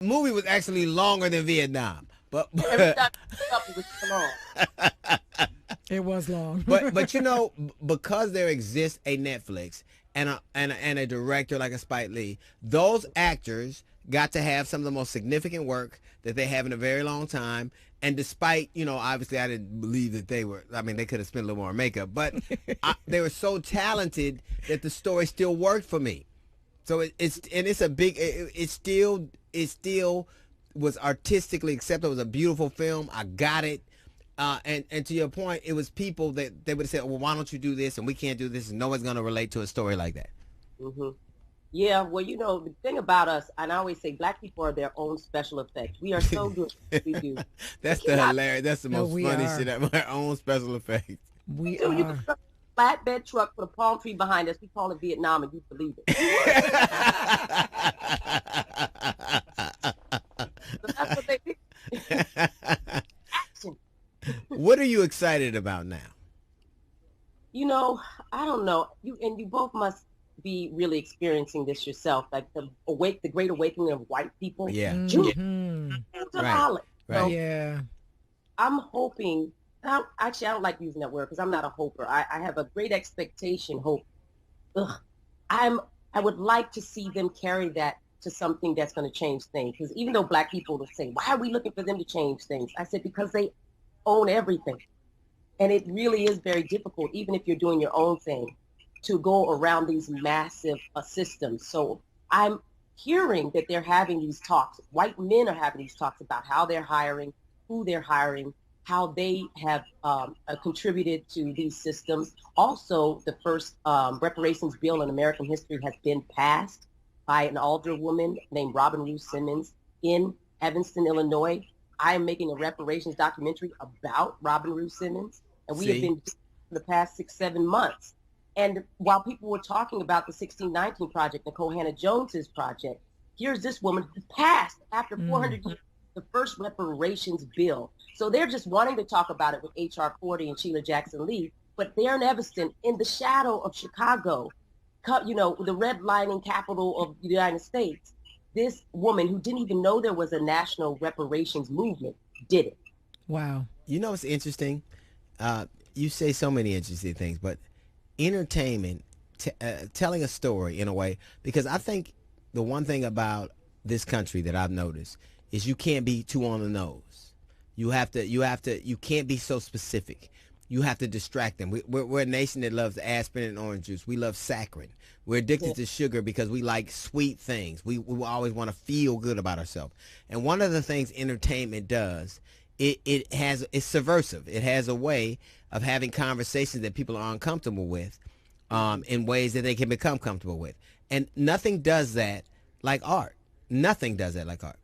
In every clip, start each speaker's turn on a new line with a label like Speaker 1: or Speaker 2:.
Speaker 1: The movie was actually longer than Vietnam, but
Speaker 2: Every time it was too long.
Speaker 3: It was long.
Speaker 1: but because there exists a Netflix and a director like a Spike Lee, those actors got to have some of the most significant work that they have in a very long time. And despite, obviously I didn't believe that they were, I mean, they could have spent a little more on makeup, but they were so talented that the story still worked for me. So it's a big, it still was artistically acceptable. It was a beautiful film. I got it. And to your point, it was people that they would have said, well, why don't you do this? And we can't do this. And no one's going to relate to a story like that.
Speaker 2: Hmm. Yeah, well, the thing about us, and I always say black people are their own special effects. We are so good at what we do.
Speaker 1: That's
Speaker 2: You
Speaker 1: the
Speaker 2: cannot
Speaker 1: hilarious. That's the
Speaker 3: No,
Speaker 1: most
Speaker 3: we
Speaker 1: funny
Speaker 3: are.
Speaker 1: shit ever. Our own special effects.
Speaker 3: We
Speaker 2: do. You can
Speaker 3: are.
Speaker 2: put a flatbed truck with a palm tree behind us. We call it Vietnam, and you believe it. So that's what they do. Action.
Speaker 1: What are you excited about now?
Speaker 2: You know, I don't know. You both must be really experiencing this yourself, like the great awakening of white people.
Speaker 1: Yeah.
Speaker 2: Jews
Speaker 3: Hmm.
Speaker 2: to
Speaker 1: Right.
Speaker 2: knowledge.
Speaker 1: Right.
Speaker 2: So
Speaker 3: Yeah.
Speaker 2: I'm hoping. Actually, I don't like using that word because I'm not a hoper. I have a great expectation. Hope. Ugh. I would like to see them carry that to something that's going to change things. Because even though black people will say, "Why are we looking for them to change things?" I said because they own everything. And it really is very difficult, even if you're doing your own thing, to go around these massive systems. So I'm hearing that they're having these talks. White men are having these talks about how they're hiring, who they're hiring, how they have contributed to these systems. Also, the first reparations bill in American history has been passed by an alderwoman named Robin Rue Simmons in Evanston, Illinois. I am making a reparations documentary about Robin Rue Simmons, and we have
Speaker 1: See?
Speaker 2: been for the past 6, 7 months. And while people were talking about the 1619 project, Nicole Hannah Jones's project, here's this woman who passed after 400 years the first reparations bill. So they're just wanting to talk about it with H.R. 40 and Sheila Jackson Lee, but they're in Evanston, in the shadow of Chicago, the redlining capital of the United States. This woman who didn't even know there was a national reparations movement did it.
Speaker 3: Wow.
Speaker 1: You know what's interesting? You say so many interesting things, but entertainment, telling a story in a way, because I think the one thing about this country that I've noticed is you can't be too on the nose. You can't be so specific. You have to distract them. We're a nation that loves aspirin and orange juice. We love saccharin. We're addicted to sugar because we like sweet things. We always want to feel good about ourselves. And one of the things entertainment does, it's subversive. It has a way of having conversations that people are uncomfortable with, in ways that they can become comfortable with. And nothing does that like art. Nothing does that like art.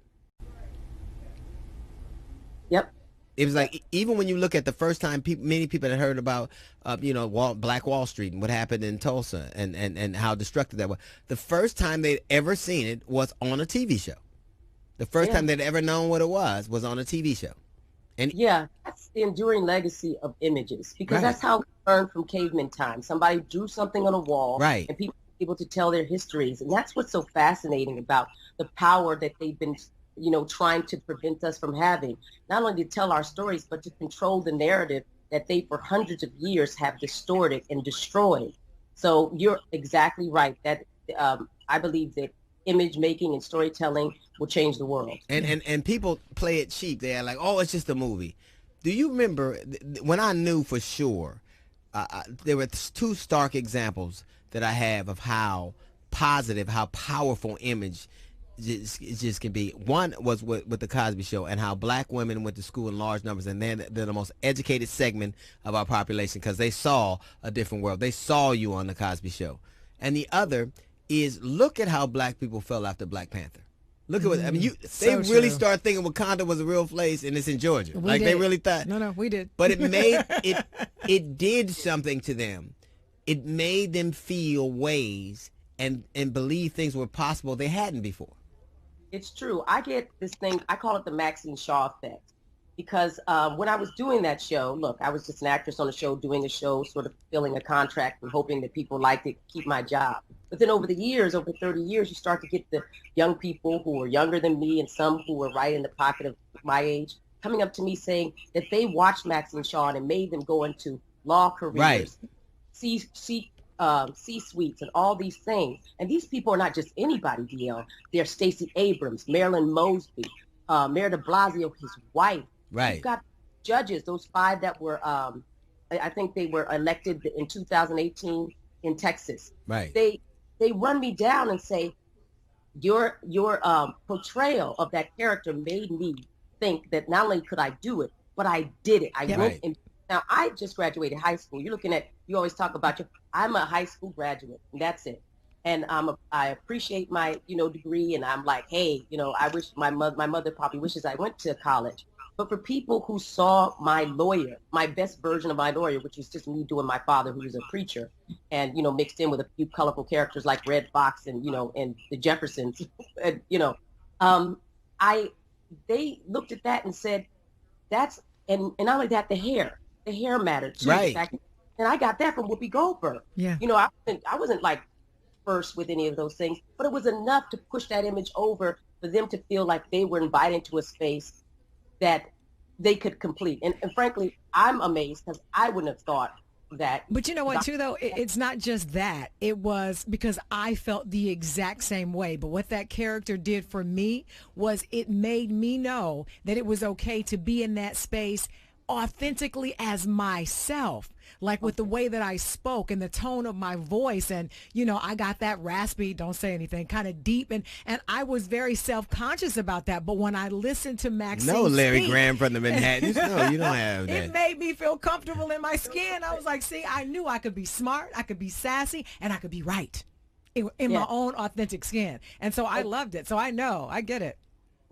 Speaker 2: Yep.
Speaker 1: It was like, even when you look at the first time many people had heard about, Black Wall Street and what happened in Tulsa and how destructive that was. The first time they'd ever seen it was on a TV show. The first time they'd ever known what it was on a TV show. And
Speaker 2: Yeah, that's the enduring legacy of images because
Speaker 1: Right.
Speaker 2: that's how we learn from caveman time. Somebody drew something on a wall,
Speaker 1: Right.
Speaker 2: and people were able to tell their histories, and that's what's so fascinating about the power that they've been, trying to prevent us from having. Not only to tell our stories, but to control the narrative that they, for hundreds of years, have distorted and destroyed. So you're exactly right. That I believe that image making and storytelling will change the world.
Speaker 1: and people play it cheap. They're like, oh, it's just a movie. Do you remember when I knew for sure? There were two stark examples that I have of how positive, how powerful image just can be. One was with the Cosby Show and how black women went to school in large numbers, and they're the most educated segment of our population because they saw a different world. They saw you on the Cosby Show. And the other is, look at how black people felt after Black Panther. Look at what I mean. They
Speaker 3: So
Speaker 1: really
Speaker 3: true.
Speaker 1: started thinking Wakanda was a real place, and it's in Georgia.
Speaker 3: We
Speaker 1: Like they
Speaker 3: did.
Speaker 1: really thought.
Speaker 3: No, we did.
Speaker 1: But it made it. It did something to them. It made them feel ways and believe things were possible they hadn't before.
Speaker 2: It's true. I get this thing, I call it the Maxine Shaw effect. Because when I was doing that show, look, I was just an actress on a show, doing a show, sort of filling a contract and hoping that people liked it, keep my job. But then over the years, over 30 years, you start to get the young people who are younger than me and some who are right in the pocket of my age coming up to me saying that they watched Max and Sean and made them go into law
Speaker 1: Right.
Speaker 2: careers, C-suites and all these things. And these people are not just anybody, DL. They're Stacey Abrams, Marilyn Mosby, Mayor de Blasio, his wife. You've
Speaker 1: Right.
Speaker 2: got judges, those five that were, I think they were elected in 2018 in Texas.
Speaker 1: Right.
Speaker 2: They run me down and say, your portrayal of that character made me think that not only could I do it, but I did it. I
Speaker 3: Yep.
Speaker 2: went
Speaker 1: Right.
Speaker 2: and now I just graduated high school. You're looking at, you always talk about I'm a high school graduate and that's it. And I appreciate my, degree. And I'm like, hey, I wish my mother probably wishes I went to college. But for people who saw my lawyer, my best version of my lawyer, which was just me doing my father, who was a preacher, and mixed in with a few colorful characters like Red Fox and and the Jeffersons, and, I they looked at that and said, that's and not only that, the hair mattered too.
Speaker 1: Right.
Speaker 2: And I got that from Whoopi Goldberg.
Speaker 3: Yeah.
Speaker 2: I wasn't like first with any of those things, but it was enough to push that image over for them to feel like they were invited into a space that they could complete. And frankly, I'm amazed because I wouldn't have thought that.
Speaker 3: But you know what, too, though? It's not just that. It was because I felt the exact same way. But what that character did for me was it made me know that it was okay to be in that space authentically as myself, like with the way that I spoke and the tone of my voice. And, I got that raspy, don't say anything, kind of deep. And I was very self-conscious about that. But when I listened to Maxine
Speaker 1: No, Larry
Speaker 3: speak,
Speaker 1: Graham from the Manhattans. No, you don't have that.
Speaker 3: it made me feel comfortable in my skin. I was like, see, I knew I could be smart, I could be sassy, and I could be right in my own authentic skin. And so I loved it. So I know, I get it.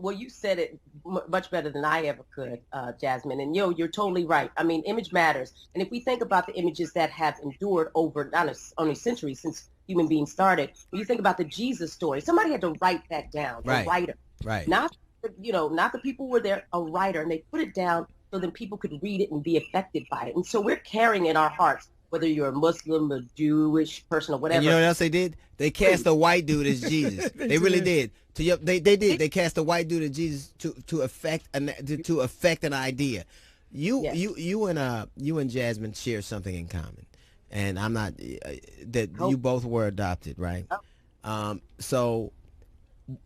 Speaker 2: Well, you said it much better than I ever could, Jasmine. And you're totally right. I mean, image matters. And if we think about the images that have endured over not only centuries since human beings started, when you think about the Jesus story, somebody had to write that down.
Speaker 1: Right.
Speaker 2: A writer,
Speaker 1: Right.
Speaker 2: not not the people who were there. A writer, and they put it down so then people could read it and be affected by it. And so we're carrying in our hearts, whether you're a Muslim, a Jewish person, or whatever.
Speaker 1: And you know what else they did? They cast a white dude as Jesus. They really did. They did. They cast a white dude as Jesus to affect an idea. You and Jasmine share something in common, and I'm not that you both were adopted, right? So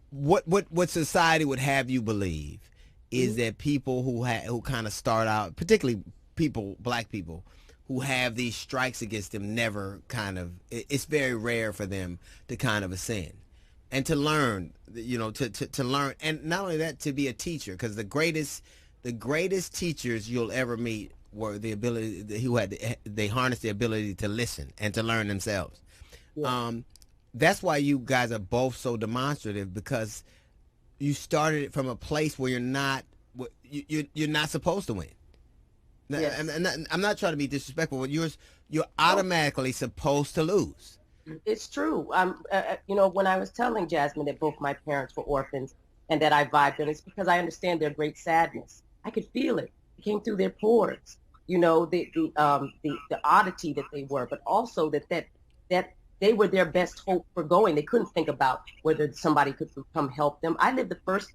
Speaker 1: what society would have you believe is that people who kind of start out, particularly black people, who have these strikes against them it's very rare for them to kind of ascend and to learn, to learn. And not only that, to be a teacher, because the greatest teachers you'll ever meet were they harnessed the ability to listen and to learn themselves. Yeah. That's why you guys are both so demonstrative, because you started it from a place where you're not supposed to win. Yes. And I'm not trying to be disrespectful, but you're automatically supposed to lose.
Speaker 2: It's true. When I was telling Jasmine that both my parents were orphans and that I vibed, and it's because I understand their great sadness. I could feel it. It came through their pores. The oddity that they were, but also that they were their best hope for going. They couldn't think about whether somebody could come help them. I lived the first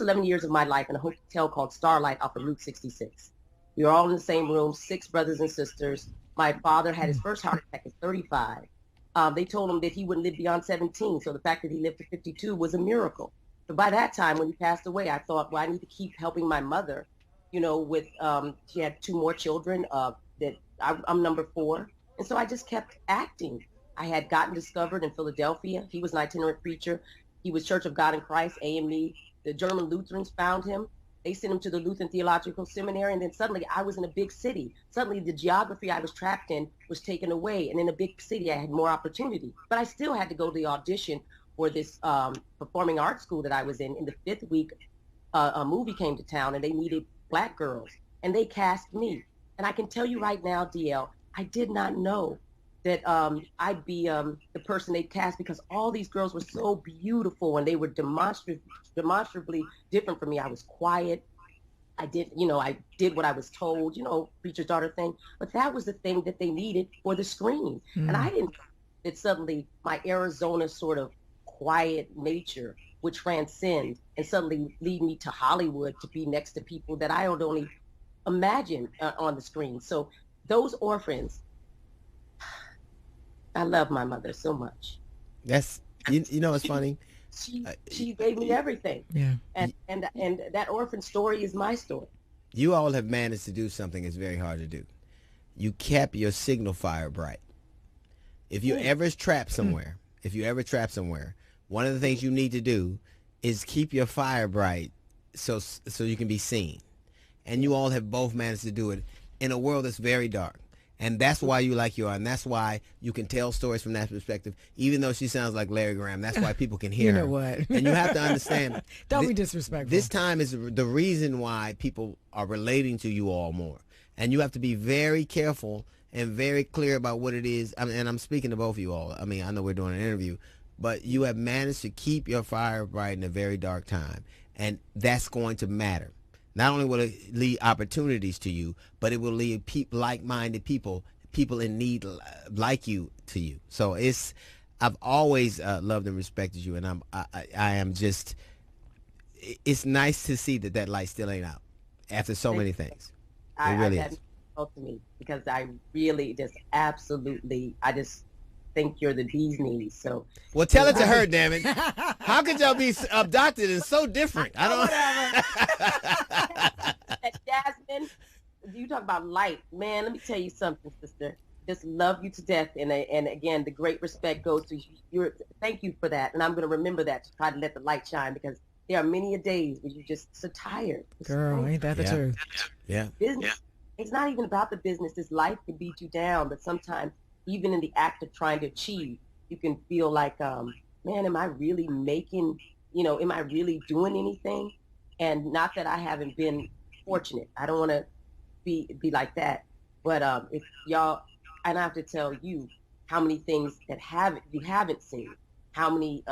Speaker 2: 11 years of my life in a hotel called Starlight off of Route 66. We were all in the same room, 6 brothers and sisters. My father had his first heart attack at 35. They told him that he wouldn't live beyond 17. So the fact that he lived to 52 was a miracle. But by that time, when he passed away, I thought, well, I need to keep helping my mother, with, she had 2 more children that I'm number 4. And so I just kept acting. I had gotten discovered in Philadelphia. He was an itinerant preacher. He was Church of God in Christ, AME. The German Lutherans found him. They sent him to the Lutheran Theological Seminary, and then suddenly I was in a big city. Suddenly the geography I was trapped in was taken away, and in a big city I had more opportunity. But I still had to go to the audition for this performing arts school that I was in. In the 5th week, a movie came to town, and they needed black girls, and they cast me. And I can tell you right now, DL, I did not know that I'd be the person they cast, because all these girls were so beautiful and they were demonstrably different from me. I was quiet. I did what I was told, preacher's daughter thing. But that was the thing that they needed for the screen. And I didn't that suddenly my Arizona sort of quiet nature would transcend and suddenly lead me to Hollywood to be next to people that I would only imagine on the screen. So those orphans, I love my mother so much.
Speaker 1: That's you know it's funny.
Speaker 2: She gave me everything.
Speaker 3: Yeah.
Speaker 2: And that orphan story is my story.
Speaker 1: You all have managed to do something that's very hard to do. You kept your signal fire bright. If you ever trapped somewhere, one of the things you need to do is keep your fire bright so you can be seen. And you all have both managed to do it in a world that's very dark. And that's why you like you are, and that's why you can tell stories from that perspective. Even though she sounds like Larry Graham, that's why people can hear her.
Speaker 3: You know what?
Speaker 1: And you have to understand.
Speaker 3: Don't be disrespectful.
Speaker 1: This time is the reason why people are relating to you all more. And you have to be very careful and very clear about what it is. And I'm speaking to both of you all. I mean, I know we're doing an interview, but you have managed to keep your fire bright in a very dark time. And that's going to matter. Not only will it lead opportunities to you, but it will lead like-minded people in need like you to you. So I've always loved and respected you, and I am just. It's nice to see that light still ain't out after so many things. It really is.
Speaker 2: To me, because I really just absolutely, I just think you're the bee's knees. So
Speaker 1: well, tell it to her, damn it. How could y'all be abducted and so different? I don't.
Speaker 2: Jasmine, you talk about light, man. Let me tell you something, sister. Just love you to death, and again, the great respect goes to you. Thank you for that, and I'm going to remember that to try to let the light shine, because there are many a days where you're just so tired.
Speaker 3: Girl, ain't that the truth?
Speaker 1: Yeah.
Speaker 2: Business. It's not even about the business. This life can beat you down, but sometimes even in the act of trying to achieve, you can feel like, man, am I really making, am I really doing anything? And not that I haven't been fortunate. I don't want to be like that. But if y'all, and I have to tell you how many things that you haven't seen, how many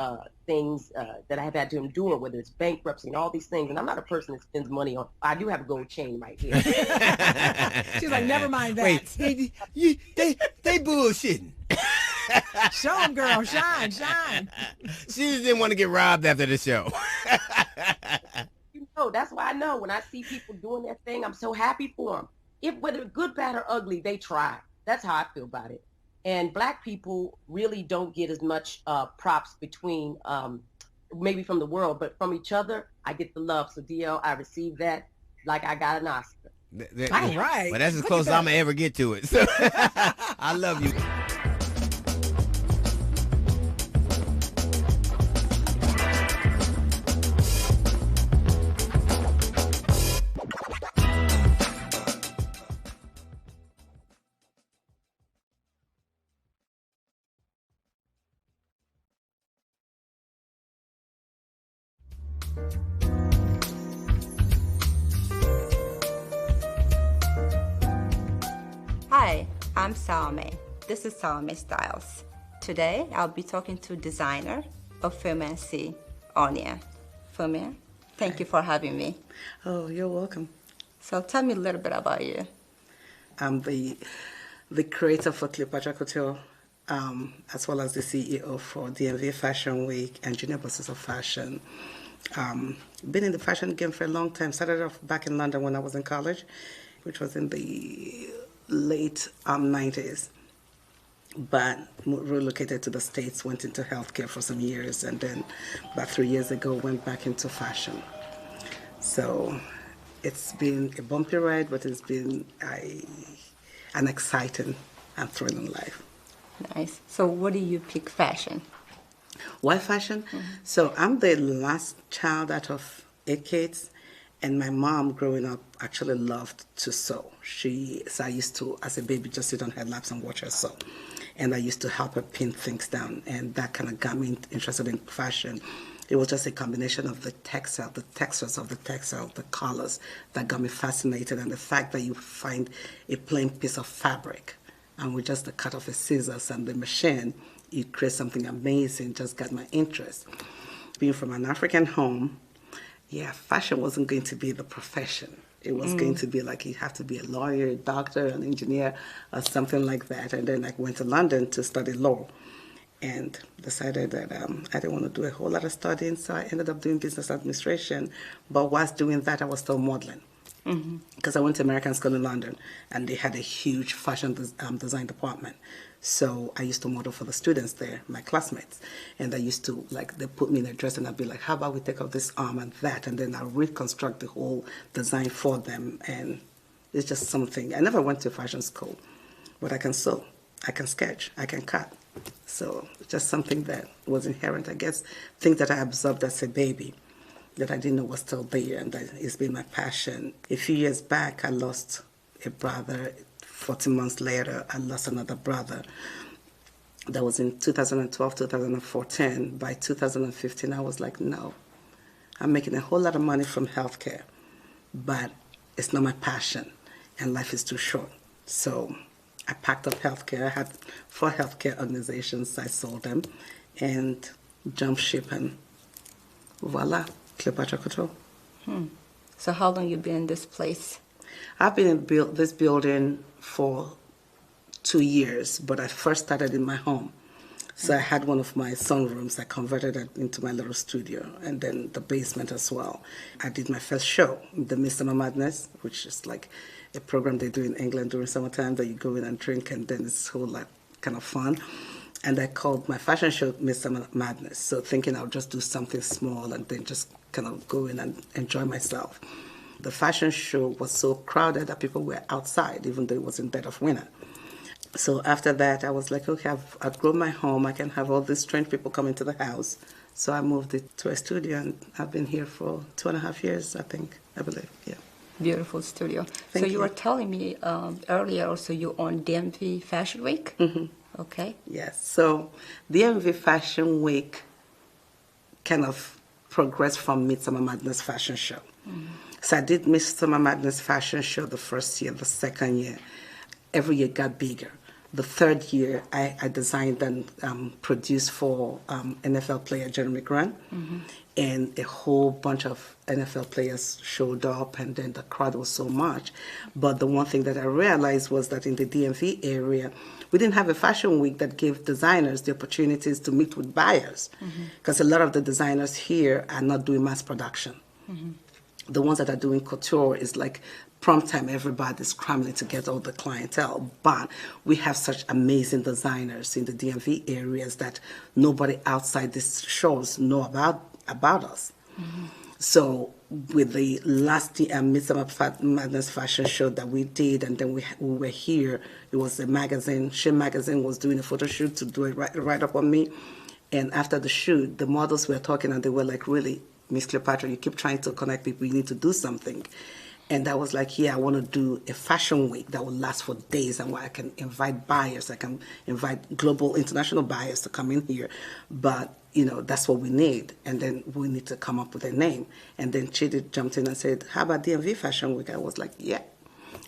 Speaker 2: things that I have had to endure, whether it's bankruptcy and all these things. And I'm not a person that spends money on. I do have a gold chain right here.
Speaker 3: She's like, never mind that.
Speaker 1: Wait, they bullshitting.
Speaker 3: Show them, girl. Shine.
Speaker 2: She
Speaker 1: just didn't want to get robbed after the show.
Speaker 2: That's why I know when I see people doing their thing, I'm so happy for them. Whether good, bad, or ugly, they try. That's how I feel about it. And Black people really don't get as much props between, maybe from the world, but from each other, I get the love. So DL, I received that like I got an Oscar.
Speaker 3: All right.
Speaker 1: Well, that's as close as I'm going to ever get to it. So I love you.
Speaker 4: Hi, I'm Salome. This is Salome Styles. Today, I'll be talking to designer of Firmency, Onia. Firmen, thank you for having me.
Speaker 5: Oh, you're welcome.
Speaker 4: So tell me a little bit about you.
Speaker 5: I'm the creator for Cleopatra Couture, as well as the CEO for DMV Fashion Week and Junior Bosses of Fashion. Been in the fashion game for a long time. Started off back in London when I was in college, which was in the late 90s. But relocated to the States, went into healthcare for some years, and then about 3 years ago went back into fashion. So it's been a bumpy ride, but it's been an exciting and thrilling life.
Speaker 4: Nice. So what do you pick fashion?
Speaker 5: Why fashion? Mm-hmm. So I'm the last child out of 8 kids, and my mom growing up actually loved to sew. So I used to, as a baby, just sit on her laps and watch her sew. And I used to help her pin things down, and that kind of got me interested in fashion. It was just a combination of the textile, the textures of the textile, the colors that got me fascinated, and the fact that you find a plain piece of fabric, and with just the cut of a scissors and the machine, you create something amazing, just got my interest. Being from an African home, fashion wasn't going to be the profession. It was going to be like you have to be a lawyer, a doctor, an engineer, or something like that. And then I went to London to study law. and decided that I didn't want to do a whole lot of studying, so I ended up doing business administration. But whilst doing that, I was still modeling because I went to American School in London, and they had a huge fashion design department. So I used to model for the students there, my classmates, and I used to, like, they put me in a dress, and I'd be like, how about we take off this arm and that, and then I'll reconstruct the whole design for them. And it's just something. I never went to fashion school, but I can sew, I can sketch, I can cut. So it's just something that was inherent, I guess, things that I absorbed as a baby that I didn't know was still there, and that it's been my passion. A few years back, I lost a brother. 14 months later, I lost another brother. That was in 2012, 2014. By 2015, I was like, no, I'm making a whole lot of money from healthcare, but it's not my passion, and life is too short. So I packed up healthcare. I had 4 healthcare organizations. I sold them and jumped ship, and voila, Cleopatra Couture.
Speaker 4: So how long you been in this place?
Speaker 5: I've been in this building for 2 years, but I first started in my home. So I had one of my sunrooms. I converted it into my little studio, and then the basement as well. I did my first show, the Miss Summer Madness, which is like a program they do in England during summertime that you go in and drink, and then it's whole like kind of fun. And I called my fashion show Miss Summer Madness, so thinking I'll just do something small and then just kind of go in and enjoy myself. The fashion show was so crowded that people were outside, even though it was in dead of winter. So after that, I was like, okay, I've grown my home. I can have all these strange people come into the house. So I moved it to a studio, and I've been here for 2.5 years, I believe, yeah.
Speaker 4: Beautiful studio.
Speaker 5: Thank
Speaker 4: you
Speaker 5: you.
Speaker 4: were telling me earlier also you own DMV Fashion Week. Okay.
Speaker 5: Yes, so the DMV Fashion Week kind of progressed from Midsummer Madness Fashion Show. So I did Midsummer Madness Fashion Show the first year, the second year. Every year got bigger. The third year, I designed and produced for NFL player Jeremy Grant, and a whole bunch of NFL players showed up, and then the crowd was so much. But the one thing that I realized was that in the DMV area, we didn't have a fashion week that gave designers the opportunities to meet with buyers, because a lot of the designers here are not doing mass production. The ones that are doing couture is like prompt time, everybody's scrambling to get all the clientele. But we have such amazing designers in the DMV areas that nobody outside these shows know about us. So with the last Midsummer Madness fashion show that we did, and then we were here, it was a magazine, Shame Magazine was doing a photo shoot to do a write-up on me. And after the shoot, the models were talking, and they were like, really, Miss Cleopatra, you keep trying to connect people, you need to do something. And I was like, yeah, I want to do a fashion week that will last for days, and where I can invite buyers, I can invite global, international buyers to come in here. But, you know, that's what we need. And then we need to come up with a name. And then Chidi jumped in and said, how about DMV Fashion Week? I was like, yeah.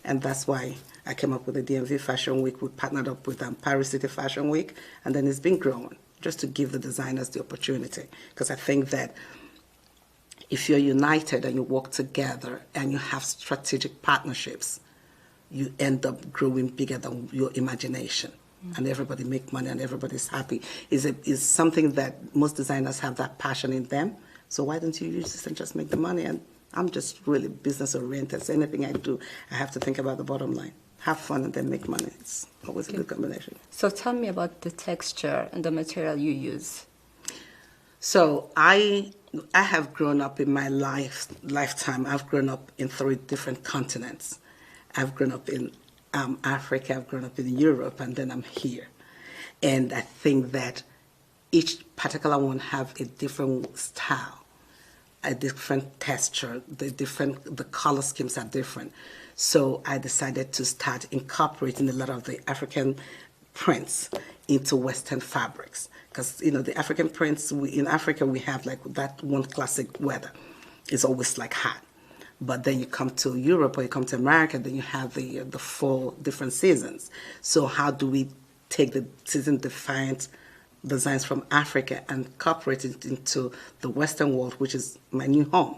Speaker 5: And that's why I came up with the DMV Fashion Week. We partnered up with Paris City Fashion Week, and then it's been growing, just to give the designers the opportunity. Because I think that if you're united and you work together and you have strategic partnerships, you end up growing bigger than your imagination. And everybody make money and everybody's happy. Is something that most designers have that passion in them. So why don't you use this and just make the money? And I'm just really business oriented. So anything I do, I have to think about the bottom line. Have fun and then make money. It's always a good combination.
Speaker 4: So tell me about the texture and the material you use.
Speaker 5: So I have grown up in my lifetime. I've grown up in 3 different continents. I've grown up in Africa, I've grown up in Europe, and then I'm here. And I think that each particular one have a different style, a different texture, the color schemes are different. So I decided to start incorporating a lot of the African prints into Western fabrics. Because, you know, the African prints, in Africa, we have like that one classic weather. It's always like hot. But then you come to Europe or you come to America, then you have the 4 different seasons. So how do we take the season-defined designs from Africa and incorporate it into the Western world, which is my new home?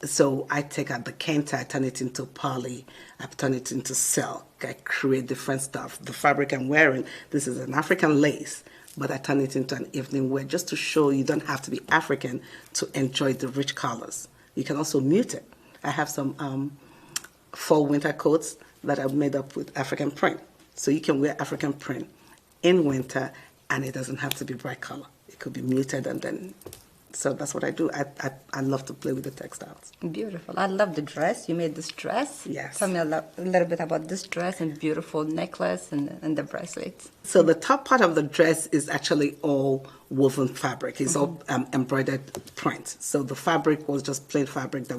Speaker 5: So I take out the kente, I turn it into poly, I turn it into silk, I create different stuff. The fabric I'm wearing, this is an African lace, but I turn it into an evening wear just to show you don't have to be African to enjoy the rich colors. You can also mute it. I have some fall winter coats that are made up with African print. So you can wear African print in winter and it doesn't have to be bright color. It could be muted and then, so that's what I do. I love to play with the textiles.
Speaker 4: Beautiful. I love the dress. You made this dress.
Speaker 5: Yes.
Speaker 4: Tell me a little bit about this dress and beautiful necklace and the bracelets.
Speaker 5: So the top part of the dress is actually all woven fabric. It's all embroidered print. So the fabric was just plain fabric that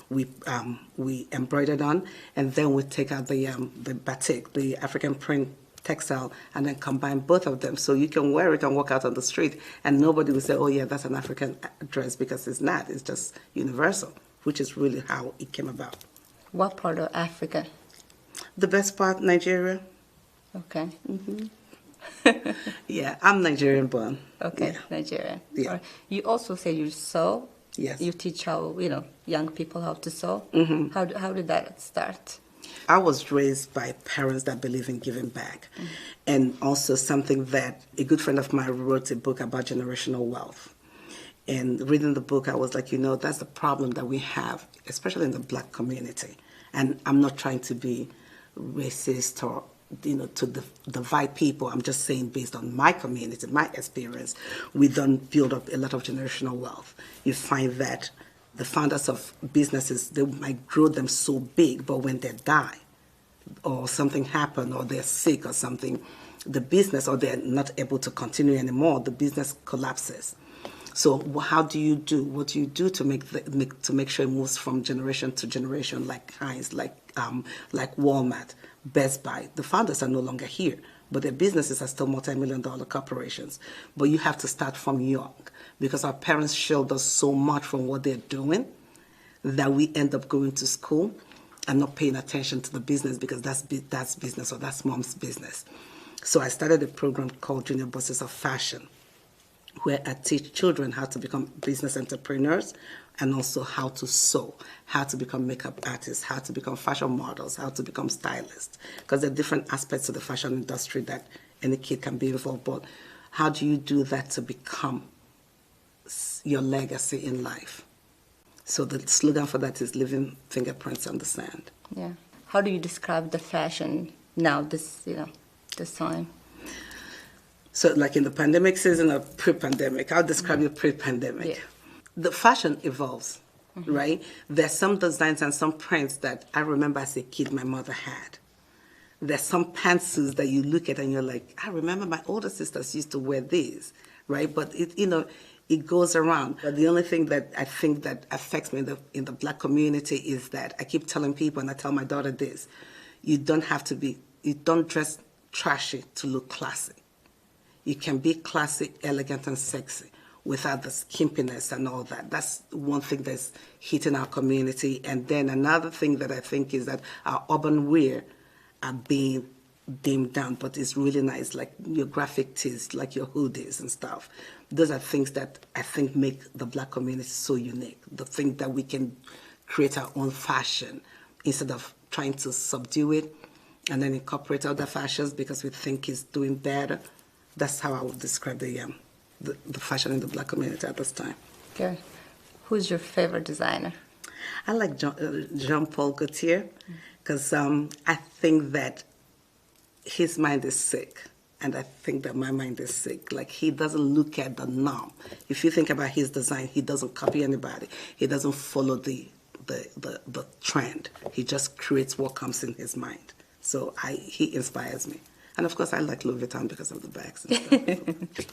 Speaker 5: we embroidered on, and then we take out the batik, the African print textile, and then combine both of them. So you can wear it and walk out on the street, and nobody will say, "Oh yeah, that's an African dress," because it's not. It's just universal, which is really how it came about.
Speaker 4: What part of Africa?
Speaker 5: The best part, Nigeria.
Speaker 4: Okay.
Speaker 5: Yeah, I'm Nigerian born.
Speaker 4: Okay,
Speaker 5: Yeah.
Speaker 4: Nigeria.
Speaker 5: Yeah.
Speaker 4: All right. You also say you sew.
Speaker 5: Yes.
Speaker 4: You teach how young people how to sew. How did that start?
Speaker 5: I was raised by parents that believe in giving back. And also something that a good friend of mine wrote a book about generational wealth. And reading the book, I was like, that's the problem that we have, especially in the Black community. And I'm not trying to be racist or, to divide people. I'm just saying based on my community, my experience, we don't build up a lot of generational wealth. You find that the founders of businesses, they might grow them so big, but when they die or something happened or they're sick or something, the business, or they're not able to continue anymore, the business collapses. So what do you do to make sure it moves from generation to generation, like Heinz, like Walmart, Best Buy? The founders are no longer here, but their businesses are still multi-million-dollar corporations. But you have to start from young, because our parents shield us so much from what they're doing that we end up going to school and not paying attention to the business because that's business, or that's mom's business. So I started a program called Junior Bosses of Fashion, where I teach children how to become business entrepreneurs and also how to sew, how to become makeup artists, how to become fashion models, how to become stylists. Because there are different aspects of the fashion industry that any kid can be involved. But how do you do that to become your legacy in life? So the slogan for that is leaving fingerprints on the sand.
Speaker 4: Yeah. How do you describe the fashion now, this time?
Speaker 5: So like in the pandemic season or pre-pandemic, I'll describe it pre-pandemic.
Speaker 4: Yeah.
Speaker 5: The fashion evolves, right? There's some designs and some prints that I remember as a kid my mother had. There's some pantsuits that you look at and you're like, I remember my older sisters used to wear these, right? But it goes around. But the only thing that I think that affects me in the Black community is that I keep telling people, and I tell my daughter this, you don't dress trashy to look classy. You can be classy, elegant, and sexy without the skimpiness and all that. That's one thing that's hitting our community. And then another thing that I think is that our urban wear are being dimmed down, but it's really nice, like your graphic tees, like your hoodies and stuff. Those are things that I think make the Black community so unique. The thing that we can create our own fashion instead of trying to subdue it and then incorporate other fashions because we think it's doing better. That's how I would describe the fashion in the Black community at this time.
Speaker 4: Okay. Who's your favorite designer?
Speaker 5: I like Jean-Paul Gaultier because I think that his mind is sick, and I think that my mind is sick. Like, he doesn't look at the norm. If you think about his design, he doesn't copy anybody. He doesn't follow the trend. He just creates what comes in his mind. So he inspires me. And of course, I like Louis Vuitton because of the bags and stuff.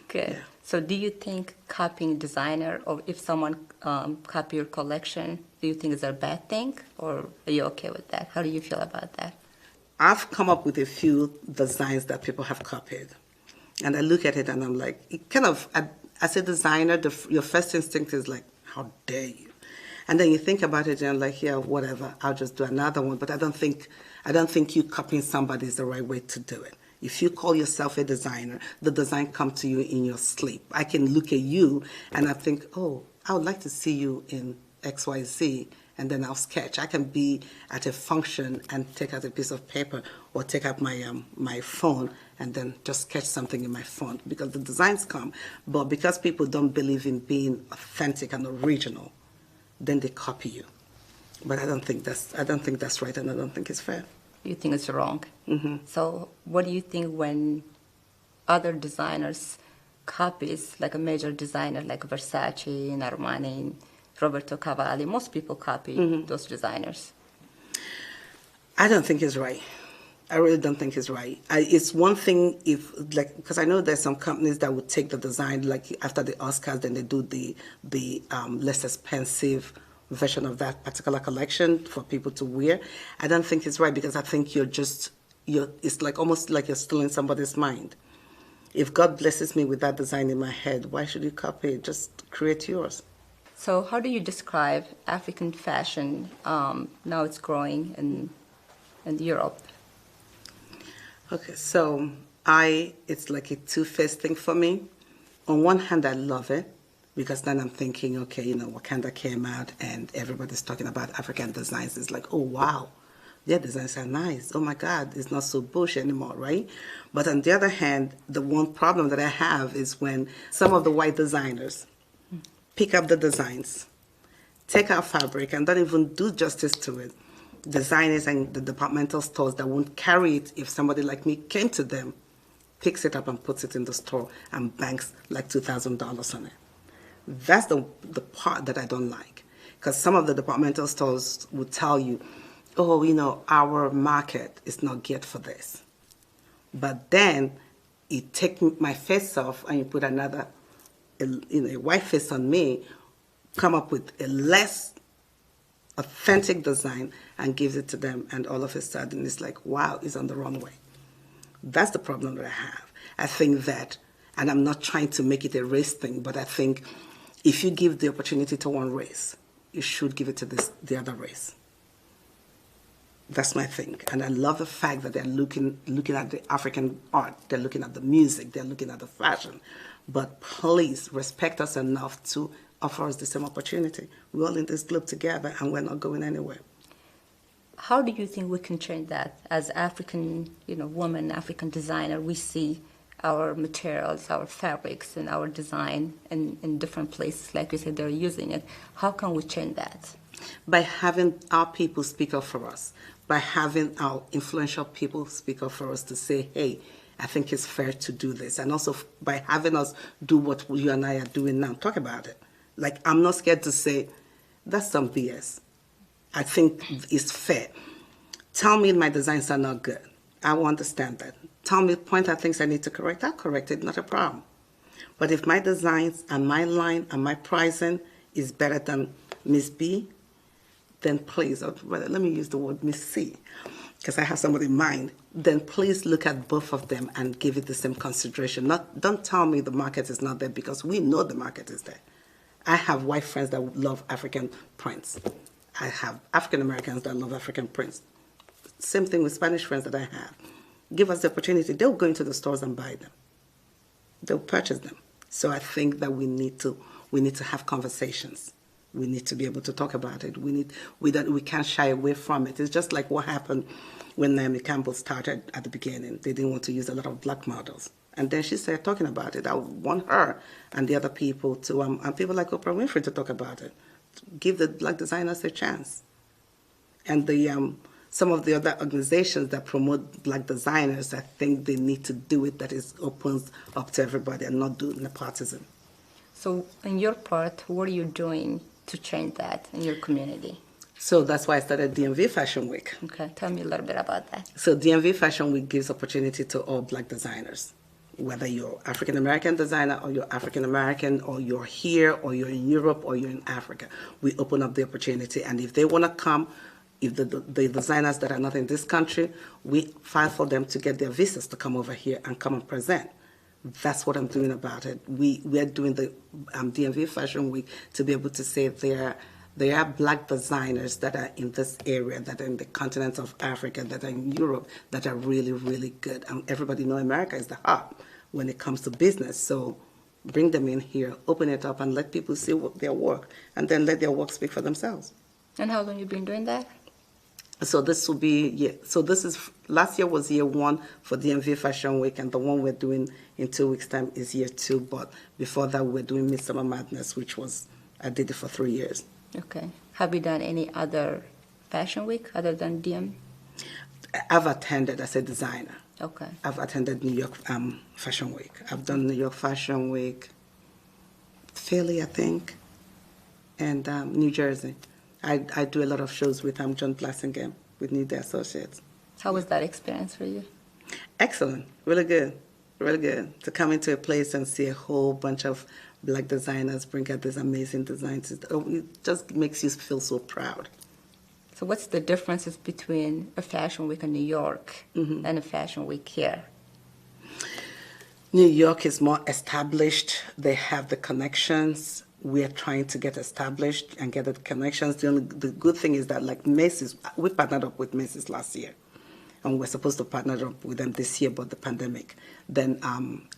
Speaker 4: Good.
Speaker 5: Yeah.
Speaker 4: So do you think copying designer, or if someone copy your collection, do you think it's a bad thing, or are you okay with that? How do you feel about that?
Speaker 5: I've come up with a few designs that people have copied. And I look at it and I'm like, as a designer, your first instinct is like, how dare you? And then you think about it and you're like, yeah, whatever, I'll just do another one. But I don't think you copying somebody is the right way to do it. If you call yourself a designer, the design comes to you in your sleep. I can look at you and I think, oh, I would like to see you in XYZ. and then I'll sketch. I can be at a function and take out a piece of paper or take out my phone and then just sketch something in my phone because the designs come. But because people don't believe in being authentic and original, then they copy you. But I don't think that's right, and I don't think it's fair.
Speaker 4: You think it's wrong.
Speaker 5: Mm-hmm.
Speaker 4: So what do you think when other designers copies, like a major designer like Versace, Armani, Roberto Cavalli, most people copy those designers?
Speaker 5: I don't think it's right. I really don't think it's right. It's one thing if, like, because I know there's some companies that would take the design, like after the Oscars, then they do the less expensive version of that particular collection for people to wear. I don't think it's right because I think it's like almost like you're stealing somebody's mind. If God blesses me with that design in my head, why should you copy it? Just create yours.
Speaker 4: So how do you describe African fashion? Now it's growing in Europe.
Speaker 5: Okay, so it's like a two-faced thing for me. On one hand, I love it because then I'm thinking, okay, Wakanda came out and everybody's talking about African designs. It's like, oh, wow, their designs are nice. Oh, my God, it's not so bush anymore, right? But on the other hand, the one problem that I have is when some of the white designers pick up the designs, take out fabric, and don't even do justice to it. Designers and the departmental stores that won't carry it if somebody like me came to them, picks it up and puts it in the store and banks like $2,000 on it. That's the part that I don't like. Because some of the departmental stores would tell you, oh, our market is not geared for this. But then you take my face off and you put another, a white face on me, come up with a less authentic design and gives it to them, and all of a sudden it's like, wow, it's on the wrong way. That's the problem that I have. I think that, and I'm not trying to make it a race thing, but I think if you give the opportunity to one race, you should give it to the other race. That's my thing. And I love the fact that they're looking at the African art, they're looking at the music, they're looking at the fashion. But please respect us enough to offer us the same opportunity. We're all in this globe together and we're not going anywhere.
Speaker 4: How do you think we can change that? As African, woman, African designer, we see our materials, our fabrics, and our design in different places. Like you said, they're using it. How can we change that?
Speaker 5: By having our people speak up for us. By having our influential people speak up for us to say, hey, I think it's fair to do this. And also by having us do what you and I are doing now, talk about it. Like, I'm not scared to say, that's some BS. I think it's fair. Tell me my designs are not good. I will understand that. Tell me, point out things I need to correct. I'll correct it, not a problem. But if my designs and my line and my pricing is better than Miss B, then please, or rather, let me use the word Miss C, because I have somebody in mind, then please look at both of them and give it the same consideration. Don't tell me the market is not there, because we know the market is there. I have white friends that love African prints. I have African Americans that love African prints. Same thing with Spanish friends that I have. Give us the opportunity. They'll go into the stores and buy them. They'll purchase them. So I think that we need to have conversations. We need to be able to talk about it. We can't shy away from it. It's just like what happened when Naomi Campbell started at the beginning. They didn't want to use a lot of black models. And then she started talking about it. I want her and the other people to, and people like Oprah Winfrey to talk about it. Give the black designers a chance. And some of the other organizations that promote black designers, I think they need to do it that is opens up to everybody and not do nepotism.
Speaker 4: So in your part, what are you doing to change that in your community?
Speaker 5: So that's why I started DMV Fashion Week.
Speaker 4: Okay, tell me a little bit about that.
Speaker 5: So DMV Fashion Week gives opportunity to all black designers, whether you're African-American designer or you're African-American or you're here or you're in Europe or you're in Africa. We open up the opportunity, and if they want to come, if the designers that are not in this country, we fight for them to get their visas to come over here and come and present. That's what I'm doing about it. We are doing the DMV Fashion Week to be able to say there are black designers that are in this area, that are in the continent of Africa, that are in Europe, that are really, really good. And everybody knows America is the hub when it comes to business. So bring them in here, open it up, and let people see their work, and then let their work speak for themselves.
Speaker 4: And how long you been doing that?
Speaker 5: So this will be, yeah, so this is, last year was year 1 for DMV Fashion Week, and the one we're doing in 2 weeks' time is year 2. But before that, we're doing Midsummer Madness, which was, I did it for 3 years.
Speaker 4: Okay. Have you done any other fashion week other than DM?
Speaker 5: I've attended as a designer.
Speaker 4: Okay.
Speaker 5: I've attended New York Fashion Week. I've done New York Fashion Week, Philly, I think, and New Jersey. I do a lot of shows with John Blassingame with New Day Associates.
Speaker 4: How was that experience for you?
Speaker 5: Excellent. Really good. Really good. To come into a place and see a whole bunch of Black designers bring out these amazing designs. It just makes you feel so proud.
Speaker 4: So what's the differences between a fashion week in New York and a fashion week here?
Speaker 5: New York is more established. They have the connections. We are trying to get established and get the connections. The good thing is that, like Macy's, we partnered up with Macy's last year, and we're supposed to partner up with them this year, but the pandemic. Then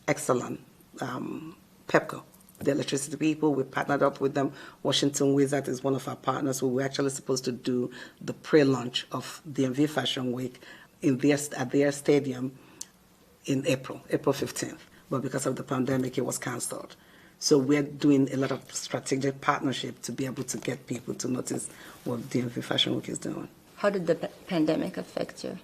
Speaker 5: Exelon, Pepco, the electricity people, we partnered up with them. Washington Wizard is one of our partners. We were actually supposed to do the pre-launch of DMV Fashion Week at their stadium in April 15th. But because of the pandemic, it was canceled. So we're doing a lot of strategic partnership to be able to get people to notice what DMV Fashion Week is doing.
Speaker 4: How did the pandemic affect you?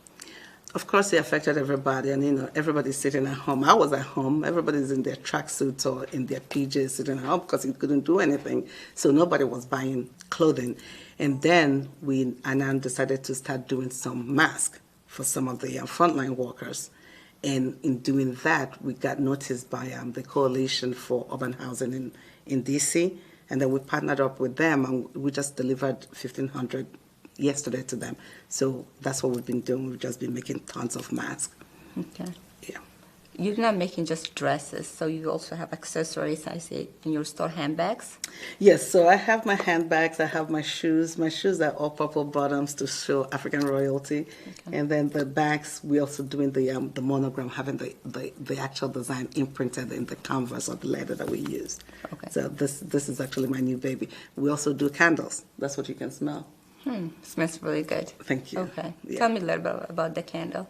Speaker 5: Of course, it affected everybody, and everybody's sitting at home. I was at home. Everybody's in their tracksuits or in their PJs sitting at home because you couldn't do anything. So nobody was buying clothing. And then Anand decided to start doing some masks for some of the frontline workers. And in doing that, we got noticed by the Coalition for Urban Housing in D.C., and then we partnered up with them, and we just delivered 1,500 yesterday to them. So that's what we've been doing. We've just been making tons of masks.
Speaker 4: Okay.
Speaker 5: Yeah.
Speaker 4: You're not making just dresses, so you also have accessories, I see, in your store, handbags?
Speaker 5: Yes, so I have my handbags, I have my shoes. My shoes are all purple bottoms to show African royalty. Okay. And then the bags, we're also doing the monogram, having the actual design imprinted in the canvas or the leather that we use. Okay. So this is actually my new baby. We also do candles. That's what you can smell.
Speaker 4: Smells really good.
Speaker 5: Thank you.
Speaker 4: Okay.
Speaker 5: Yeah.
Speaker 4: Tell me a little bit about the candle.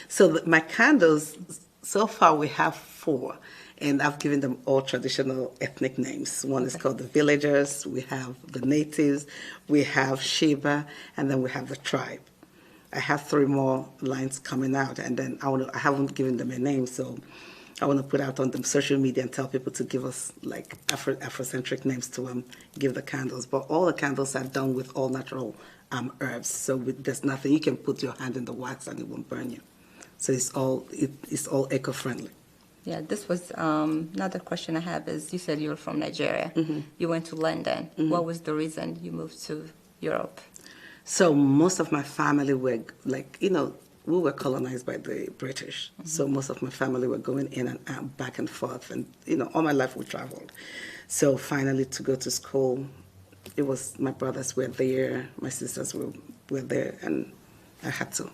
Speaker 5: So my candles, so far we have 4, and I've given them all traditional ethnic names. One is called the Villagers, we have the Natives, we have Sheba, and then we have the Tribe. I have 3 more lines coming out, and then I haven't given them a name, so I want to put out on the social media and tell people to give us like Afrocentric names to give the candles. But all the candles are done with all natural herbs, so there's nothing, you can put your hand in the wax and it won't burn you. So it's all eco-friendly.
Speaker 4: Yeah, this was another question I have is, you said you were from Nigeria. You went to London. What was the reason you moved to Europe?
Speaker 5: So most of my family were we were colonized by the British. So most of my family were going in and out, back and forth. And, all my life we traveled. So finally to go to school, it was my brothers were there, my sisters were there, and I had to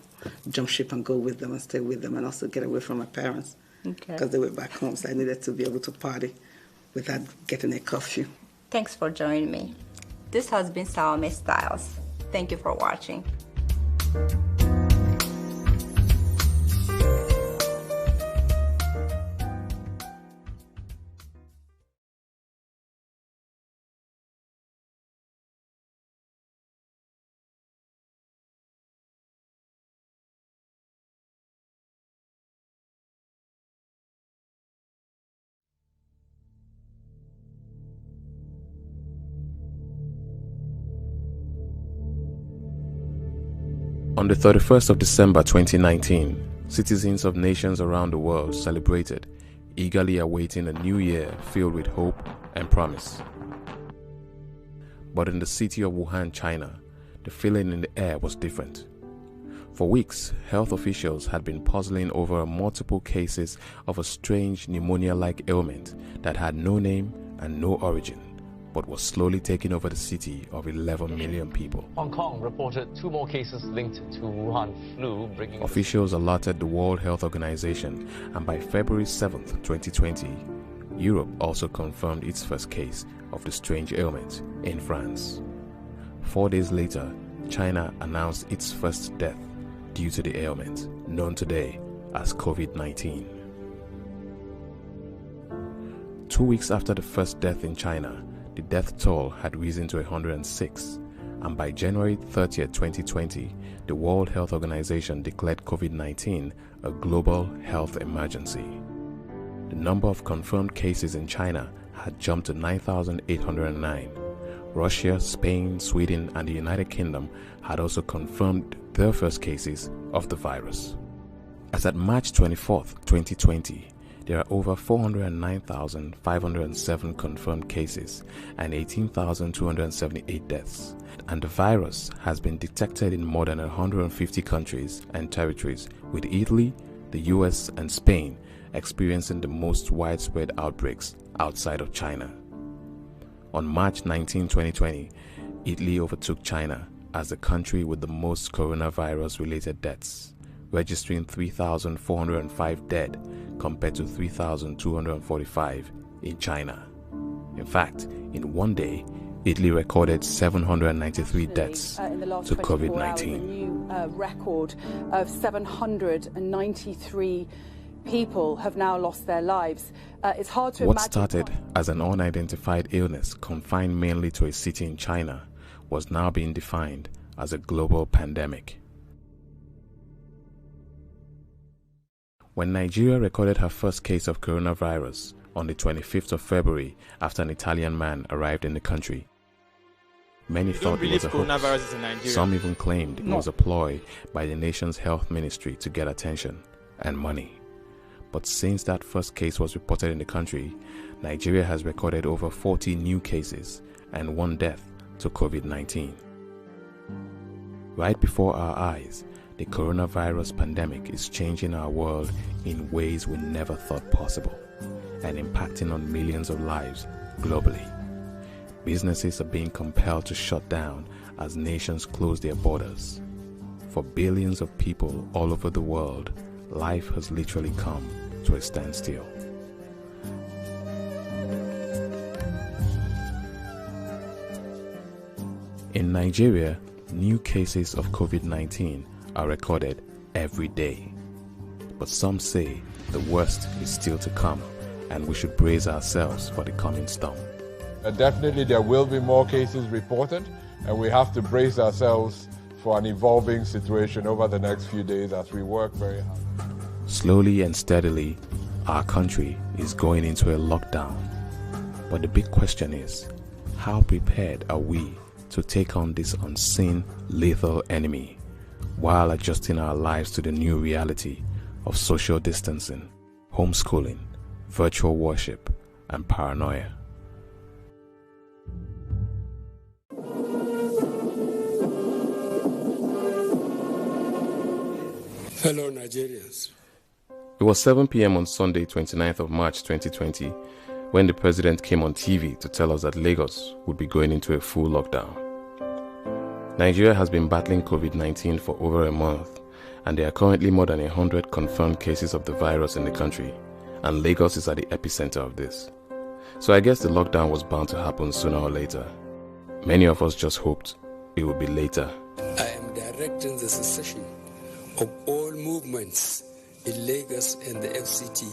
Speaker 5: jump ship and go with them and stay with them and also get away from my parents because they were back home. So I needed to be able to party without getting a curfew.
Speaker 4: Thanks for joining me. This has been Salome Styles. Thank you for watching.
Speaker 6: On the 31st of December 2019, citizens of nations around the world celebrated, eagerly awaiting a new year filled with hope and promise. But in the city of Wuhan, China, the feeling in the air was different. For weeks, health officials had been puzzling over multiple cases of a strange pneumonia-like ailment that had no name and no origin, but was slowly taking over the city of 11 million people.
Speaker 7: Hong Kong reported 2 more cases linked to Wuhan flu, bringing...
Speaker 6: Officials alerted the World Health Organization, and by February 7, 2020, Europe also confirmed its first case of the strange ailment in France. 4 days later, China announced its first death due to the ailment, known today as COVID-19. 2 weeks after the first death in China, the death toll had risen to 106, and by January 30, 2020, the World Health Organization declared COVID-19 a global health emergency. The number of confirmed cases in China had jumped to 9,809. Russia, Spain, Sweden, and the United Kingdom had also confirmed their first cases of the virus. As at March 24, 2020, there are over 409,507 confirmed cases and 18,278 deaths, and the virus has been detected in more than 150 countries and territories, with Italy, the US, and Spain experiencing the most widespread outbreaks outside of China. On March 19, 2020, Italy overtook China as the country with the most coronavirus-related deaths, registering 3,405 dead compared to 3,245 in China. In fact, in one day, Italy recorded 793 deaths to COVID-19.
Speaker 8: A new record of 793 people have now lost their lives. It's hard to
Speaker 6: What
Speaker 8: imagine.
Speaker 6: started as an unidentified illness confined mainly to a city in China was now being defined as a global pandemic. When Nigeria recorded her first case of coronavirus on the 25th of February after an Italian man arrived in the country, many thought it was a hoax. Some even claimed it was a ploy by the nation's health ministry to get attention and money. But since that first case was reported in the country, Nigeria has recorded over 40 new cases and 1 death to COVID-19. Right before our eyes, the coronavirus pandemic is changing our world in ways we never thought possible and impacting on millions of lives globally. Businesses are being compelled to shut down as nations close their borders. For billions of people all over the world, life has literally come to a standstill. In Nigeria, new cases of COVID-19 are recorded every day. But some say the worst is still to come and we should brace ourselves for the coming storm.
Speaker 9: Definitely there will be more cases reported, and we have to brace ourselves for an evolving situation over the next few days as we work very hard.
Speaker 6: Slowly and steadily, our country is going into a lockdown. But the big question is, how prepared are we to take on this unseen, lethal enemy while adjusting our lives to the new reality of social distancing, homeschooling, virtual worship, and paranoia?
Speaker 10: Fellow Nigerians,
Speaker 6: it was 7 p.m. on Sunday, 29th of March 2020, when the president came on TV to tell us that Lagos would be going into a full lockdown. Nigeria has been battling COVID-19 for over a month, and there are currently more than 100 confirmed cases of the virus in the country, and Lagos is at the epicenter of this. So I guess the lockdown was bound to happen sooner or later. Many of us just hoped it would be later.
Speaker 10: I am directing the cessation of all movements in Lagos and the FCT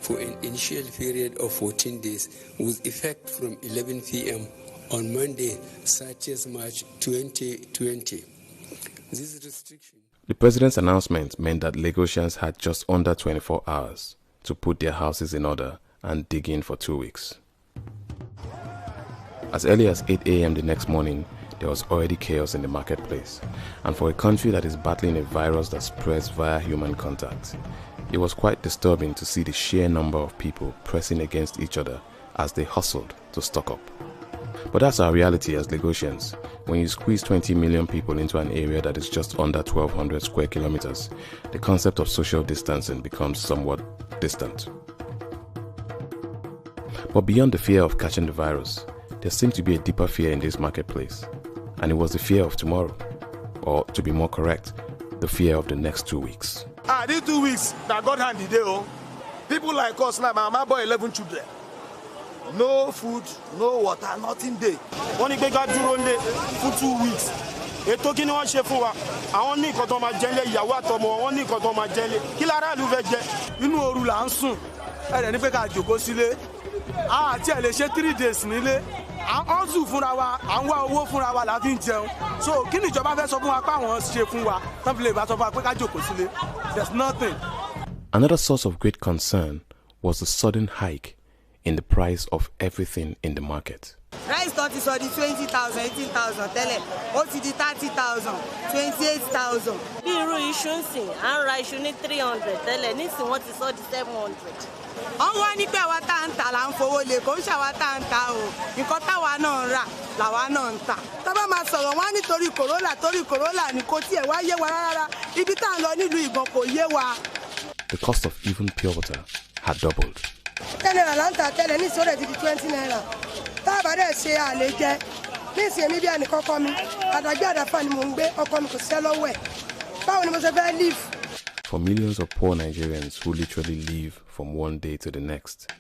Speaker 10: for an initial period of 14 days with effect from 11 p.m. on Monday, 30th March 2020. This restriction.
Speaker 6: The president's announcement meant that Lagosians had just under 24 hours to put their houses in order and dig in for 2 weeks. As early as 8 a.m. the next morning, there was already chaos in the marketplace, and for a country that is battling a virus that spreads via human contact, it was quite disturbing to see the sheer number of people pressing against each other as they hustled to stock up. But that's our reality as Lagosians. When you squeeze 20 million people into an area that is just under 1,200 square kilometers, the concept of social distancing becomes somewhat distant. But beyond the fear of catching the virus, there seemed to be a deeper fear in this marketplace, and it was the fear of tomorrow, or to be more correct, the fear of the next 2 weeks.
Speaker 11: These 2 weeks, that God hand the day, people like us now, my boy 11 children. No food, no water, nothing there. Wọ́n ní pé ká dúró nílé for 2 weeks. Ètò kí ni wọ́n ṣe fún wa? Àwọn ní nǹkan tó máa jẹ nílé, ìyàwó àtọmọ wọn ní nǹkan tó máa jẹ nílé. Kí lára ìlú fẹ́ jẹ? Inú ooru là ń sùn. Ẹ̀rẹ̀ ní pé ká jókòó sílé. Àti ẹ̀ lè ṣe 3 days nílé. À ń sùn fúnra wa, à ń wá owó fúnra wa la fi ń jẹun. So kí ni ìjọba fẹ́ sọ fún wa pé àwọn ṣe fún wa? Tán fi lè bá sọ fún wa pé ká jókòó sílé. There's nothing.
Speaker 6: Another source of great concern was the sudden hike in the price of everything in the market.
Speaker 12: Rice tó ti sọ di 20,000, 18,000 tẹ́lẹ̀, ó ti di 30,000, 28,000.
Speaker 13: Bí irú iṣu ń sìn, à ń ra iṣu ní 300 tẹ́lẹ̀, nísìnyí wọ́n ti sọ di 700.
Speaker 12: Wọ́n wá ní pé àwa tá ń tà là ń fowó lé, kò ń ṣàwa tá ń tà o. Nǹkan táwa náà ń rà làwa náà ń tà. Tá bá máa sọ̀rọ̀ wọ́n á nítorí Corolla ni kò tiẹ̀ wá yé wa rárá. Ibi tá à ń lọ nílùú Ìgbọ̀n kò yé wa.
Speaker 6: The cost of even pure water had doubled.
Speaker 12: 10 naira là ń tà tẹ́lẹ̀ ní ìsọ̀rọ̀ ti di 20 naira. Tá a bá dẹ̀ ṣe àlè jẹ, ní ìsìn èmi bí ẹnì kọ́kọ́ mi, àdàgbé àdàfà ni mò ń gbé, ọkọ mi kò ṣiṣẹ́ lọ́wọ́ ẹ̀. Báwo ni mo ṣe fẹ́ live?
Speaker 6: For millions of poor Nigerians who literally live from one day to the next,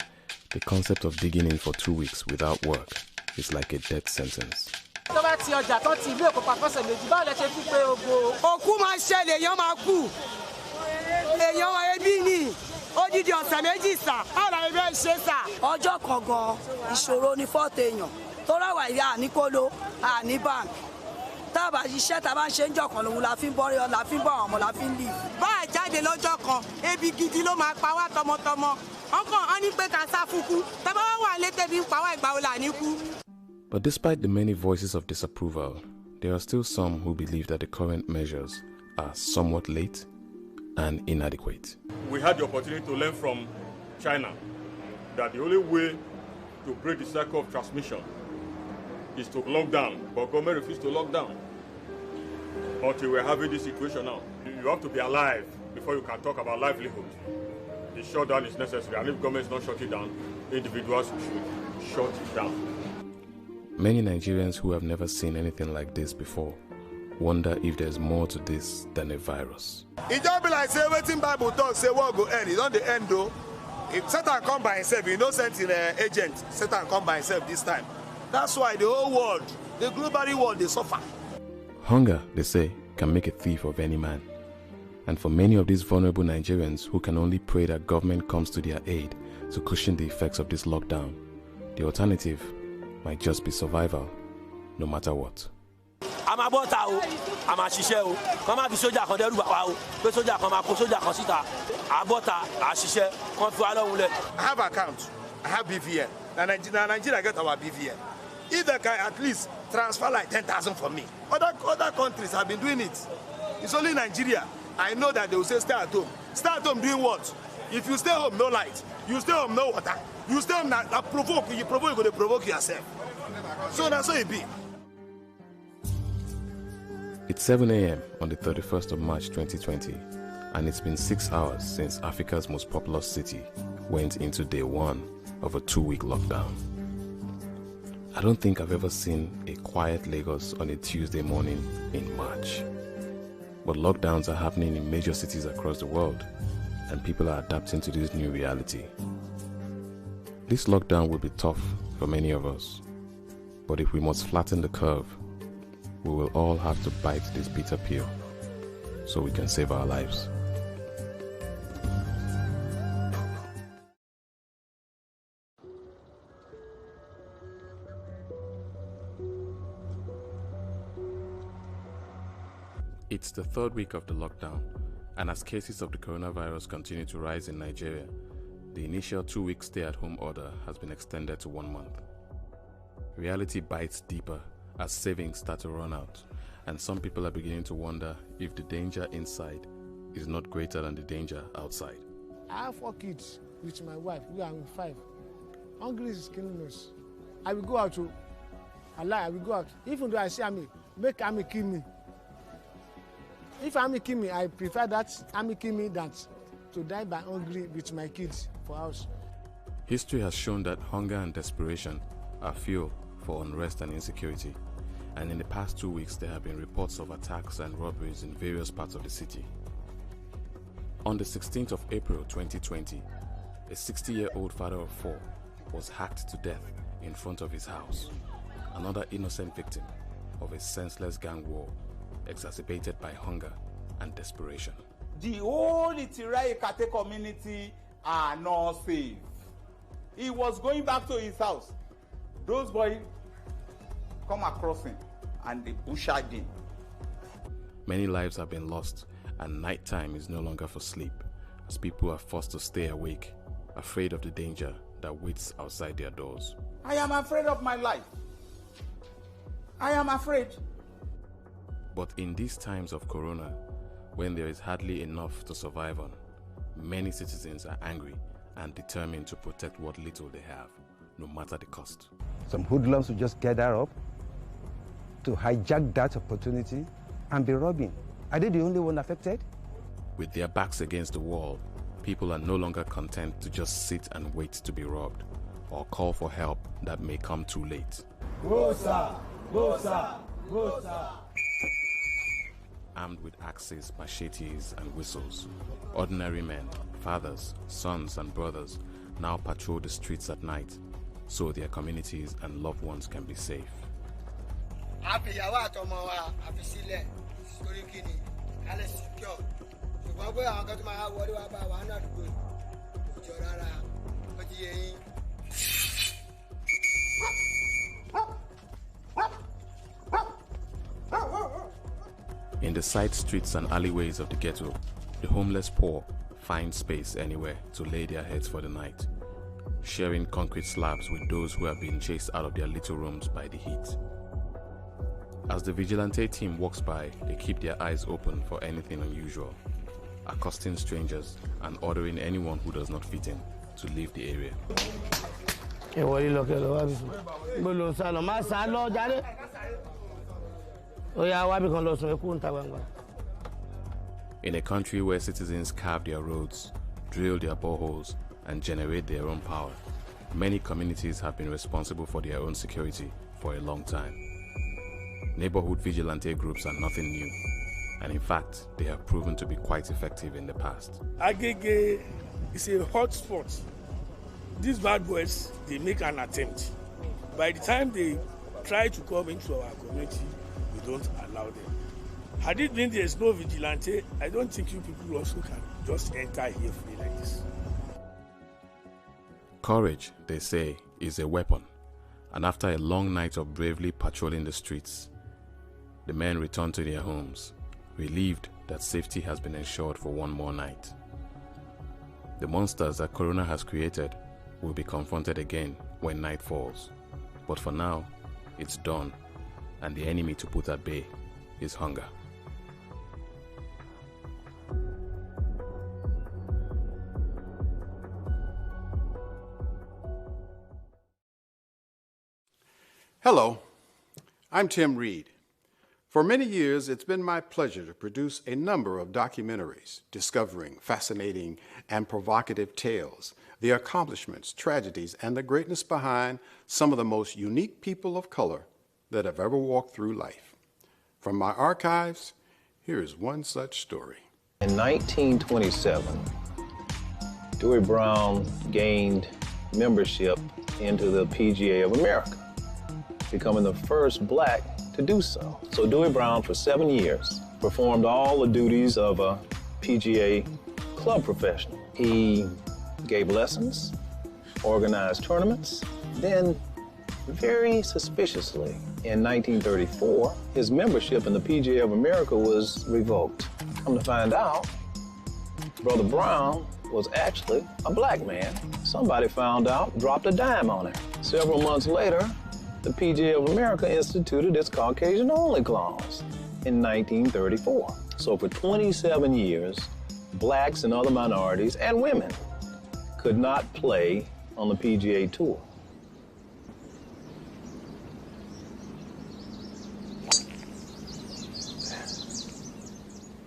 Speaker 6: the concept of digging in for 2 weeks without work is like a death sentence.
Speaker 14: Tó bá ti ọjà tán ti ìlú Èkó pa fọ́sẹ̀ méjì, báwo lẹ ṣe fi pé ogo?
Speaker 12: Òkú máa ṣẹlẹ̀, èèyàn máa kú. Èèyàn máa ebi ní odidi ọ̀sẹ̀ méjì sà, báwo la ẹgbẹ́ ṣe sà?
Speaker 15: Ọjọ́ kan gan ìṣòro ni fọ́ọ̀tì èèyàn tó ráwà ìyá àníkóló àní bank. Tá a bá ṣiṣẹ́ tá a bá ń ṣe ń jọ̀kan lòun la fi ń bọ́rí ọ, la fi ń bọ́ àwọn ọmọ, la fi ń lì.
Speaker 12: Bá a jáde lọ́jọ́ kan, ebi gidi ló máa pa wá tọmọtọmọ. Ọkàn ọ ní pé ká sá fúkú, tẹ́ bá wà létè bí ń pa wá ìgbà wo là ní kú.
Speaker 6: But despite the many voices of disapproval, there are still some who believe that the current measures are somewhat late and inadequate.
Speaker 16: We had the opportunity to learn from China that the only way to break the cycle of transmission is to lock down, but government refused to lock down until we're having this situation now. You have to be alive before you can talk about livelihood. The shutdown is necessary, and if government is not shutting down, individuals should shut it down.
Speaker 6: Many Nigerians who have never seen anything like this before wonder if there's more to this than a virus.
Speaker 11: It don't be like say wetin Bible talk say what go end. It don't the end though. If Satan come by himself, he no sent in an agent. Satan come by himself this time. That's why the whole world, the global world, they suffer.
Speaker 6: Hunger, they say, can make a thief of any man. And for many of these vulnerable Nigerians who can only pray that government comes to their aid to cushion the effects of this lockdown, the alternative might just be survival, no matter what.
Speaker 17: I'm about to, I'm a ṣiṣẹ́ o. Come out to soldier kan dẹ́rù bàbá o. Pé soldier kan máa kó soldier kan síta. Abọ́ta àṣìṣe kan fi wá lọ́hùn lẹ̀.
Speaker 11: I have account. I have BVN. Nigeria get our BVN. If they can at least transfer like 10,000 for me. Other countries have been doing it. It's only Nigeria. I know that they will say stay at home. Stay at home doing what? If you stay home, no light. You stay home, no water. You stay home, provoke. You provoke, you're going to provoke yourself. So that's how it be.
Speaker 6: It's 7 a.m. on the 31st of March 2020, and it's been 6 hours since Africa's most populous city went into day 1 of a 2-week lockdown. I don't think I've ever seen a quiet Lagos on a Tuesday morning in March. But lockdowns are happening in major cities across the world, and people are adapting to this new reality. This lockdown will be tough for many of us, but if we must flatten the curve, we will all have to bite this bitter pill so we can save our lives. It's the 3rd week of the lockdown, and as cases of the coronavirus continue to rise in Nigeria, the initial 2-week stay-at-home order has been extended to 1 month. Reality bites deeper as savings start to run out, and some people are beginning to wonder if the danger inside is not greater than the danger outside.
Speaker 18: I have 4 kids with my wife. We are 5. Hungry is killing us. I will go out to I will go out. Even though I see army, make army kill me. If army kill me, I prefer that army kill me than to die by hungry with my kids for house.
Speaker 6: History has shown that hunger and desperation are fuel for unrest and insecurity, and in the past 2 weeks there have been reports of attacks and robberies in various parts of the city. On the 16th of April 2020, a 60-year-old father of 4 was hacked to death in front of his house. Another innocent victim of a senseless gang war exacerbated by hunger and desperation.
Speaker 19: The whole Itirai Ekate community are not safe. He was going back to his house. Those boys come across him and they butchered him.
Speaker 6: Many lives have been lost, and nighttime is no longer for sleep, as people are forced to stay awake, afraid of the danger that waits outside their doors.
Speaker 19: I am afraid of my life. I am afraid.
Speaker 6: But in these times of corona, when there is hardly enough to survive on, many citizens are angry and determined to protect what little they have, no matter the cost.
Speaker 20: Some hoodlums will just gather up to hijack that opportunity and be robbing. Are they the only one affected?
Speaker 6: With their backs against the wall, people are no longer content to just sit and wait to be robbed or call for help that may come too late.
Speaker 19: Bosa! Bosa! Bosa!
Speaker 6: Armed with axes, machetes, and whistles, ordinary men, fathers, sons, and brothers now patrol the streets at night so their communities and loved ones can be safe. In the side streets and alleyways of the ghetto, the homeless poor find space anywhere to lay their heads for the night, sharing concrete slabs with those who have been chased out of their little rooms by the heat. As the vigilante team walks by, they keep their eyes open for anything unusual, accosting strangers and ordering anyone who does not fit in to leave the area. In a country where citizens carve their roads, drill their boreholes, and generate their own power, many communities have been responsible for their own security for a long time. Neighborhood vigilante groups are nothing new, and in fact, they have proven to be quite effective in the past.
Speaker 21: Agege is a hot spot. These bad boys, they make an attempt. By the time they try to come into our community, we don't allow them. Had it been there's no vigilante, I don't think you people also can just enter here free like this.
Speaker 6: Courage, they say, is a weapon, and after a long night of bravely patrolling the streets, the men return to their homes, relieved that safety has been ensured for one more night. The monsters that Corona has created will be confronted again when night falls, but for now, it's dawn, and the enemy to put at bay is hunger.
Speaker 22: Hello, I'm Tim Reed. For many years, it's been my pleasure to produce a number of documentaries discovering fascinating and provocative tales, the accomplishments, tragedies, and the greatness behind some of the most unique people of color that have ever walked through life. From my archives, here is one such story.
Speaker 23: In 1927, Dewey Brown gained membership into the PGA of America, becoming the first black to do so. So Dewey Brown, for 7 years, performed all the duties of a PGA club professional. He gave lessons, organized tournaments, then very suspiciously, in 1934, his membership in the PGA of America was revoked. Come to find out, Brother Brown was actually a black man. Somebody found out, dropped a dime on him. Several months later, the PGA of America instituted its Caucasian-only clause in 1934. So for 27 years, blacks and other minorities and women could not play on the PGA Tour.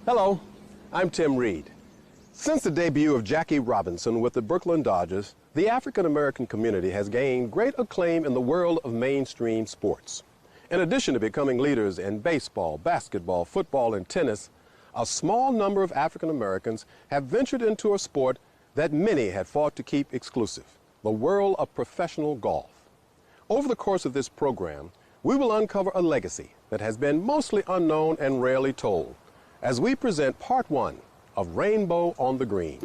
Speaker 24: Hello, I'm Tim Reed. Since the debut of Jackie Robinson with the Brooklyn Dodgers, the African-American community has gained great acclaim in the world of mainstream sports. In addition to becoming leaders in baseball, basketball, football, and tennis, a small number of African Americans have ventured into a sport that many had fought to keep exclusive, the world of professional golf. Over the course of this program, we will uncover a legacy that has been mostly unknown and rarely told as we present part one of Rainbow on the Green.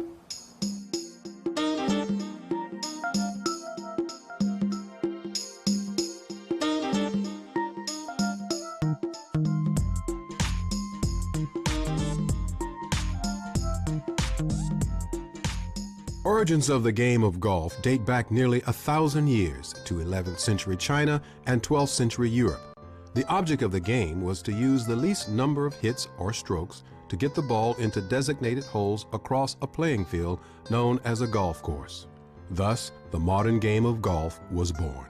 Speaker 24: Origins of the game of golf date back nearly 1,000 years to 11th century China and 12th century Europe. The object of the game was to use the least number of hits or strokes to get the ball into designated holes across a playing field known as a golf course. Thus, the modern game of golf was born.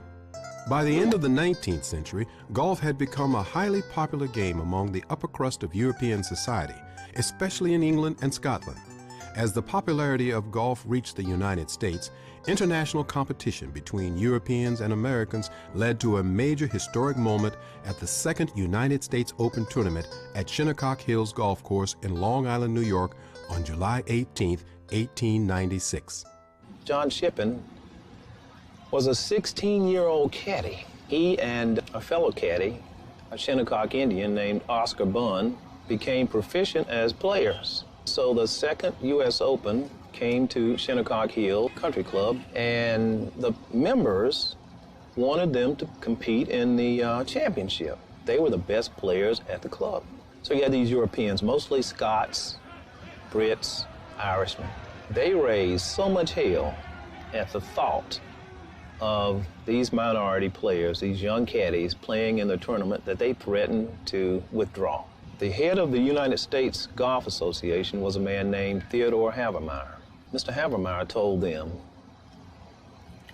Speaker 24: By the end of the 19th century, golf had become a highly popular game among the upper crust of European society, especially in England and Scotland. As the popularity of golf reached the United States, international competition between Europeans and Americans led to a major historic moment at the second United States Open tournament at Shinnecock Hills Golf Course in Long Island, New York on July 18, 1896.
Speaker 23: John Shippen was a 16-year-old caddy. He and a fellow caddy, a Shinnecock Indian named Oscar Bunn, became proficient as players. So the second U.S. Open came to Shinnecock Hill Country Club, and the members wanted them to compete in the championship. They were the best players at the club. So you had these Europeans, mostly Scots, Brits, Irishmen. They raised so much hell at the thought of these minority players, these young caddies, playing in the tournament that they threatened to withdraw. The head of the United States Golf Association was a man named Theodore Havermeyer. Mr. Havermeyer told them,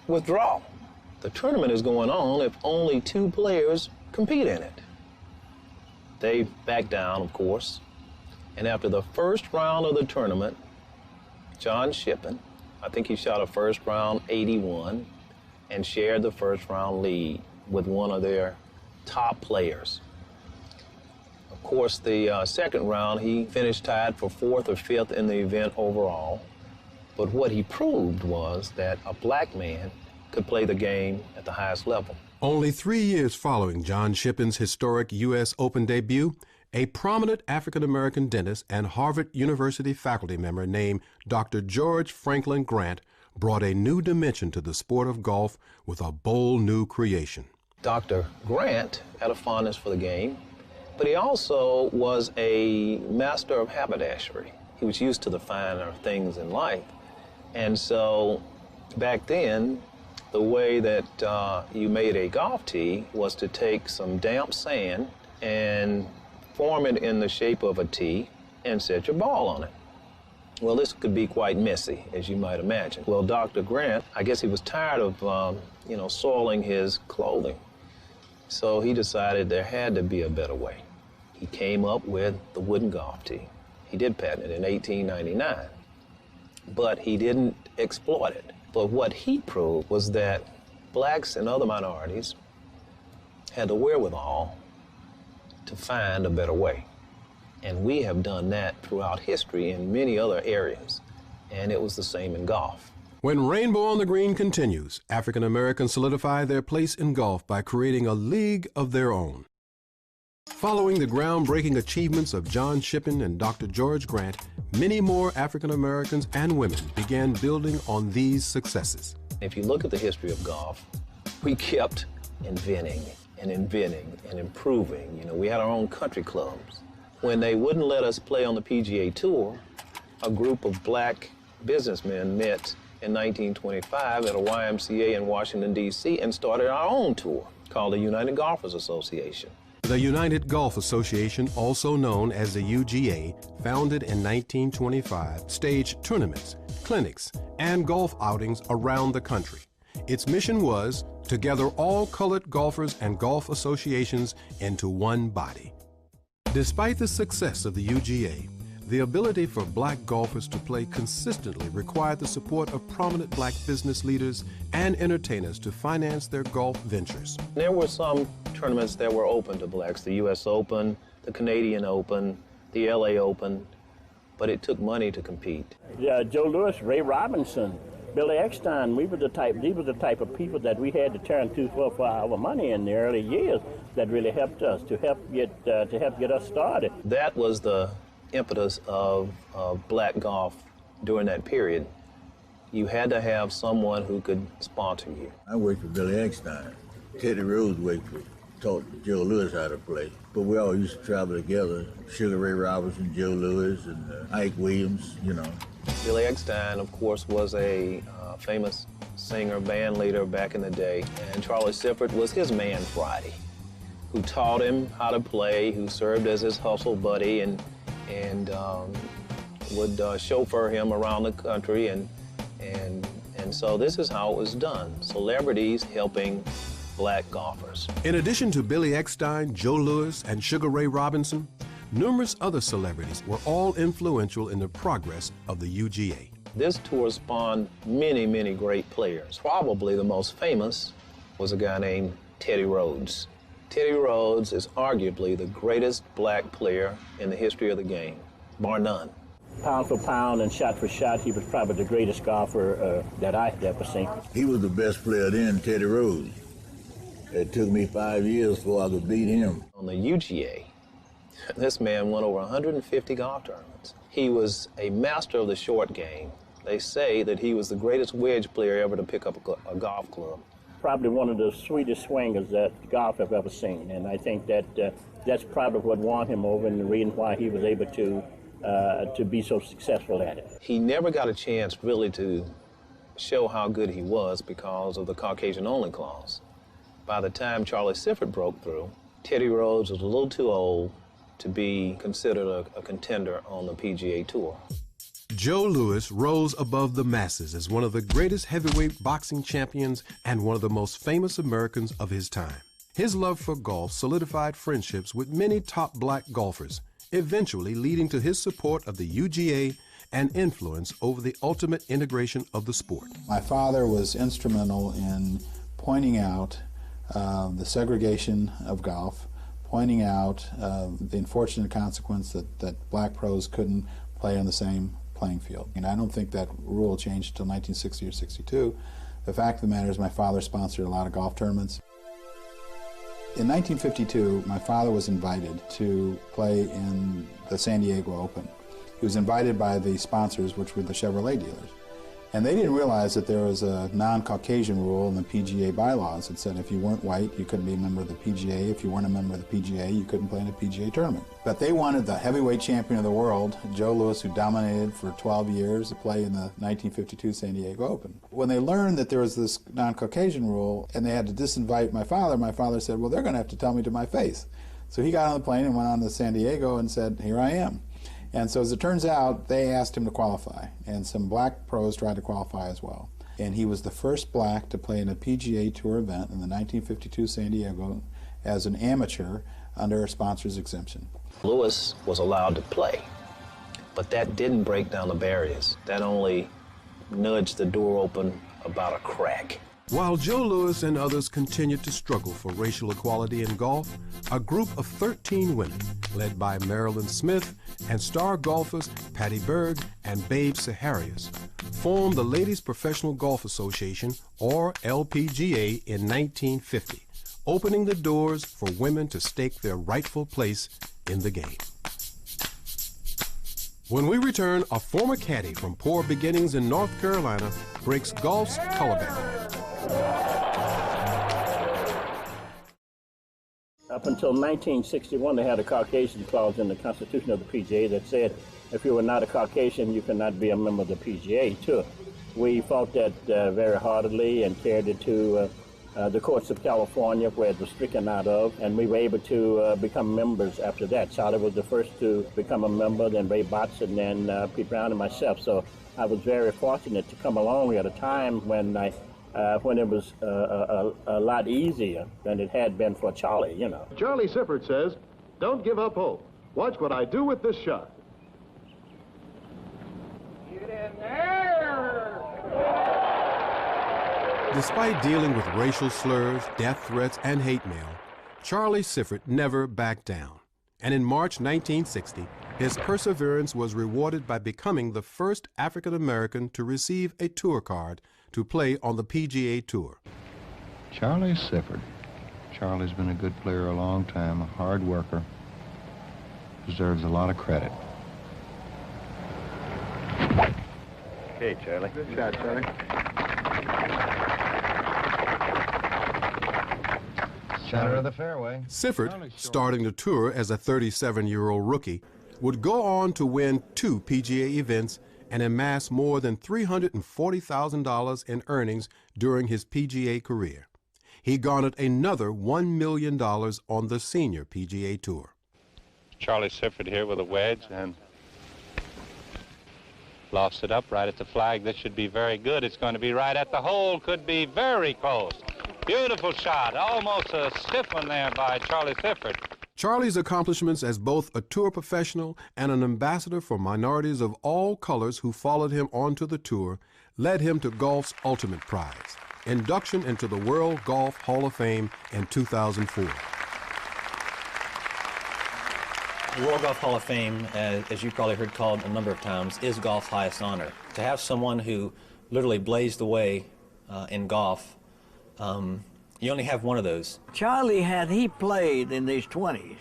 Speaker 23: withdraw. The tournament is going on if only 2 players compete in it. They backed down, of course, and after the first round of the tournament, John Shippen, I think he shot a first round 81 and shared the first round lead with one of their top players. Of course, the second round, he finished tied for 4th or 5th in the event overall. But what he proved was that a black man could play the game at the highest level.
Speaker 24: Only 3 years following John Shippen's historic U.S. Open debut, a prominent African-American dentist and Harvard University faculty member named Dr. George Franklin Grant brought a new dimension to the sport of golf with a bold new creation.
Speaker 23: Dr. Grant had a fondness for the game, but he also was a master of haberdashery. He was used to the finer things in life. And so back then, the way that you made a golf tee was to take some damp sand and form it in the shape of a tee and set your ball on it. Well, this could be quite messy, as you might imagine. Well, Dr. Grant, I guess he was tired of, soiling his clothing. So he decided there had to be a better way. He came up with the wooden golf tee. He did patent it in 1899, but he didn't exploit it. But what he proved was that blacks and other minorities had the wherewithal to find a better way. And we have done that throughout history in many other areas, and it was the same in golf.
Speaker 24: When Rainbow on the Green continues, African Americans solidify their place in golf by creating a league of their own. Following the groundbreaking achievements of John Shippen and Dr. George Grant, many more African Americans and women began building on these successes.
Speaker 23: If you look at the history of golf, we kept inventing and improving. We had our own country clubs. When they wouldn't let us play on the PGA Tour, a group of black businessmen met in 1925 at a YMCA in Washington, D.C. and started our own tour called the United Golfers Association.
Speaker 24: The United Golf Association, also known as the UGA, founded in 1925, staged tournaments, clinics, and golf outings around the country. Its mission was to gather all colored golfers and golf associations into one body. Despite the success of the UGA, the ability for black golfers to play consistently required the support of prominent black business leaders and entertainers to finance their golf ventures.
Speaker 23: There were some tournaments that were open to blacks, the U.S. Open, the Canadian Open, the L.A. Open, but it took money to compete.
Speaker 1: Joe Louis, Ray Robinson, Billy Eckstein, we were the type of people that we had to turn to for our money in the early years that really helped us to help get us started.
Speaker 23: That was the impetus of black golf during that period. You had to have someone who could sponsor you.
Speaker 2: I worked for Billy Eckstein. Teddy Rose taught Joe Lewis how to play. But we all used to travel together. Sugar Ray Robinson, Joe Lewis, and Ike Williams, you know.
Speaker 23: Billy Eckstein, of course, was a famous singer, band leader back in the day. And Charlie Sifford was his man Friday, who taught him how to play, who served as his hustle buddy and would chauffeur him around the country. And so this is how it was done. Celebrities helping black golfers.
Speaker 24: In addition to Billy Eckstein, Joe Lewis, and Sugar Ray Robinson, numerous other celebrities were all influential in the progress of the UGA.
Speaker 23: This tour spawned many, many great players. Probably the most famous was a guy named Teddy Rhodes. Teddy Rhodes is arguably the greatest black player in the history of the game, bar none.
Speaker 1: Pound for pound and shot for shot, he was probably the greatest golfer that I've ever seen.
Speaker 2: He was the best player then, Teddy Rose. It took me 5 years before I could beat him.
Speaker 23: On the UGA, this man won over 150 golf tournaments. He was a master of the short game. They say that he was the greatest wedge player ever to pick up a golf club.
Speaker 1: Probably one of the sweetest swingers that golf have ever seen, and I think that that's probably what won him over and the reason why he was able to be so successful at it.
Speaker 23: He never got a chance really to show how good he was because of the Caucasian-only clause. By the time Charlie Sifford broke through, Teddy Rhodes was a little too old to be considered a contender on the PGA Tour.
Speaker 24: Joe Lewis rose above the masses as one of the greatest heavyweight boxing champions and one of the most famous Americans of his time. His love for golf solidified friendships with many top black golfers, eventually leading to his support of the UGA and influence over the ultimate integration of the sport.
Speaker 3: My father was instrumental in pointing out the segregation of golf, pointing out the unfortunate consequence that black pros couldn't play on the same playing field. And I don't think that rule changed until 1960 or 62. The fact of the matter is my father sponsored a lot of golf tournaments. In 1952, my father was invited to play in the San Diego Open. He was invited by the sponsors, which were the Chevrolet dealers. And they didn't realize that there was a non-Caucasian rule in the PGA bylaws that said if you weren't white, you couldn't be a member of the PGA. If you weren't a member of the PGA, you couldn't play in a PGA tournament. But they wanted the heavyweight champion of the world, Joe Lewis, who dominated for 12 years, to play in the 1952 San Diego Open. When they learned that there was this non-Caucasian rule and they had to disinvite my father said, well, they're going to have to tell me to my face. So he got on the plane and went on to San Diego and said, here I am. And so as it turns out, they asked him to qualify, and some black pros tried to qualify as well. And he was the first black to play in a PGA Tour event in the 1952 San Diego as an amateur under a sponsor's exemption.
Speaker 23: Lewis was allowed to play, but that didn't break down the barriers. That only nudged the door open about a crack.
Speaker 24: While Joe Lewis and others continued to struggle for racial equality in golf, a group of 13 women, led by Marilyn Smith and star golfers Patty Berg and Babe Saharias, formed the Ladies Professional Golf Association, or LPGA, in 1950, opening the doors for women to stake their rightful place in the game. When we return, a former caddy from poor beginnings in North Carolina breaks golf's color barrier.
Speaker 1: Up until 1961, they had a Caucasian clause in the Constitution of the PGA that said if you were not a Caucasian, you could not be a member of the PGA Tour. We fought that very heartily and carried it to the courts of California, where it was stricken out of, and we were able to become members after that. Charlie was the first to become a member, then Ray Botts, and then Pete Brown and myself. So I was very fortunate to come along at a time when it was a lot easier than it had been for Charlie, you know.
Speaker 5: Charlie Sifford says, don't give up hope. Watch what I do with this shot.
Speaker 14: Get in there!
Speaker 24: Despite dealing with racial slurs, death threats, and hate mail, Charlie Sifford never backed down. And in March 1960, his perseverance was rewarded by becoming the first African American to receive a tour card to play on the PGA Tour.
Speaker 4: Charlie Sifford. Charlie's been a good player a long time, a hard worker. Deserves a lot of credit.
Speaker 23: Okay, Charlie.
Speaker 4: Good shot, Charlie.
Speaker 23: Center of the fairway.
Speaker 24: Sifford, starting the tour as a 37-year-old rookie, would go on to win 2 PGA events and amass more than $340,000 in earnings during his PGA career. He garnered another $1 million on the senior PGA Tour.
Speaker 7: Charlie Sifford here with a wedge and lofts it up right at the flag. This should be very good. It's going to be right at the hole. Could be very close. Beautiful shot. Almost a stiff one there by Charlie Sifford.
Speaker 24: Charlie's accomplishments as both a tour professional and an ambassador for minorities of all colors who followed him onto the tour led him to golf's ultimate prize, induction into the World Golf Hall of Fame in 2004.
Speaker 8: The World Golf Hall of Fame, as you probably heard called a number of times, is golf's highest honor. To have someone who literally blazed the way in golf, you only have one of those.
Speaker 9: Charlie, had he played in his 20s,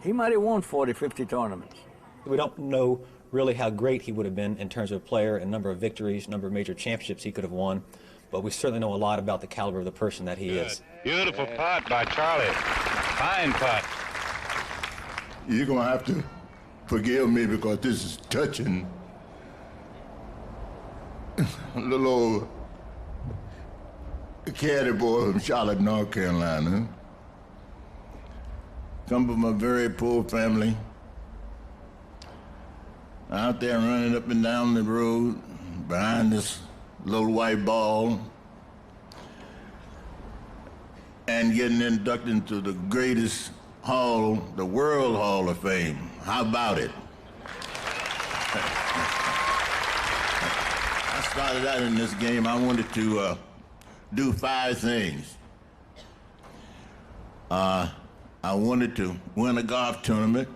Speaker 9: he might have won 40, 50 tournaments.
Speaker 8: We don't know really how great he would have been in terms of player and number of victories, number of major championships he could have won, but we certainly know a lot about the caliber of the person that he is.
Speaker 7: Beautiful putt by Charlie. Fine putt.
Speaker 2: You're going to have to forgive me because this is touching. A little old caddy boy from Charlotte, North Carolina. Come from a very poor family. Out there running up and down the road behind this little white ball and getting inducted into the greatest hall, the World Hall of Fame. How about it? I started out in this game, I wanted to do 5 things. I wanted to win a golf tournament.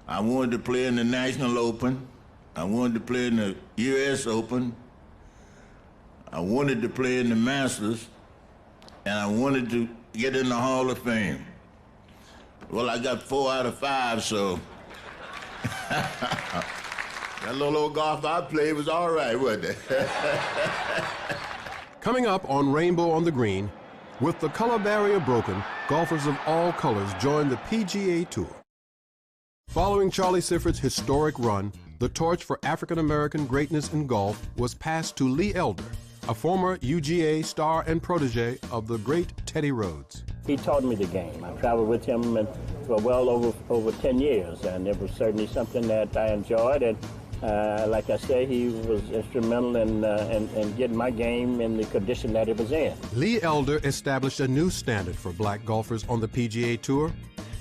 Speaker 2: I wanted to play in the National Open. I wanted to play in the U.S. Open. I wanted to play in the Masters. And I wanted to get in the Hall of Fame. Well, I got 4 out of 5, so that little old golf I played was all right, wasn't it?
Speaker 24: Coming up on Rainbow on the Green, with the color barrier broken, golfers of all colors joined the PGA Tour. Following Charlie Sifford's historic run, the torch for African-American greatness in golf was passed to Lee Elder, a former UGA star and protege of the great Teddy Rhodes.
Speaker 1: He taught me the game. I traveled with him for well over 10 years, and it was certainly something that I enjoyed. And like I say, he was instrumental in getting my game in the condition that it was in.
Speaker 24: Lee Elder established a new standard for black golfers on the PGA Tour,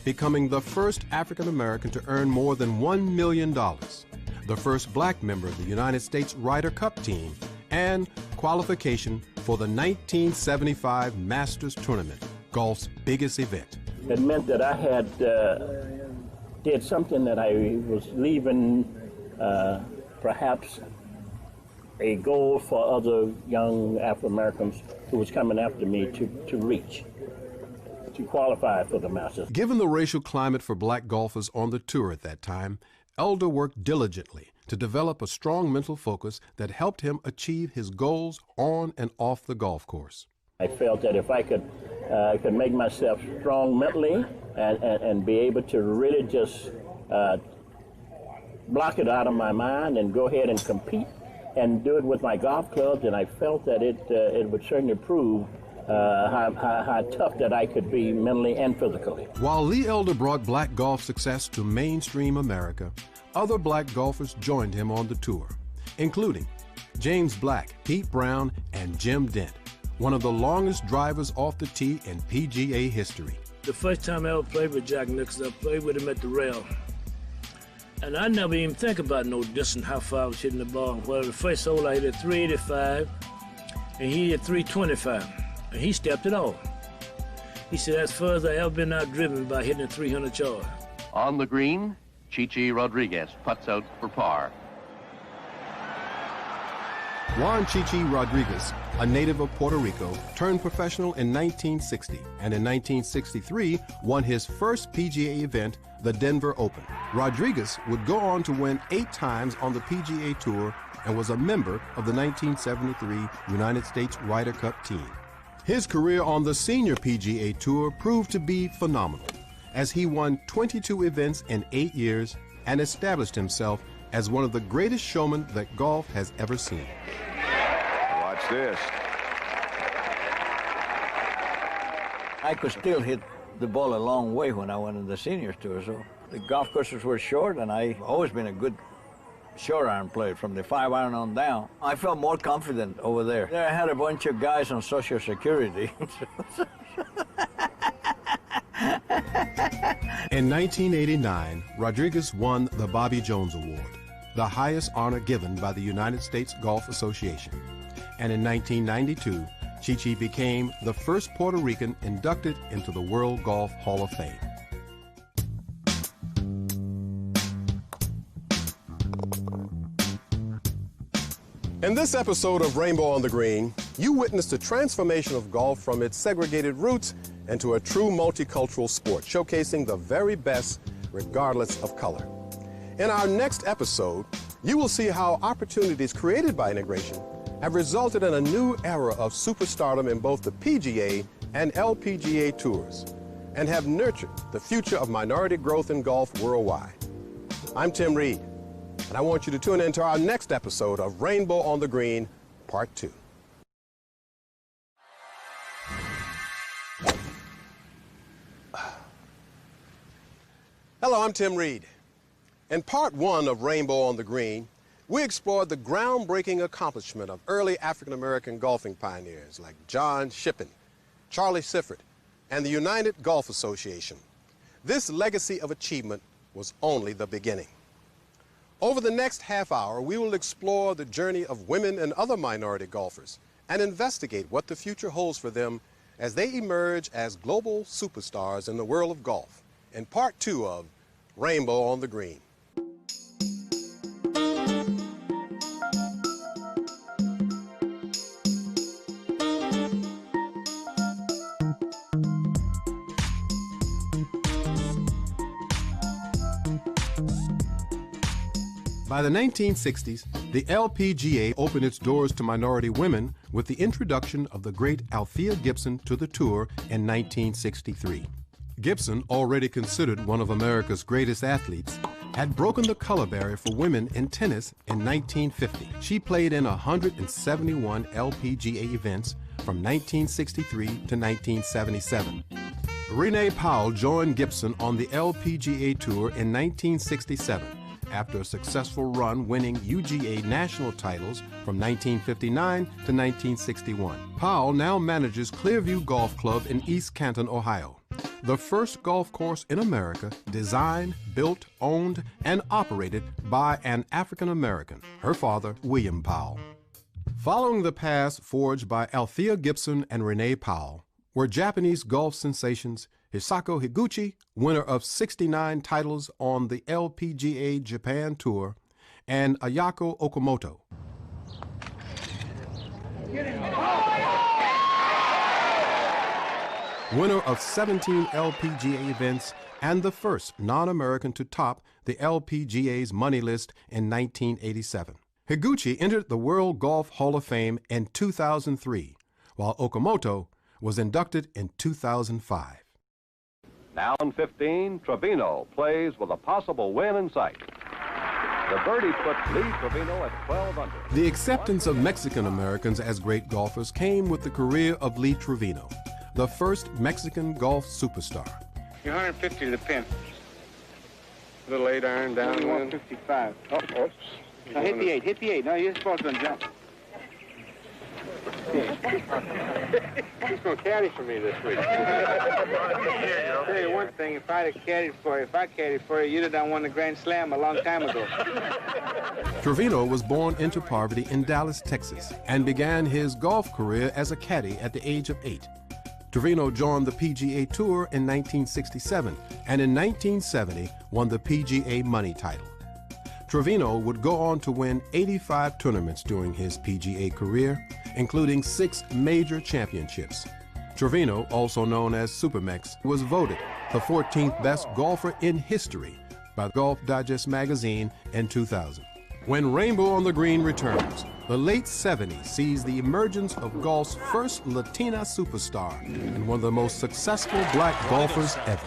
Speaker 24: becoming the first African-American to earn more than $1 million, the first black member of the United States Ryder Cup team, and qualification for the 1975 Masters Tournament, golf's biggest event.
Speaker 1: It meant that I had did something that I was leaving perhaps a goal for other young Afro-Americans who was coming after me to reach, to qualify for the Masters.
Speaker 24: Given the racial climate for black golfers on the tour at that time, Elder worked diligently to develop a strong mental focus that helped him achieve his goals on and off the golf course.
Speaker 1: I felt that if I could make myself strong mentally and be able to really just block it out of my mind and go ahead and compete and do it with my golf clubs, and I felt that it would certainly prove how tough that I could be mentally and physically.
Speaker 24: While Lee Elder brought black golf success to mainstream America, other black golfers joined him on the tour, including James Black, Pete Brown, and Jim Dent, one of the longest drivers off the tee in PGA history.
Speaker 21: The first time I ever played with Jack Nicholson, I played with him at the rail. And I never even think about no distance, how far I was hitting the ball. Well, the first hole I hit at 385, and he hit 325, and he stepped it off. He said, that's far as I ever been outdriven by hitting a 300 yard.
Speaker 10: On the green, Chichi Rodriguez putts out for par.
Speaker 24: Juan Chichi Rodriguez, a native of Puerto Rico, turned professional in 1960 and in 1963 won his first PGA event, the Denver Open. Rodriguez would go on to win 8 times on the PGA Tour and was a member of the 1973 United States Ryder Cup team. His career on the senior PGA Tour proved to be phenomenal, as he won 22 events in 8 years and established himself as one of the greatest showmen that golf has ever seen.
Speaker 12: Watch this.
Speaker 9: I could still hit the ball a long way when I went on the seniors tour, so the golf courses were short, and I've always been a good short iron player from the 5-iron on down. I felt more confident over there. There I had a bunch of guys on Social Security.
Speaker 24: In 1989, Rodriguez won the Bobby Jones Award, the highest honor given by the United States Golf Association. And in 1992, Chichi became the first Puerto Rican inducted into the World Golf Hall of Fame. In this episode of Rainbow on the Green, you witnessed the transformation of golf from its segregated roots into a true multicultural sport, showcasing the very best regardless of color. In our next episode, you will see how opportunities created by integration have resulted in a new era of superstardom in both the PGA and LPGA tours, and have nurtured the future of minority growth in golf worldwide. I'm Tim Reed, and I want you to tune in to our next episode of Rainbow on the Green, Part 2. Hello, I'm Tim Reed. In Part 1 of Rainbow on the Green, we explored the groundbreaking accomplishment of early African-American golfing pioneers like John Shippen, Charlie Sifford, and the United Golf Association. This legacy of achievement was only the beginning. Over the next half hour, we will explore the journey of women and other minority golfers and investigate what the future holds for them as they emerge as global superstars in the world of golf in Part 2 of Rainbow on the Green. By the 1960s, the LPGA opened its doors to minority women with the introduction of the great Althea Gibson to the tour in 1963. Gibson, already considered one of America's greatest athletes, had broken the color barrier for women in tennis in 1950. She played in 171 LPGA events from 1963 to 1977. Renee Powell joined Gibson on the LPGA Tour in 1967 after a successful run winning UGA national titles from 1959 to 1961. Powell now manages Clearview Golf Club in East Canton, Ohio, the first golf course in America designed, built, owned, and operated by an African American, her father, William Powell. Following the paths forged by Althea Gibson and Renee Powell were Japanese golf sensations Hisako Higuchi, winner of 69 titles on the LPGA Japan Tour, and Ayako Okamoto. Winner of 17 LPGA events and the first non-American to top the LPGA's money list in 1987. Higuchi entered the World Golf Hall of Fame in 2003, while Okamoto was inducted in 2005.
Speaker 10: Down 15, Trevino plays with a possible win in sight. The birdie puts Lee Trevino at 12 under.
Speaker 24: The acceptance of Mexican Americans as great golfers came with the career of Lee Trevino, the first Mexican golf superstar.
Speaker 13: You're 150 to the pin.
Speaker 24: Little 8-iron down.
Speaker 13: 155. Oh, oops. Now hit the 8. Hit the 8. No, you're supposed to jump.
Speaker 24: He's going to caddy for me this week.
Speaker 13: I'll tell you one thing, if I caddied for you, you'd have done won the Grand Slam a long time ago.
Speaker 24: Trevino was born into poverty in Dallas, Texas, and began his golf career as a caddy at the age of 8. Trevino joined the PGA Tour in 1967 and in 1970 won the PGA Money title. Trevino would go on to win 85 tournaments during his PGA career, including 6 major championships. Trevino, also known as Supermex, was voted the 14th best golfer in history by Golf Digest magazine in 2000. When Rainbow on the Green returns, the late 70s sees the emergence of golf's first Latina superstar and one of the most successful black golfers ever.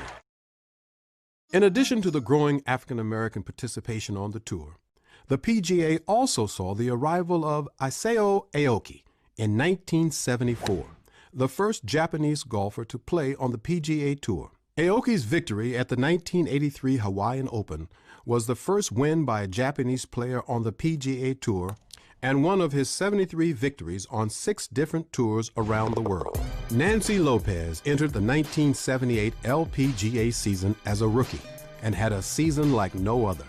Speaker 24: In addition to the growing African-American participation on the tour, the PGA also saw the arrival of Isao Aoki in 1974, the first Japanese golfer to play on the PGA Tour. Aoki's victory at the 1983 Hawaiian Open was the first win by a Japanese player on the PGA Tour and one of his 73 victories on 6 different tours around the world. Nancy Lopez entered the 1978 LPGA season as a rookie and had a season like no other.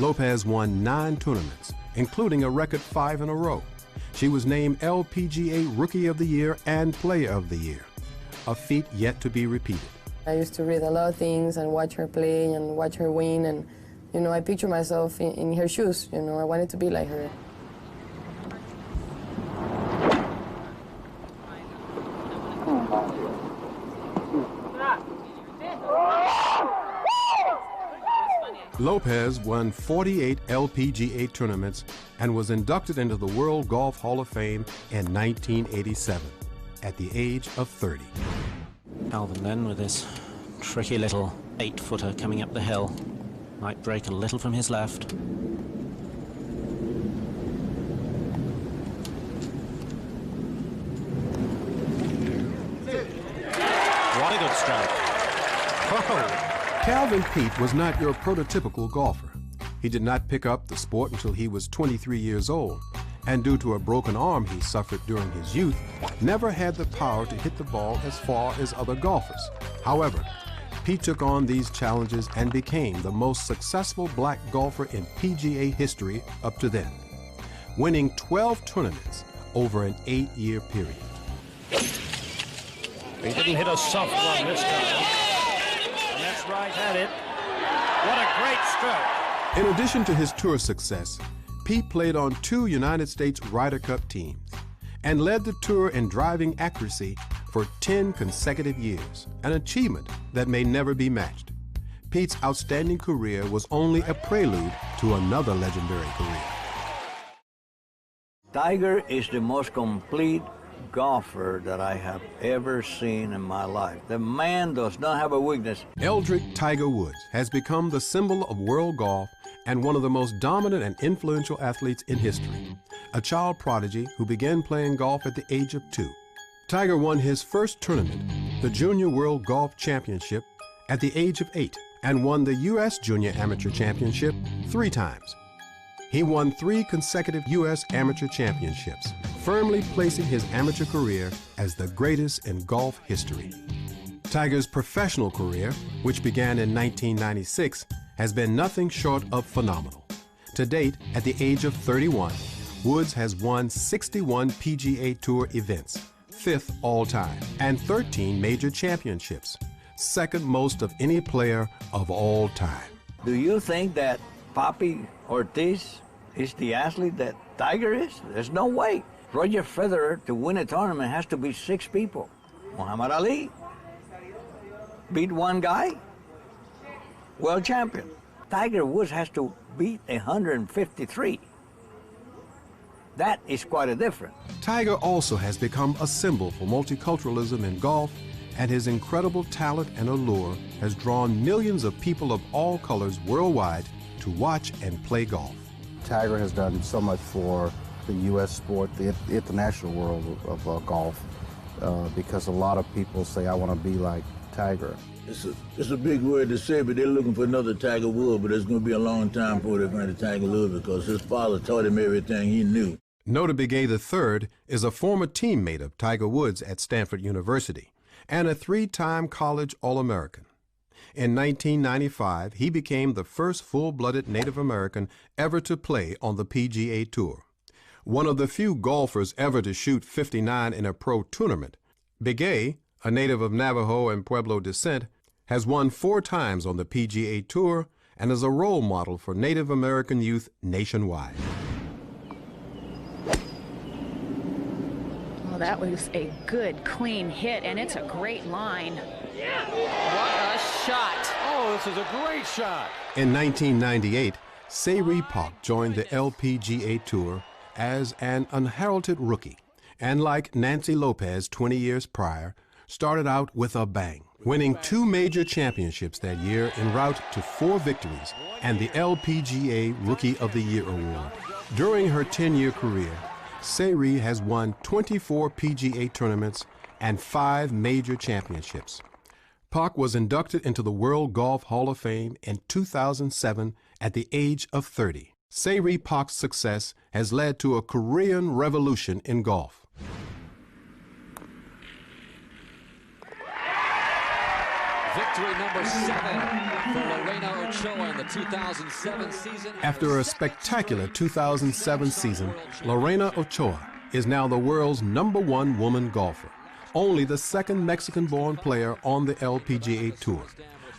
Speaker 24: Lopez won 9 tournaments, including a record 5 in a row. She was named LPGA Rookie of the Year and Player of the Year, a feat yet to be repeated.
Speaker 11: I used to read a lot of things and watch her play and watch her win, and I picture myself in her shoes. I wanted to be like her.
Speaker 24: Lopez won 48 LPGA tournaments and was inducted into the World Golf Hall of Fame in 1987 at the age of 30.
Speaker 15: Calvin then with his tricky little 8-footer coming up the hill. Might break a little from his left. What a good stroke. Whoa.
Speaker 24: Calvin Peete was not your prototypical golfer. He did not pick up the sport until he was 23 years old, and due to a broken arm he suffered during his youth, never had the power to hit the ball as far as other golfers. However, Peete took on these challenges and became the most successful black golfer in PGA history up to then, winning 12 tournaments over an 8-year period.
Speaker 15: He didn't hit a soft one this time. And that's right at it. What a great stroke.
Speaker 24: In addition to his tour success, Peete played on 2 United States Ryder Cup teams and led the tour in driving accuracy for 10 consecutive years, an achievement that may never be matched. Pete's outstanding career was only a prelude to another legendary career.
Speaker 9: Tiger is the most complete golfer that I have ever seen in my life. The man does not have a weakness.
Speaker 24: Eldrick Tiger Woods has become the symbol of world golf and one of the most dominant and influential athletes in history, a child prodigy who began playing golf at the age of 2. Tiger won his first tournament, the Junior World Golf Championship, at the age of 8 and won the U.S. Junior Amateur Championship 3 times. He won 3 consecutive U.S. Amateur Championships, firmly placing his amateur career as the greatest in golf history. Tiger's professional career, which began in 1996, has been nothing short of phenomenal. To date, at the age of 31, Woods has won 61 PGA Tour events, 5th all time, and 13 major championships, second most of any player of all time.
Speaker 9: Do you think that Papi Ortiz is the athlete that Tiger is? There's no way. Roger Federer, to win a tournament, has to beat 6 people. Muhammad Ali beat 1 guy, world champion. Tiger Woods has to beat 153. That is quite a difference.
Speaker 24: Tiger also has become a symbol for multiculturalism in golf, and his incredible talent and allure has drawn millions of people of all colors worldwide to watch and play golf.
Speaker 16: Tiger has done so much for the U.S. sport, the international world of golf, because a lot of people say, I want to be like Tiger.
Speaker 2: It's a big word to say, but they're looking for another Tiger Woods, but it's going to be a long time before they find a Tiger Woods because his father taught him everything he knew.
Speaker 24: Nota Begay III is a former teammate of Tiger Woods at Stanford University and a 3-time college All-American. In 1995, he became the first full-blooded Native American ever to play on the PGA Tour. One of the few golfers ever to shoot 59 in a pro tournament, Begay, a native of Navajo and Pueblo descent, has won 4 times on the PGA Tour and is a role model for Native American youth nationwide.
Speaker 17: Well, that was a good, clean hit, and it's a great line. What a shot.
Speaker 24: Oh, this is a great shot. In 1998, Se-Ri Pak joined the LPGA Tour as an unheralded rookie, and like Nancy Lopez 20 years prior, started out with a bang, winning 2 major championships that year en route to 4 victories and the LPGA Rookie of the Year award. During her 10-year career, Se-Ri has won 24 PGA tournaments and 5 major championships. Pak was inducted into the World Golf Hall of Fame in 2007 at the age of 30. Se-Ri Pak's success has led to a Korean revolution in golf.
Speaker 18: Victory number 7 for Lorena Ochoa in the 2007 season.
Speaker 24: After a spectacular 2007 season, Lorena Ochoa is now the world's #1 woman golfer, only the 2nd Mexican-born player on the LPGA Tour.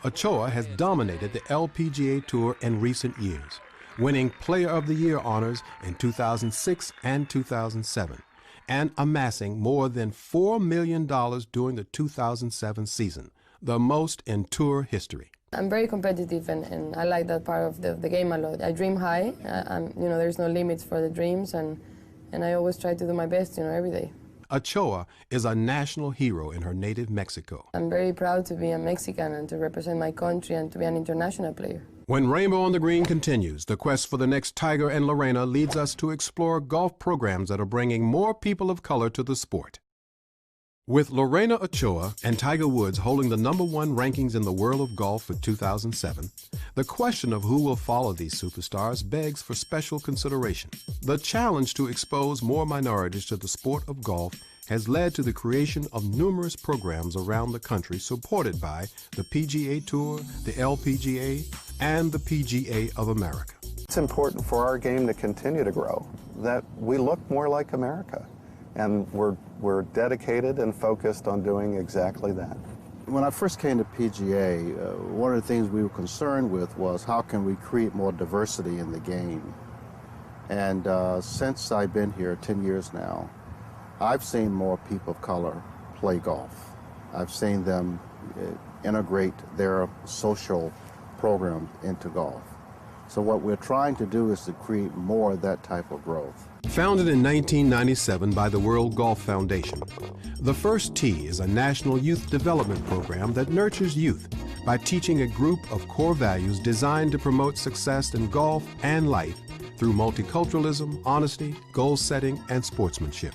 Speaker 24: Ochoa has dominated the LPGA Tour in recent years, winning Player of the Year honors in 2006 and 2007, and amassing more than $4 million during the 2007 season, the most in tour history.
Speaker 11: I'm very competitive, and I like that part of the game a lot. I dream high. There's no limits for the dreams, and I always try to do my best, every day.
Speaker 24: Ochoa is a national hero in her native Mexico.
Speaker 11: I'm very proud to be a Mexican and to represent my country and to be an international player.
Speaker 24: When Rainbow on the Green continues, the quest for the next Tiger and Lorena leads us to explore golf programs that are bringing more people of color to the sport. With Lorena Ochoa and Tiger Woods holding the #1 rankings in the world of golf for 2007, the question of who will follow these superstars begs for special consideration. The challenge to expose more minorities to the sport of golf has led to the creation of numerous programs around the country supported by the PGA Tour, the LPGA, and the PGA of America.
Speaker 19: It's important for our game to continue to grow, that we look more like America. And we're dedicated and focused on doing exactly that.
Speaker 16: When I first came to PGA, one of the things we were concerned with was how can we create more diversity in the game. And since I've been here 10 years now, I've seen more people of color play golf. I've seen them integrate their social program into golf. So what we're trying to do is to create more of that type of growth.
Speaker 24: Founded in 1997 by the World Golf Foundation, the First Tee is a national youth development program that nurtures youth by teaching a group of core values designed to promote success in golf and life through multiculturalism, honesty, goal setting, and sportsmanship.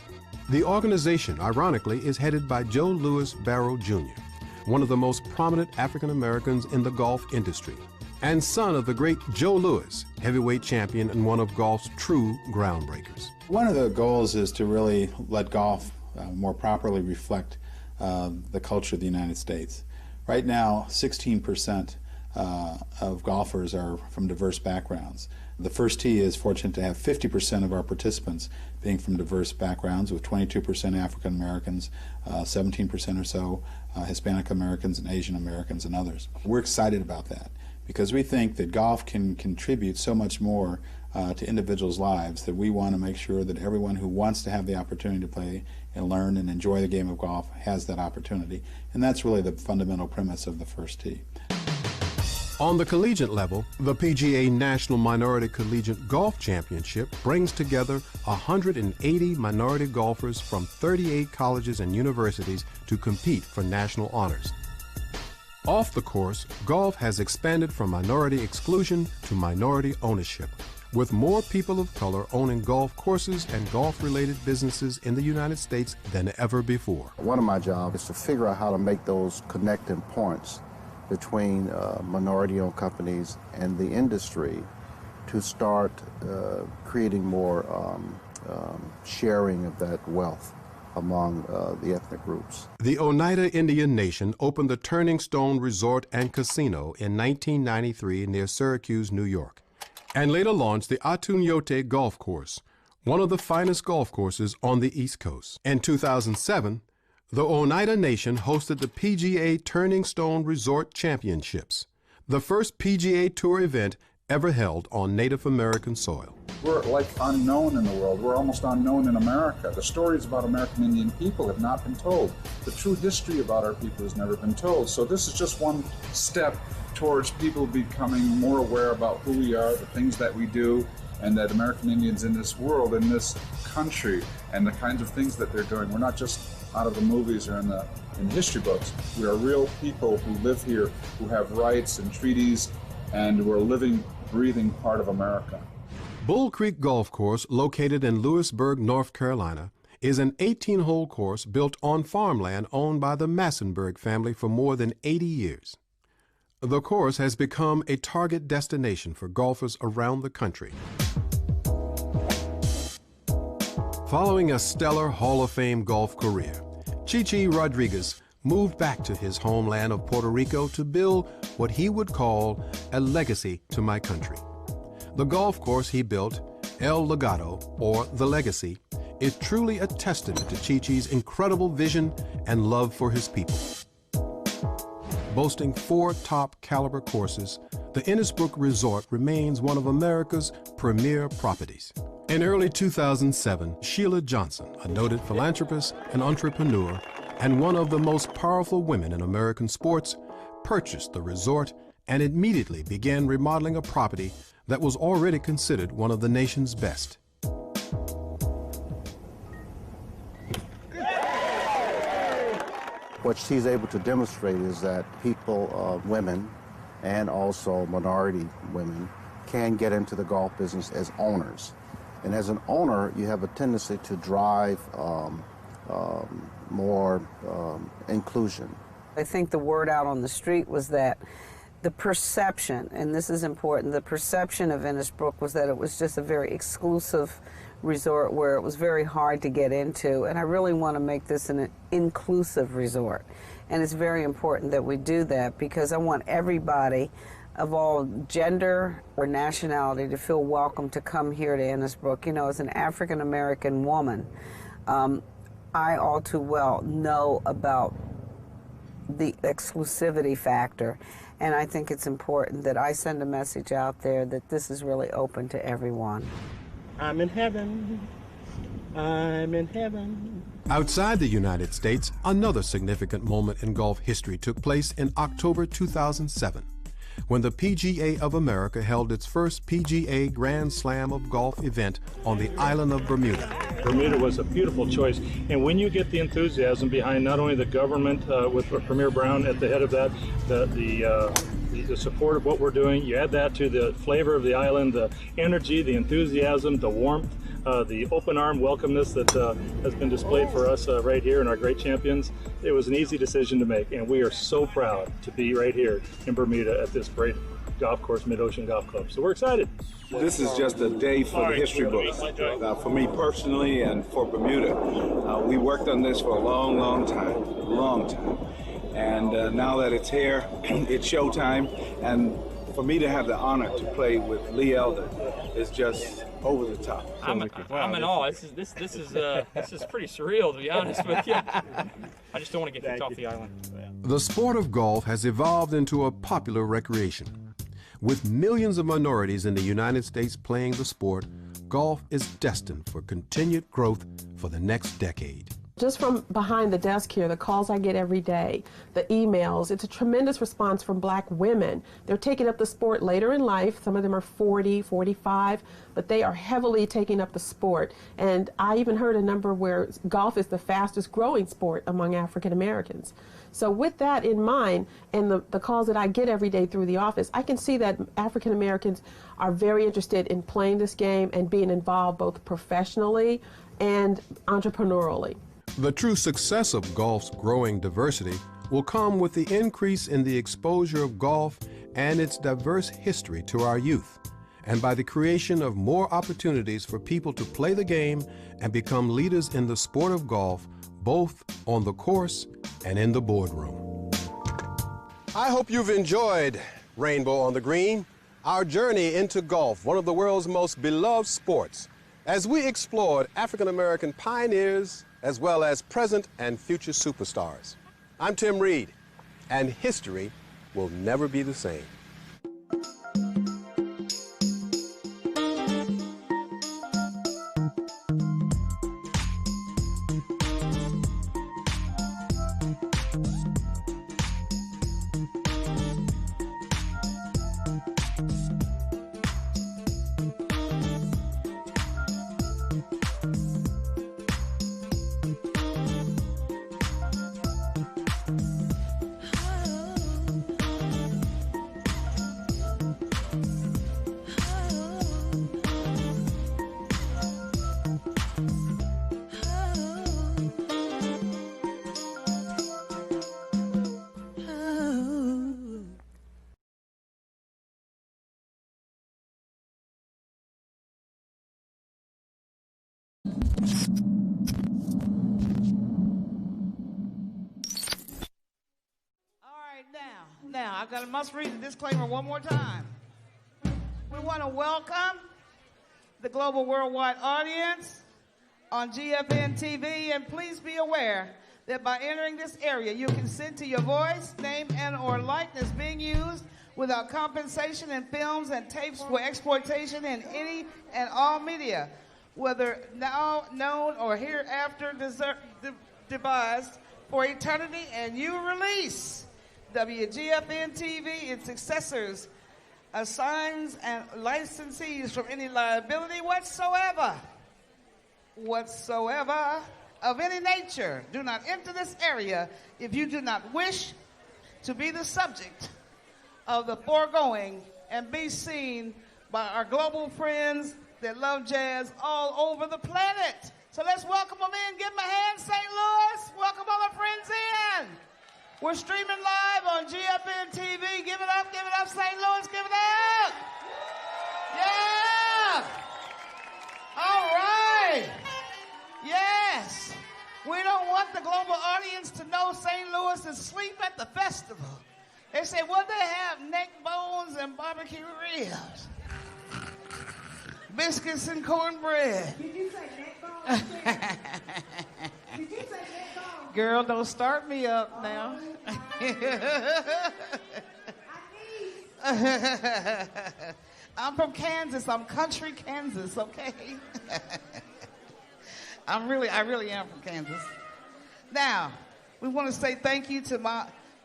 Speaker 24: The organization, ironically, is headed by Joe Louis Barrow Jr., one of the most prominent African Americans in the golf industry, and son of the great Joe Louis, heavyweight champion and one of golf's true groundbreakers.
Speaker 3: One of the goals is to really let golf more properly reflect the culture of the United States. Right now, 16% of golfers are from diverse backgrounds. The First Tee is fortunate to have 50% of our participants being from diverse backgrounds, with 22% African Americans, 17% or so Hispanic Americans, and Asian Americans, and others. We're excited about that, because we think that golf can contribute so much more to individuals' lives that we want to make sure that everyone who wants to have the opportunity to play and learn and enjoy the game of golf has that opportunity. And that's really the fundamental premise of the First Tee.
Speaker 24: On the collegiate level, the PGA National Minority Collegiate Golf Championship brings together 180 minority golfers from 38 colleges and universities to compete for national honors. Off the course, golf has expanded from minority exclusion to minority ownership, with more people of color owning golf courses and golf-related businesses in the United States than ever before.
Speaker 16: One of my jobs is to figure out how to make those connecting points between minority-owned companies and the industry to start creating more sharing of that wealth among the ethnic groups.
Speaker 24: The Oneida Indian Nation opened the Turning Stone Resort and Casino in 1993 near Syracuse, New York, and later launched the Atunyote Golf Course, one of the finest golf courses on the East Coast. In 2007, The Oneida Nation hosted the PGA Turning Stone Resort Championships, the first PGA Tour event ever held on Native American soil.
Speaker 5: We're like unknown in the world. We're almost unknown in America. The stories about American Indian people have not been told. The true history about our people has never been told. So this is just one step towards people becoming more aware about who we are, the things that we do, and that American Indians in this world, in this country, and the kinds of things that they're doing. We're not just out of the movies or in the history books. We are real people who live here, who have rights and treaties, and we're a living, breathing part of America.
Speaker 24: Bull Creek Golf Course, located in Lewisburg, North Carolina, is an 18-hole course built on farmland owned by the Massenburg family for more than 80 years. The course has become a target destination for golfers around the country. Following a stellar Hall of Fame golf career, Chichi Rodriguez moved back to his homeland of Puerto Rico to build what he would call a legacy to my country. The golf course he built, El Legado, or The Legacy, is truly a testament to Chichi's incredible vision and love for his people. Boasting 4 top-caliber courses, the Innisbrook Resort remains one of America's premier properties. In early 2007, Sheila Johnson, a noted philanthropist and entrepreneur, and one of the most powerful women in American sports, purchased the resort and immediately began remodeling a property that was already considered one of the nation's best.
Speaker 16: What she's able to demonstrate is that people, women, and also minority women, can get into the golf business as owners. And as an owner, you have a tendency to drive more inclusion.
Speaker 6: I think the word out on the street was that the perception, and this is important, the perception of Innisbrook was that it was just a very exclusive resort where it was very hard to get into, and I really want to make this an inclusive resort. And it's very important that we do that because I want everybody of all gender or nationality to feel welcome to come here to Innisbrook. You know, as an African American woman, I all too well know about the exclusivity factor, and I think it's important that I send a message out there that this is really open to everyone.
Speaker 1: I'm in heaven. I'm in heaven.
Speaker 24: Outside the United States, another significant moment in golf history took place in October 2007, when the PGA of America held its first PGA Grand Slam of Golf event on the island of Bermuda.
Speaker 20: Bermuda was a beautiful choice, and when you get the enthusiasm behind not only the government with Premier Brown at the head of that, the support of what we're doing, you add that to the flavor of the island, the energy, the enthusiasm, the warmth, the open arm welcomeness that has been displayed for us right here and our great champions. It was an easy decision to make, and we are so proud to be right here in Bermuda at this great golf course, Mid-Ocean Golf Club. So we're excited.
Speaker 22: This is just a day for the history books. For me personally and for Bermuda, we worked on this for a long time. And now that it's here, it's showtime. And for me to have the honor to play with Lee Elder is just over the top.
Speaker 25: I'm in awe. This is pretty surreal, to be honest with you. I just don't want to get kicked off the island.
Speaker 24: The sport of golf has evolved into a popular recreation. With millions of minorities in the United States playing the sport, golf is destined for continued growth for the next decade.
Speaker 26: Just from behind the desk here, the calls I get every day, the emails, it's a tremendous response from black women. They're taking up the sport later in life. Some of them are 40, 45, but they are heavily taking up the sport. And I even heard a number where golf is the fastest growing sport among African Americans. So with that in mind, and the calls that I get every day through the office, I can see that African Americans are very interested in playing this game and being involved both professionally and entrepreneurially.
Speaker 24: The true success of golf's growing diversity will come with the increase in the exposure of golf and its diverse history to our youth, and by the creation of more opportunities for people to play the game and become leaders in the sport of golf, both on the course and in the boardroom. I hope you've enjoyed Rainbow on the Green, our journey into golf, one of the world's most beloved sports, as we explored African American pioneers as well as present and future superstars. I'm Tim Reed, and history will never be the same.
Speaker 4: Now, I must read the disclaimer one more time. We want to welcome the global worldwide audience on GFNTV, and please be aware that by entering this area, you consent to your voice, name, and/or likeness being used without compensation in films and tapes for exploitation in any and all media, whether now known or hereafter devised for eternity, and you release WGFN-TV, its successors, assigns and licensees from any liability whatsoever of any nature. Do not enter this area if you do not wish to be the subject of the foregoing and be seen by our global friends that love jazz all over the planet. So let's welcome them in. Give them a hand, St. Louis. Welcome all our friends in. We're streaming live on GFN-TV. Give it up, St. Louis, give it up. Yeah. All right. Yes. We don't want the global audience to know St. Louis is asleep at the festival. They say, well, they have neck bones and barbecue ribs, biscuits and cornbread.
Speaker 7: Did you say neck bones? Did you say neck bones?
Speaker 4: Girl, don't start me up now. I'm from Kansas. I'm country Kansas, okay? I really am from Kansas. Now, we want to say thank you to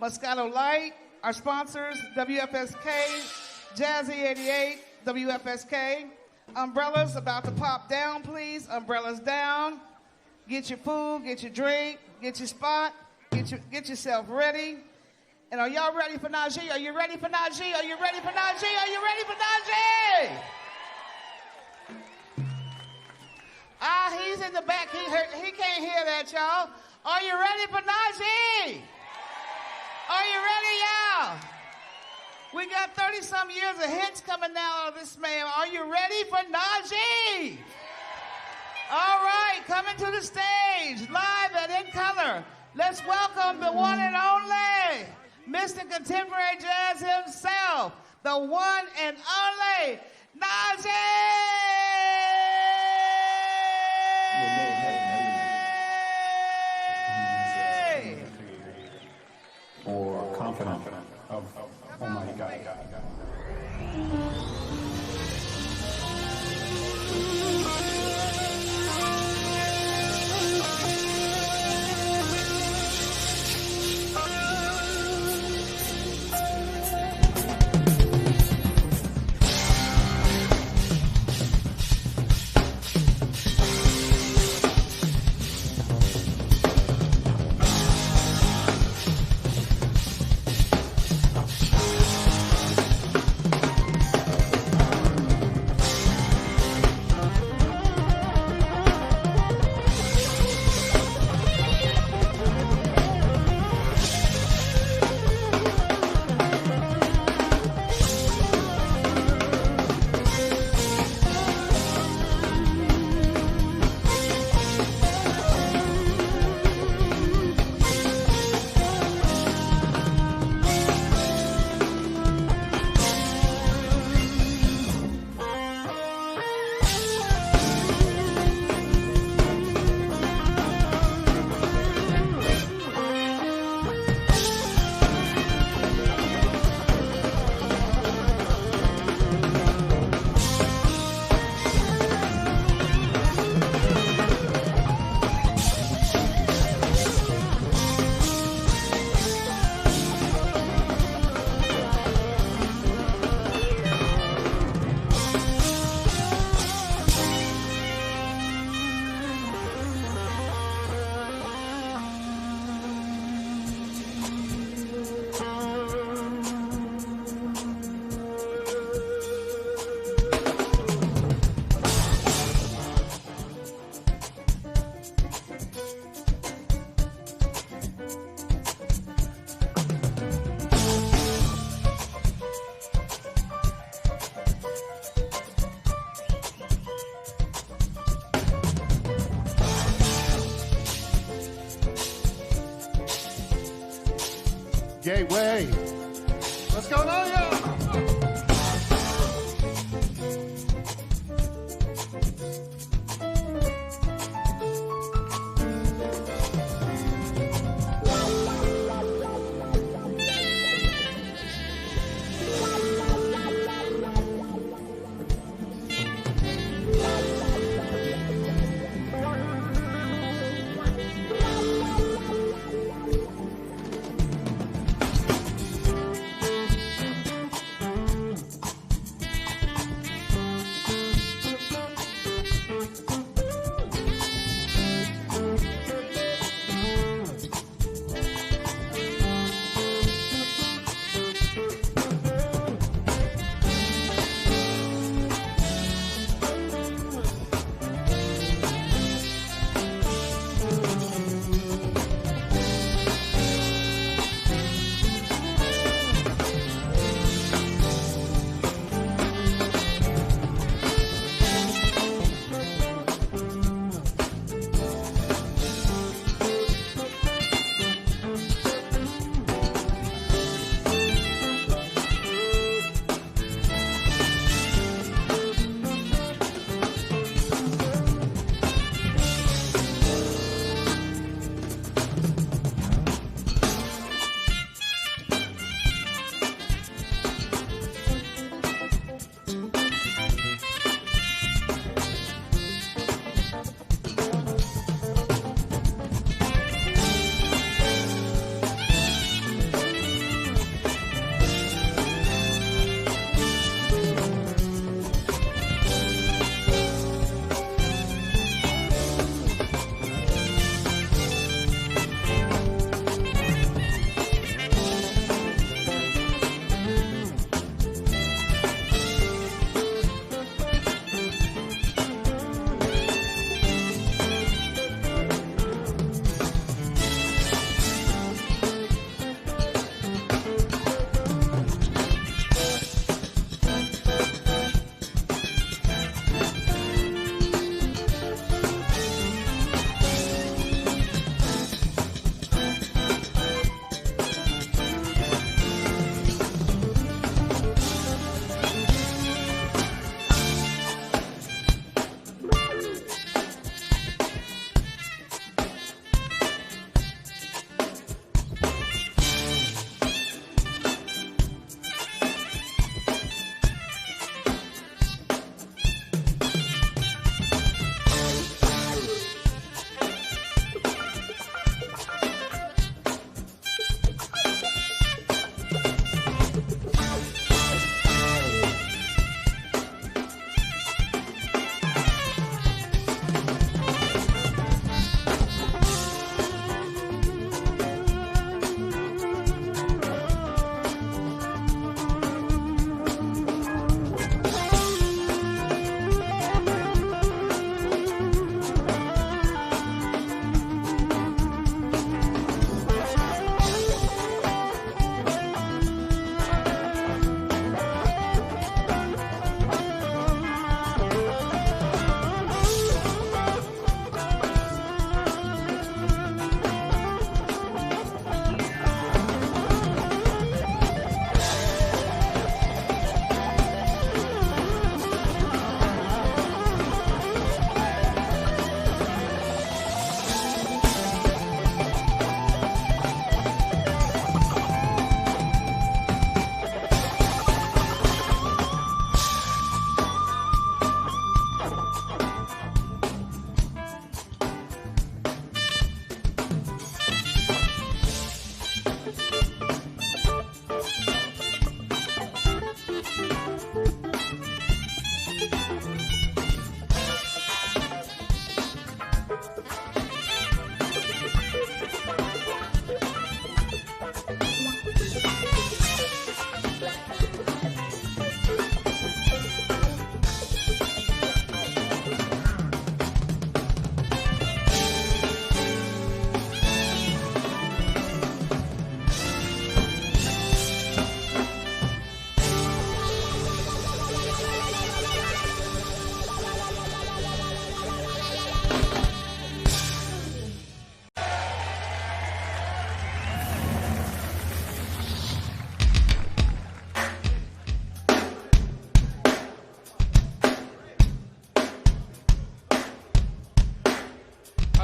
Speaker 4: Moscato Light, our sponsors, WFSK, Jazzy 88, WFSK. Umbrellas about to pop down, please. Umbrellas down. Get your food, get your drink, get your spot, get yourself ready. And are y'all ready for Najee? Are you ready for Najee? Are you ready for Najee? Are you ready for Najee? He's in the back. He can't hear that, y'all. Are you ready for Najee? Are you ready, y'all? We got 30-some years of hits coming now out of this man. Are you ready for Najee? All right, coming to the stage, live and in color. Let's welcome the one and only Mr. Contemporary Jazz himself, the one and only Najee!
Speaker 5: Or confident of Almighty God.
Speaker 8: Gateway. What's going on, y'all?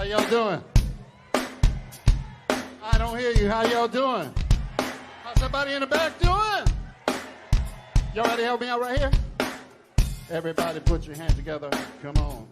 Speaker 8: y'all doing? I don't hear you. How y'all doing? How's everybody in the back doing? Y'all ready to help me out right here? Everybody put your hands together. Come on.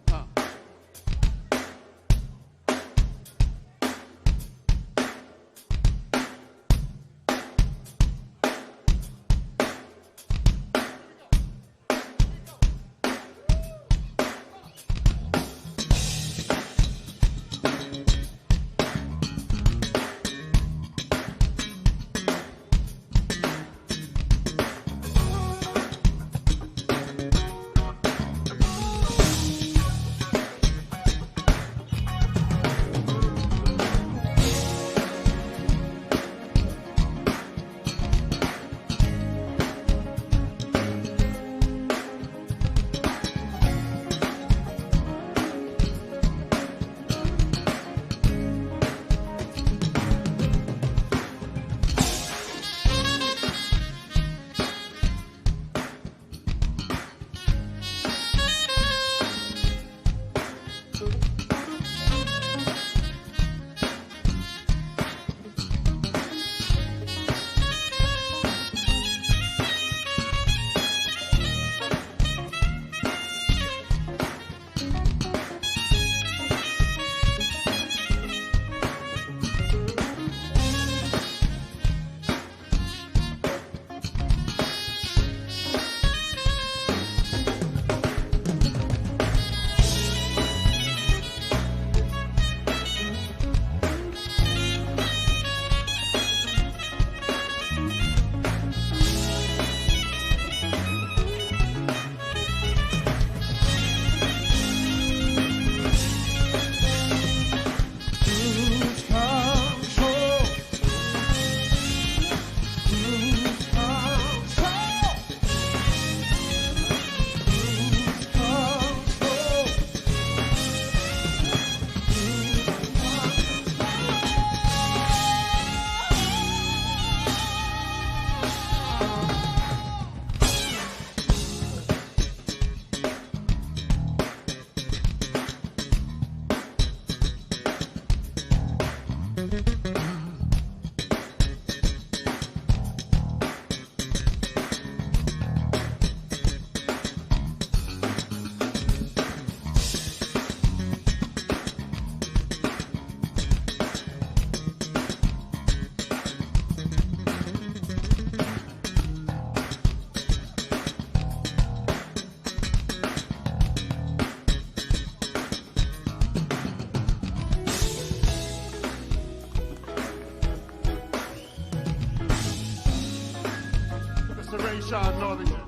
Speaker 8: Sean Northern.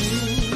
Speaker 10: You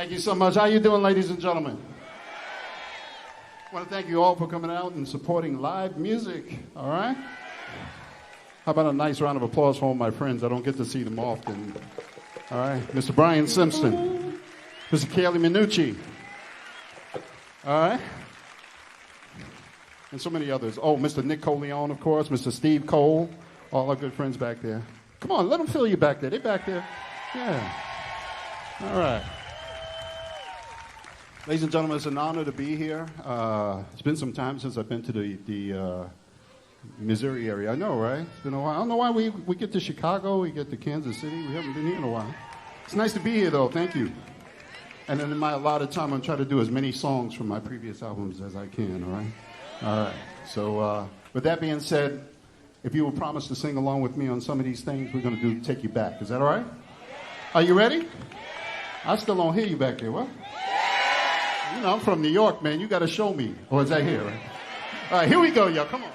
Speaker 8: Thank you so much. How you doing, ladies and gentlemen? I want to thank you all for coming out and supporting live music, all right? How about a nice round of applause for all my friends? I don't get to see them often. All right, Mr. Brian Simpson, Mr. Kelly Minucci, all right? And so many others. Oh, Mr. Nick Coleon, of course, Mr. Steve Cole, all our good friends back there. Come on, let them feel you back there. They back there. Yeah. All right. Ladies and gentlemen, it's an honor to be here. It's been some time since I've been to the Missouri area. I know, right? It's been a while. I don't know why we get to Chicago, we get to Kansas City. We haven't been here in a while. It's nice to be here, though. Thank you. And then in my allotted time, I'm trying to do as many songs from my previous albums as I can, all right? All right. So with that being said, if you will promise to sing along with me on some of these things, we're going to take you back. Is that all right? Are you ready? I still don't hear you back there. What? You know, I'm from New York, man. You got to show me. Or is that here? Right? All right, here we go, y'all. Come on.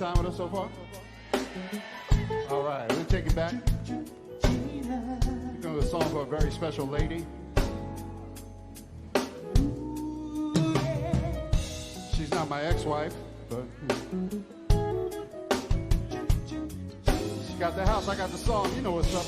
Speaker 8: time with us so far? All right, we'll take it back. We're going to a song for a very special lady. She's not my ex-wife, but she got the house, I got the song. You know what's up.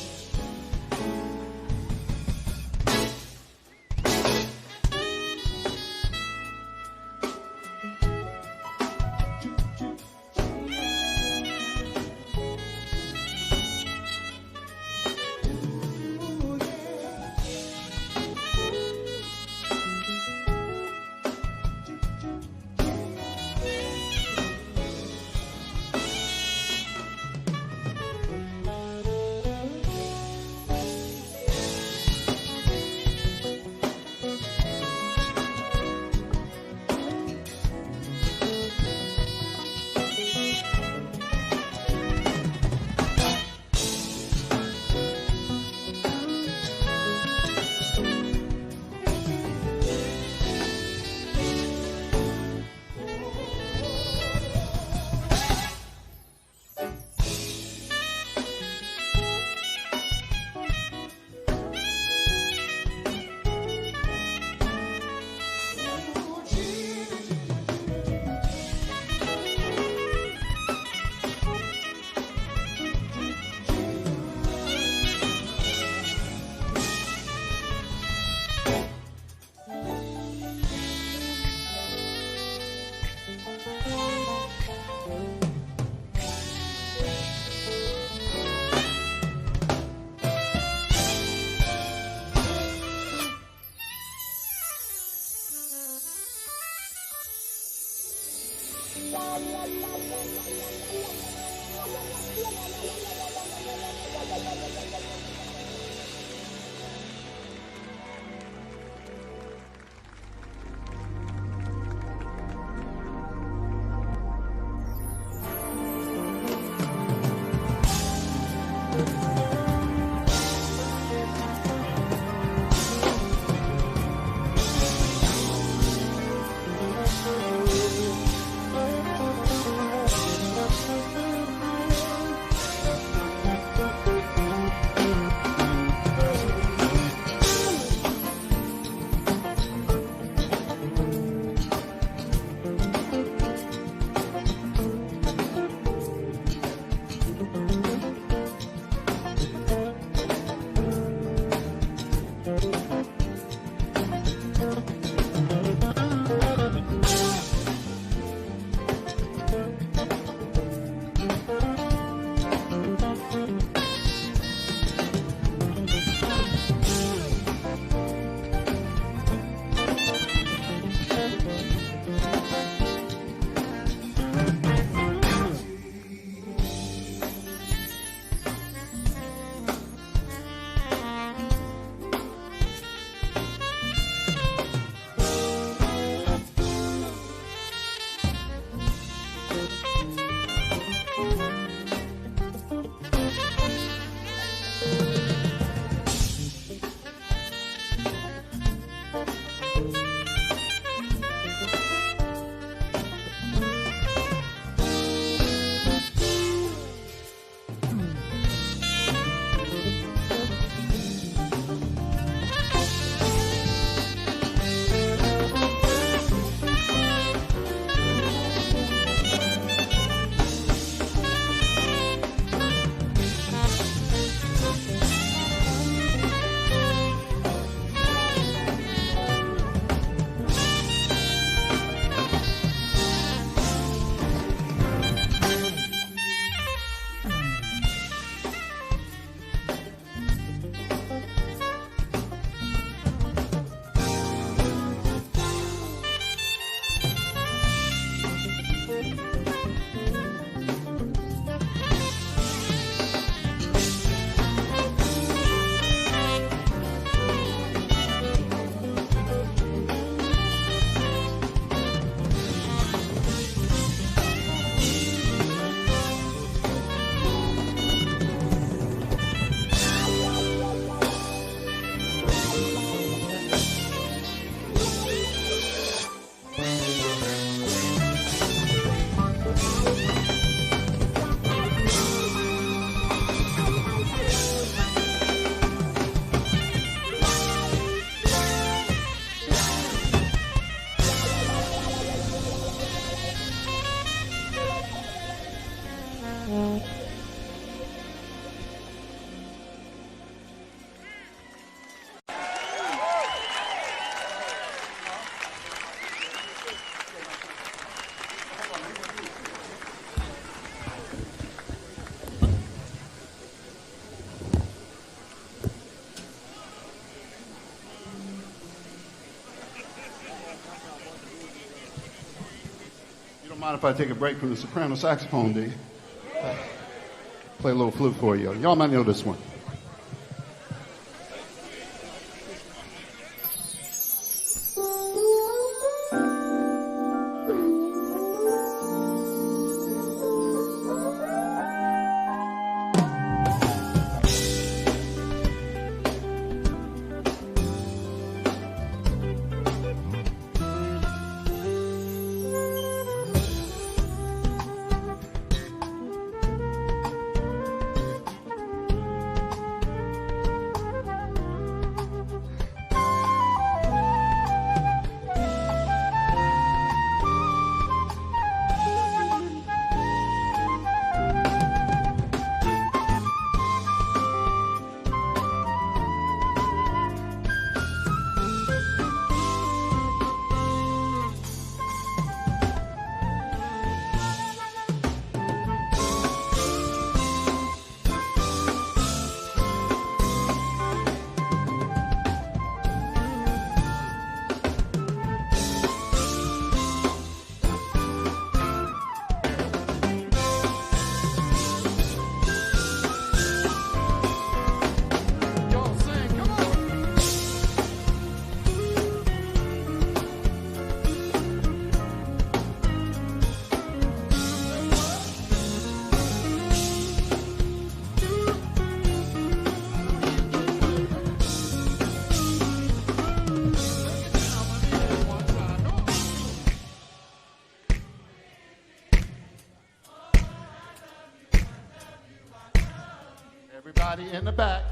Speaker 8: You don't mind if I take a break from the soprano saxophone, do you? Play a little flute for you. Y'all might know this one. Everybody in the back.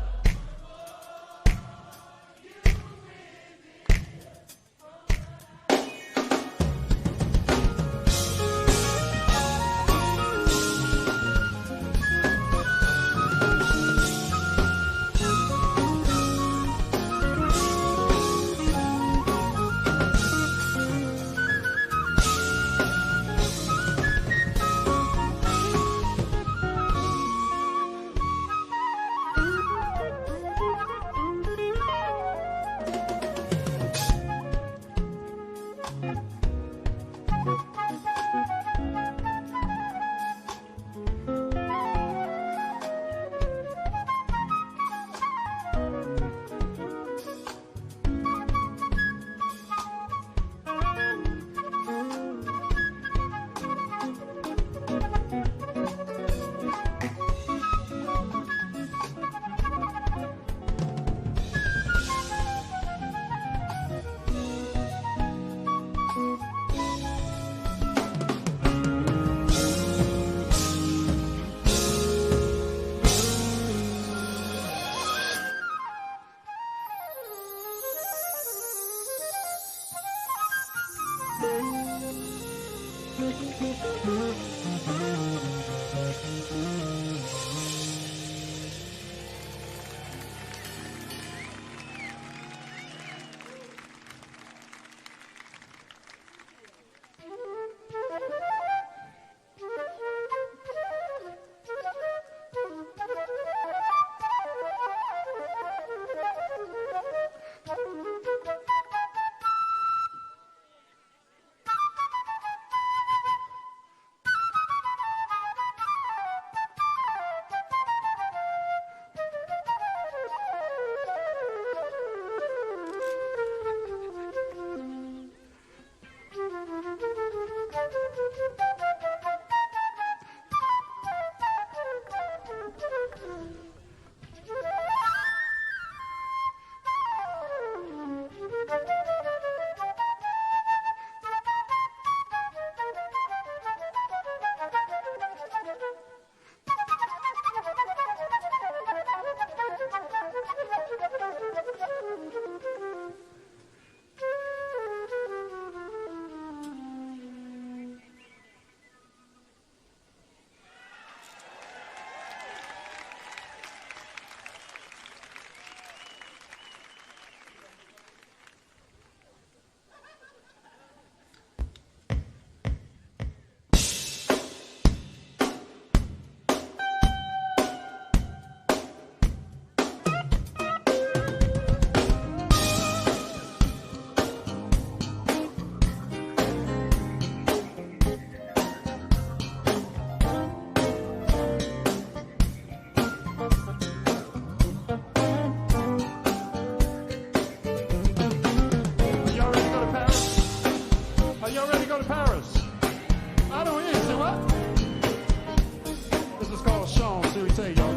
Speaker 8: say, y'all?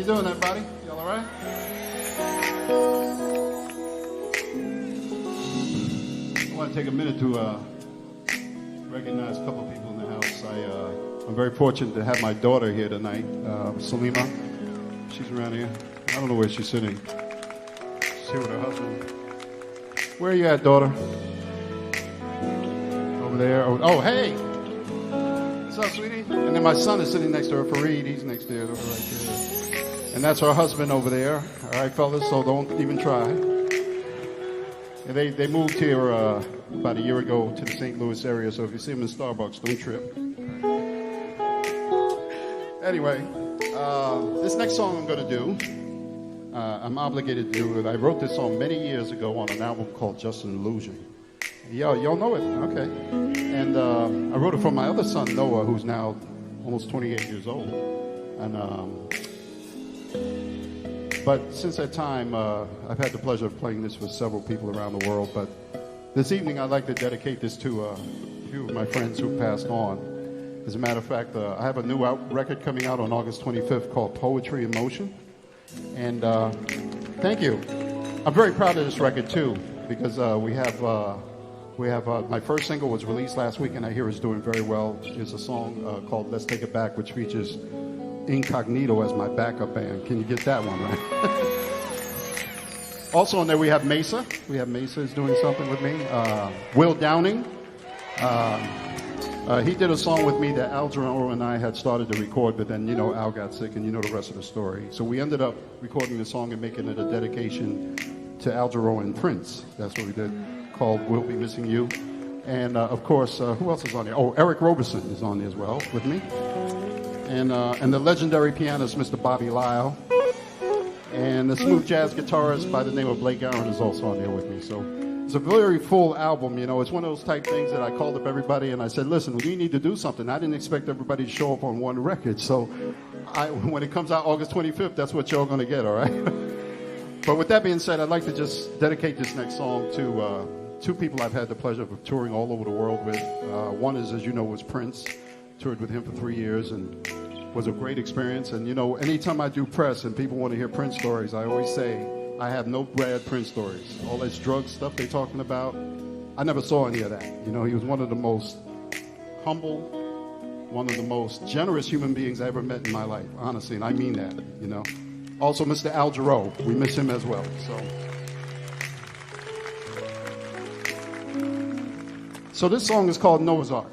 Speaker 8: Doing everybody? Y'all all right? I want to take a minute to recognize a couple of people in the house. I'm very fortunate to have my daughter here tonight, Salima. She's around here. I don't know where she's sitting. She's here with her husband. Where are you at, daughter? Over there. Oh, hey! What's up, sweetie? And then my son is sitting next to her, Fareed. He's next there, over right there. And that's her husband over there. All right, fellas, so don't even try. And they moved here about a year ago to the St. Louis area, so if you see them in Starbucks, don't trip. Anyway, this next song I'm going to do, I'm obligated to do it. I wrote this song many years ago on an album called Just an Illusion. Y'all know it? Okay. And I wrote it for my other son, Noah, who's now almost 28 years old. And but since that time, I've had the pleasure of playing this with several people around the world. But this evening, I'd like to dedicate this to a few of my friends who passed on. As a matter of fact, I have a new record coming out on August 25th called Poetry in Motion. And thank you. I'm very proud of this record, too, because we have my first single was released last week, and I hear it's doing very well. It's a song called Let's Take It Back, which features Incognito as my backup band. Can you get that one right? Also on there we have Mesa. Mesa is doing something with me. Will Downing. He did a song with me that Al Jarreau and I had started to record, but then, Al got sick and you know the rest of the story. So we ended up recording the song and making it a dedication to Al Jarreau and Prince. That's what we did, called We'll Be Missing You. And, of course, who else is on there? Oh, Eric Roberson is on there as well with me. And the legendary pianist, Mr. Bobby Lyle. And the smooth jazz guitarist by the name of Blake Aaron is also on there with me. So it's a very full album, It's one of those type things that I called up everybody and I said, listen, we need to do something. I didn't expect everybody to show up on one record. So when it comes out August 25th, that's what y'all going to get, all right? But with that being said, I'd like to just dedicate this next song to two people I've had the pleasure of touring all over the world with. One is, as you know, was Prince. Toured with him for 3 years and was a great experience. And, anytime I do press and people want to hear Prince stories, I always say, I have no bad Prince stories. All this drug stuff they're talking about, I never saw any of that. He was one of the most humble, one of the most generous human beings I ever met in my life, honestly, and I mean that, Also, Mr. Al Jarreau, we miss him as well. So this song is called Noah's Ark.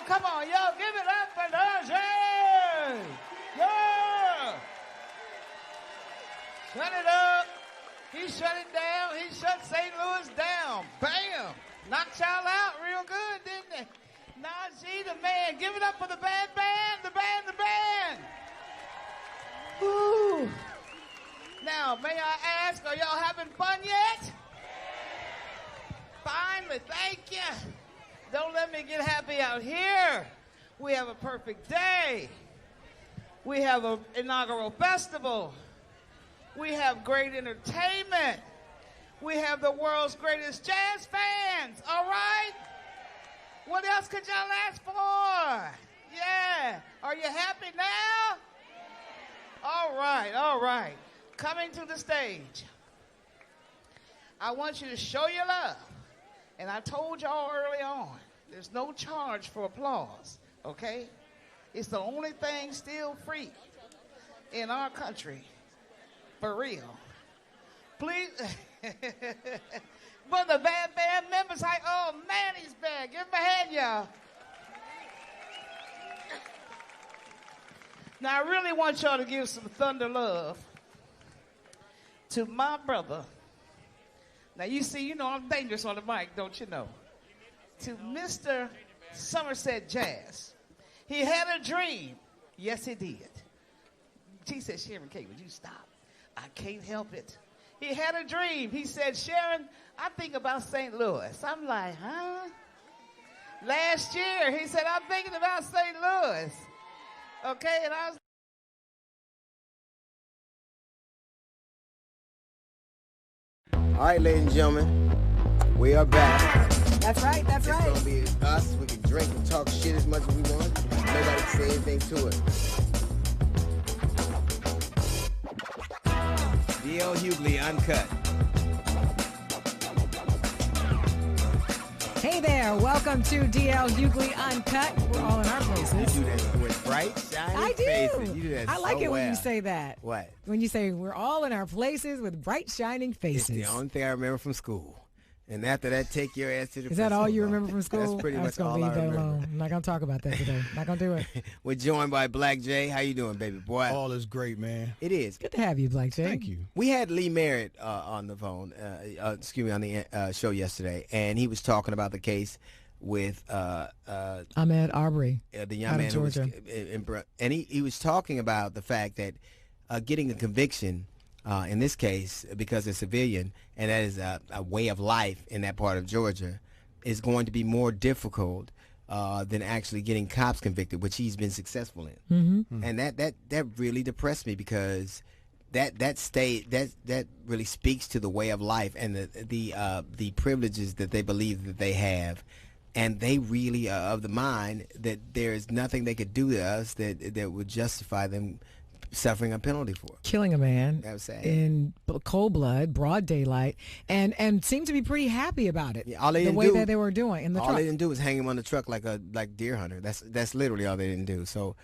Speaker 4: come on, yo, give it up for Najee. Yeah. Shut it up. He shut it down. He shut St. Louis down. Bam. Knocked y'all out real good, didn't they? Najee, the man. Give it up for the band. The band. Woo. Now, may I ask, are y'all having fun yet? Finally, thank you. Don't let me get happy out here. We have a perfect day. We have an inaugural festival. We have great entertainment. We have the world's greatest jazz fans, all right? What else could y'all ask for? Yeah. Are you happy now? All right. Coming to the stage. I want you to show your love. And I told y'all early on, there's no charge for applause, okay? It's the only thing still free in our country, for real. Please, but the band members, oh man, he's bad. Give him a hand, y'all. Now, I really want y'all to give some thunder love to my brother. Now, you see, you know I'm dangerous on the mic, don't you know? To Mr. Somerset Jazz. He had a dream. Yes, he did. She said, Sharon K., would you stop? I can't help it. He had a dream. He said, Sharon, I think about St. Louis. I'm like, huh? Last year, he said, I'm thinking about St. Louis. Okay, and I was
Speaker 10: all right, ladies and gentlemen, we are back.
Speaker 12: That's right.
Speaker 10: It's going to be us. We can drink and talk shit as much as we want. Nobody can say anything to it. D.L. Hughley, Uncut.
Speaker 12: Hey there, welcome to DL Hughley Uncut. We're all in our places.
Speaker 10: You do that with bright, shiny faces. You do that
Speaker 12: I like
Speaker 10: so
Speaker 12: it when
Speaker 10: well.
Speaker 12: you say that.
Speaker 10: What?
Speaker 12: When you say we're all in our places with bright, shining faces.
Speaker 10: It's the only thing I remember from school. And after that, take your ass to the
Speaker 12: Is that all you
Speaker 10: principal's
Speaker 12: remember
Speaker 10: office.
Speaker 12: from school?
Speaker 10: That's pretty much
Speaker 12: gonna
Speaker 10: all
Speaker 12: leave
Speaker 10: I
Speaker 12: that
Speaker 10: remember.
Speaker 12: alone. I'm not going to talk about that today. Not going to do it.
Speaker 10: We're joined by Black J. How you doing, baby boy?
Speaker 13: All is great, man.
Speaker 10: It is.
Speaker 12: Good to have you, Black J.
Speaker 13: Thank you.
Speaker 10: We had Lee Merritt on the phone, on the show yesterday, and he was talking about the case with
Speaker 12: Ahmaud Arbery,
Speaker 10: the young
Speaker 12: out
Speaker 10: man
Speaker 12: of
Speaker 10: who was
Speaker 12: Georgia.
Speaker 10: and he was talking about the fact that getting a conviction in this case, because it's civilian and that is a way of life in that part of Georgia, is going to be more difficult than actually getting cops convicted, which he's been successful in.
Speaker 12: Mm-hmm.
Speaker 10: And that really depressed me, because that really speaks to the way of life and the privileges that they believe that they have. And they really are of the mind that there is nothing they could do to us that would justify them suffering a penalty for it.
Speaker 12: Killing a man
Speaker 10: That was sad.
Speaker 12: in cold blood, broad daylight, and seemed to be pretty happy about it.
Speaker 10: All they
Speaker 12: the
Speaker 10: didn't
Speaker 12: way
Speaker 10: do-
Speaker 12: that they were doing in the
Speaker 10: all
Speaker 12: truck.
Speaker 10: they didn't do was hang him on the truck like deer hunter. That's literally all they didn't do. So,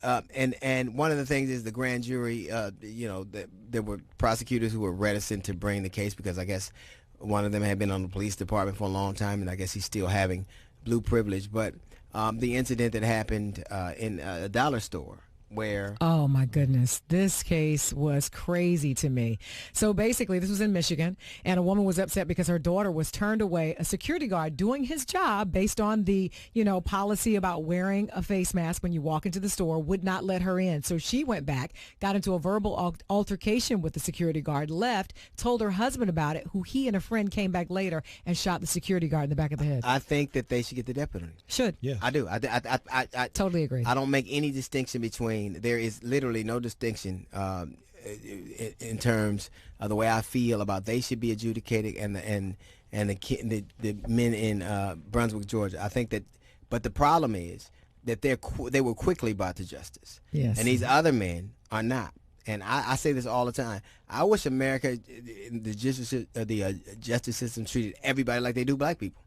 Speaker 10: and one of the things is the grand jury. There were prosecutors who were reticent to bring the case because I guess one of them had been on the police department for a long time, and I guess he's still having blue privilege. But the incident that happened in a dollar store, where
Speaker 12: Oh my goodness. This case was crazy to me. So basically, this was in Michigan, and a woman was upset because her daughter was turned away. A security guard doing his job based on the, policy about wearing a face mask when you walk into the store would not let her in. So she went back, got into a verbal altercation with the security guard, left, told her husband about it, who he and a friend came back later and shot the security guard in the back of the head.
Speaker 10: I think that they should get the death penalty.
Speaker 12: Should.
Speaker 13: Yeah.
Speaker 10: I do. I
Speaker 12: Totally agree.
Speaker 10: I don't make any distinction between. There is literally no distinction in terms of the way I feel about they should be adjudicated and the men in Brunswick, Georgia. I think that, but the problem is that they were quickly brought to justice.
Speaker 12: Yes.
Speaker 10: And these other men are not. And I say this all the time. I wish America, the justice system treated everybody like they do black people.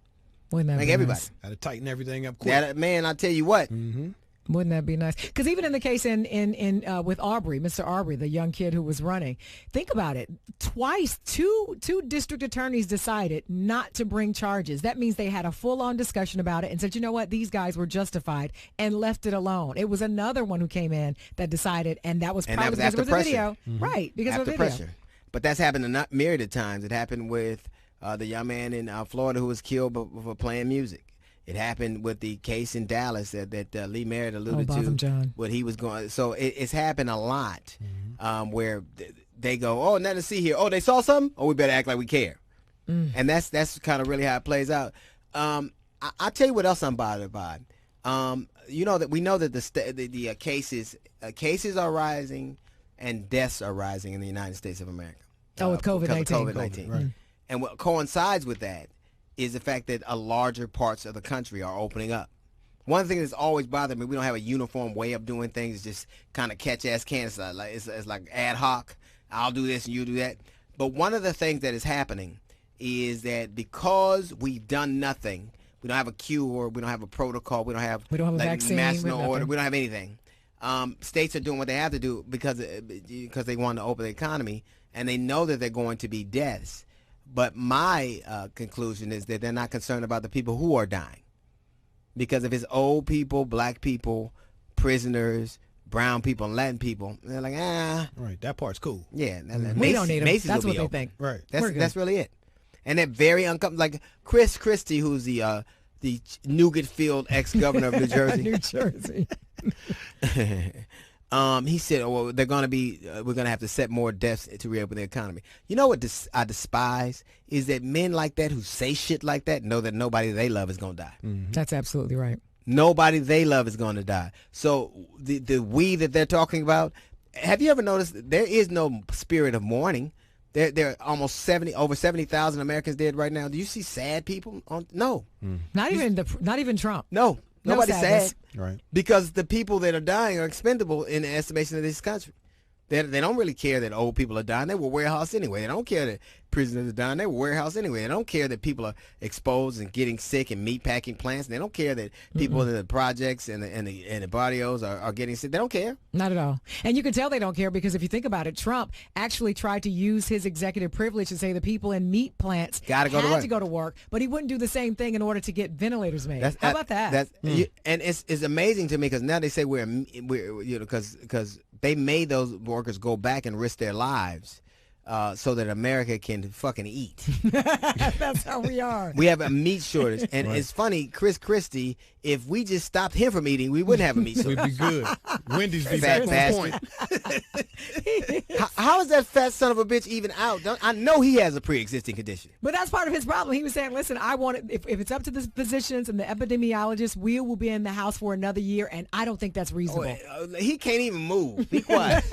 Speaker 12: Wouldn't that
Speaker 10: Like
Speaker 12: be
Speaker 10: everybody.
Speaker 12: nice?
Speaker 13: Got to tighten everything up quick.
Speaker 10: Man, I tell you what.
Speaker 13: Mm-hmm.
Speaker 12: Wouldn't that be nice? Because even in the case with Aubrey, Mr. Aubrey, the young kid who was running, think about it. Twice, two district attorneys decided not to bring charges. That means they had a full-on discussion about it and said, you know what, these guys were justified, and left it alone. It was another one who came in that decided, and that was probably because there was a video. Right, because of a video.
Speaker 10: Pressure. But that's happened a myriad of times. It happened with the young man in Florida who was killed for playing music. It happened with the case in Dallas that Lee Merritt alluded to.
Speaker 12: John.
Speaker 10: What he was going. So it's happened a lot where they go, oh, nothing to see here. Oh, they saw something. Oh, we better act like we care. And that's kind of really how it plays out. I'll tell you what else I'm bothered by. You know that we know that the cases are rising and deaths are rising in the United States of America.
Speaker 12: With COVID-19.
Speaker 10: COVID-19. Right. And what coincides with that is the fact that larger parts of the country are opening up. One thing that's always bothered me, we don't have a uniform way of doing things. It's just kind of catch-as-can. It's like ad hoc. I'll do this and you do that. But one of the things that is happening is that because we've done nothing, we don't have a cure, we don't have a protocol, we don't have
Speaker 12: a vaccine,
Speaker 10: national order, we don't have anything. States are doing what they have to do because they want to open the economy, and they know that they're going to be deaths. But my conclusion is that they're not concerned about the people who are dying. Because if it's old people, black people, prisoners, brown people, and Latin people, they're like,
Speaker 9: Right, that part's cool.
Speaker 10: Yeah.
Speaker 12: We don't need them.
Speaker 10: Macy's
Speaker 12: That's what they
Speaker 10: open.
Speaker 12: think.
Speaker 9: Right.
Speaker 10: That's really it. And they're very uncomfortable. Like Chris Christie, who's the Nougat-filled ex-governor of New Jersey.
Speaker 12: New Jersey.
Speaker 10: He said, "Oh, well, they're going to be. We're going to have to set more deaths to reopen the economy." You know what I despise is that men like that who say shit like that know that nobody they love is going to die.
Speaker 12: That's absolutely right.
Speaker 10: Nobody they love is going to die. So the we that they're talking about. Have you ever noticed there is no spirit of mourning? There are almost over 70,000 Americans dead right now. Do you see sad people? No.
Speaker 12: Not even Trump.
Speaker 10: No. Nobody's sad.
Speaker 9: Right.
Speaker 10: Because the people that are dying are expendable in the estimation of this country. They don't really care that old people are dying. They were warehouse anyway. They don't care that prisoners are dying. They were warehouse anyway. They don't care that people are exposed and getting sick in meatpacking plants. They don't care that people in the projects and the barrios are getting sick. They don't care.
Speaker 12: Not at all. And you can tell they don't care because if you think about it, Trump actually tried to use his executive privilege to say the people in meat plants had to go to work, but he wouldn't do the same thing in order to get ventilators made. How about that?
Speaker 10: And it's amazing to me because now they say we're because they made those workers go back and risk their lives so that America can fucking eat.
Speaker 12: That's how we are.
Speaker 10: We have a meat shortage. And It's funny, Chris Christie, if we just stopped him from eating, we wouldn't have a meat shortage.
Speaker 9: We'd be good. Wendy's be
Speaker 10: Fat
Speaker 9: back on point.
Speaker 10: How is that fat son of a bitch even out? I know he has a pre-existing condition.
Speaker 12: But that's part of his problem. He was saying, listen, I want it, if it's up to the physicians and the epidemiologists, we will be in the house for another year, and I don't think that's reasonable.
Speaker 10: He can't even move. Be quiet.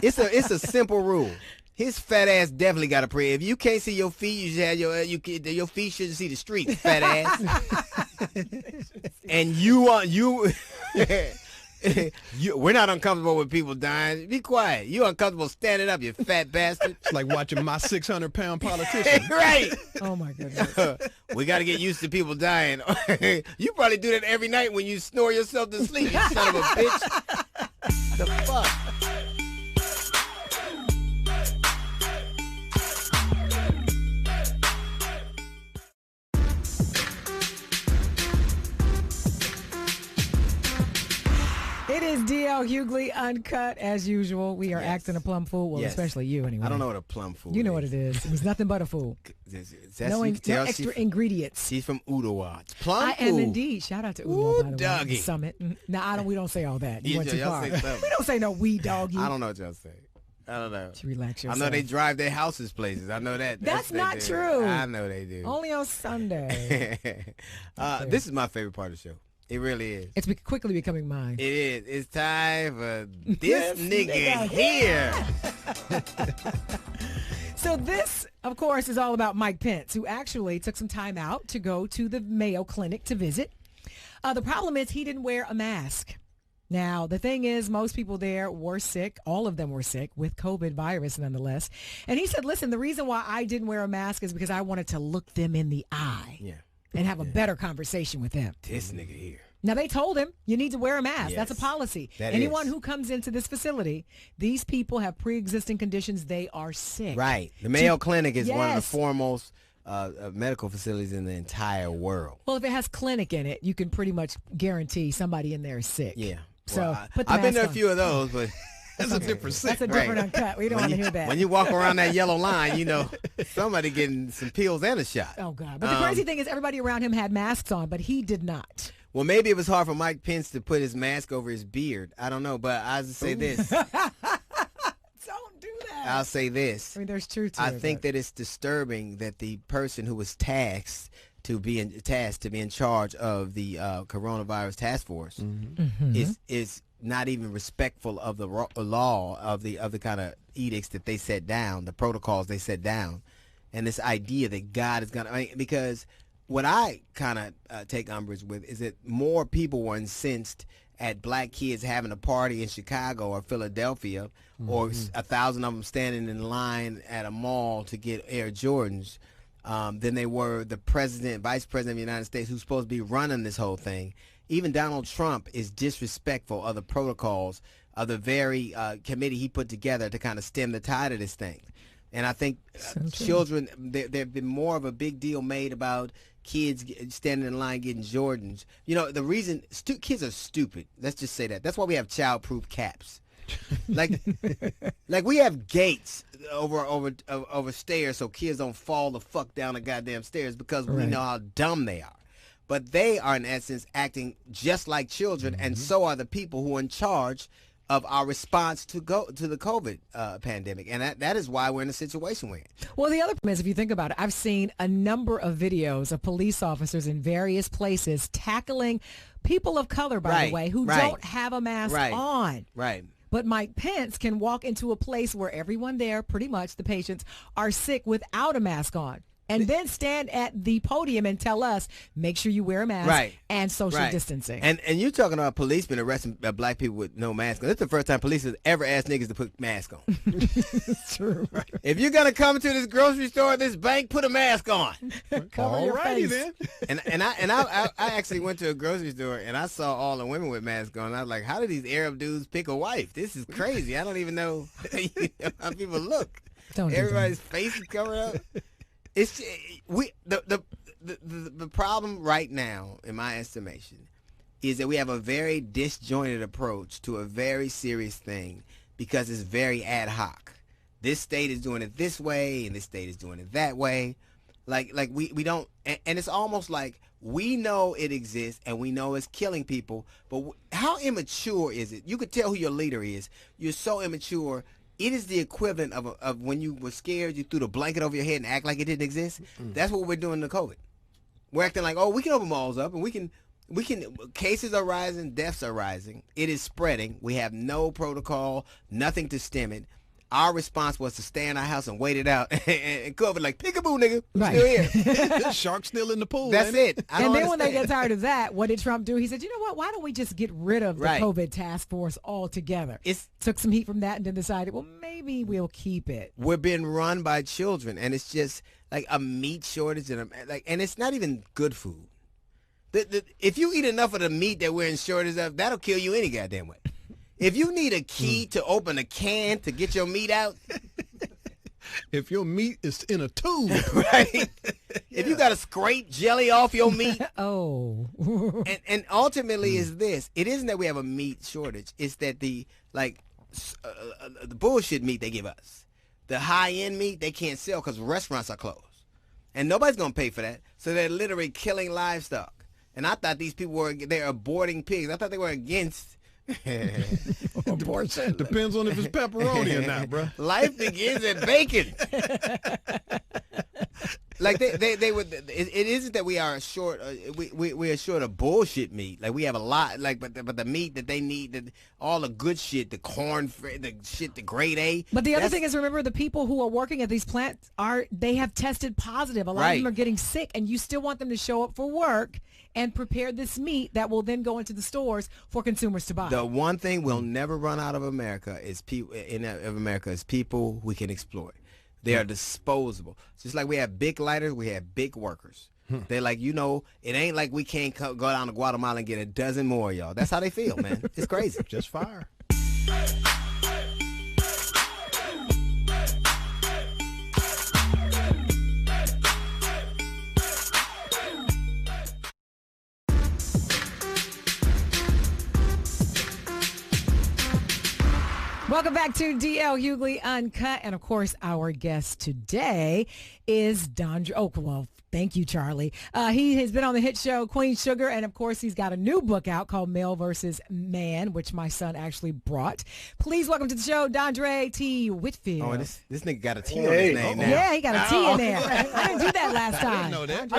Speaker 10: It's a simple rule. His fat ass definitely got a pre. If you can't see your feet, you should have your feet shouldn't see the street, fat ass. And we're not uncomfortable with people dying. Be quiet. You uncomfortable standing up, you fat bastard.
Speaker 9: It's like watching my 600-pound politician.
Speaker 10: Right.
Speaker 12: Oh my goodness.
Speaker 10: We got to get used to people dying. You probably do that every night when you snore yourself to sleep, you son of a bitch. The fuck.
Speaker 12: It is D.L. Hughley Uncut as usual. We are acting a plum fool. Well, especially you anyway.
Speaker 10: I don't know what a plum fool
Speaker 12: You know what it is. It was nothing but a fool. No extra ingredients.
Speaker 10: She's from Ottawa. It's plum fool.
Speaker 12: I am indeed. Shout out to Ottawa, by the way.
Speaker 10: Doggy.
Speaker 12: Summit. Now, we don't say all that. You went too far.
Speaker 10: We
Speaker 12: don't say no we doggy.
Speaker 10: I don't know what y'all say. I don't know.
Speaker 12: Relax yourself.
Speaker 10: I know they drive their houses places. I know that.
Speaker 12: That's not true.
Speaker 10: I know they do.
Speaker 12: Only on Sunday.
Speaker 10: This is my favorite part of the show. It really is.
Speaker 12: It's quickly becoming mine.
Speaker 10: It is. It's time for this nigga here.
Speaker 12: So this, of course, is all about Mike Pence, who actually took some time out to go to the Mayo Clinic to visit. The problem is he didn't wear a mask. Now, the thing is, most people there were sick. All of them were sick with COVID virus, nonetheless. And he said, listen, the reason why I didn't wear a mask is because I wanted to look them in the eye.
Speaker 10: Yeah.
Speaker 12: And have a better conversation with them.
Speaker 10: This nigga here.
Speaker 12: Now, they told him you need to wear a mask.
Speaker 10: Yes.
Speaker 12: That's a policy.
Speaker 10: That
Speaker 12: Anyone
Speaker 10: is.
Speaker 12: who comes into this facility, these people have pre-existing conditions. They are sick.
Speaker 10: Right. The Mayo Clinic is one of the
Speaker 12: Yes.
Speaker 10: foremost medical facilities in the entire world.
Speaker 12: Well, if it has clinic in it, you can pretty much guarantee somebody in there is sick.
Speaker 10: Yeah.
Speaker 12: So
Speaker 10: Well,
Speaker 12: put the
Speaker 10: I've been
Speaker 12: mask
Speaker 10: to a
Speaker 12: on.
Speaker 10: few of those, but
Speaker 9: That's a different
Speaker 12: That's a different uncut. We don't want to hear that.
Speaker 10: When you walk around that yellow line, you know somebody getting some pills and a shot.
Speaker 12: Oh, God. But the crazy thing is everybody around him had masks on, but he did not.
Speaker 10: Well, maybe it was hard for Mike Pence to put his mask over his beard. I don't know, but I'll say this.
Speaker 12: Don't do that.
Speaker 10: I'll say this.
Speaker 12: I mean, there's truth to
Speaker 10: I
Speaker 12: it.
Speaker 10: think that it's disturbing that the person who was tasked to be in charge of the coronavirus task force is not even respectful of the law of the kind of edicts that they set down, the protocols they set down, and this idea that God is gonna. Because what I kind of take umbrage with is that more people were incensed at black kids having a party in Chicago or Philadelphia, or 1,000 of them standing in line at a mall to get Air Jordans, than they were the president, vice president of the United States, who's supposed to be running this whole thing. Even Donald Trump is disrespectful of the protocols of the very committee he put together to kind of stem the tide of this thing. And I think children, there have been more of a big deal made about kids standing in line getting Jordans. You know, the reason kids are stupid. Let's just say that. That's why we have child-proof caps. like we have gates over stairs so kids don't fall the fuck down the goddamn stairs because we know how dumb they are. But they are in essence acting just like children, and so are the people who are in charge of our response to the COVID pandemic, and that is why we're in the situation we're in.
Speaker 12: Well, the other problem is, if you think about it, I've seen a number of videos of police officers in various places tackling people of color, by the way, who don't have a mask on.
Speaker 10: Right.
Speaker 12: But Mike Pence can walk into a place where everyone there, pretty much the patients, are sick without a mask on. And then stand at the podium and tell us, make sure you wear a mask and social distancing.
Speaker 10: And you're talking about policemen arresting black people with no mask on. This is the first time police has ever asked niggas to put masks on.
Speaker 12: It's true.
Speaker 10: If you're going to come to this grocery store, this bank, put a mask on.
Speaker 12: Cover your face.
Speaker 10: Then. And I actually went to a grocery store and I saw all the women with masks on. I was like, how do these Arab dudes pick a wife? This is crazy. I don't even know how people look. Everybody's face is covered up. It's the problem right now, in my estimation, is that we have a very disjointed approach to a very serious thing because it's very ad hoc. This state is doing it this way, and this state is doing it that way. Like we don't, and it's almost like we know it exists and we know it's killing people, but how immature is it? You could tell who your leader is. You're so immature. It is the equivalent of when you were scared, you threw the blanket over your head and act like it didn't exist. That's what we're doing to COVID. We're acting like, oh, we can open malls up and we can, cases are rising, deaths are rising. It is spreading. We have no protocol, nothing to stem it. Our response was to stay in our house and wait it out. And COVID like, peekaboo, nigga, we're still here.
Speaker 9: The shark's still in the pool.
Speaker 10: That's it.
Speaker 12: And then when they get tired of that, what did Trump do? He said, you know what, why don't we just get rid of the COVID task force altogether? Took some heat from that and then decided, well, maybe we'll keep it.
Speaker 10: We're being run by children, and it's just like a meat shortage, and it's not even good food. If you eat enough of the meat that we're in shortage of, that'll kill you any goddamn way. If you need a key to open a can to get your meat out.
Speaker 9: If your meat is in a tube.
Speaker 10: Right. If you got to scrape jelly off your meat.
Speaker 12: Oh.
Speaker 10: and ultimately is this. It isn't that we have a meat shortage. It's that the bullshit meat they give us. The high-end meat they can't sell because restaurants are closed. And nobody's going to pay for that. So they're literally killing livestock. And I thought these people they're aborting pigs. I thought they were against
Speaker 9: abortion. Depends on if it's pepperoni or not, bro.
Speaker 10: Life begins at bacon. Like they would. It isn't that we are short. We are short of bullshit meat. Like we have a lot. Like but the meat that they need, all the good shit, the corn, the shit, the grade A.
Speaker 12: But the other thing is, remember, the people who are working at these plants they have tested positive. A lot of them are getting sick, and you still want them to show up for work and prepare this meat that will then go into the stores for consumers to buy.
Speaker 10: The one thing we'll never run out of America is people we can exploit. They are disposable. Just like we have big lighters, we have big workers. They're like, you know, it ain't like we can't go down to Guatemala and get a dozen more, y'all. That's how they feel, man. It's crazy.
Speaker 9: Just fire.
Speaker 12: Welcome back to DL Hughley Uncut. And of course, our guest today is Dondre. Oh, well, thank you, Charlie. He has been on the hit show Queen Sugar. And of course, he's got a new book out called Male versus Man, which my son actually brought. Please welcome to the show, Dondre T. Whitfield.
Speaker 10: Oh, this nigga got a T on his name now.
Speaker 12: Yeah, he got a T in there. I didn't do that last time.
Speaker 10: I didn't know that.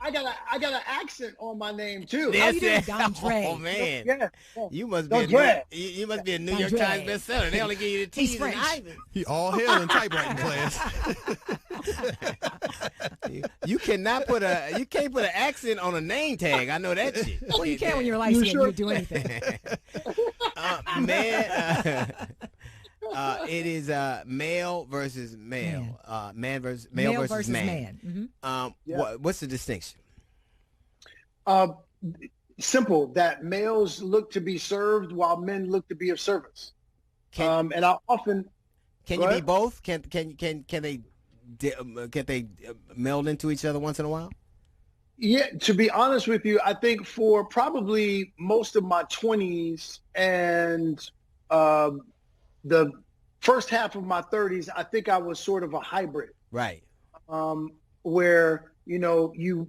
Speaker 7: I got an accent on my name too.
Speaker 10: Yes,
Speaker 12: you do, Dondre.
Speaker 10: Oh man,
Speaker 7: Yeah.
Speaker 10: you must be you must be a New York Times bestseller. They only give you the T's and I's.
Speaker 9: He all hell in typewriting class.
Speaker 10: You cannot put you can't put an accent on a name tag. I know that shit.
Speaker 12: Well, you can when you're licensed. You do anything.
Speaker 10: It is male versus male. Male versus man.
Speaker 12: Mm-hmm.
Speaker 10: What's the distinction?
Speaker 7: Simple. That males look to be served while men look to be of service. And I often
Speaker 10: can you be both? Can they meld into each other once in a while?
Speaker 7: Yeah, to be honest with you, I think for probably most of my 20s and the first half of my 30s, I think I was sort of a hybrid.
Speaker 10: Right.
Speaker 7: Where, you know, you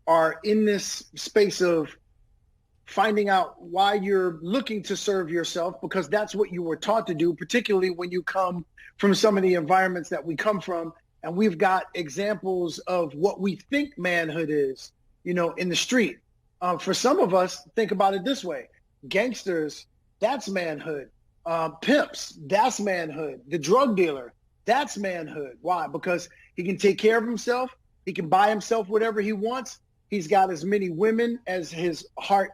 Speaker 7: are in this space of finding out why you're looking to serve yourself, because that's what you were taught to do, particularly when you come from some of the environments that we come from. And we've got examples of what we think manhood is, you know, in the street. For some of us, think about it this way. Gangsters, that's manhood. Pimps, that's manhood. The drug dealer, that's manhood. Why? Because he can take care of himself. He can buy himself whatever he wants. He's got as many women as his heart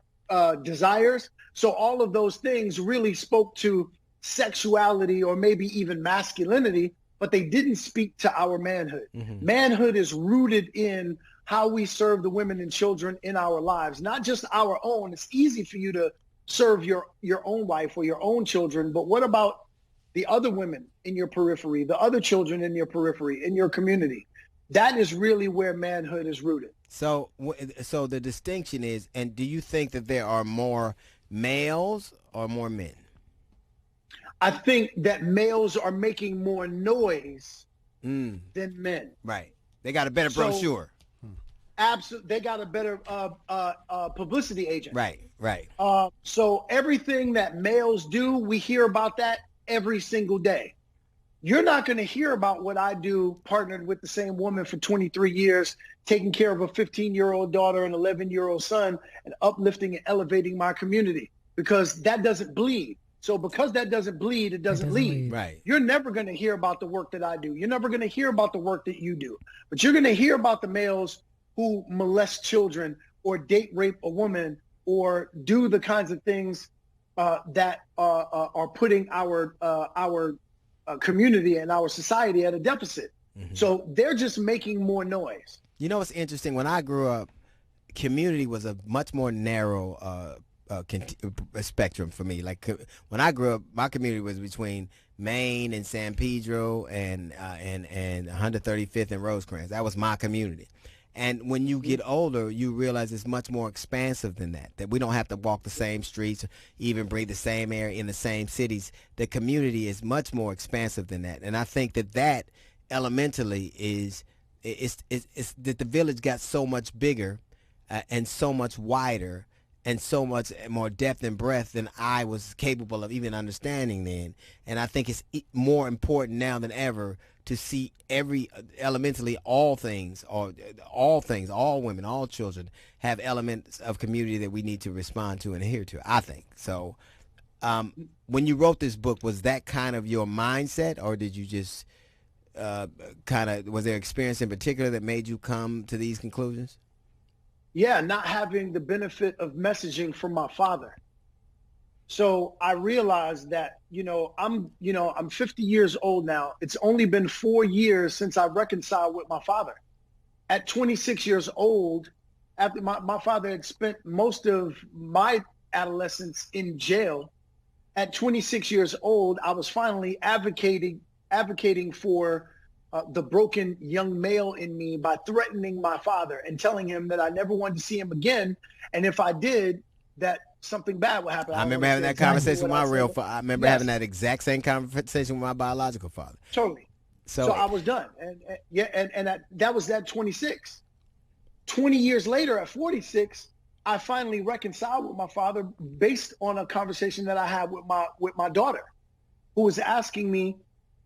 Speaker 7: desires. So all of those things really spoke to sexuality or maybe even masculinity, but they didn't speak to our manhood. Mm-hmm. Manhood is rooted in how we serve the women and children in our lives, not just our own. It's easy for you to serve your own wife or your own children, but what about the other women in your periphery, the other children in your periphery, in your community? That is really where manhood is rooted.
Speaker 10: So the distinction is, and do you think that there are more males or more men?
Speaker 7: I think that males are making more noise than men.
Speaker 10: Right. They got a better brochure.
Speaker 7: Absolutely. They got a better publicity agent.
Speaker 10: Right.
Speaker 7: So everything that males do, we hear about that every single day. You're not going to hear about what I do partnered with the same woman for 23 years, taking care of a 15-year-old daughter and 11-year-old son and uplifting and elevating my community, because that doesn't bleed. So because that doesn't bleed, it doesn't lead.
Speaker 10: Right.
Speaker 7: You're never going to hear about the work that I do. You're never going to hear about the work that you do. But you're going to hear about the males who molest children or date rape a woman or do the kinds of things that are putting our community and our society at a deficit. Mm-hmm. So they're just making more noise.
Speaker 10: You know what's interesting? When I grew up, community was a much more narrow spectrum for me. Like when I grew up, my community was between Maine and San Pedro and 135th and Rosecrans. That was my community. And when you get older, you realize it's much more expansive than that, that we don't have to walk the same streets, even breathe the same air in the same cities. The community is much more expansive than that. And I think that elementally is that the village got so much bigger and so much wider and so much more depth and breadth than I was capable of even understanding then. And I think it's more important now than ever to see elementally all women, all children have elements of community that we need to respond to and adhere to, I think. So when you wrote this book, was that kind of your mindset, or did you just was there experience in particular that made you come to these conclusions?
Speaker 7: Yeah, not having the benefit of messaging from my father. So I realized that, I'm 50 years old now. It's only been 4 years since I reconciled with my father. at 26 years old, after my father had spent most of my adolescence in jail, at 26 years old, I was finally advocating for the broken young male in me by threatening my father and telling him that I never wanted to see him again, and if I did, that something bad would happen.
Speaker 10: I remember having that conversation with my real father. I remember having that exact same conversation with my biological father.
Speaker 7: Totally. So I was done, and that was at 26. 20 years later, at 46, I finally reconciled with my father based on a conversation that I had with my daughter, who was asking me,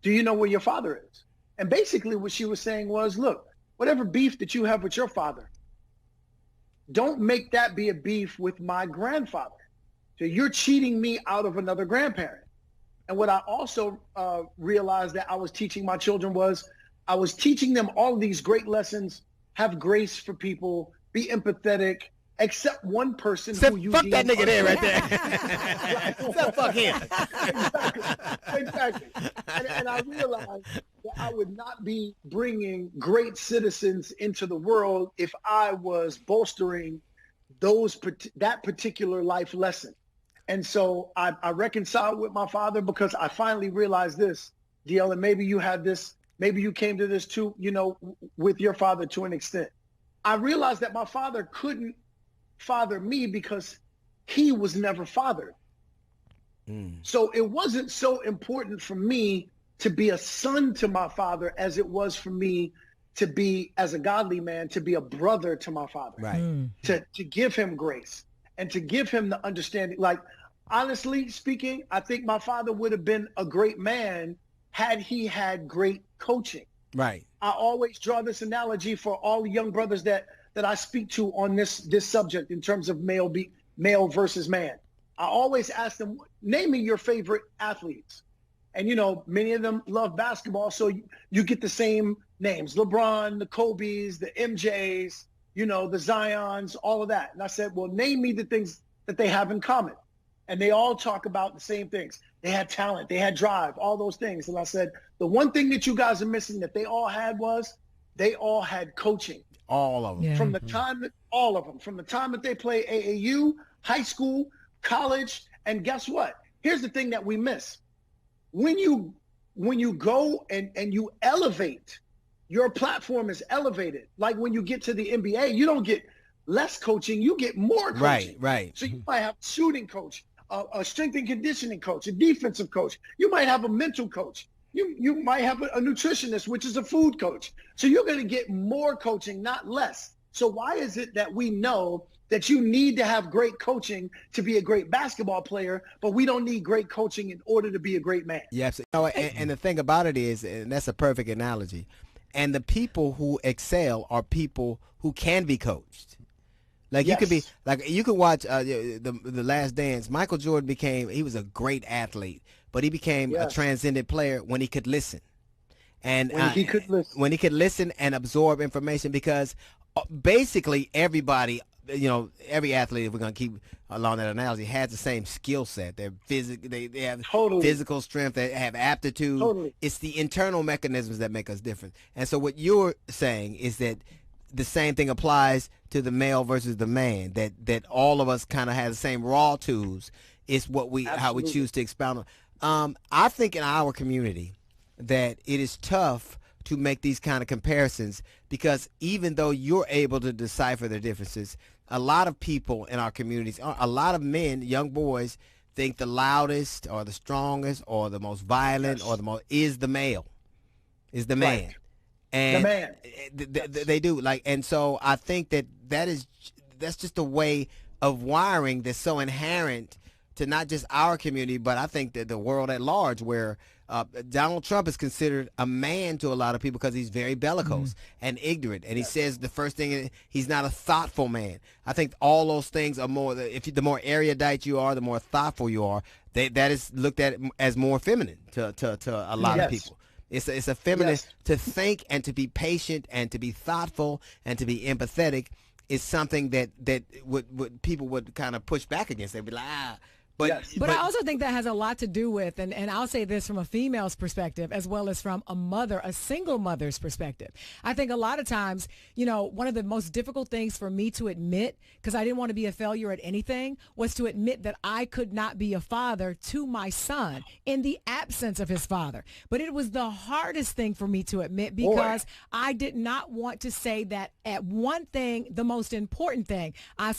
Speaker 7: "Do you know where your father is?" And basically what she was saying was, look, whatever beef that you have with your father, don't make that be a beef with my grandfather. So you're cheating me out of another grandparent. And what I also realized that I was teaching my children was I was teaching them all of these great lessons: have grace for people, be empathetic, except one person who you
Speaker 10: fuck
Speaker 7: deem
Speaker 10: that nigga there right there.
Speaker 7: Except fuck him. Exactly. And I realized that I would not be bringing great citizens into the world if I was bolstering that particular life lesson. And so I reconciled with my father because I finally realized this, DL, and maybe you had this, maybe you came to this too, with your father to an extent. I realized that my father couldn't father me because he was never fathered. So it wasn't so important for me to be a son to my father as it was for me to be, as a godly man, to be a brother to my father.
Speaker 10: Right.
Speaker 7: To give him grace and to give him the understanding. Like, honestly speaking, I think my father would have been a great man had he had great coaching.
Speaker 10: Right.
Speaker 7: I always draw this analogy for all the young brothers that I speak to on this subject in terms of male versus man. I always ask them, name me your favorite athletes. And, many of them love basketball, so you get the same names: LeBron, the Kobe's, the MJ's, the Zions, all of that. And I said, well, name me the things that they have in common. And they all talk about the same things. They had talent, they had drive, all those things. And I said, the one thing that you guys are missing that they all had was they all had coaching.
Speaker 10: All of them.
Speaker 12: Yeah.
Speaker 7: From the time that they play AAU, high school, college, and guess what? Here's the thing that we miss. When you go and you elevate, your platform is elevated. Like when you get to the NBA, you don't get less coaching, you get more coaching.
Speaker 10: Right.
Speaker 7: So you might have a shooting coach, a strength and conditioning coach, a defensive coach. You might have a mental coach. You might have a nutritionist, which is a food coach. So you're going to get more coaching, not less. So why is it that we know that you need to have great coaching to be a great basketball player, but we don't need great coaching in order to be a great man?
Speaker 10: Yes. And the thing about it is, and that's a perfect analogy, and the people who excel are people who can be coached. Like you can watch the Last Dance. Michael Jordan he was a great athlete, but he became a transcendent player when he could listen. And
Speaker 7: when he could listen
Speaker 10: and absorb information, because basically everybody, every athlete, if we're going to keep along that analogy, has the same skill set. They're they have physical strength, they have aptitude.
Speaker 7: Totally.
Speaker 10: It's the internal mechanisms that make us different. And so what you're saying is that the same thing applies to the male versus the man, that all of us kind of have the same raw tools. It's what how we choose to expound on. I think in our community that it is tough to make these kind of comparisons, because even though you're able to decipher the differences, a lot of people in our communities, a lot of men, young boys, think the loudest or the strongest or the most violent or the most is the male, is the man.
Speaker 7: Right.
Speaker 10: And
Speaker 7: the man.
Speaker 10: They do. And so I think that's just a way of wiring that's so inherent to not just our community, but I think that the world at large, where Donald Trump is considered a man to a lot of people because he's very bellicose and ignorant, and he says the first thing, he's not a thoughtful man. I think all those things are more, the more erudite you are, the more thoughtful you are, that is looked at as more feminine to a lot of people. It's a feminine to think and to be patient and to be thoughtful and to be empathetic is something that would people would kind of push back against. They'd be like,
Speaker 12: But I also think that has a lot to do with, and I'll say this from a female's perspective as well as from a single mother's perspective. I think a lot of times, one of the most difficult things for me to admit, because I didn't want to be a failure at anything, was to admit that I could not be a father to my son in the absence of his father. But it was the hardest thing for me to admit because I did not want to say that at one thing, the most important thing, I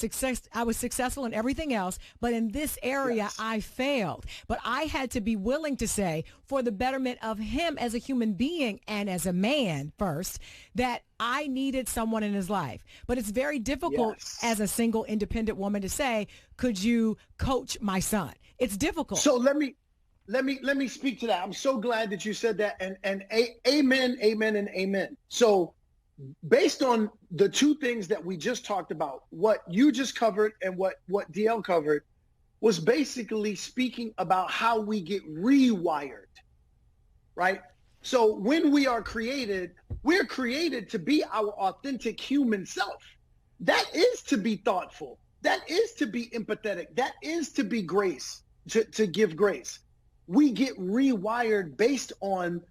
Speaker 12: was successful in everything else, but in this area, I failed. But I had to be willing to say, for the betterment of him as a human being and as a man first, that I needed someone in his life. But it's very difficult as a single independent woman to say, could you coach my son? It's difficult.
Speaker 7: So let me speak to that. I'm so glad that you said that, and amen, amen, and amen. So based on the two things that we just talked about, what you just covered and what DL covered, was basically speaking about how we get rewired, right? So when we are created, we're created to be our authentic human self. That is to be thoughtful. That is to be empathetic. That is to be grace, to give grace. We get rewired based on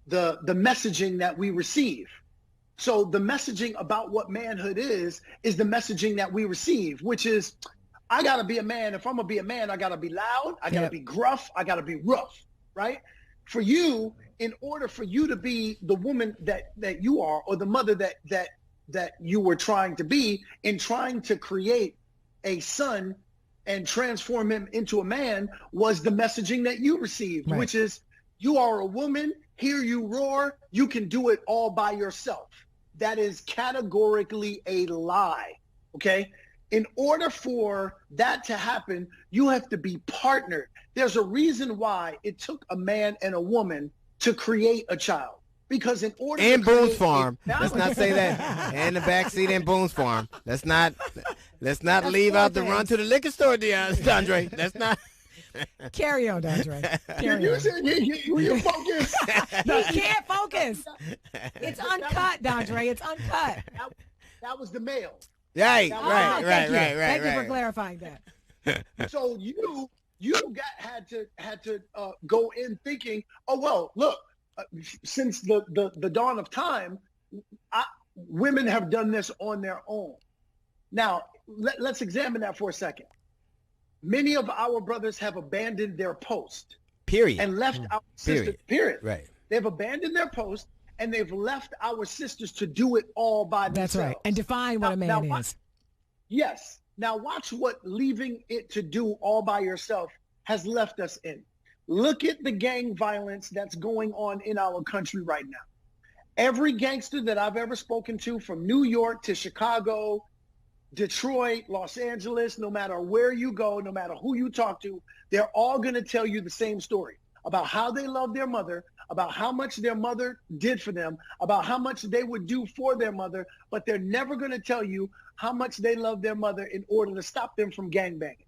Speaker 7: the messaging that we receive. So the messaging about what manhood is the messaging that we receive, which is, I got to be a man. If I'm going to be a man, I got to be loud. I got to be gruff. I got to be rough, right? For you, in order for you to be the woman that you are, or the mother that you were trying to be, in trying to create a son and transform him into a man, was the messaging that you received, which is, you are a woman, hear you roar, you can do it all by yourself. That is categorically a lie, okay? In order for that to happen, you have to be partnered. There's a reason why it took a man and a woman to create a child. Because in order
Speaker 10: and
Speaker 7: to
Speaker 10: Boone's Farm, let's not say that. And the backseat in Boone's Farm. Let's not leave out the run to the liquor store, DeAndre. Let's not.
Speaker 12: Carry on, DeAndre. Carry on.
Speaker 7: You focus.
Speaker 12: He can't focus. It's uncut, DeAndre. It's uncut.
Speaker 7: That was the male.
Speaker 10: Right.
Speaker 12: Thank you for clarifying that.
Speaker 7: So you had to go in thinking, oh well, look, since the dawn of time, women have done this on their own. Now let's examine that for a second. Many of our brothers have abandoned their post.
Speaker 10: Period.
Speaker 7: And left our sisters. Period.
Speaker 10: Right.
Speaker 7: They've abandoned their post and they've left our sisters to do it all by themselves.
Speaker 12: That's right. And define what a man is.
Speaker 7: Yes. Now watch what leaving it to do all by yourself has left us in. Look at the gang violence that's going on in our country right now. Every gangster that I've ever spoken to, from New York to Chicago, Detroit, Los Angeles, no matter where you go, no matter who you talk to, they're all going to tell you the same story about how they love their mother, about how much their mother did for them, about how much they would do for their mother, but they're never going to tell you how much they love their mother in order to stop them from gangbanging.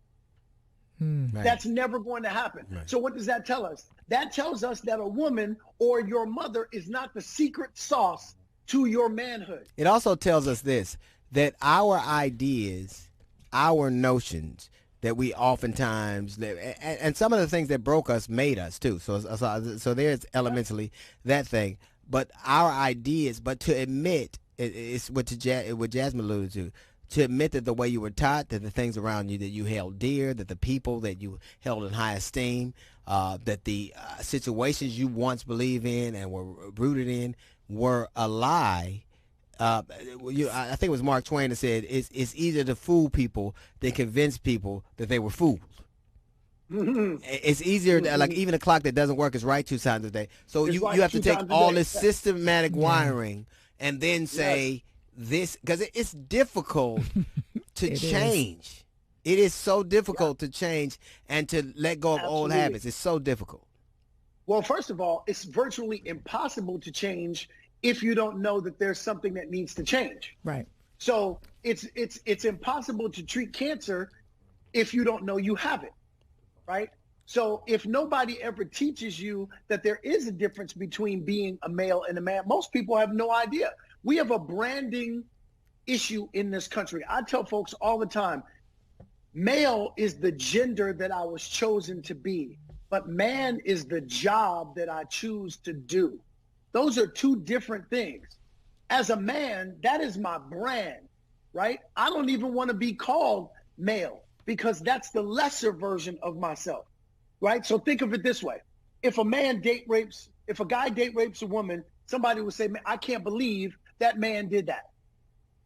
Speaker 10: Right.
Speaker 7: That's never going to happen. Right. So what does that tell us? That tells us that a woman or your mother is not the secret sauce to your manhood.
Speaker 10: It also tells us this, that our ideas, our notions that we oftentimes live, and some of the things that broke us made us too. So there's elementally that thing. But our ideas, but to admit, it's what Jasmine alluded to admit that the way you were taught, that the things around you that you held dear, that the people that you held in high esteem, that the situations you once believed in and were rooted in were a lie. I think it was Mark Twain that said, it's easier to fool people than convince people that they were fooled. Mm-hmm. It's easier, like even a clock that doesn't work is right 2 times a day. So you have to take all this systematic wiring and then say this, because it's difficult to change. It is so difficult to change and to let go of old habits. It's so difficult.
Speaker 7: Well, first of all, it's virtually impossible to change if you don't know that there's something that needs to change.
Speaker 12: Right.
Speaker 7: So it's impossible to treat cancer if you don't know you have it, right? So if nobody ever teaches you that there is a difference between being a male and a man, most people have no idea. We have a branding issue in this country. I tell folks all the time, Male is the gender that I was chosen to be, but man is the job that I choose to do. Those are two different things. As a man, that is my brand, right? I don't even want to be called male because that's the lesser version of myself, right? So think of it this way. If a guy date rapes a woman, somebody would say, man, I can't believe that man did that.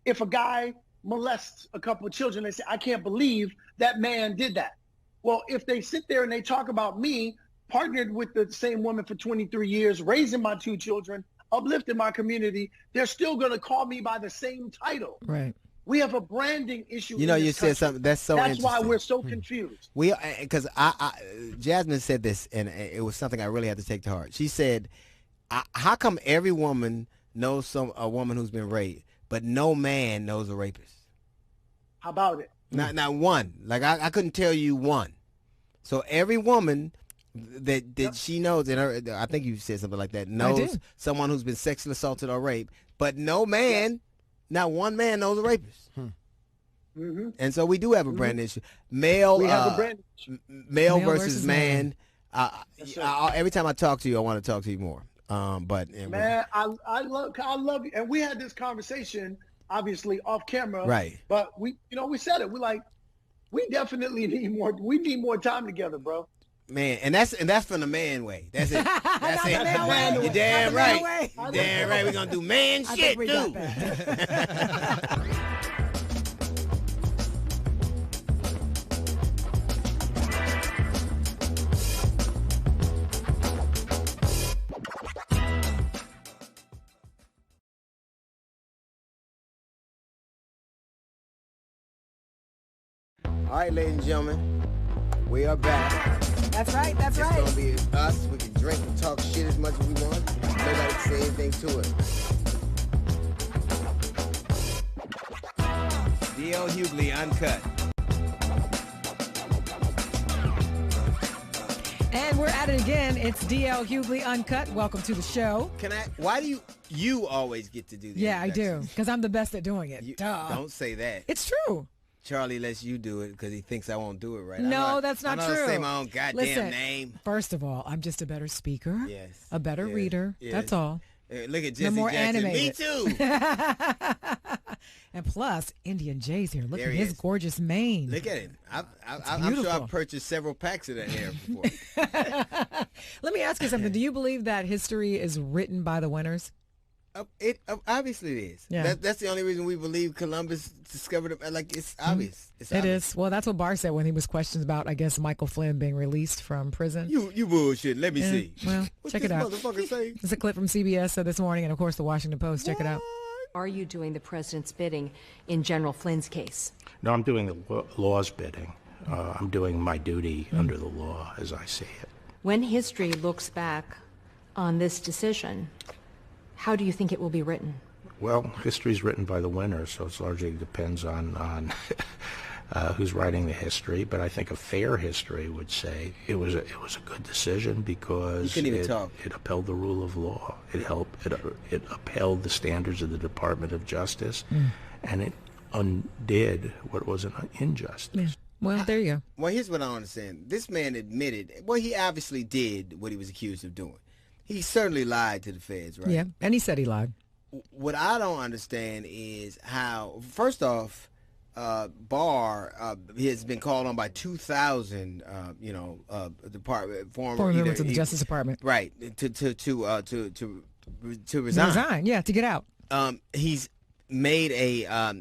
Speaker 7: If a guy molests a couple of children, they say, I can't believe that man did that. Well, if they sit there and they talk about me, partnered with the same woman for 23 years, raising my 2 children, uplifting my community, they're still going to call me by the same title.
Speaker 12: Right.
Speaker 7: We have a branding issue.
Speaker 10: You know,
Speaker 7: in
Speaker 10: you
Speaker 7: this
Speaker 10: said
Speaker 7: country.
Speaker 10: something that's so
Speaker 7: That's
Speaker 10: interesting.
Speaker 7: why we're so confused.
Speaker 10: Because Jasmine said this, and it was something I really had to take to heart. She said, how come every woman knows a woman who's been raped, but no man knows a rapist?
Speaker 7: How about it?
Speaker 10: Not one. Like, I couldn't tell you one. So every woman that she knows, and I think you said something like that, knows someone who's been sexually assaulted or raped, but no man, not one man knows a rapist.
Speaker 7: Mm-hmm.
Speaker 10: And so we do have a brand issue. Male,
Speaker 7: we have a brand issue.
Speaker 10: Male versus man. Every time I talk to you, I want to talk to you more.
Speaker 7: Man, I love you. And we had this conversation, obviously off camera.
Speaker 10: Right.
Speaker 7: But we said it. We're like, we definitely need more time together, bro.
Speaker 10: Man, and that's from the man way. That's it. That's it.
Speaker 7: Way.
Speaker 10: You're damn right. You're damn right. We're gonna do man shit too. All right, ladies and gentlemen, we are back.
Speaker 12: That's right. That's
Speaker 10: it's
Speaker 12: right.
Speaker 10: It's going to be us. We can drink and talk shit as much as we want. Nobody can say anything to it. D.L. Hughley, Uncut.
Speaker 12: And we're at it again. It's D.L. Hughley, Uncut. Welcome to the show.
Speaker 10: Why do you always get to do that?
Speaker 12: Yeah, I do. Because I'm the best at doing it. Duh.
Speaker 10: Don't say that.
Speaker 12: It's true.
Speaker 10: Charlie lets you do it because he thinks I won't do it right.
Speaker 12: No, that's not true.
Speaker 10: I don't say my own goddamn name.
Speaker 12: First of all, I'm just a better speaker.
Speaker 10: Yes.
Speaker 12: A better reader. Yes. That's all.
Speaker 10: Look at Jesse
Speaker 12: They're more
Speaker 10: Jackson.
Speaker 12: animated.
Speaker 10: Me too.
Speaker 12: And plus, Indian Jay's here. Look
Speaker 10: there
Speaker 12: at his gorgeous mane.
Speaker 10: Look at it. I'm sure I've purchased several packs of that hair before.
Speaker 12: Let me ask you something. Do you believe that history is written by the winners?
Speaker 10: It obviously it is.
Speaker 12: Yeah.
Speaker 10: That's the only reason we believe Columbus discovered it. Like, it's obvious. It's
Speaker 12: obvious.
Speaker 10: It is.
Speaker 12: Well, that's what Barr said when he was questioned about, I guess, Michael Flynn being released from prison.
Speaker 10: You bullshit. Let me see.
Speaker 12: Well, check it out.
Speaker 10: Motherfucker say?
Speaker 12: It's a clip from CBS this morning, and of course the Washington Post. Check it out.
Speaker 2: Are you doing the president's bidding in General Flynn's case?
Speaker 13: No, I'm doing the law's bidding. I'm doing my duty under the law as I see it.
Speaker 2: When history looks back on this decision, how do you think it will be written?
Speaker 13: Well, history is written by the winners, so it largely depends on who's writing the history. But I think a fair history would say it was a good decision because it upheld the rule of law. It upheld the standards of the Department of Justice, and it undid what was an injustice.
Speaker 12: Yeah. Well, there you go.
Speaker 10: Well, here's what I don't understand. This man admitted, well, he obviously did what he was accused of doing. He certainly lied to the feds, right?
Speaker 12: Yeah, and he said he lied.
Speaker 10: What I don't understand is how, first off, Barr has been called on by 2,000,
Speaker 12: former members of the Justice Department,
Speaker 10: right, to resign.
Speaker 12: Yeah, to get out.
Speaker 10: He's made a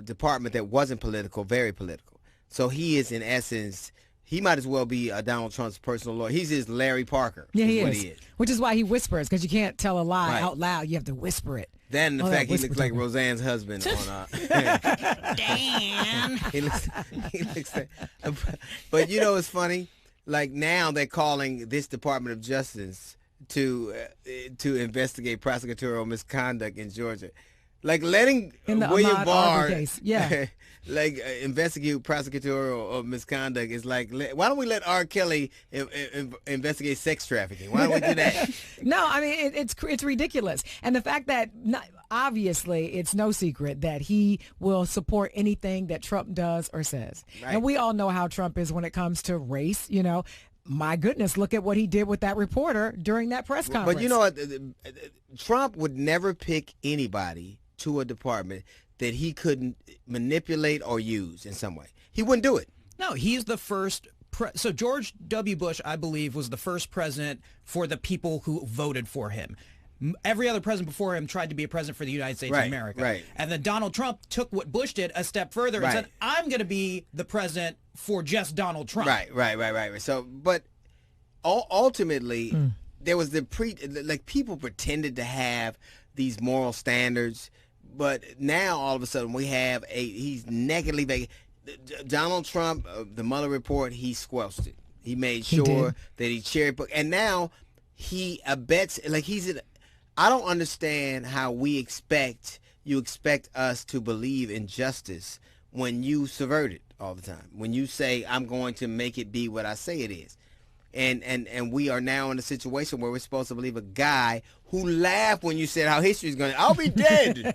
Speaker 10: department that wasn't political, very political. So he is, in essence, he might as well be Donald Trump's personal lawyer. He's just Larry Parker.
Speaker 12: Yeah, he is. Which is why he whispers, because you can't tell a lie out loud. You have to whisper it.
Speaker 10: Then the fact he looks like Roseanne's husband on
Speaker 12: Dan.
Speaker 10: he looks like, but you know it's funny? Like, now they're calling this Department of Justice to investigate prosecutorial misconduct in Georgia. Like letting
Speaker 12: In the
Speaker 10: William
Speaker 12: Ahmaud
Speaker 10: Barr
Speaker 12: Arbery case, yeah.
Speaker 10: like investigate prosecutorial misconduct is like, why don't we let R. Kelly investigate sex trafficking? Why don't we do that?
Speaker 12: No, I mean it's ridiculous, and the fact that obviously it's no secret that he will support anything that Trump does or says,
Speaker 10: Right.
Speaker 12: and we all know how Trump is when it comes to race. You know, my goodness, look at what he did with that reporter during that press conference.
Speaker 10: But you know what? Trump would never pick anybody to a department that he couldn't manipulate or use in some way. He wouldn't do it.
Speaker 14: No, he's the first. So George W. Bush, I believe, was the first president for the people who voted for him. Every other president before him tried to be a president for the United States of America.
Speaker 10: Right.
Speaker 14: And then Donald Trump took what Bush did a step further and said, I'm going to be the president for just Donald Trump.
Speaker 10: Right. So, but ultimately, there was people pretended to have these moral standards, but now all of a sudden we have he's nakedly vague. Donald Trump, the Mueller report, he squelched it. He made sure that he cherry picked, and now he abets I don't understand how you expect us to believe in justice when you subvert it all the time. When you say, I'm going to make it be what I say it is. And we are now in a situation where we're supposed to believe a guy who laughed when you said how history's going to, I'll be dead.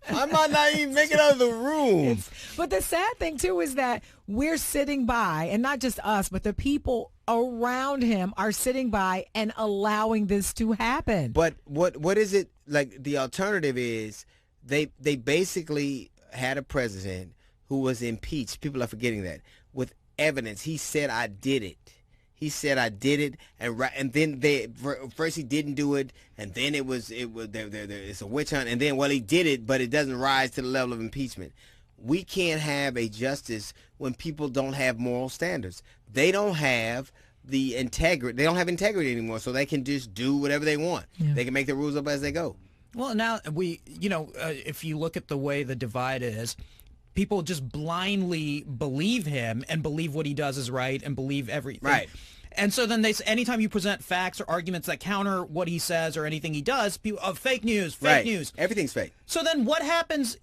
Speaker 10: I might not even make it out of the room.
Speaker 12: But the sad thing, too, is that we're sitting by, and not just us, but the people around him are sitting by and allowing this to happen.
Speaker 10: But what is it, like the alternative is they basically had a president who was impeached. People are forgetting that. With evidence. He said, I did it. He said, I did it, and then first he didn't do it, and then it's a witch hunt, and then, well, he did it, but it doesn't rise to the level of impeachment. We can't have a justice when people don't have moral standards. They don't have the integrity. They don't have integrity anymore, so they can just do whatever they want. Yeah. They can make the rules up as they go.
Speaker 14: Well, now if you look at the way the divide is, people just blindly believe him and believe what he does is right and believe everything.
Speaker 10: Right.
Speaker 14: And so then anytime you present facts or arguments that counter what he says or anything he does, people, fake news.
Speaker 10: Everything's fake.
Speaker 14: So then what happens,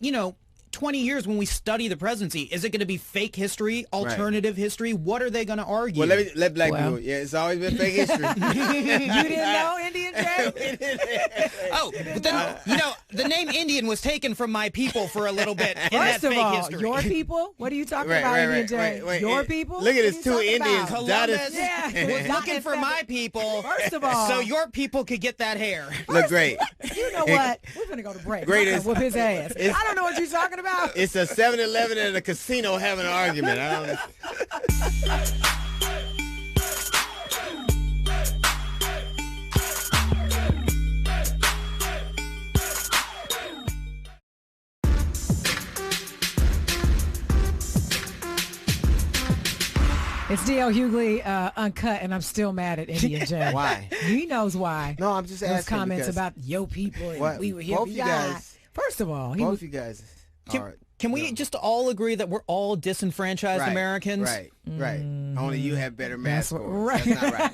Speaker 14: 20 years when we study the presidency? Is it going to be fake history, alternative history? What are they going to argue?
Speaker 10: Well, let black people. Yeah, it's always been fake history.
Speaker 12: You didn't know, Indian Jay?
Speaker 14: But then, the name Indian was taken from my people for a little bit in
Speaker 12: First
Speaker 14: that
Speaker 12: of
Speaker 14: fake
Speaker 12: all,
Speaker 14: history.
Speaker 12: your people? What are you talking about, Indian Jay? Your people?
Speaker 10: Look at his two Indians.
Speaker 14: Columbus was looking for my people.
Speaker 12: First of all.
Speaker 14: So your people could get that hair.
Speaker 10: Look great.
Speaker 12: You know what? We're going to go to break.
Speaker 10: Greatest.
Speaker 12: Whip his ass. I don't know what you're talking about.
Speaker 10: It's a 7-Eleven and a casino having an argument.
Speaker 12: It's D.L. Hughley Uncut, and I'm still mad at Indian Jay.
Speaker 10: Why?
Speaker 12: He knows why.
Speaker 10: No, I'm just asking.
Speaker 12: Those comments about yo people and we were here.
Speaker 10: Both you guys.
Speaker 12: First of all,
Speaker 10: both you guys.
Speaker 14: Can we just all agree that we're all disenfranchised Americans?
Speaker 10: Right. Only you have better math scores.
Speaker 12: Right.
Speaker 10: That's not right.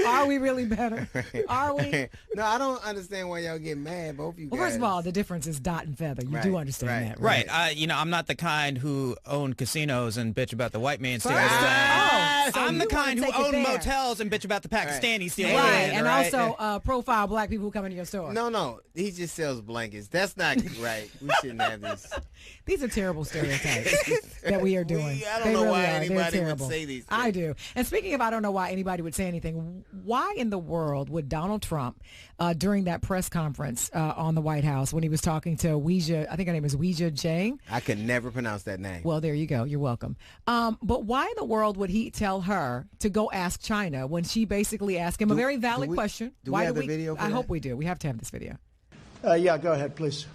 Speaker 12: Are we really better? Are we?
Speaker 10: No, I don't understand why y'all get mad, both of you guys.
Speaker 12: Well, first of all, the difference is dot and feather. You do understand that,
Speaker 14: right? I'm not the kind who own casinos and bitch about the white man stealing.
Speaker 12: So
Speaker 14: I'm the kind who own motels and bitch about the Pakistanis stealing.
Speaker 12: Right, and also profile black people who come into your store.
Speaker 10: No, he just sells blankets. That's not right. We shouldn't have this.
Speaker 12: These are terrible stereotypes that we are doing.
Speaker 10: I don't know why anybody would say these things.
Speaker 12: I do. And speaking of I don't know why anybody would say anything, why in the world would Donald Trump, during that press conference on the White House when he was talking to Weijia, I think her name is Weijia Jiang.
Speaker 10: I could never pronounce that name.
Speaker 12: Well, there you go. You're welcome. But why in the world would he tell her to go ask China when she basically asked him a very valid question?
Speaker 10: Do we have the video for
Speaker 12: I
Speaker 10: that?
Speaker 12: hope we do. We have to have this video.
Speaker 15: Yeah, go ahead, please.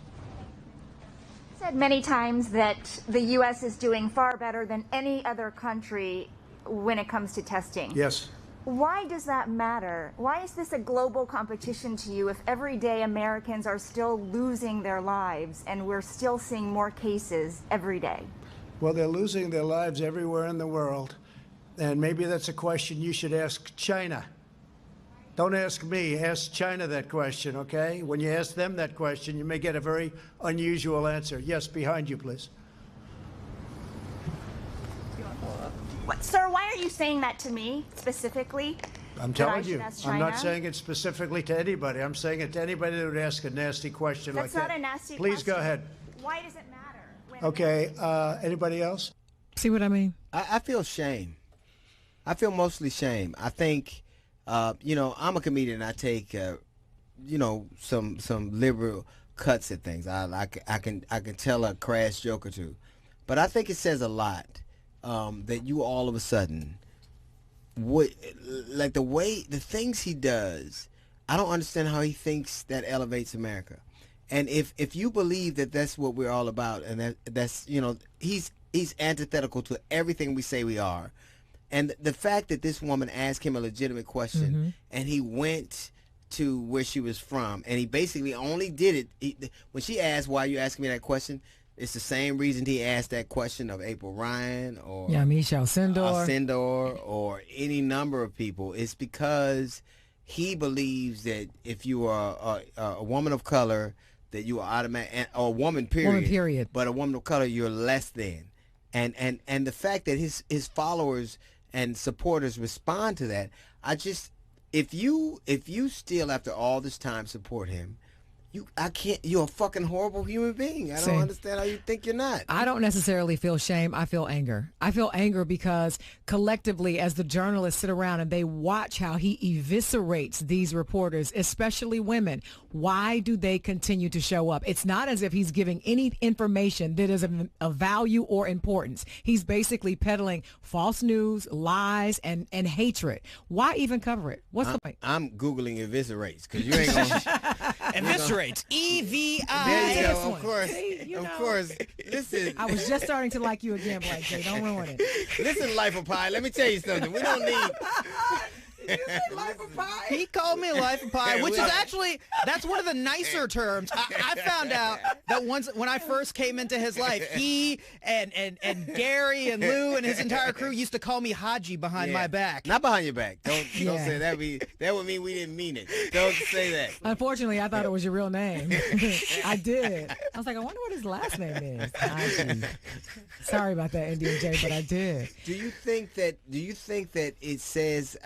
Speaker 17: Said many times that the U.S. is doing far better than any other country when it comes to testing.
Speaker 15: Yes.
Speaker 17: Why does that matter? Why is this a global competition to you if every day Americans are still losing their lives and we're still seeing more cases every day?
Speaker 15: Well, they're losing their lives everywhere in the world, and maybe that's a question you should ask China. Don't ask me. Ask China that question, okay? When you ask them that question, you may get a very unusual answer. Yes, behind you, please.
Speaker 17: What, sir, why are you saying that to me specifically?
Speaker 15: I'm telling you. I'm not saying it specifically to anybody. I'm saying it to anybody that would ask a nasty question like that.
Speaker 17: That's not a nasty
Speaker 15: Please
Speaker 17: question.
Speaker 15: go ahead.
Speaker 17: Why does it matter?
Speaker 15: Okay. Anybody else?
Speaker 12: See what I mean?
Speaker 10: I feel shame. I feel mostly shame. I think, you know, I'm a comedian. I take, you know, some liberal cuts at things. I can tell a crass joke or two, but I think it says a lot that you all of a sudden would like the things he does. I don't understand how he thinks that elevates America. And if you believe that that's what we're all about, and that's you know, he's antithetical to everything we say we are. And the fact that this woman asked him a legitimate question, and he went to where she was from, and he basically only did it when she asked, "Why are you asking me that question?" It's the same reason he asked that question of April Ryan or
Speaker 12: Michelle
Speaker 10: Sindor or any number of people. It's because he believes that if you are a woman of color, that you are automatic, or a woman period, but a woman of color, you're less than. And the fact that his followers and supporters respond to that, if you still after all this time support him, you're a fucking horrible human being. I don't understand how you think you're not.
Speaker 12: I don't necessarily feel shame. I feel anger. I feel anger because collectively, as the journalists sit around and they watch how he eviscerates these reporters, especially women, why do they continue to show up? It's not as if he's giving any information that is of value or importance. He's basically peddling false news, lies, and hatred. Why even cover it? What's the point?
Speaker 10: I'm Googling eviscerates because you ain't gonna...
Speaker 14: Eviscerates. E-V-I.
Speaker 10: There you go. Of course.
Speaker 12: See,
Speaker 10: of course. Listen.
Speaker 12: I was just starting to like you again, Black Jay. Don't ruin it.
Speaker 10: Listen, Life of Pi, let me tell you something. We don't need...
Speaker 14: He called me a life of pie, which is actually, that's one of the nicer terms. I found out that when I first came into his life, he and Gary and Lou and his entire crew used to call me Haji behind my back.
Speaker 10: Not behind your back. Don't say that. That would mean we didn't mean it. Don't say that.
Speaker 12: Unfortunately, I thought it was your real name. I did. I was like, I wonder what his last name is. Haji. Sorry about that, Indian Jay, but I did.
Speaker 10: Do you think that it says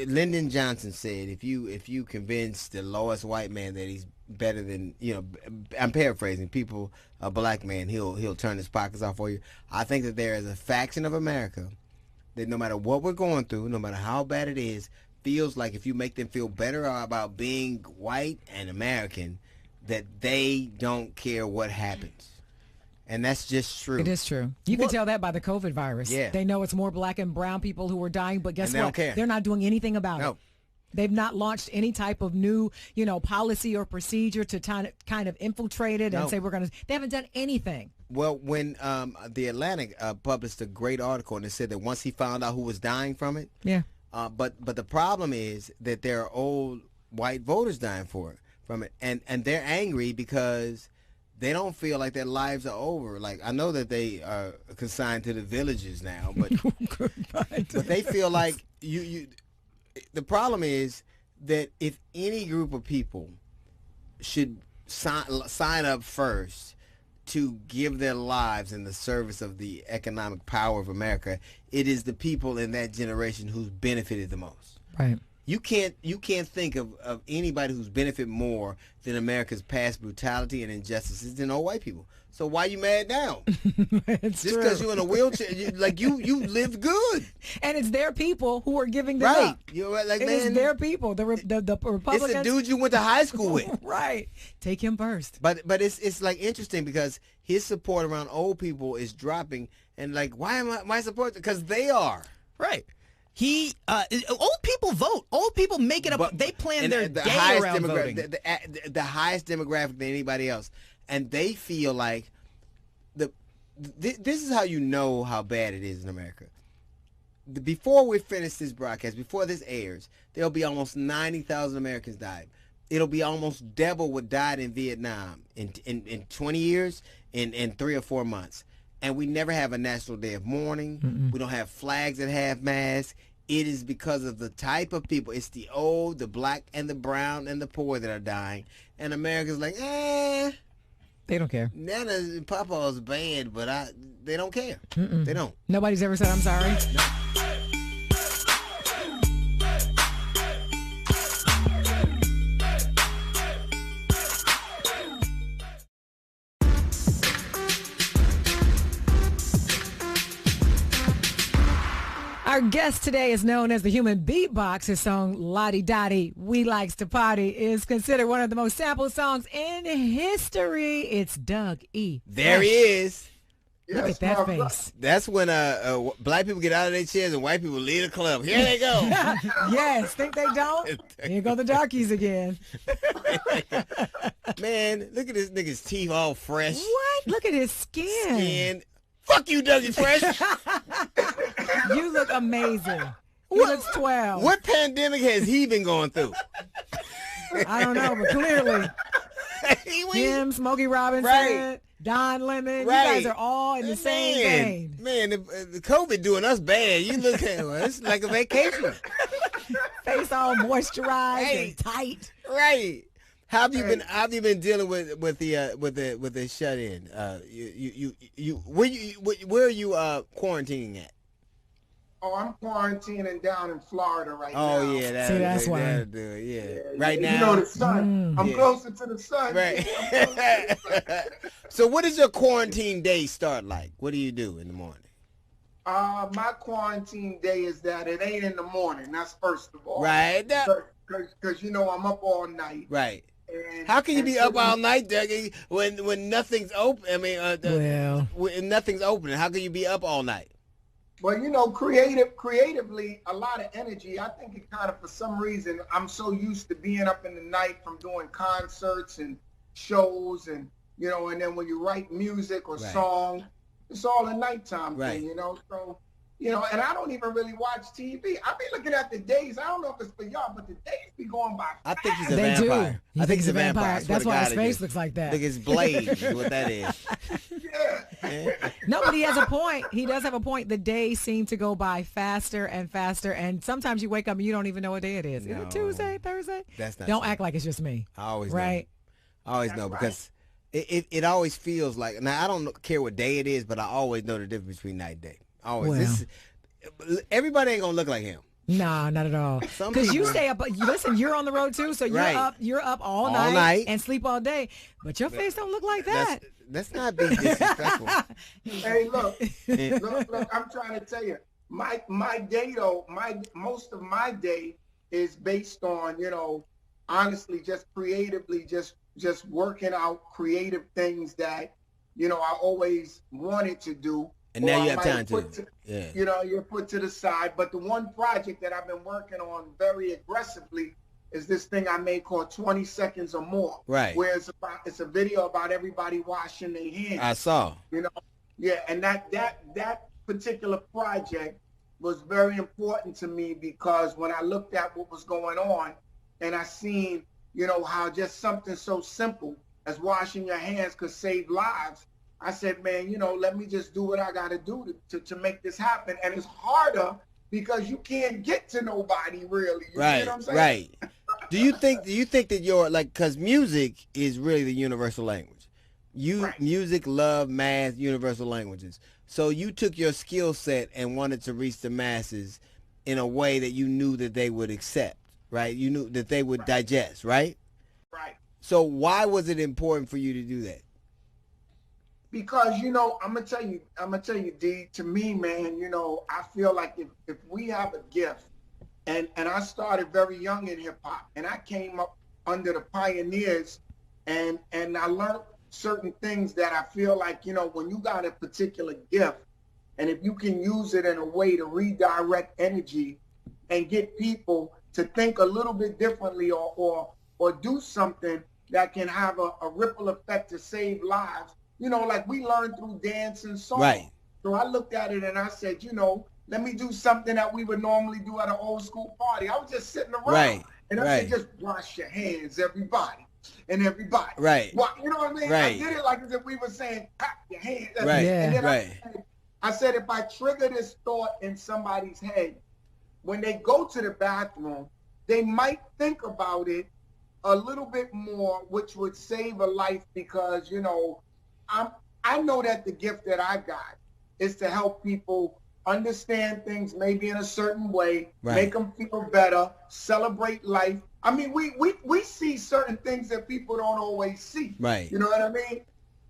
Speaker 10: Lyndon Johnson said if you convince the lowest white man that he's better than, you know, I'm paraphrasing, a black man, he'll turn his pockets off for you. I think that there is a faction of America that no matter what we're going through, no matter how bad it is, feels like if you make them feel better about being white and American, that they don't care what happens. And that's just true.
Speaker 12: It is true. You can tell that by the COVID virus.
Speaker 10: Yeah.
Speaker 12: They know it's more black and brown people who are dying, but guess
Speaker 10: And they
Speaker 12: what?
Speaker 10: don't care.
Speaker 12: They're not doing anything about it. They've not launched any type of new, you know, policy or procedure to kind of infiltrate it and say they haven't done anything.
Speaker 10: Well, when the Atlantic published a great article and it said that once he found out who was dying from it, but the problem is that there are old white voters dying from it, and they're angry because they don't feel like their lives are over. Like, I know that they are consigned to the villages now, but but they feel like you. The problem is that if any group of people should sign up first to give their lives in the service of the economic power of America, it is the people in that generation who's benefited the most.
Speaker 12: Right.
Speaker 10: You can't think of anybody who's benefited more than America's past brutality and injustices than old white people. So why you mad now? Just because you're in a wheelchair, you lived good.
Speaker 12: And it's their people who are giving them up.
Speaker 10: You're right, like,
Speaker 12: it
Speaker 10: man,
Speaker 12: is their people. The Republicans.
Speaker 10: It's the dude you went to high school with.
Speaker 12: Right. Take him first.
Speaker 10: But it's like interesting because his support around old people is dropping, and like, why am I support? Because they are.
Speaker 14: Right. Old people vote. Old people make it up. They plan their day around voting.
Speaker 10: The highest demographic than anybody else, and they feel like this is how you know how bad it is in America. Before we finish this broadcast, before this airs, there'll be almost 90,000 Americans died. It'll be almost double what died in Vietnam in 20 years, in 3 or 4 months. And we never have a national day of mourning. We don't have flags at half-mast. it is because of the type of people. It's the old, the black, and the brown, and the poor that are dying. And America's like,
Speaker 12: They don't care.
Speaker 10: Nana and Papa's bad, but they don't care.
Speaker 12: Mm-mm.
Speaker 10: They don't.
Speaker 12: Nobody's ever said I'm sorry.
Speaker 10: No.
Speaker 12: Our guest today is known as the human beatbox. His song Lottie Dottie, We Likes to Party, is considered one of the most sampled songs in history. It's Doug E.
Speaker 10: There he is.
Speaker 12: Look at that face.
Speaker 10: That's when black people get out of their chairs and white people leave the club. Here they go.
Speaker 12: Yes, think they don't? Here go the darkies again.
Speaker 10: Man, look at this nigga's teeth all fresh.
Speaker 12: What? Look at his skin.
Speaker 10: Fuck you, Dougie Fresh.
Speaker 12: You look amazing. He looks 12.
Speaker 10: What pandemic has he been going through?
Speaker 12: I don't know, but clearly. Him, Smokey Robinson,
Speaker 10: Right.
Speaker 12: Don Lemon.
Speaker 10: Right.
Speaker 12: You guys are all in the same vein.
Speaker 10: Man, the COVID doing us bad. You look at it's like a vacation.
Speaker 12: Face all moisturized and tight.
Speaker 10: Right. How have you been dealing with the shut in? Where are you quarantining at?
Speaker 3: Oh, I'm quarantining down in Florida right now.
Speaker 10: Oh yeah, that's why. That'll do it. Yeah. Right now.
Speaker 3: You know the sun. I'm closer to the sun.
Speaker 10: Right. So what does your quarantine day start like? What do you do in the morning?
Speaker 3: My quarantine day is that it ain't in the morning. That's first of all.
Speaker 10: Right.
Speaker 3: Because you know I'm up all night.
Speaker 10: Right. How can you be up all night, Dougie, when nothing's open? I mean, when nothing's open, how can you be up all night?
Speaker 3: Well, you know, creatively, a lot of energy. I think it kind of, for some reason, I'm so used to being up in the night from doing concerts and shows, and you know, and then when you write music or song, it's all a nighttime thing, you know. So, you know, and I don't even really watch TV. I be looking at the days. I don't know if it's for y'all, but the days be going by fast.
Speaker 10: I think he's a vampire. I think he's a vampire.
Speaker 12: That's why his face looks like that.
Speaker 10: Look, his blade is what that is.
Speaker 12: No, but he has a point. He does have a point. The days seem to go by faster and faster, and sometimes you wake up and you don't even know what day it is. Is it Tuesday, Thursday?
Speaker 10: That's not
Speaker 12: Don't
Speaker 10: true.
Speaker 12: act like it's just me.
Speaker 10: I always
Speaker 12: right.
Speaker 10: know. I always know because it always feels like. Now I don't care what day it is, but I always know the difference between night and day. Always. Everybody ain't gonna look like him.
Speaker 12: Nah, not at all. Because you stay up. Listen, you're on the road too, so you're up all night and sleep all day. But your face don't look like that.
Speaker 10: That's not being disrespectful.
Speaker 3: Hey, look, I'm trying to tell you, my day though, most of my day is based on, you know, honestly, just creatively, just working out creative things that, you know, I always wanted to do.
Speaker 10: And now you have time to.
Speaker 3: You know, you're put to the side. But the one project that I've been working on very aggressively is this thing I made called 20 Seconds or More.
Speaker 10: Right.
Speaker 3: Where it's a video about everybody washing their hands.
Speaker 10: I saw.
Speaker 3: You know, and that particular project was very important to me because when I looked at what was going on and I seen, you know, how just something so simple as washing your hands could save lives, I said, man, you know, let me just do what I got to do to make this happen. And it's harder because you can't get to nobody really. You
Speaker 10: right,
Speaker 3: know what I'm saying?
Speaker 10: Right. Do you think that you're like, because music is really the universal language. Music, love, math, universal languages. So you took your skill set and wanted to reach the masses in a way that you knew that they would accept, right? You knew that they would digest, right?
Speaker 3: Right.
Speaker 10: So why was it important for you to do that?
Speaker 3: Because, you know, I'm gonna tell you, D, to me, man, you know, I feel like if we have a gift, and I started very young in hip hop, and I came up under the pioneers, and I learned certain things that I feel like, you know, when you got a particular gift, and if you can use it in a way to redirect energy and get people to think a little bit differently or do something that can have a ripple effect to save lives. You know, like we learned through dance and song.
Speaker 10: Right.
Speaker 3: So I looked at it and I said, you know, let me do something that we would normally do at an old school party. I was just sitting around.
Speaker 10: Right.
Speaker 3: And I said, just wash your hands, everybody. And everybody.
Speaker 10: Right.
Speaker 3: Well, you know what I mean?
Speaker 10: Right.
Speaker 3: I did it like as if we were saying, clap your hands.
Speaker 10: Right.
Speaker 3: And then
Speaker 10: right.
Speaker 3: I said, if I trigger this thought in somebody's head, when they go to the bathroom, they might think about it a little bit more, which would save a life, because, you know, I know that the gift that I got is to help people understand things maybe in a certain way, make them feel better, celebrate life. I mean, we see certain things that people don't always see.
Speaker 10: Right.
Speaker 3: You know what I mean?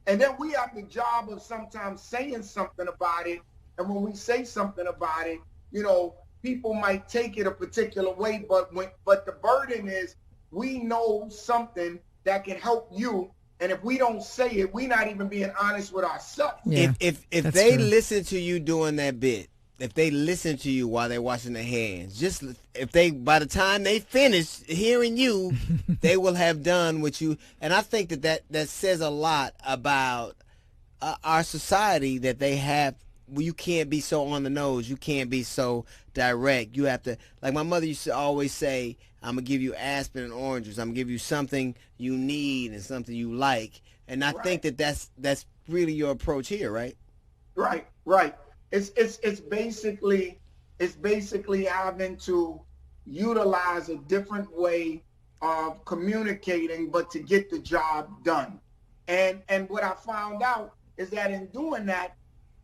Speaker 3: And then we have the job of sometimes saying something about it. And when we say something about it, you know, people might take it a particular way, but the burden is, we know something that can help you, and if we don't say it, we're not even being honest with ourselves.
Speaker 10: Yeah, if they listen to you doing that bit, if they listen to you while they're washing their hands, just if they, by the time they finish hearing you, they will have done what you. And I think that says a lot about our society, that they have. You can't be so on the nose. You can't be so direct. You have to, like my mother used to always say, I'm going to give you aspirin and oranges. I'm going to give you something you need and something you like. And I think that's really your approach here, right?
Speaker 3: Right. It's basically having to utilize a different way of communicating, but to get the job done. And what I found out is that in doing that,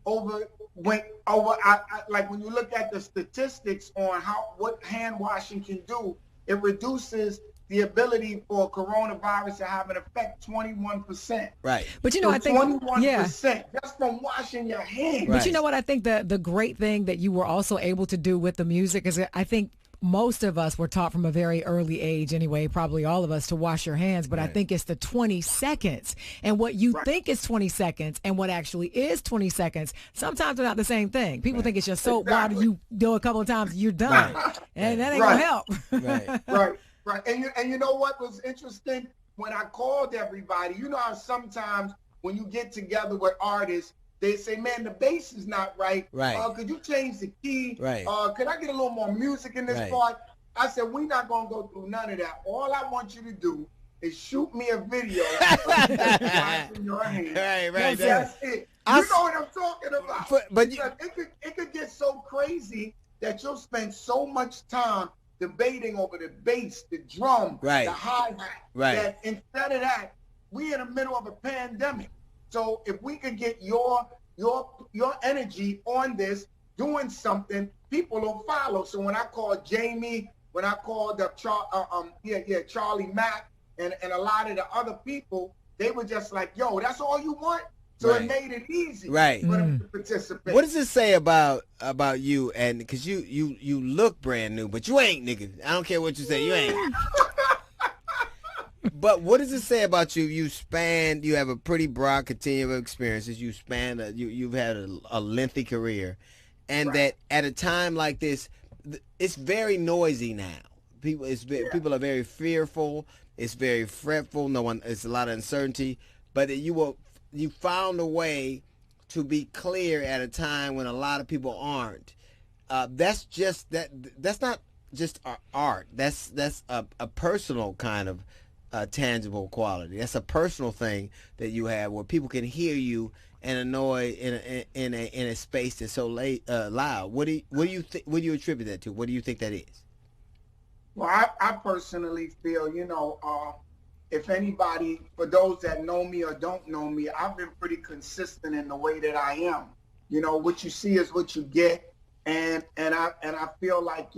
Speaker 3: like when you look at the statistics on what hand washing can do, it reduces the ability for coronavirus to have an effect 21%.
Speaker 10: Right.
Speaker 12: But you know, I think
Speaker 3: 21% just from washing your hands.
Speaker 12: But you know what? I think the great thing that you were also able to do with the music is, I think most of us were taught from a very early age anyway, probably all of us, to wash your hands. But I think it's the 20 seconds. And what you think is 20 seconds and what actually is 20 seconds, sometimes they're not the same thing. People think it's just soap water. You do a couple of times, you're done. And that ain't going to help.
Speaker 3: Right. And you know what was interesting? When I called everybody, you know how sometimes when you get together with artists, they say, man, the bass is not right. Could you change the key? Could I get a little more music in this part? I said, we're not going to go through none of that. All I want you to do is shoot me a video of washing your hands. That's it. You know what I'm talking about. But it could get so crazy that you'll spend so much time debating over the bass, the drum, the hi-hat. That instead of that, we in the middle of a pandemic. So if we could get your energy on this, doing something, people will follow. So when I called Jamie, when I called up Charlie Mack and a lot of the other people, they were just like, yo, that's all you want? So it made it easy for them to participate.
Speaker 10: What does it say about you? And because you look brand new, but you ain't, nigga. I don't care what you say, you ain't. But what does it say about you? You have a pretty broad continuum of experiences. You span, you've had a lengthy career, and that at a time like this, it's very noisy now. People are very fearful. It's very fretful. It's a lot of uncertainty. But you found a way to be clear at a time when a lot of people aren't. That's not just art. That's a personal kind of tangible quality. That's a personal thing that you have where people can hear you and annoy in a space that's so loud. What do you attribute that to? What do you think that is?
Speaker 3: Well, I personally feel, if anybody, for those that know me or don't know me, I've been pretty consistent in the way that I am. What you see is what you get, and I feel like,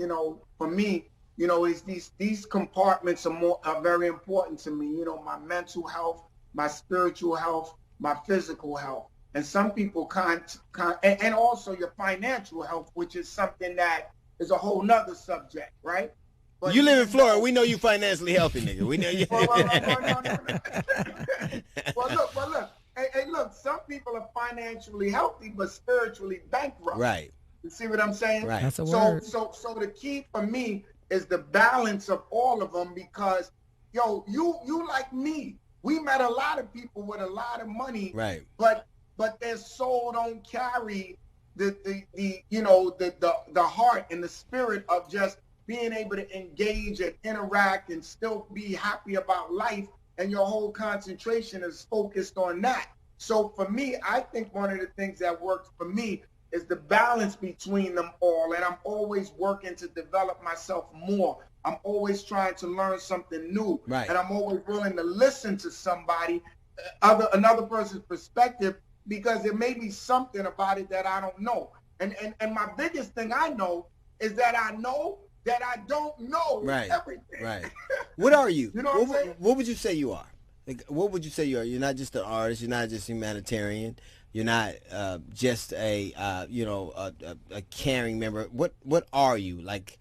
Speaker 3: for me, is these compartments are very important to me. My mental health, my spiritual health, my physical health, and some people can't, and also your financial health, which is something that is a whole nother subject, right? But
Speaker 10: you live in Florida. We know you financially healthy, nigga. We know you.
Speaker 3: Well, look. Hey, look. Some people are financially healthy, but spiritually bankrupt.
Speaker 10: Right.
Speaker 3: You see what I'm saying?
Speaker 10: Right.
Speaker 12: That's a word.
Speaker 3: So the key for me is the balance of all of them, because, you like me. We met a lot of people with a lot of money.
Speaker 10: Right.
Speaker 3: But their soul don't carry the heart and the spirit of just being able to engage and interact and still be happy about life, and your whole concentration is focused on that. So for me, I think one of the things that works for me is the balance between them all. And I'm always working to develop myself more. I'm always trying to learn something new.
Speaker 10: Right.
Speaker 3: And I'm always willing to listen to somebody, another person's perspective, because there may be something about it that I don't know. And my biggest thing I know is that I know that I don't know everything.
Speaker 10: Right. What are you?
Speaker 3: You know what I'm saying?
Speaker 10: What would you say you are? Like, what would you say you are? You're not just an artist. You're not just a humanitarian. You're not just a caring member. What are you? Like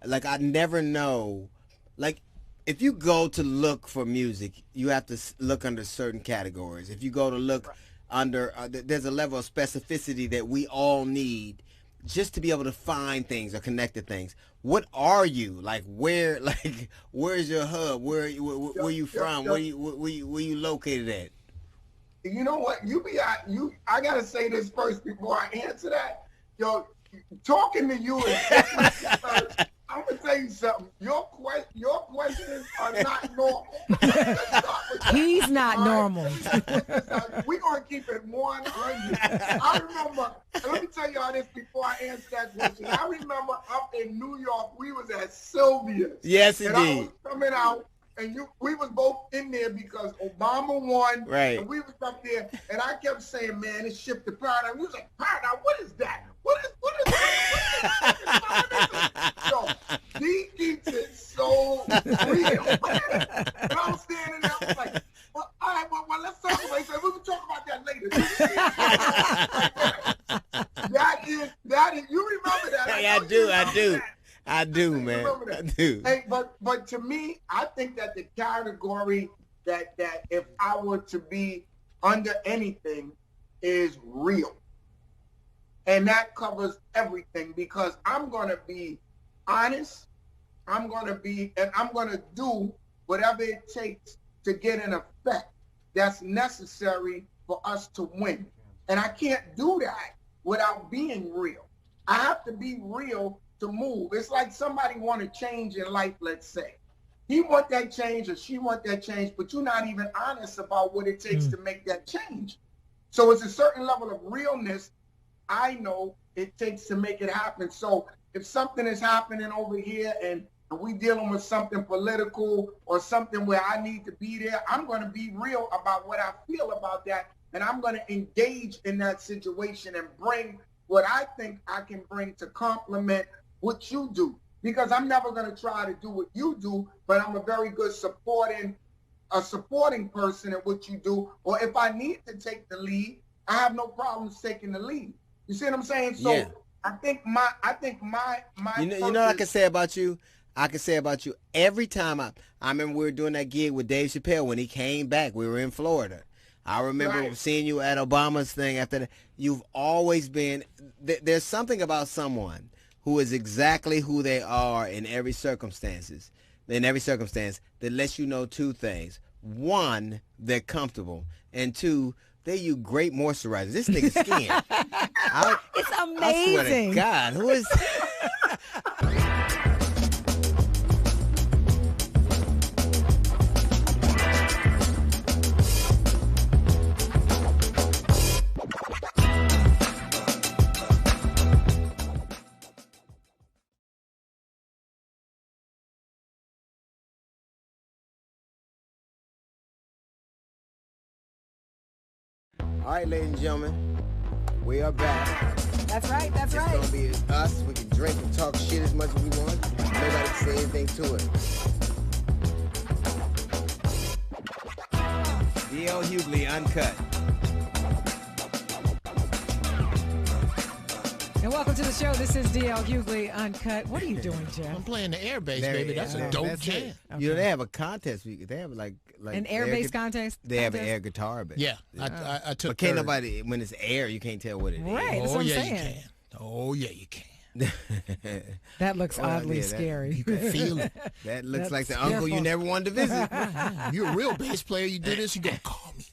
Speaker 10: I never know. Like, if you go to look for music, you have to look under certain categories. If you go to look under, there's a level of specificity that we all need just to be able to find things or connect to things. What are you? Like, where's your hub? Where you from? Where you located at?
Speaker 3: You know what? I gotta say this first before I answer that. Yo, talking to you is I'm gonna tell you something. Your questions are not normal.
Speaker 12: He's not normal.
Speaker 3: We're gonna keep it 100. I remember, and let me tell y'all this before I answer that question. I remember up in New York, we was at Sylvia's.
Speaker 10: Yes,
Speaker 3: and
Speaker 10: indeed.
Speaker 3: I was coming out, and we was both in there because Obama won.
Speaker 10: Right.
Speaker 3: And we was up there, and I kept saying, man, it's shift to paradigm. We was like, paradigm, what is that? What is so he keeps it so real. And I was standing there, I was like, well, all right, well, let's talk about it. He said, we can talk about that later. that is, you remember that?
Speaker 10: Hey, I do, man. I do.
Speaker 3: Hey, but to me, I think that the category that if I were to be under anything is real. And that covers everything, because I'm going to be honest. I'm going to do whatever it takes to get an effect that's necessary for us to win. And I can't do that without being real. I have to be real to move. It's like somebody want to change in life, let's say. He want that change or she want that change, but you're not even honest about what it takes to make that change. So it's a certain level of realness I know it takes to make it happen. So if something is happening over here and we dealing with something political or something where I need to be there, I'm going to be real about what I feel about that. And I'm going to engage in that situation and bring what I think I can bring to complement what you do. Because I'm never going to try to do what you do, but I'm a very good supporting person at what you do. Or if I need to take the lead, I have no problems taking the lead. You see what I'm saying? So yeah. I think my
Speaker 10: you know what I can say about you? I can say about you every time I remember we were doing that gig with Dave Chappelle when he came back. We were in Florida. I remember seeing you at Obama's thing after that. You've always been, there's something about someone who is exactly who they are in every circumstance that lets you know two things. One, they're comfortable. And two, they use great moisturizers. This nigga's skin.
Speaker 12: It's amazing.
Speaker 10: I swear to God, who is... All right, ladies and gentlemen, we are back.
Speaker 12: That's right, that's right.
Speaker 10: It's going to be us. We can drink and talk shit as much as we want. Nobody can say anything to it. D.L. Hughley, Uncut.
Speaker 12: And welcome to the show. This is D.L. Hughley, Uncut. What are you doing, Jeff?
Speaker 9: I'm playing the air bass, baby. That's a dope jam.
Speaker 10: Okay. You know, they have a contest. They have like
Speaker 12: an air bass contest?
Speaker 10: They have an air guitar bass.
Speaker 9: Yeah, I took.
Speaker 10: But can't nobody, when it's air, you can't tell what it is.
Speaker 12: Right, that's what I'm saying.
Speaker 9: You can. Oh, yeah, you can.
Speaker 12: That looks oddly scary.
Speaker 9: You can feel it.
Speaker 10: That looks like the uncle you never wanted to visit.
Speaker 9: You're a real bass player. You do this, you go, call me.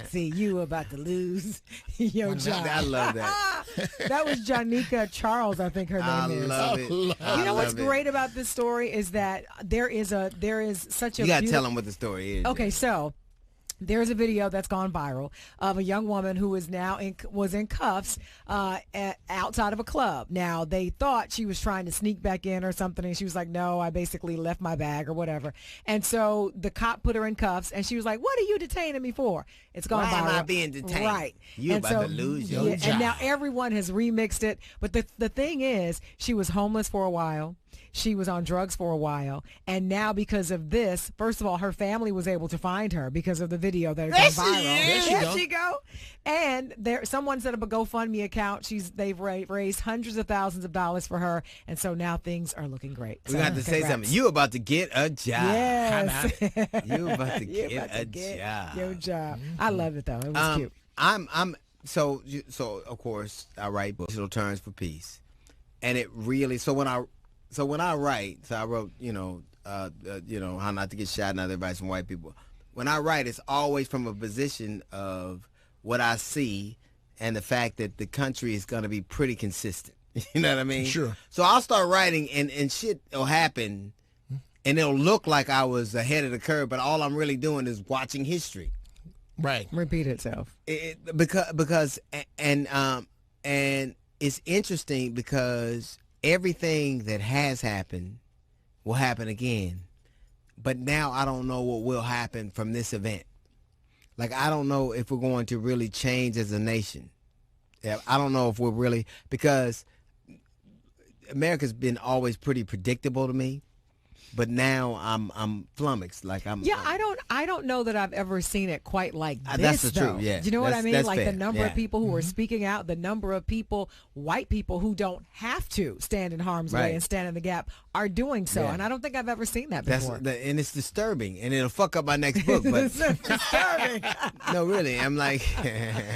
Speaker 12: See, you about to lose your job.
Speaker 10: I love that.
Speaker 12: That was Janika Charles, I think her name is.
Speaker 10: I love it.
Speaker 12: You know what's great about this story is that there is such a.
Speaker 10: You gotta tell them what the story is.
Speaker 12: Okay, so There's a video that's gone viral of a young woman who is now was in cuffs outside of a club. Now, they thought she was trying to sneak back in or something, and she was like, no, I basically left my bag or whatever. And so the cop put her in cuffs, and she was like, what are you detaining me for? It's gone viral.
Speaker 10: Why am I being detained?
Speaker 12: Right.
Speaker 10: You about to lose your job.
Speaker 12: And now everyone has remixed it. But the thing is, she was homeless for a while. She was on drugs for a while, and now because of this, first of all, her family was able to find her because of the video that has gone viral. There she go. And someone set up a GoFundMe account. They've raised hundreds of thousands of dollars for her, and so now things are looking great.
Speaker 10: We got to say something. You about to get a job.
Speaker 12: Yes.
Speaker 10: You about to get a job.
Speaker 12: Your job. I love it though. It was cute.
Speaker 10: So of course I write books, Digital Terms for Peace, and it really when I write, I wrote, How Not to Get Shot and Other Advice from White People. When I write, it's always from a position of what I see and the fact that the country is going to be pretty consistent. You know what I mean?
Speaker 9: Sure.
Speaker 10: So I'll start writing and shit will happen and it'll look like I was ahead of the curve, but all I'm really doing is watching history.
Speaker 9: Right.
Speaker 12: Repeat itself.
Speaker 10: Because it's interesting because everything that has happened will happen again. But now I don't know what will happen from this event. Like, I don't know if we're going to really change as a nation. Yeah, I don't know if we're really, because America's been always pretty predictable to me. But now I'm flummoxed.
Speaker 12: I don't know that I've ever seen it quite like this.
Speaker 10: That's the
Speaker 12: though.
Speaker 10: truth. Yeah.
Speaker 12: Do you know what I mean? Like
Speaker 10: fair.
Speaker 12: The number of people who are speaking out, the number of people, white people who don't have to stand in harm's way and stand in the gap, are doing so. Yeah. And I don't think I've ever seen that before.
Speaker 10: And it's disturbing, and it'll fuck up my next book. But
Speaker 12: it's disturbing.
Speaker 10: No, really, I'm like.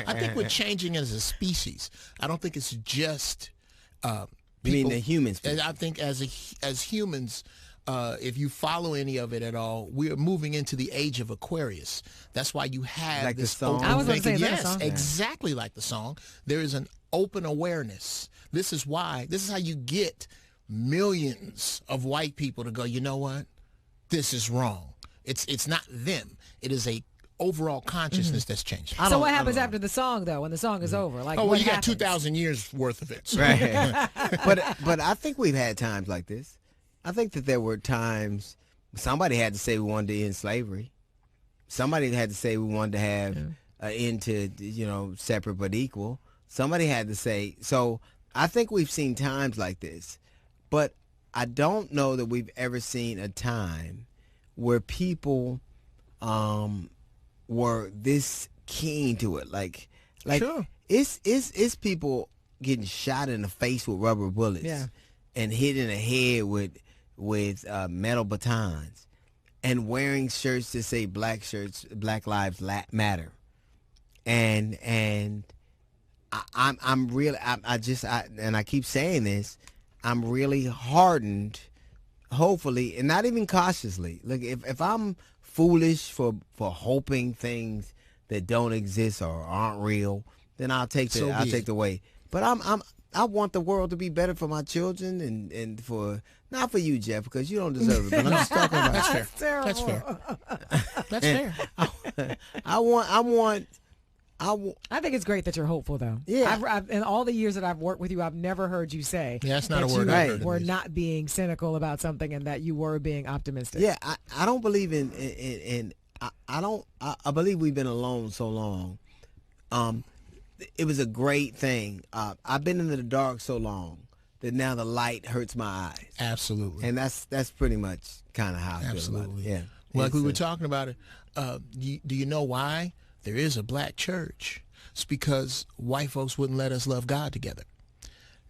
Speaker 9: I think we're changing as a species. I don't think it's just.
Speaker 10: You mean the humans?
Speaker 9: I think as humans. If you follow any of it at all, we're moving into the age of Aquarius. That's why you have
Speaker 10: like
Speaker 9: this
Speaker 10: the song.
Speaker 9: open
Speaker 12: I was going to say
Speaker 9: yes,
Speaker 12: that song.
Speaker 9: exactly like the song. There is an open awareness. This is how you get millions of white people to go, you know what? This is wrong. It's not them. It is a overall consciousness that's changing.
Speaker 12: So what happens after the song, though, when the song is over? Like,
Speaker 9: you got 2,000 years worth of it. So.
Speaker 10: Right. but I think we've had times like this. I think that there were times somebody had to say we wanted to end slavery. Somebody had to say we wanted to have an end to, separate but equal. Somebody had to say, so I think we've seen times like this, but I don't know that we've ever seen a time where people were this keen to it. Like
Speaker 9: sure.
Speaker 10: It's people getting shot in the face with rubber bullets and hit in the head with metal batons and wearing shirts that say Black Lives Matter. And I'm really, I keep saying this, I'm really hardened, hopefully, and not even cautiously. Look, if I'm foolish for hoping things that don't exist or aren't real, then I'll take the way. But I want the world to be better for my children and for, not for you, Jeff, because you don't deserve it, but I'm just talking about
Speaker 9: That's fair. That's fair. That's fair.
Speaker 12: I think it's great that you're hopeful, though.
Speaker 10: Yeah.
Speaker 12: I've in all the years that I've worked with you, I've never heard you say
Speaker 9: that's not
Speaker 12: that
Speaker 9: a word
Speaker 12: you
Speaker 9: I've heard
Speaker 12: were not being cynical about something and that you were being optimistic.
Speaker 10: Yeah, I don't believe I believe we've been alone so long. It was a great thing. I've been in the dark so long that now the light hurts my eyes.
Speaker 9: Absolutely.
Speaker 10: And that's pretty much kind of how I feel about it. Yeah.
Speaker 9: Like we were talking about it, do you know why there is a black church? It's because white folks wouldn't let us love God together.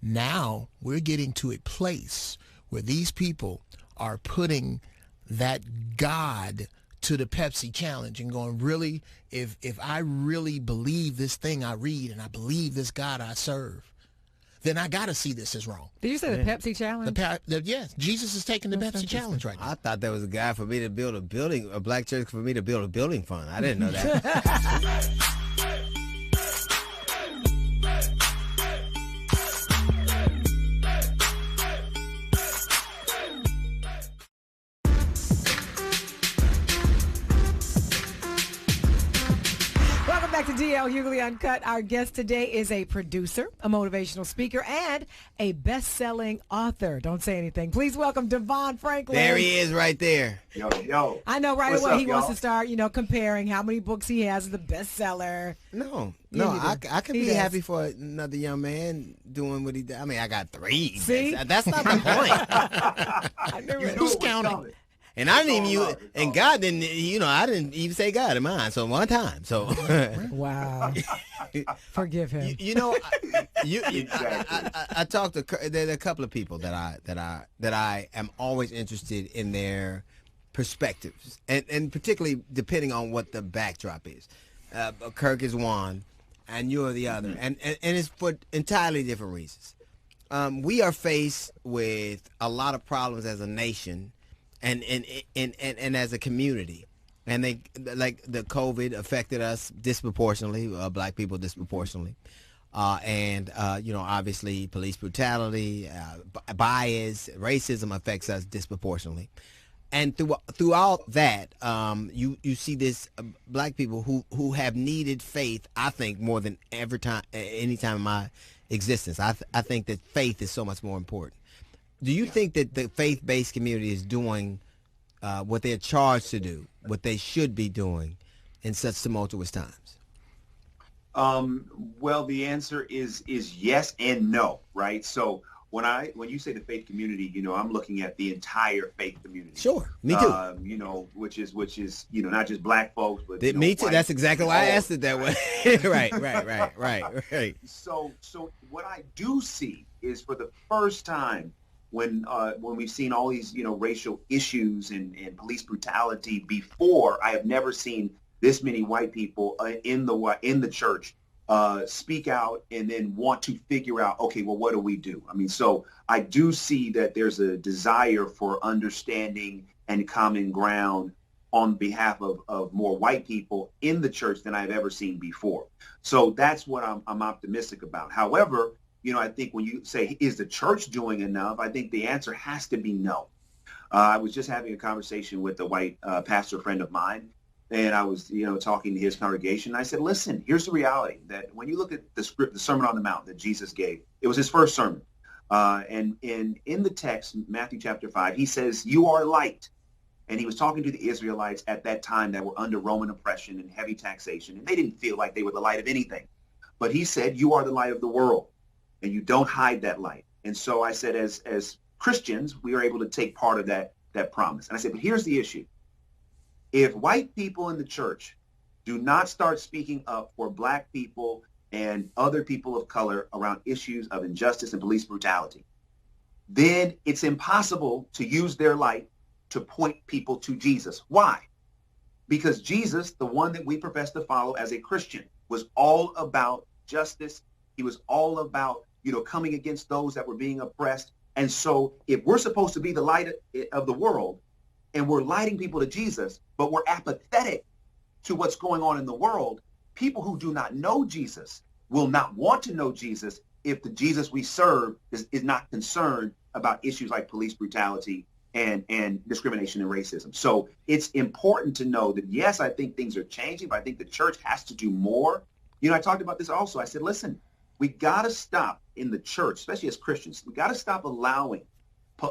Speaker 9: Now we're getting to a place where these people are putting that God to the Pepsi challenge and going, really, if I really believe this thing I read and I believe this God I serve, then I got to see this as wrong.
Speaker 12: Did you say the Pepsi challenge?
Speaker 9: Yes, Jesus is taking the Pepsi challenge right now.
Speaker 10: I thought there was a guy for me to build a building, a black church for me to build a building fund. I didn't know that.
Speaker 12: DL Hughley Uncut. Our guest today is a producer, a motivational speaker, and a best-selling author. Don't say anything. Please welcome Devon Franklin.
Speaker 10: There he is right there.
Speaker 3: Yo.
Speaker 12: I know right
Speaker 3: What's
Speaker 12: away
Speaker 3: up,
Speaker 12: he wants
Speaker 3: y'all?
Speaker 12: to start, comparing how many books he has as the bestseller.
Speaker 10: No,
Speaker 12: Yeah,
Speaker 10: I can
Speaker 12: He
Speaker 10: be
Speaker 12: is.
Speaker 10: happy for another young man doing what he did. I mean, I got 3.
Speaker 12: See?
Speaker 10: That's not the point.
Speaker 9: Who's counting?
Speaker 10: And I didn't even, and God didn't, I didn't even say God in mine. So one time. So
Speaker 12: wow, forgive him.
Speaker 10: I talked to there are a couple of people that I am always interested in their perspectives, and particularly depending on what the backdrop is. Kirk is one, and you're the other, and it's for entirely different reasons. We are faced with a lot of problems as a nation. And as a community, and they like the COVID affected us disproportionately, black people disproportionately, and obviously police brutality, bias, racism affects us disproportionately, and throughout that, you see this black people who have needed faith, I think, more than any time in my existence. I think that faith is so much more important. Do you think that the faith-based community is doing what they're charged to do, what they should be doing in such tumultuous times?
Speaker 11: Well, the answer is yes and no, right? So when you say the faith community, I'm looking at the entire faith community.
Speaker 10: Sure, me too.
Speaker 11: Which is not just black folks, but
Speaker 10: me too.
Speaker 11: white,
Speaker 10: That's exactly why I asked it that way. right.
Speaker 11: So what I do see is for the first time, when we've seen all these racial issues and police brutality before, I have never seen this many white people in the church speak out and then want to figure out, okay, well, what do we do? I mean, so I do see that there's a desire for understanding and common ground on behalf of more white people in the church than I've ever seen before. So that's what I'm optimistic about. However, I think when you say, is the church doing enough? I think the answer has to be no. I was just having a conversation with a white pastor friend of mine, and I was, talking to his congregation. I said, listen, here's the reality that when you look at the Sermon on the Mount that Jesus gave, it was his first sermon. And in the text, Matthew chapter 5, he says, you are light. And he was talking to the Israelites at that time that were under Roman oppression and heavy taxation, and they didn't feel like they were the light of anything. But he said, you are the light of the world. And you don't hide that light. And so I said, as Christians, we are able to take part of that promise. And I said, but here's the issue. If white people in the church do not start speaking up for black people and other people of color around issues of injustice and police brutality, then it's impossible to use their light to point people to Jesus. Why? Because Jesus, the one that we profess to follow as a Christian, was all about justice. He was all about coming against those that were being oppressed. And so if we're supposed to be the light of the world and we're lighting people to Jesus, but we're apathetic to what's going on in the world, people who do not know Jesus will not want to know Jesus if the Jesus we serve is not concerned about issues like police brutality and discrimination and racism. So it's important to know that, yes, I think things are changing, but I think the church has to do more. I talked about this also. I said, listen, we got to stop in the church, especially as Christians, we got to stop allowing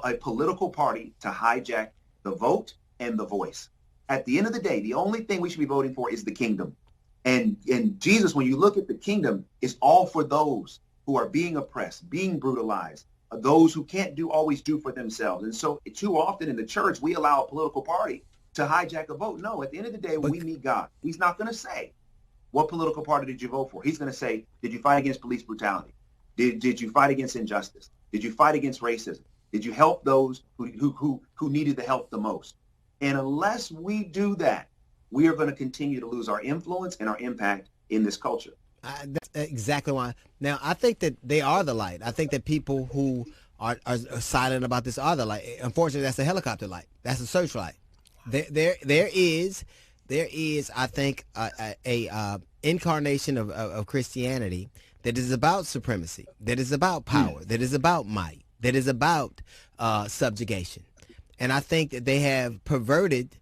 Speaker 11: a political party to hijack the vote and the voice. At the end of the day, the only thing we should be voting for is the kingdom. And Jesus, when you look at the kingdom, is all for those who are being oppressed, being brutalized, those who can't always do for themselves. And so too often in the church, we allow a political party to hijack a vote. No, at the end of the day, when we meet God, he's not going to say, what political party did you vote for? He's going to say, did you fight against police brutality? Did you fight against injustice? Did you fight against racism? Did you help those who needed the help the most? And unless we do that, we are going to continue to lose our influence and our impact in this culture.
Speaker 10: That's exactly why. Now, I think that they are the light. I think that people who are silent about this are the light. Unfortunately, that's a helicopter light. That's a searchlight. There is, I think, a incarnation of Christianity that is about supremacy, that is about power, that is about might, that is about subjugation. And I think that they have perverted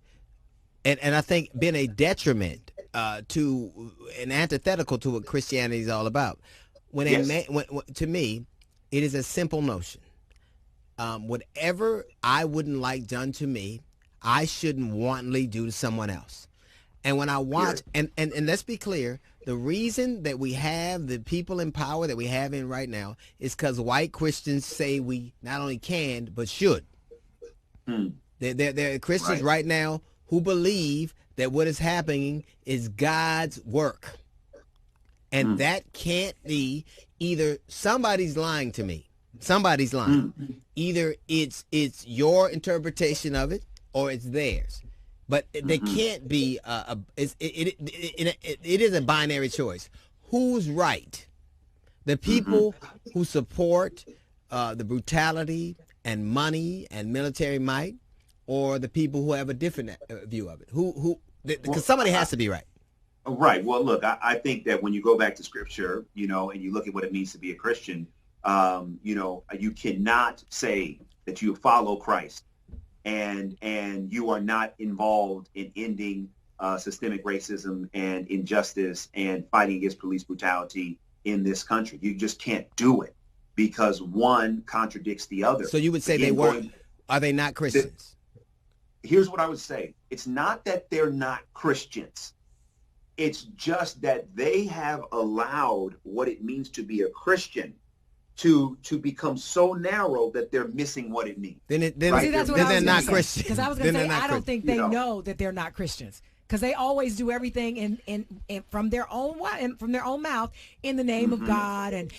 Speaker 10: and I think been a detriment to an antithetical to what Christianity is all about. When
Speaker 11: Yes.
Speaker 10: to me, it is a simple notion. Whatever I wouldn't like done to me, I shouldn't wantonly do to someone else. And when I watch, and let's be clear, the reason that we have the people in power that we have in right now is because white Christians say we not only can, but should. There are Christians right now who believe that what is happening is God's work. And that can't be either somebody's lying to me. Somebody's lying. Either it's your interpretation of it or it's theirs. But there can't be it is a binary choice. Who's right? The people who support the brutality and money and military might, or the people who have a different view of it? Because somebody has to be right.
Speaker 11: Right. Well, look, I think that when you go back to Scripture, and you look at what it means to be a Christian, you cannot say that you follow Christ and you are not involved in ending systemic racism and injustice and fighting against police brutality in this country. You just can't do it because one contradicts the other.
Speaker 10: So you would say they weren't. Are they not Christians?
Speaker 11: Here's what I would say. It's not that they're not Christians. It's just that they have allowed what it means to be a Christian to become so narrow that they're missing what it means.
Speaker 12: See, that's what
Speaker 10: they're not Christians.
Speaker 12: Because I was going to say, I don't think they know that they're not Christians. Because they always do everything in from their own mouth in the name of God and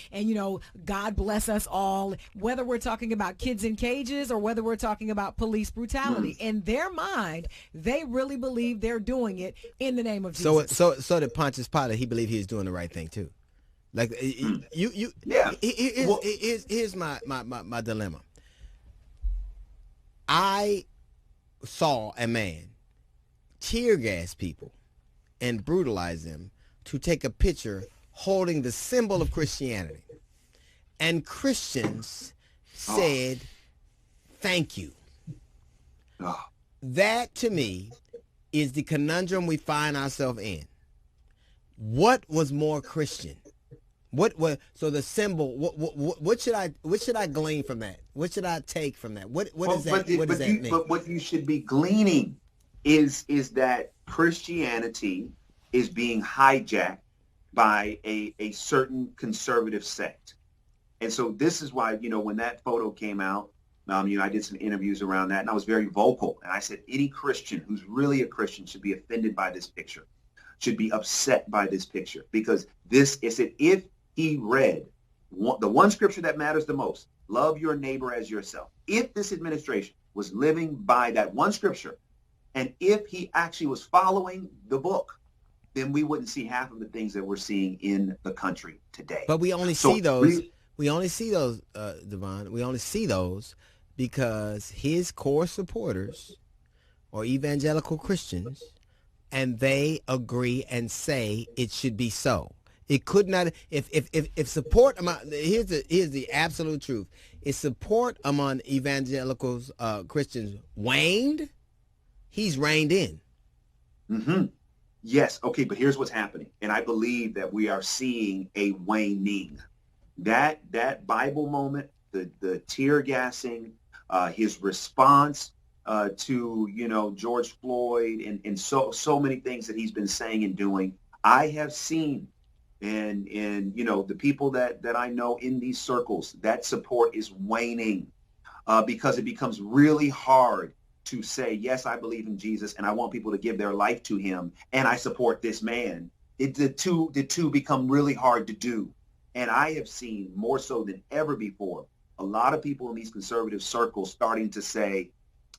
Speaker 12: God bless us all. Whether we're talking about kids in cages or whether we're talking about police brutality, in their mind, they really believe they're doing it in the name of Jesus.
Speaker 10: So did Pontius Pilate. He believed he was doing the right thing too. Like here's my dilemma. I saw a man tear gas people and brutalize them to take a picture holding the symbol of Christianity. And Christians said, thank you. That to me is the conundrum we find ourselves in. What was more Christian? So the symbol, what should I glean from that? What should I take from that? What does that mean?
Speaker 11: But what you should be gleaning is that Christianity is being hijacked by a certain conservative sect. And so this is why, when that photo came out, I did some interviews around that, and I was very vocal. And I said, any Christian who's really a Christian should be offended by this picture, should be upset by this picture, because this is it. If he read the one scripture that matters the most, love your neighbor as yourself. If this administration was living by that one scripture, and if he actually was following the book, then we wouldn't see half of the things that we're seeing in the country today.
Speaker 10: But we only see those. We only see those, Devon. We only see those because his core supporters are evangelical Christians, and they agree and say it should be so. It could not. If support among here's the absolute truth. If support among evangelicals Christians waned, he's reined in.
Speaker 11: Yes. Okay. But here's what's happening. And I believe that we are seeing a waning. That Bible moment, the tear gassing, his response to, George Floyd and so many things that he's been saying and doing, I have seen and the people that I know in these circles, that support is waning because it becomes really hard to say, yes, I believe in Jesus and I want people to give their life to him and I support this man. The two become really hard to do. And I have seen more so than ever before, a lot of people in these conservative circles starting to say,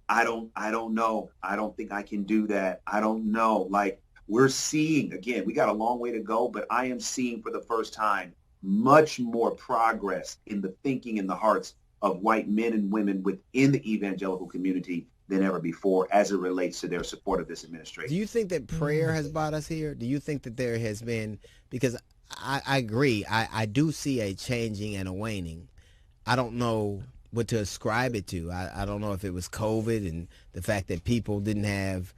Speaker 11: I don't know. I don't think I can do that. I don't know. Like we're seeing, again, we got a long way to go, but I am seeing for the first time much more progress in the thinking and the hearts of white men and women within the evangelical community than ever before as it relates to their support of this administration.
Speaker 10: Do you think that prayer has brought us here? Do you think that there has been, because I agree, I do see a changing and a waning. I don't know what to ascribe it to. I don't know if it was COVID and the fact that people didn't have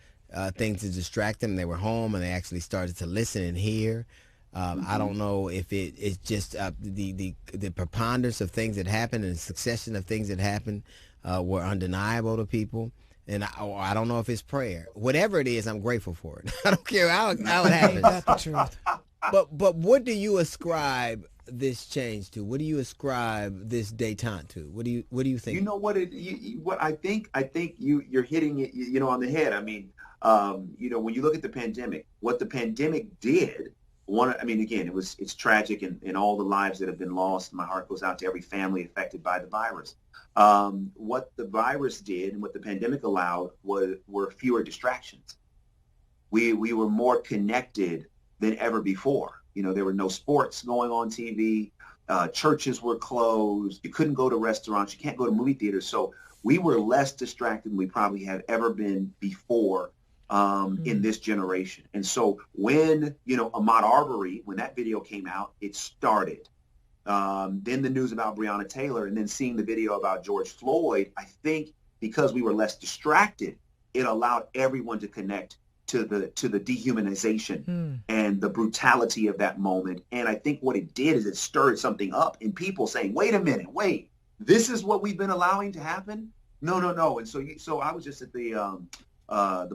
Speaker 10: things to distract them. They were home and they actually started to listen and hear. I don't know if it's just the preponderance of things that happened and the succession of things that happened were undeniable to people. And I don't know if it's prayer. Whatever it is, I'm grateful for it. I don't care how it happens.
Speaker 12: That's the truth.
Speaker 10: But what do you ascribe this change to? What do you ascribe this détente to? What do you think?
Speaker 11: You know what? What I think you're hitting it, on the head. I mean, when you look at the pandemic, what the pandemic did. Again, it's tragic and all the lives that have been lost. My heart goes out to every family affected by the virus. What the virus did and what the pandemic allowed were fewer distractions. We were more connected than ever before. There were no sports going on TV. Churches were closed. You couldn't go to restaurants. You can't go to movie theaters. So we were less distracted than we probably have ever been before in this generation. And so when, Ahmaud Arbery, when that video came out, it started. Then the news about Breonna Taylor, and then seeing the video about George Floyd, I think because we were less distracted, it allowed everyone to connect to the dehumanization and the brutality of that moment. And I think what it did is it stirred something up in people saying, wait a minute, this is what we've been allowing to happen? No. And so I was just at the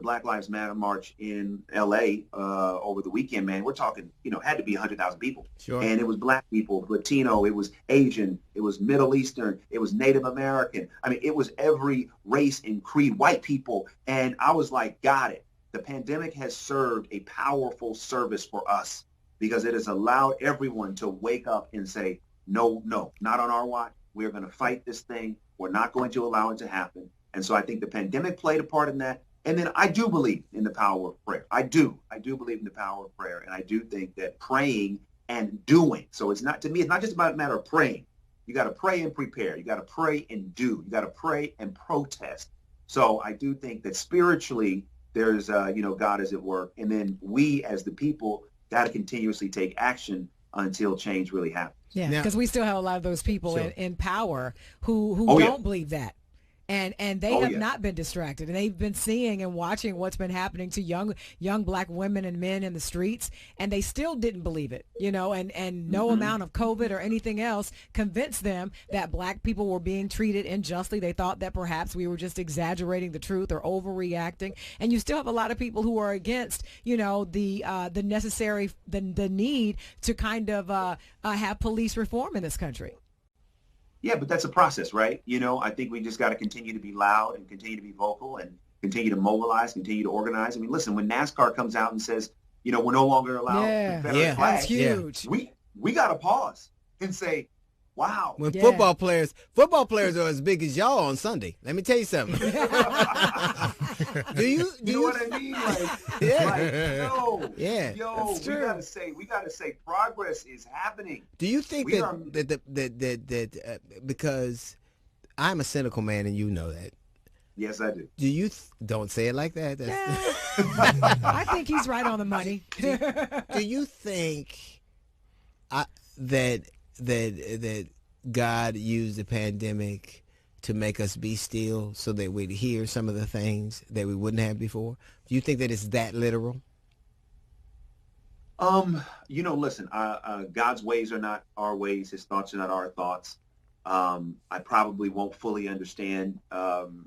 Speaker 11: Black Lives Matter march in LA over the weekend, man. We're talking, had to be 100,000 people.
Speaker 10: Sure.
Speaker 11: And it was Black people, Latino, it was Asian, it was Middle Eastern, it was Native American. I mean, it was every race and creed, white people. And I was like, got it. The pandemic has served a powerful service for us because it has allowed everyone to wake up and say, no, not on our watch. We're going to fight this thing. We're not going to allow it to happen. And so I think the pandemic played a part in that. And then I do believe in the power of prayer. I do believe in the power of prayer. And I do think that praying and doing. So it's not just about a matter of praying. You got to pray and prepare. You got to pray and do. You got to pray and protest. So I do think that spiritually there's, God is at work. And then we as the people got to continuously take action until change really happens.
Speaker 12: Yeah, because we still have a lot of those people in power who don't believe that. And they have not been distracted, and they've been seeing and watching what's been happening to young Black women and men in the streets, and they still didn't believe it, and no amount of COVID or anything else convinced them that Black people were being treated unjustly. They thought that perhaps we were just exaggerating the truth or overreacting, and you still have a lot of people who are against, the necessary, the need to kind of have police reform in this country.
Speaker 11: Yeah, but that's a process, right? I think we just got to continue to be loud and continue to be vocal and continue to mobilize, continue to organize. I mean, listen, when NASCAR comes out and says, we're no longer allowed Confederate flags,
Speaker 12: that's huge.
Speaker 11: We got to pause and say, wow.
Speaker 10: When football players are as big as y'all on Sunday, let me tell you something. Do you
Speaker 11: know what I mean? We gotta say progress is happening.
Speaker 10: Do you think that because I'm a cynical man and you know that?
Speaker 11: Yes, I do.
Speaker 10: Do you don't say it like that?
Speaker 12: I think he's right on the money.
Speaker 10: Do you think that God used the pandemic to make us be still so that we'd hear some of the things that we wouldn't have before? Do you think that it's that literal?
Speaker 11: Listen, God's ways are not our ways. His thoughts are not our thoughts. I probably won't fully understand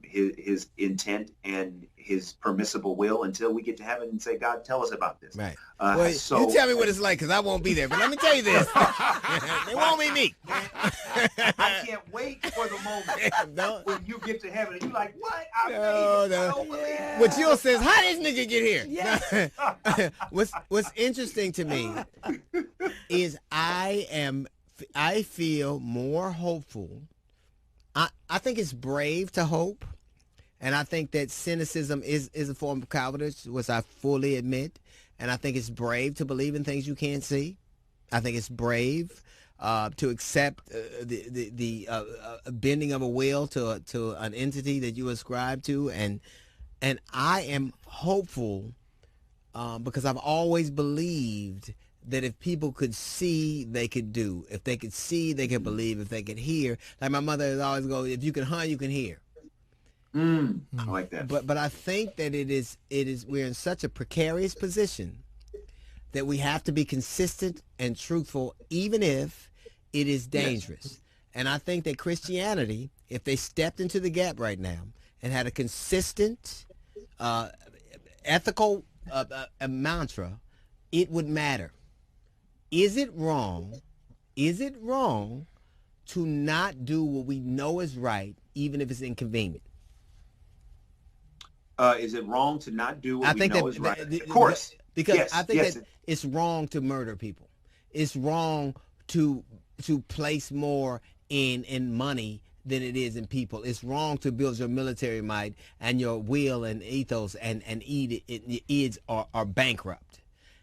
Speaker 11: his intent and his permissible will until we get to heaven and say, God, tell us about this.
Speaker 10: Right. You tell me what it's like, because I won't be there. But let me tell you this. It won't be me.
Speaker 11: I can't wait for the moment when you get to heaven and you're like, what? I don't believe it.
Speaker 10: What you'll say is, how did this nigga get here? Yes. What's interesting to me is I feel more hopeful. I think it's brave to hope, and I think that cynicism is a form of cowardice, which I fully admit, and I think it's brave to believe in things you can't see. I think it's brave to accept the bending of a will to an entity that you ascribe to, and I am hopeful because I've always believed that if people could see, they could do. If they could see, they could believe. If they could hear, like my mother has always go, if you can hunt, you can hear.
Speaker 11: I like that.
Speaker 10: But I think that it is we're in such a precarious position that we have to be consistent and truthful, even if it is dangerous. Yes. And I think that Christianity, if they stepped into the gap right now and had a consistent, ethical mantra, it would matter. Is it wrong? Is it wrong to not do what we know is right, even if it's inconvenient?
Speaker 11: Is it wrong to not do what we know is right? Of course.
Speaker 10: Because
Speaker 11: yes,
Speaker 10: I think that it's wrong to murder people. It's wrong to place more in money than it is in people. It's wrong to build your military might and your will and ethos and EIDs are bankrupt.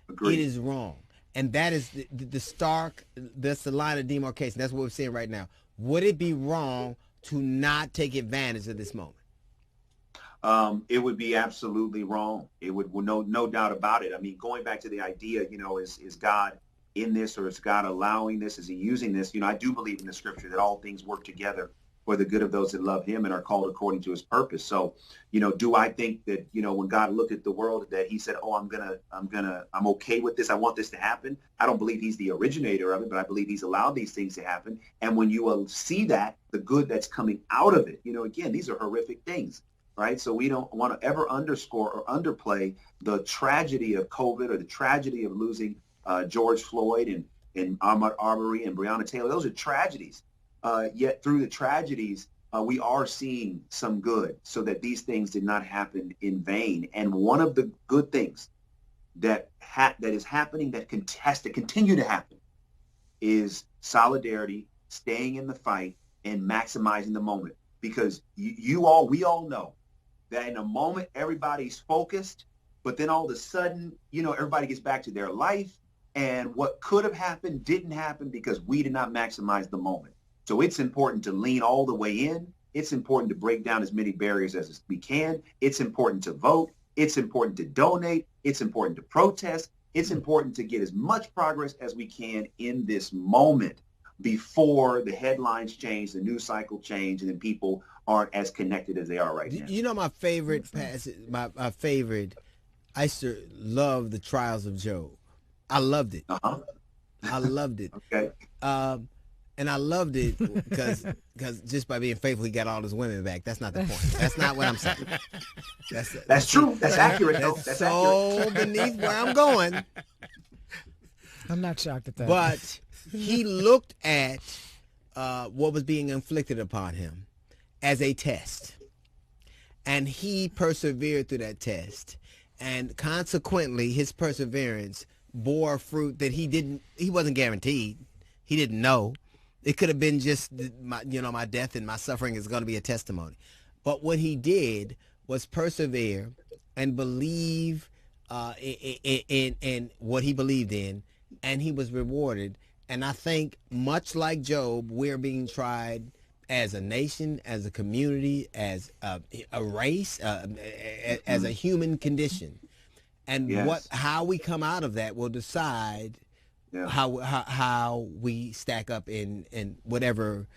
Speaker 11: Agreed.
Speaker 10: It is wrong. And that is that's the line of demarcation. That's what we're seeing right now. Would it be wrong to not take advantage of this moment?
Speaker 11: It would be absolutely wrong. It would, no doubt about it. I mean, going back to the idea, is God in this, or is God allowing this? Is he using this? I do believe in the scripture that all things work together for the good of those that love him and are called according to his purpose. So, do I think that, when God looked at the world, that he said, oh, I'm okay with this. I want this to happen. I don't believe he's the originator of it, but I believe he's allowed these things to happen. And when you will see that, the good that's coming out of it, again, these are horrific things. Right. So we don't want to ever underscore or underplay the tragedy of COVID or the tragedy of losing George Floyd and Ahmaud Arbery and Breonna Taylor. Those are tragedies. Yet through the tragedies, we are seeing some good, so that these things did not happen in vain. And one of the good things that is happening that has to continue to happen is solidarity, staying in the fight, and maximizing the moment. Because we all know that in a moment, everybody's focused, but then all of a sudden, everybody gets back to their life, and what could have happened didn't happen because we did not maximize the moment. So it's important to lean all the way in. It's important to break down as many barriers as we can. It's important to vote. It's important to donate. It's important to protest. It's important to get as much progress as we can in this moment before the headlines change, the news cycle change, and then people aren't as connected as they are right now.
Speaker 10: My favorite passage, my favorite, I used to love the trials of Job. I loved it. I loved it.
Speaker 11: Okay.
Speaker 10: And I loved it because just by being faithful, he got all his women back. That's not the point. That's not what I'm saying.
Speaker 11: That's true. That's accurate, though.
Speaker 10: That's so accurate. Beneath where I'm going.
Speaker 12: I'm not shocked at that.
Speaker 10: But he looked at what was being inflicted upon him as a test. And he persevered through that test. And consequently, his perseverance bore fruit that he wasn't guaranteed. He didn't know. It could have been just my death and my suffering is going to be a testimony. But what he did was persevere and believe in what he believed in, and he was rewarded. And I think, much like Job, we're being tried as a nation, as a community, as a race, as a human condition. And how we come out of that will decide how we stack up in whatever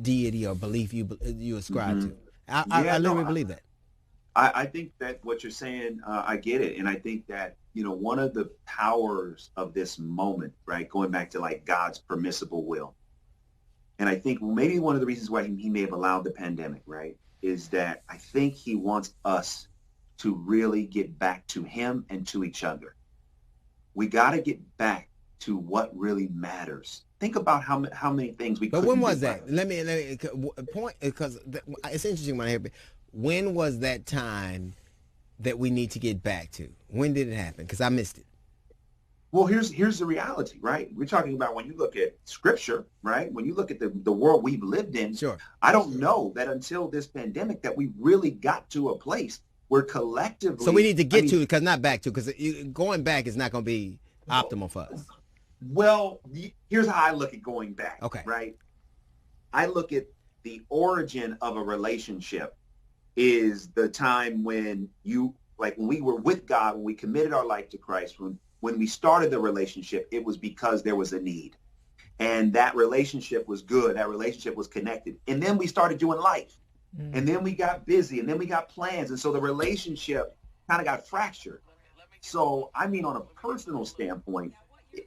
Speaker 10: deity or belief you ascribe to. I literally believe that.
Speaker 11: I think that what you're saying, I get it. And I think that, one of the powers of this moment, right, going back to like God's permissible will. And I think maybe one of the reasons why he may have allowed the pandemic, right, is that I think he wants us to really get back to him and to each other. We got to get back to what really matters. Think about how many things we.
Speaker 10: But when was that? Let me point, because it's interesting when I hear. When was that time that we need to get back to? When did it happen? Because I missed it.
Speaker 11: Well, here's the reality, right? We're talking about when you look at scripture, right? When you look at the world we've lived in.
Speaker 10: Sure.
Speaker 11: I don't know that until this pandemic that we really got to a place where collectively.
Speaker 10: So we need to get to, because not back to, because going back is not going to be optimal for us.
Speaker 11: Well, here's how I look at going back.
Speaker 10: Okay.
Speaker 11: Right. I look at the origin of a relationship is the time when when we were with God, when we committed our life to Christ, when we started the relationship, it was because there was a need. And that relationship was good. That relationship was connected. And then we started doing life. And then we got busy, and then we got plans. And so the relationship kind of got fractured. So, I mean, on a personal standpoint,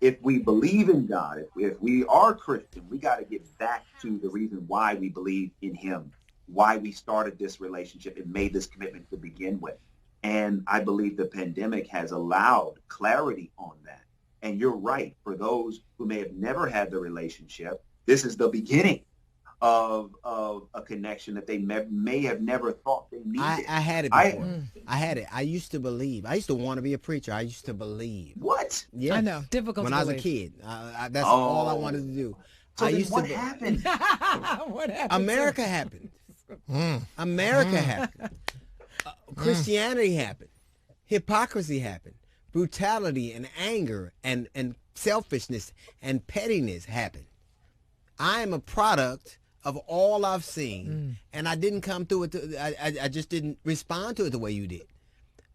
Speaker 11: if we believe in God, if we are Christian, we got to get back to the reason why we believe in him, why we started this relationship and made this commitment to begin with. And I believe the pandemic has allowed clarity on that. And you're right. For those who may have never had the relationship, this is the beginning of a connection that they may have never thought they needed.
Speaker 10: I had it before. I had it. I used to believe. I used to want to be a preacher. I used to believe.
Speaker 11: What?
Speaker 10: Yeah.
Speaker 12: I know. Difficult
Speaker 10: when
Speaker 12: to
Speaker 10: I was
Speaker 12: believe.
Speaker 10: a kid. That's all I wanted to do.
Speaker 11: So
Speaker 10: I
Speaker 11: then
Speaker 10: used
Speaker 11: what
Speaker 10: to.
Speaker 11: happened?
Speaker 12: What happened?
Speaker 10: America happened. America happened. Christianity happened. Hypocrisy happened. Brutality and anger and selfishness and pettiness happened. I am a product of all I've seen, and I didn't come through it. I just didn't respond to it the way you did.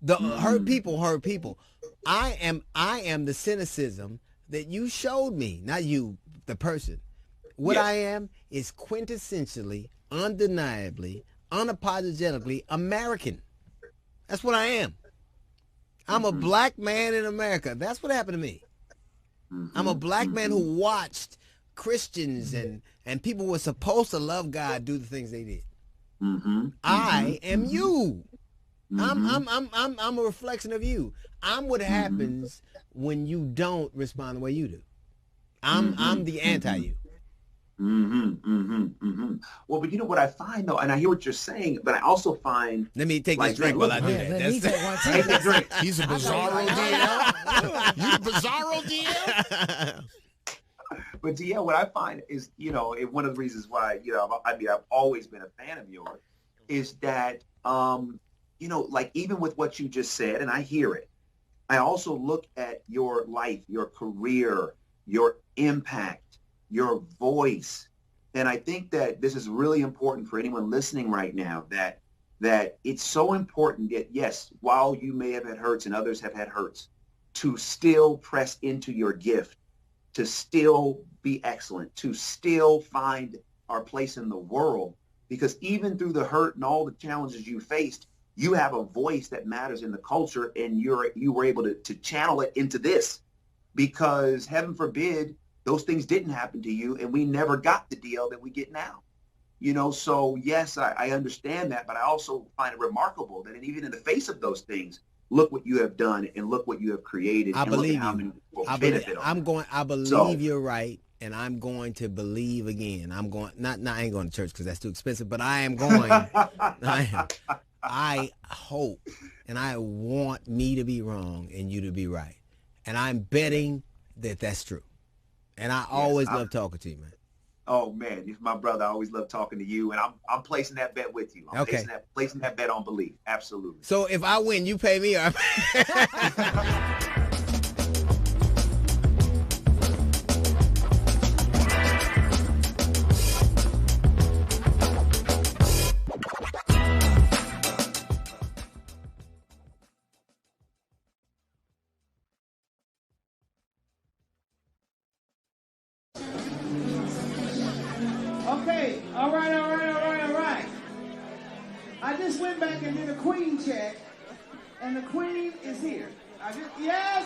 Speaker 10: The hurt people hurt people. I am the cynicism that you showed me, not you, the person. What I am is quintessentially, undeniably, unapologetically American. That's what I am. I'm a black man in America. That's what happened to me. I'm a black man who watched Christians and people who were supposed to love God do the things they did. I am you. I'm a reflection of you. I'm what happens when you don't respond the way you do. I'm the anti-you.
Speaker 11: Well, but you know what I find though, and I hear what you're saying, but I also find.
Speaker 10: Let me take this drink while I do that.
Speaker 11: Take the drink.
Speaker 9: He's a bizarro DL. You the bizarro DL?
Speaker 11: But DL, what I find is, one of the reasons why, I've always been a fan of yours, is that, like even with what you just said, and I hear it, I also look at your life, your career, your impact, your voice. And I think that this is really important for anyone listening right now, that it's so important that, yes, while you may have had hurts and others have had hurts, to still press into your gift, to still be excellent, to still find our place in the world. Because even through the hurt and all the challenges you faced, you have a voice that matters in the culture, and you were able to channel it into this. Because heaven forbid, those things didn't happen to you, and we never got the deal that we get now. So yes, I understand that, but I also find it remarkable that even in the face of those things, look what you have done and look what you have created.
Speaker 10: I believe
Speaker 11: you.
Speaker 10: I believe you're right, and I'm going to believe again. I'm going I ain't going to church because that's too expensive, but I am going. I hope and I want me to be wrong and you to be right, and I'm betting that that's true. And I always love talking to you, man.
Speaker 11: Oh man, you're my brother. I always love talking to you, and I'm placing that bet with you. I'm placing that bet on belief. Absolutely.
Speaker 10: So if I win, you pay me. Or
Speaker 4: Okay, all right. I just went back and did a queen check, and the queen is here. Yes.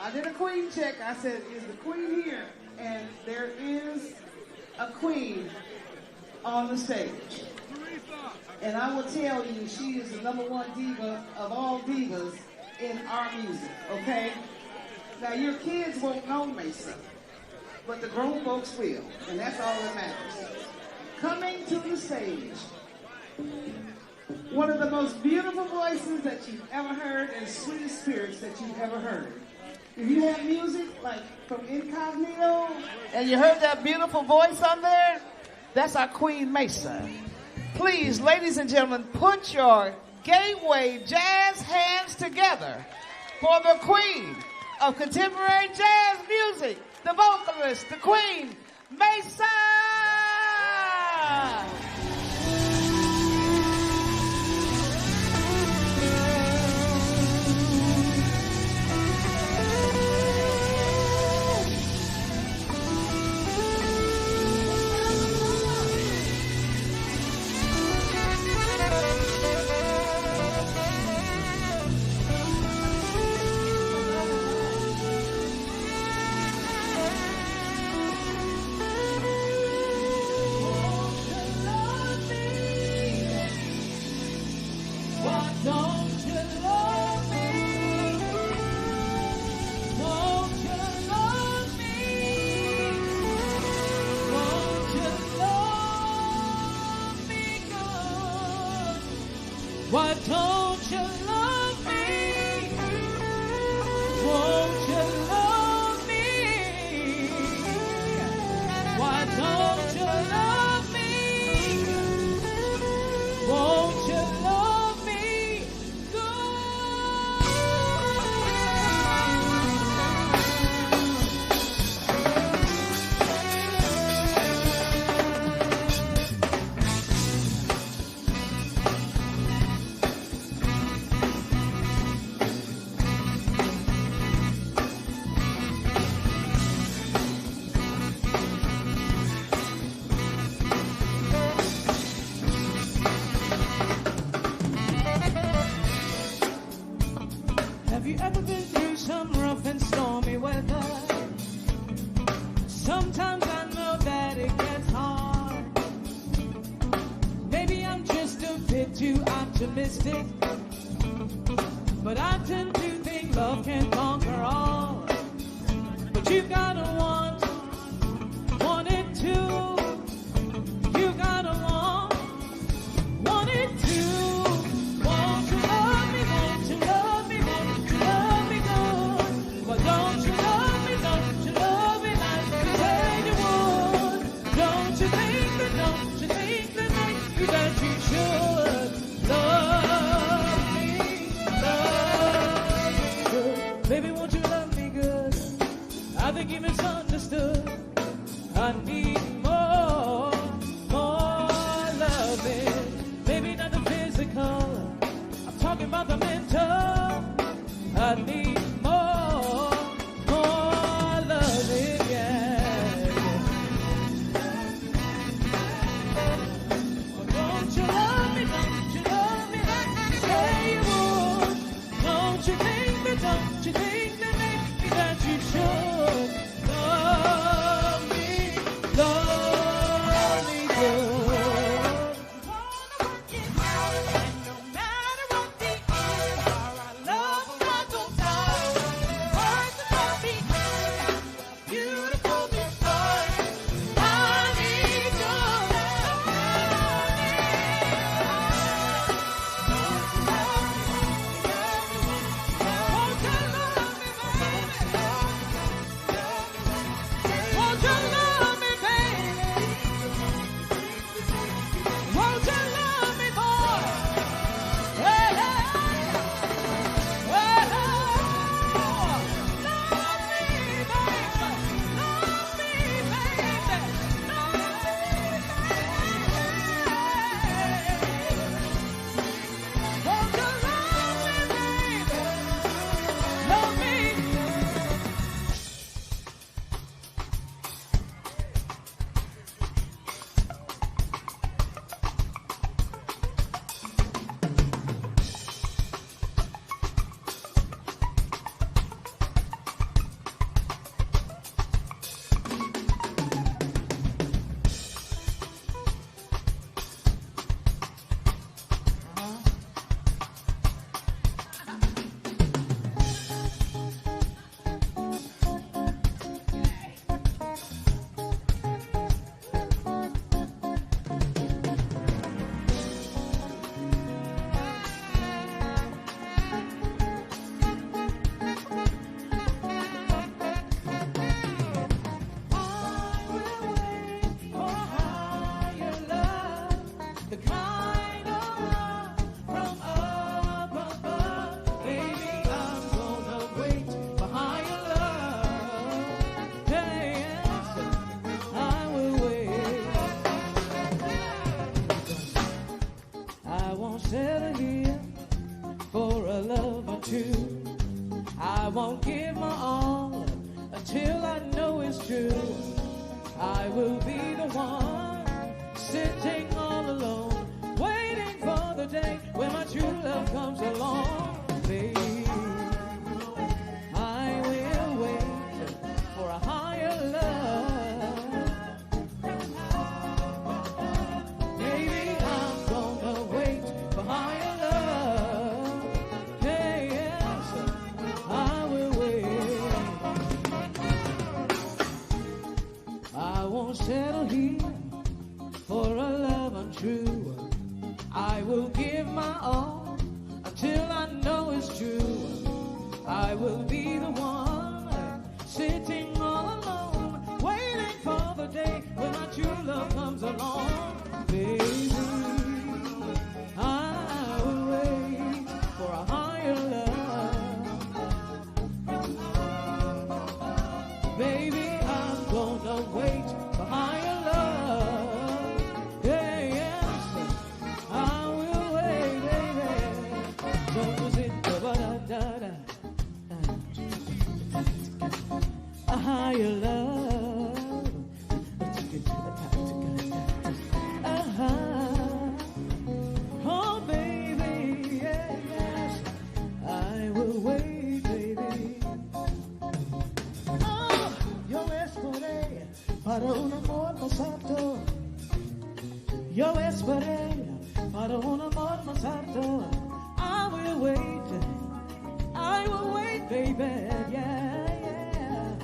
Speaker 4: I did a queen check. I said, is the queen here? And there is a queen on the stage. And I will tell you, she is the #1 diva of all divas in our music, okay? Now, your kids won't know Mesa, but the grown folks will, and that's all that matters. Coming to the stage, one of the most beautiful voices that you've ever heard and sweetest spirits that you've ever heard. If you have music like from Incognito, and you heard that beautiful voice on there, that's our Queen Mesa. Please, ladies and gentlemen, put your Gateway Jazz hands together for the Queen of contemporary jazz music, the vocalist, the Queen, Mesa!
Speaker 6: you love me? Won't you love me? Why don't you love me? Won't you love me? Have you ever been through some rough and stormy weather? Sometimes I know that it gets hard. Maybe I'm just a bit too optimistic, but I tend to think love can conquer all. But you've gotta want it too. You gotta want it too. Won't you love me? Won't you love me? Won't you love me good? Well, don't you love me? Don't you love me like you said you would? Don't you think that you should love me good? Baby, won't you love me good? I think you misunderstood. I need more loving. Maybe not the physical, I'm talking about the mental. I need more loving, yeah. Well, don't you love me? Don't you love me like you say you would? Don't you think that maybe that you should love me good? settle here for a love or two. I won't give my all until I know it's true. I will be the one sitting all alone, waiting for the day when my true love comes along, baby. I will wait for a higher love. Baby, I'm gonna wait for higher love. Hey, yes, I will wait. I won't settle here for a love untrue. I will give my all until it's true, I will be the one sitting all alone, waiting for the day when my true love comes along. Baby, I will wait for a higher love. Baby, I'm gonna wait for higher love. Yeah, yes, I will wait, baby. Don't sit a higher love. Oh, baby, yeah, yes, I will wait, baby. Oh, yo esperé para un amor más alto. Yo esperé para un amor más alto. I will wait, baby, yeah, yeah.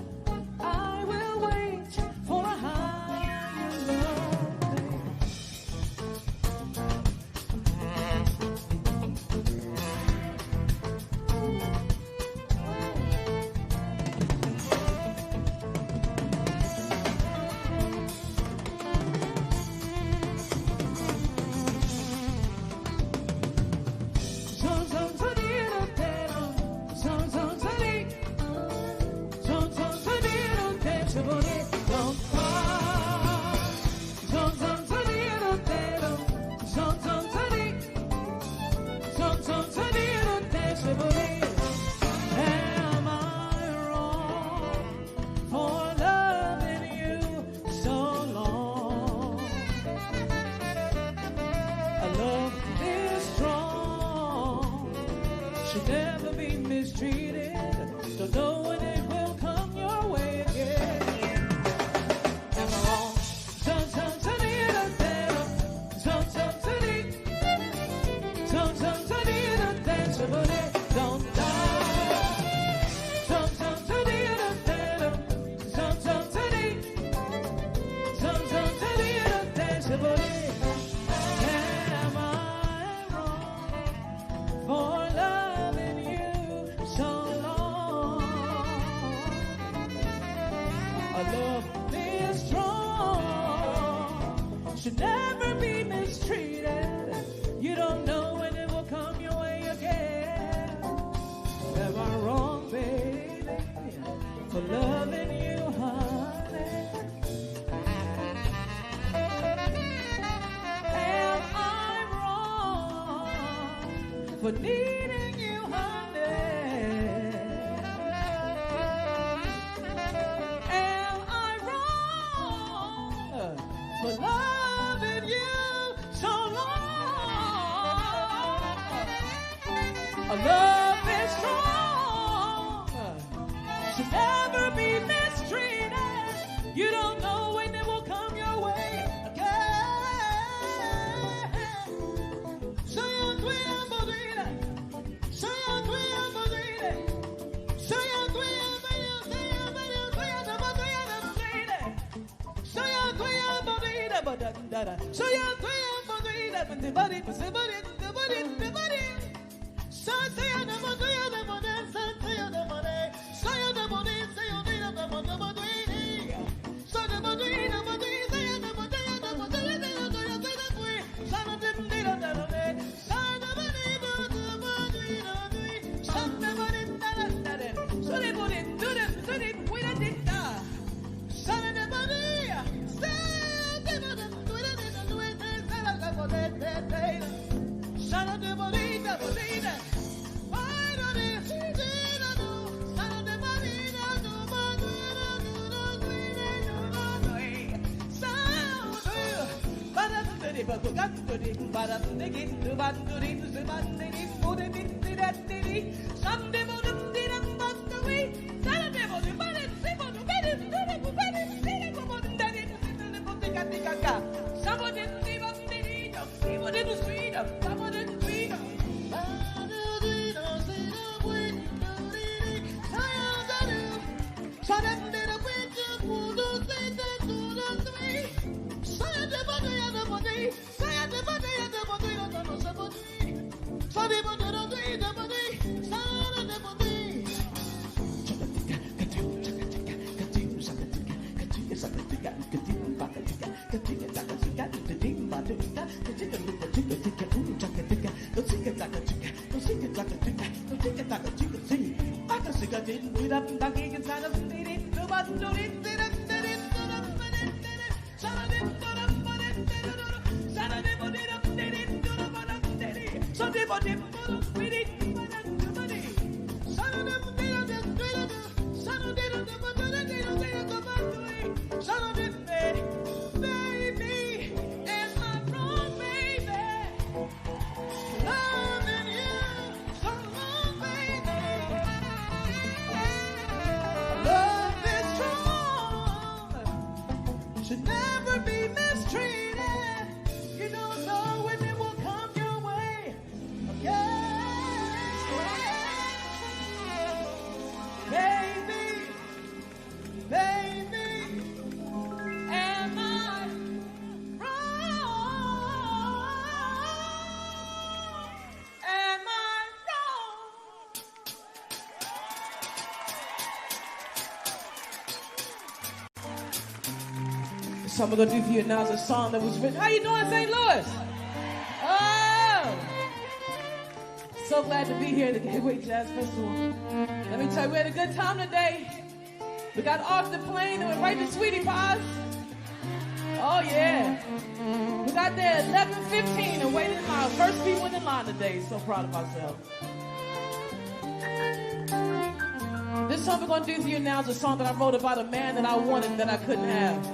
Speaker 6: I will wait for a higher love, baby. Am I wrong for loving you so long? A love is strong, should never be mistreated. Don't know when it will come your way again. Am I wrong? Don't Am I wrong for loving you so long? A love is strong, should never be mistreated. You don't know when it will come your way again. Am I wrong, baby, for loving you, honey? Am I wrong for needing you, honey? Am I wrong for loving you so long? A love is strong, should never be mistreated. You don't know when it will come your way again. Somebody Should never be mistreated. You don't know when it will come your way. Baby, baby, am I wrong? Am I wrong? The song we're gonna do for you now is a song that was written. How you doing, St. Louis? Oh, so glad to be here at the Gateway Jazz Festival. Let me tell you, we had a good time today. We got off the plane and went right to Sweetie Pies. Oh yeah. We got there at 11:15 and waited in line. First people in the line today. So proud of ourselves. This song we're gonna do for you now is a song that I wrote about a man that I wanted that I couldn't have.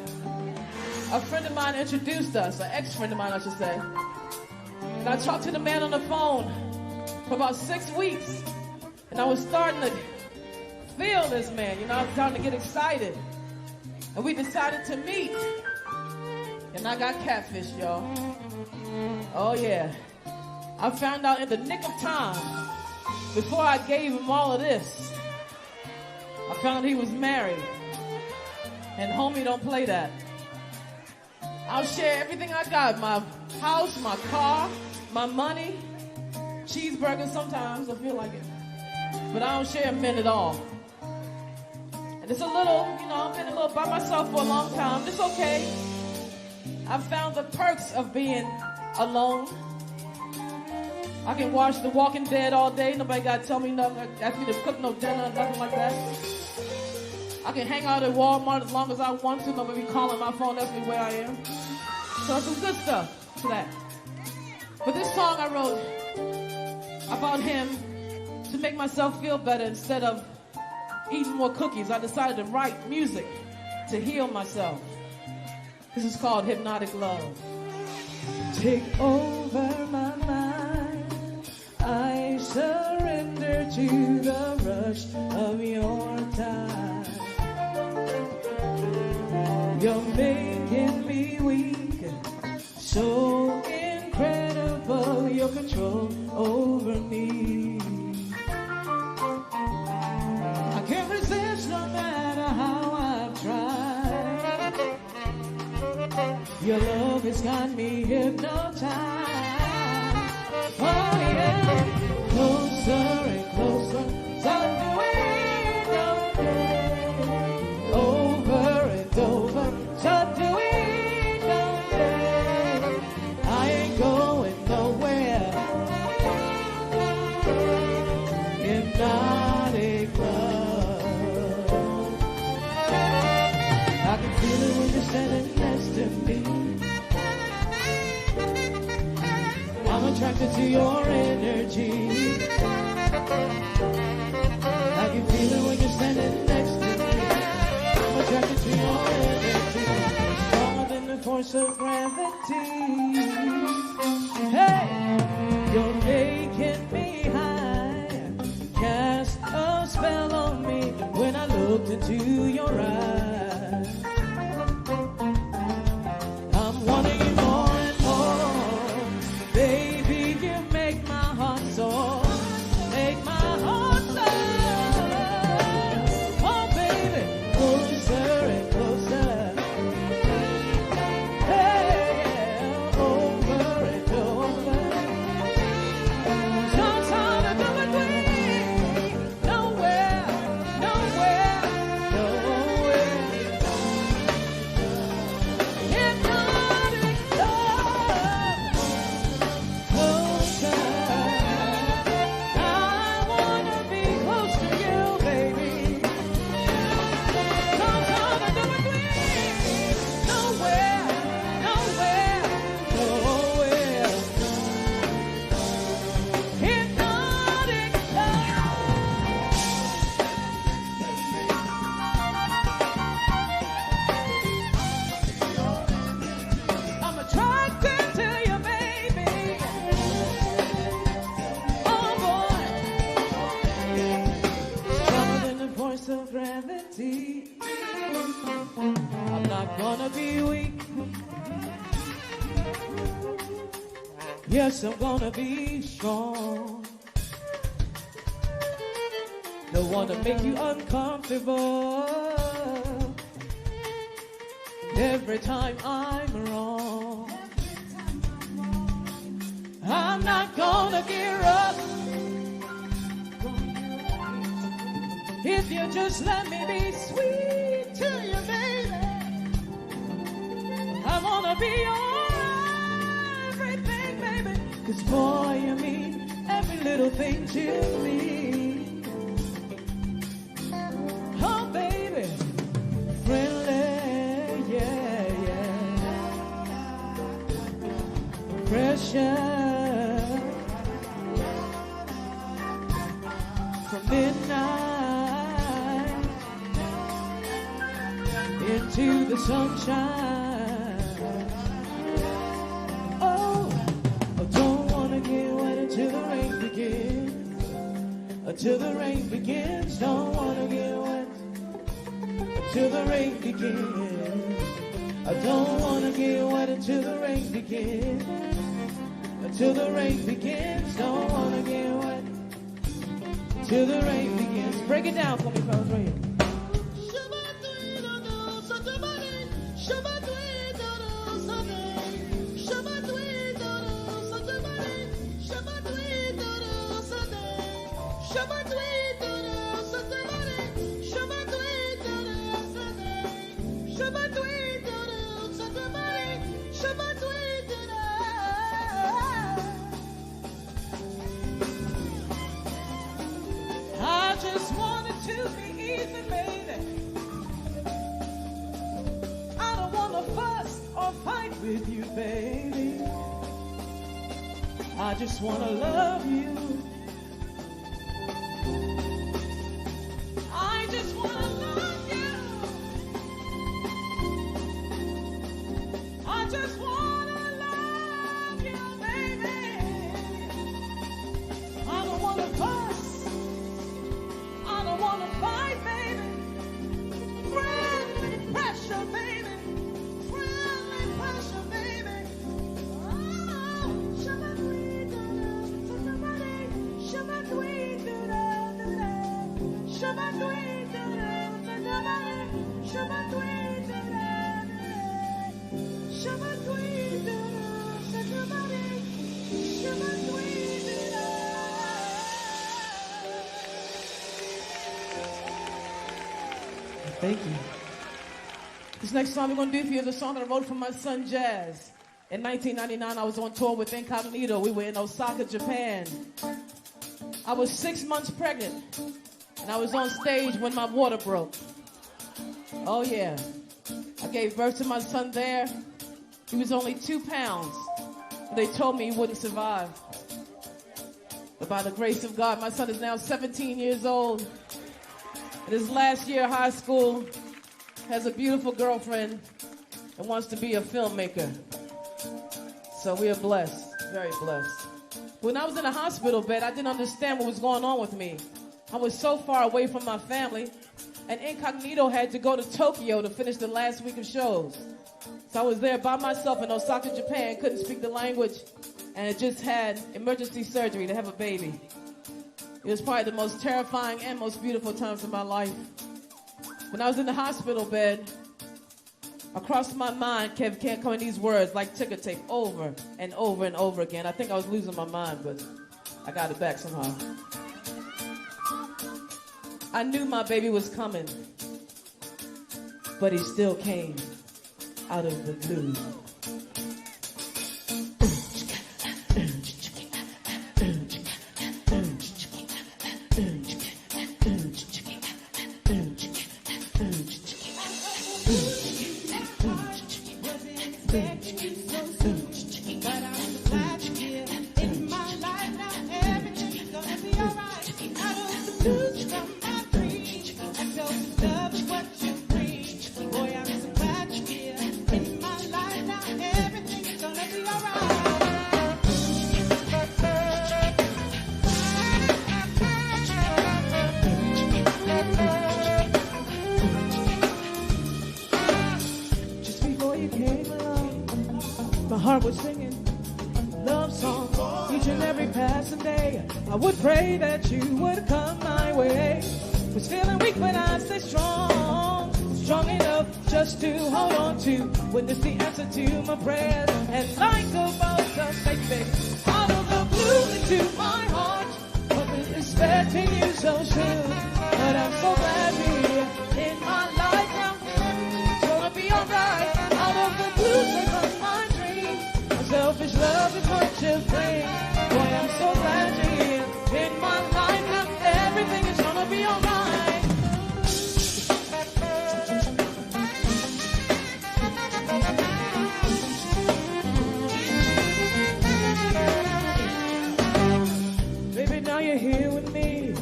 Speaker 6: A friend of mine introduced us, an ex-friend of mine, I should say. And I talked to the man on the phone for about 6 weeks. And I was starting to feel this man, you know, I was starting to get excited. And we decided to meet. And I got catfished, y'all. Oh yeah. I found out in the nick of time, before I gave him all of this, I found out he was married. And homie don't play that. I'll share everything I got, my house, my car, my money, cheeseburgers sometimes, I feel like it. But I don't share men at all. And it's a little, you know, I've been a little by myself for a long time. It's okay. I've found the perks of being alone. I can watch The Walking Dead all day. Nobody got to tell me nothing, ask me to cook no dinner, nothing like that. I can hang out at Walmart as long as I want to. Nobody be calling my phone, asking me where I am. So it's some good stuff to that. But this song I wrote about him to make myself feel better instead of eating more cookies. I decided to write music to heal myself. This is called Hypnotic Love. Take over my mind. I surrender to the rush of your time. You're making me weak, so incredible, your control over me. I can't resist no matter how I've tried. Your love has got me hypnotized. Oh yeah, closer and closer, subduing, over and over, subduing, I ain't going nowhere. Hypnotic love. I can feel it when you're standing next to me. I'm attracted to your energy. I can feel it when you're standing next to me. I'm attracted to your energy. Stronger than the force of gravity. Hey, you're making me high. Cast a spell on me when I looked into your eyes. I'm wanting you more and more. Baby, you make my heart soar. Make my heart soar. Oh, baby, closer and closer. Hey, oh, not gonna be weak. Yes, I'm gonna be strong. Don't wanna make you uncomfortable every time I'm wrong. I'm not gonna gear up if you just let me be sweet to you, baby. I wanna be your everything, baby. 'Cause boy, you mean every little thing to me. Oh, baby, friendly, yeah, yeah. Precious from midnight into the sunshine. Oh, I don't wanna get wet until the rain begins. Until the rain begins, don't wanna get wet until the rain begins. I don't wanna get wet until the rain begins. Until the rain begins, don't wanna get wet till the rain begins. Break it down for me, fellas, right here. I just want it to be easy, baby. I don't want to fuss or fight with you, baby. I just want to love you. I just want to love you. I just want to love you, baby. I don't want to fuss. I don't want to fight, baby. Friendly pressure, baby. Friendly pressure, baby. Oh, Thank you. This next song we're going to do for you is a song that I wrote for my son Jazz. In 1999, I was on tour with Incognito. We were in Osaka, Japan. I was 6 months pregnant, and I was on stage when my water broke. Oh, yeah. I gave birth to my son there. He was only 2 pounds. They told me he wouldn't survive. But by the grace of God, my son is now 17 years old. In his last year of high school, has a beautiful girlfriend and wants to be a filmmaker. So we are blessed, very blessed. When I was in a hospital bed, I didn't understand what was going on with me. I was so far away from my family, and Incognito had to go to Tokyo to finish the last week of shows. So I was there by myself in Osaka, Japan, couldn't speak the language, and had just had emergency surgery to have a baby. It was probably the most terrifying and most beautiful times of my life. When I was in the hospital bed, across my mind kept coming these words like ticker tape over and over and over again. I think I was losing my mind, but I got it back somehow. I knew my baby was coming, but he still came out of the blue. before you came along, my heart was singing love songs each and every passing day. I would pray that you would come my way. Was feeling weak but I stay strong, strong enough just to hold on to. Witness the answer to my prayers, and like a bolt of faith, out of the blue into my heart. Wasn't expecting you so soon, but I'm so glad you're here in my life now. It's gonna be alright. Out of the blue, there comes my dream. Selfish love is what you bring. Boy, I'm so glad you're here in my life now. Everything is gonna be alright. Baby, now you're here with me.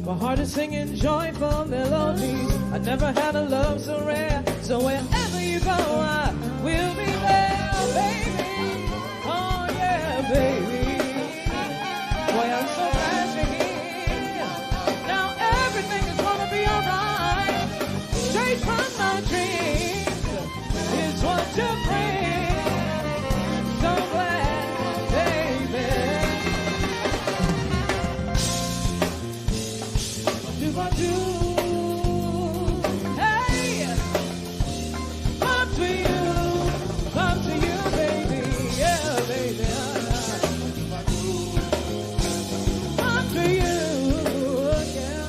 Speaker 6: My heart is singing joyful melodies. I never had a love so rare. So wherever you go, I will be there, baby. Oh yeah, baby. Boy, I'm so glad you're here. Now everything is gonna be alright. Straight from my dreams is what you bring. So glad, baby. Do I do? Hey, come to you, baby. Yeah, baby. Come to you, yeah.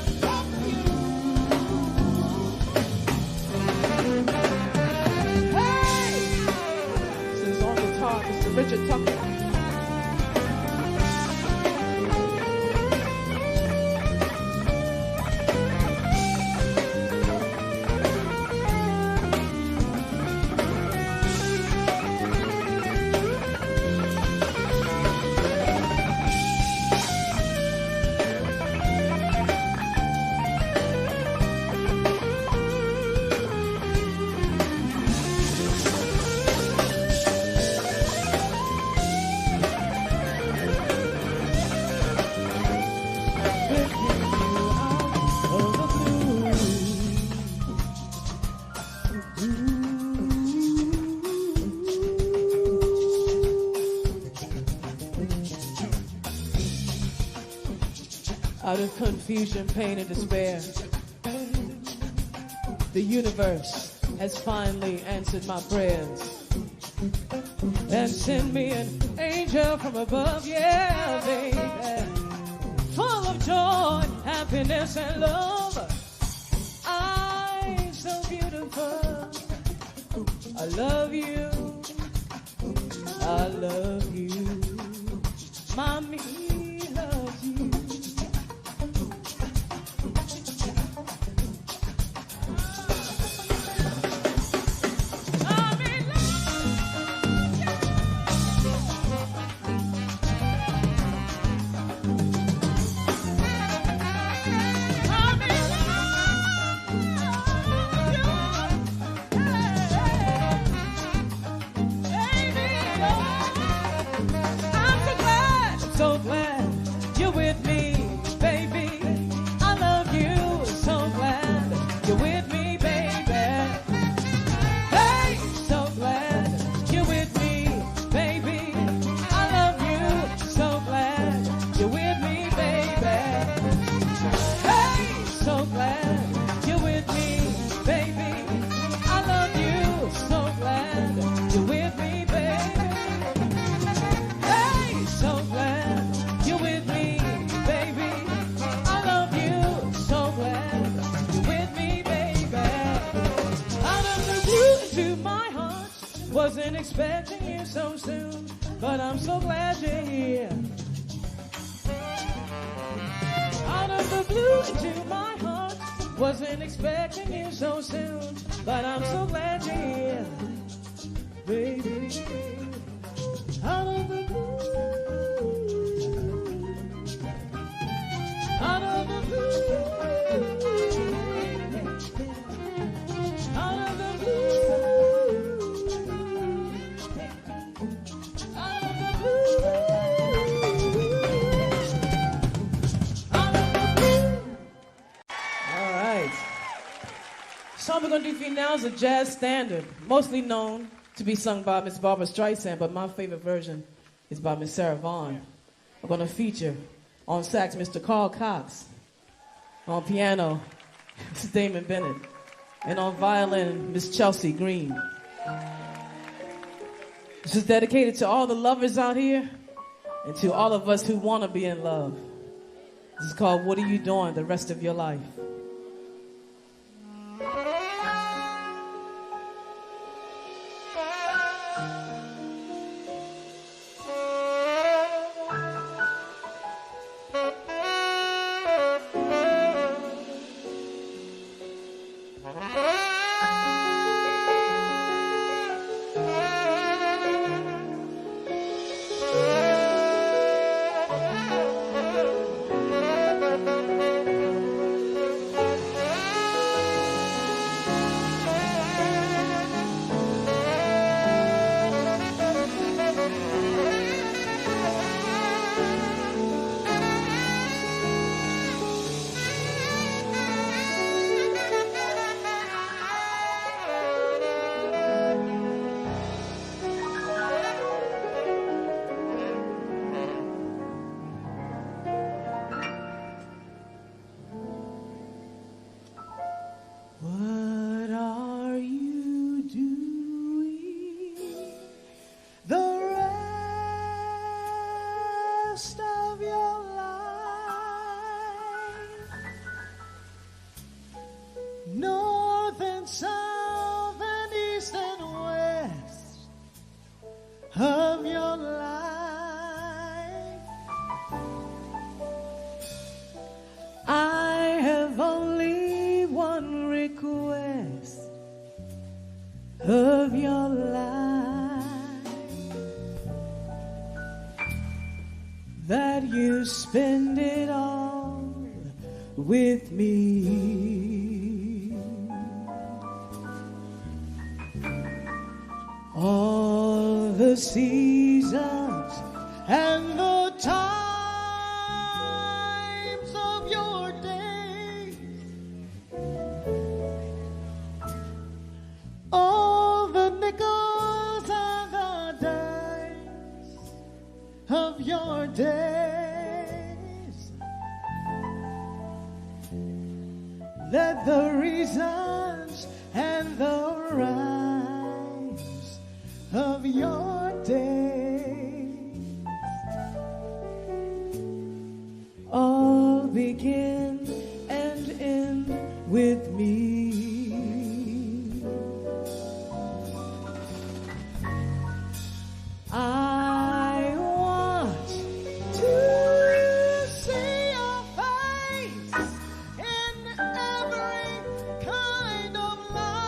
Speaker 6: Hey, this is on guitar, Mr. Richard Tucker. Out of confusion, pain, and despair, the universe has finally answered my prayers and sent me an angel from above, yeah, baby, full of joy, happiness, and love. I'm so beautiful. I love you. I love you. Mommy loves you. So glad you're with me, baby. I love you. So glad you're with me, baby. Hey, so glad you're with me, baby. I love you. So glad you're with me, baby. Hey, so glad you're with me, baby. I love you. So glad you're with me, baby. Hey, so glad you're with me, baby. I love you. So glad you're with me, baby. Out of the blue into my heart, wasn't expecting you so soon, but I'm so glad you're here. Out of the blue into my heart, wasn't expecting you so soon, but I'm so glad you're here, baby. Out of the blue. Out of the blue, out of the blue, out of the blue, out of the blue. All right. Some song we're going to do for you now is a jazz standard, mostly known to be sung by Miss Barbara Streisand, but my favorite version is by Miss Sarah Vaughan. We're going to feature on sax Mr. Carl Cox, on piano Mr. Damon Bennett, and on violin Miss Chelsea Green. This is dedicated to all the lovers out here and to all of us who want to be in love. This is called What Are You Doing the Rest of Your Life? Of your life, that you spend it all with me. All the seasons and the times of your days, all the nickels and the dimes of your days. Let the reasons and the rhymes of your days all begin and end with me. I want to see your face in every kind of light,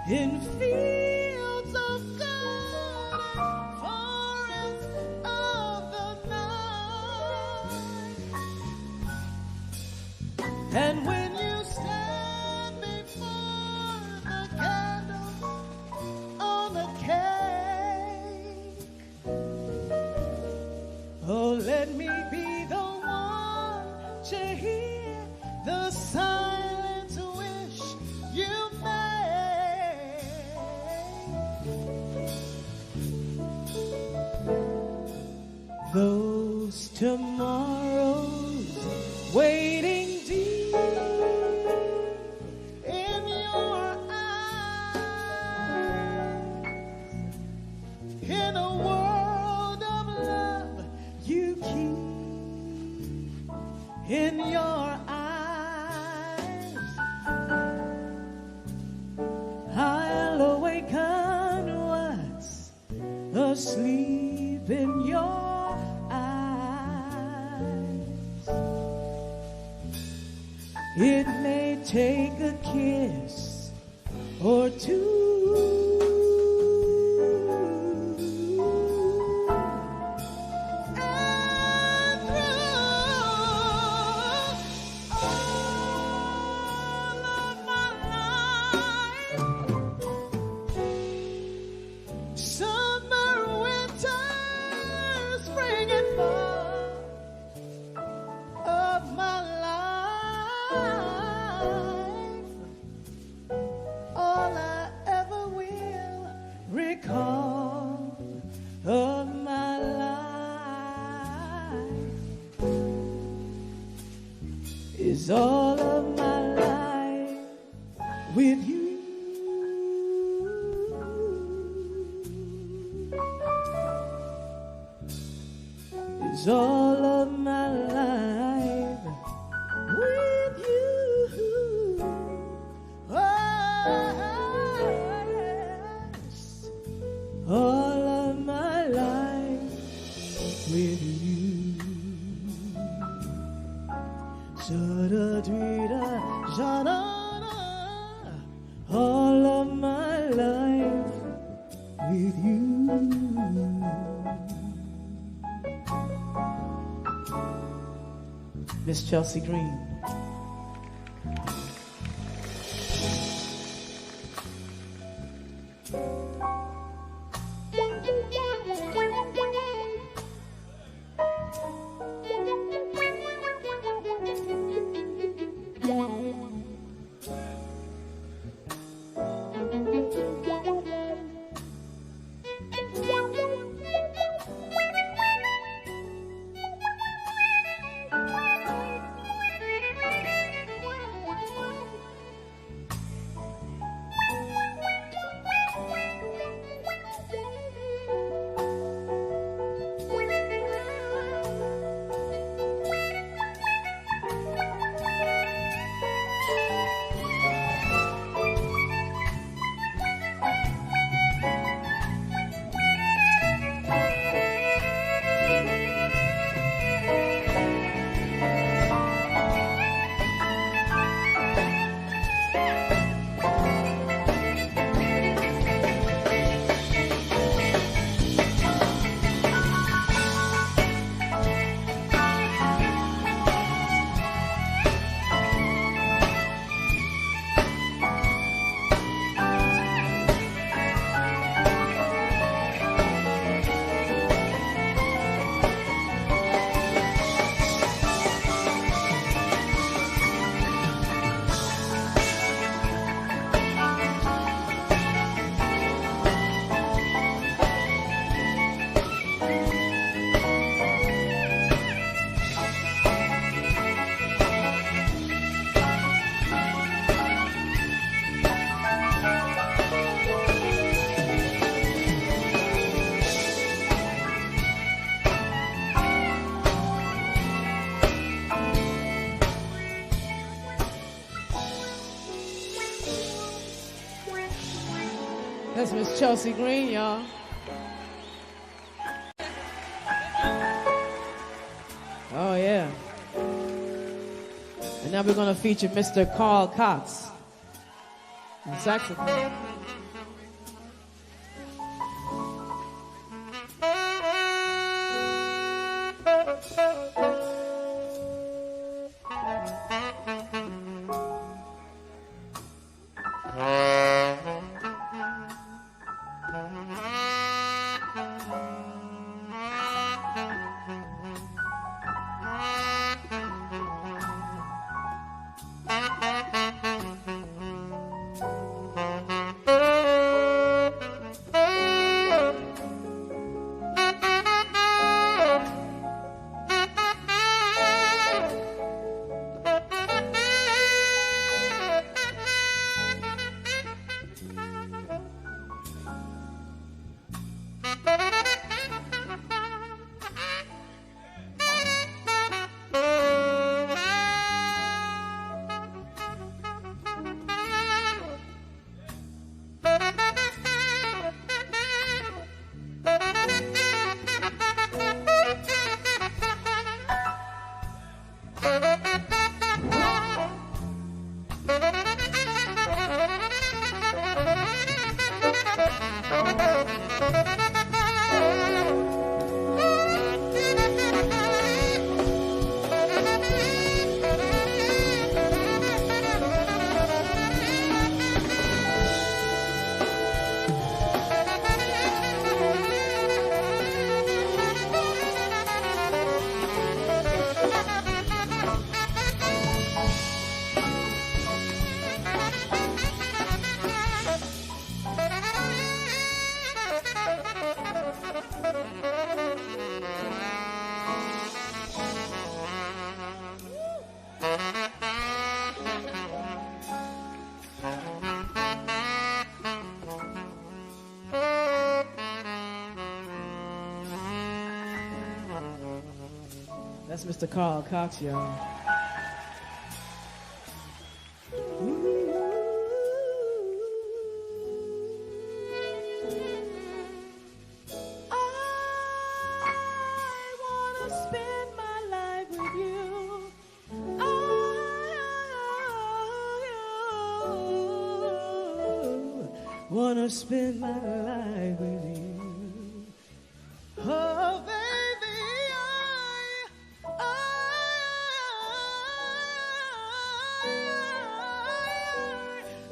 Speaker 6: in fields of good and forests of the night, and when you stand before the candles on the cake, oh, let me be the one to hear the silent wish you make. Those tomorrows waiting deep in your eyes, in a world of love you keep in your eyes. I'll awaken what's asleep in your eyes. It may take a kiss or two, and through all of my life, summer, winter, spring and fall of my life, is all of my life with you. Is all of my life with you. Oh, yes. All of my life with you. Sa-da-dee-da, sa-da-da. All of my life with you. Miss Chelsea Green. That's Miss Chelsea Green, y'all. Oh, yeah. And now we're going to feature Mr. Carl Cox on saxophone. That's Mr. Carl Cox, y'all. Wanna spend my life with you. Oh, baby,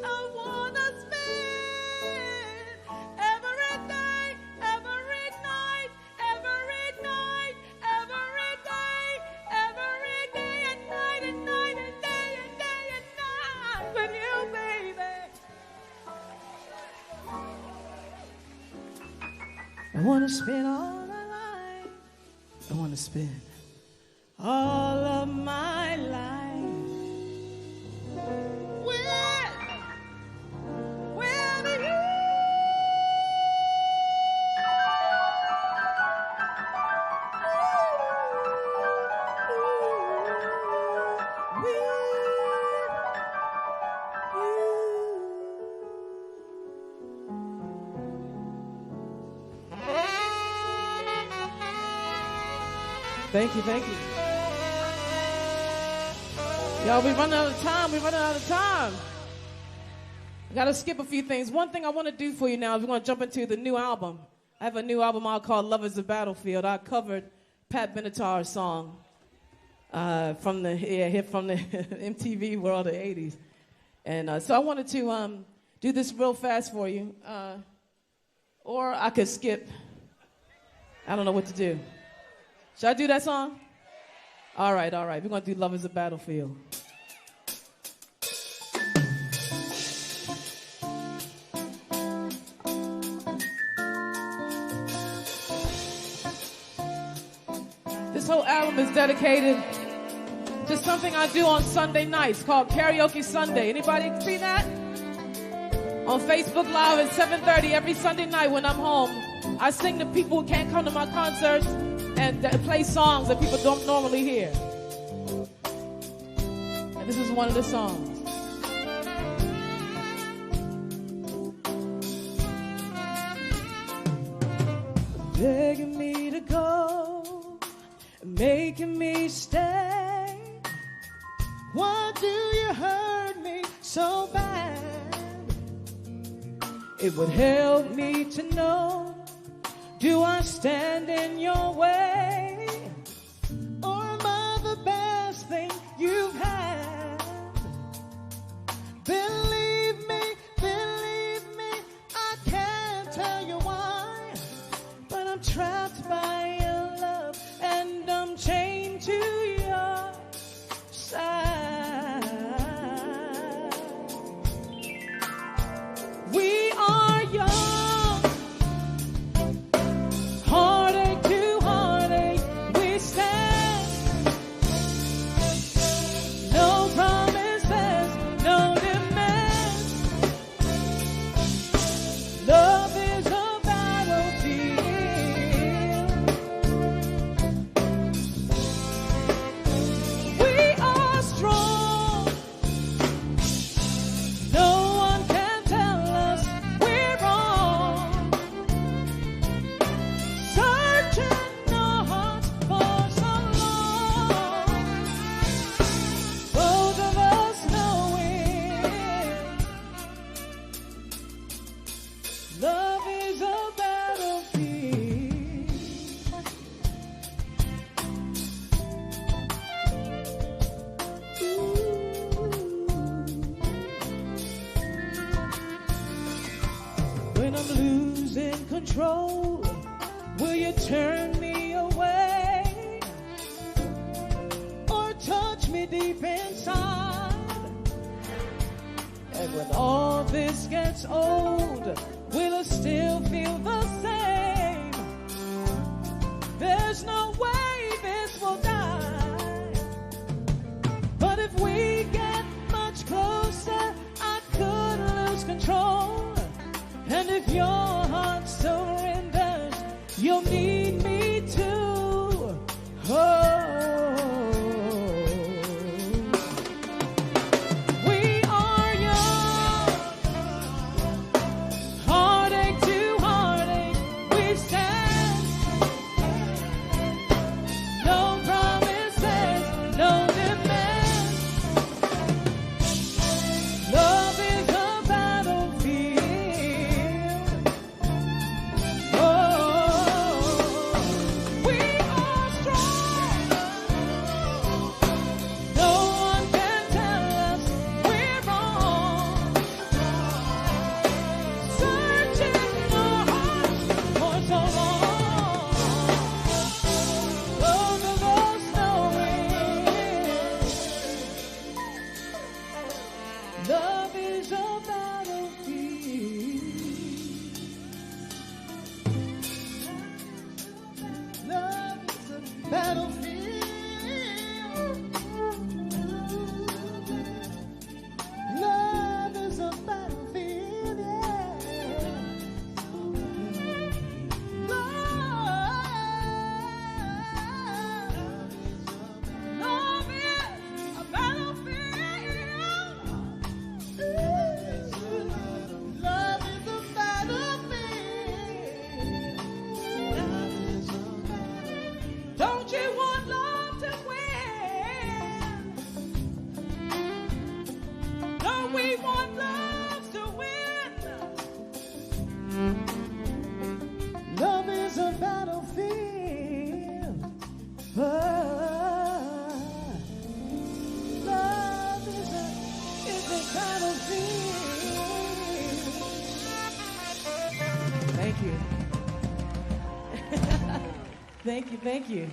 Speaker 6: I wanna spend every day, every night, every night, every day, every day and night and night and day and day and night with you, baby. I want to spend all my life. I want to spend all of my life with you. Thank you, thank you. Y'all, we're running out of time. I gotta skip a few things. One thing I want to do for you now is we're gonna jump into the new album. I have a new album out called Love is a Battlefield. I covered Pat Benatar's song from the MTV world of the 80s. And so I wanted to do this real fast for you. Or I could skip. I don't know what to do. Should I do that song? All right. We're going to do Love is a Battlefield. This whole album is dedicated to something I do on Sunday nights called Karaoke Sunday. Anybody see that? On Facebook Live at 7:30 every Sunday night when I'm home. I sing to people who can't come to my concerts and play songs that people don't normally hear. And this is one of the songs. Begging me to go, making me stay. Why do you hurt me so bad? It would help me to know, do I stand in your way? Or am I the best thing you've had? Believe me, I can't tell you why, but I'm trapped by your love and I'm chained to your side. We are young, heartache to heartache we stand. No promises, no demands. Love is a battlefield. We are strong. No one can tell us we're wrong. Searching our hearts for so long. Both of us knowing love is a battlefield. When I'm losing control, will you turn me away or touch me deep inside? And when all this gets old, will it still feel the same? There's no way this will die. But if we get much closer, I could lose control. And if your heart surrenders, you'll need me to hold. is a battlefield. Love is a battlefield. Love is a battlefield, yeah. Love is a battlefield. Love is a battlefield. Don't you want love to win? Don't we want love to win? Love is a battlefield. Love is a battlefield. Thank you. Thank you.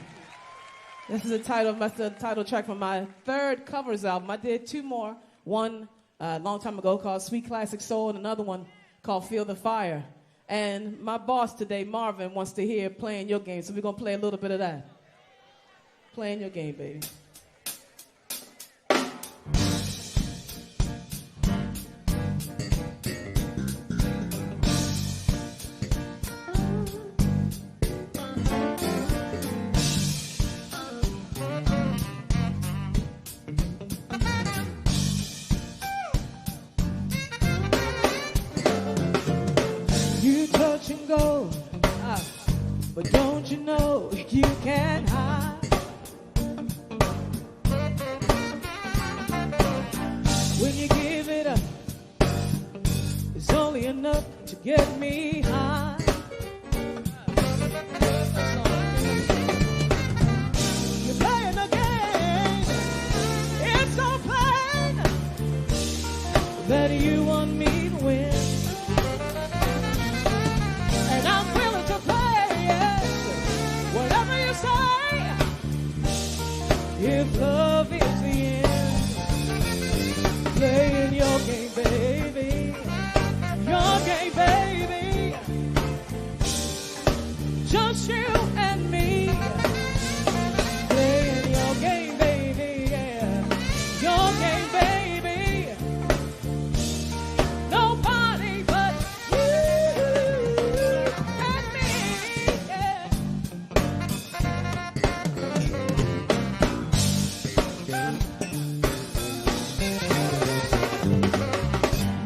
Speaker 6: This is the title track from my third covers album. I did two more. One a long time ago called Sweet Classic Soul, and another one called Feel the Fire. And my boss today, Marvin, wants to hear Playing Your Game, so we're going to play a little bit of that. Playing Your Game, baby. You touch and go, but don't you know you can't hide? When you give it up, it's only enough to get me high. You're playing a game, it's so plain that you want me to win. And I'm willing to play, yes, whatever you say, if love is the end. Playing your game, baby, your game, baby, just you and me. Playing your game, baby, yeah, your game, baby, nobody but you and me, yeah.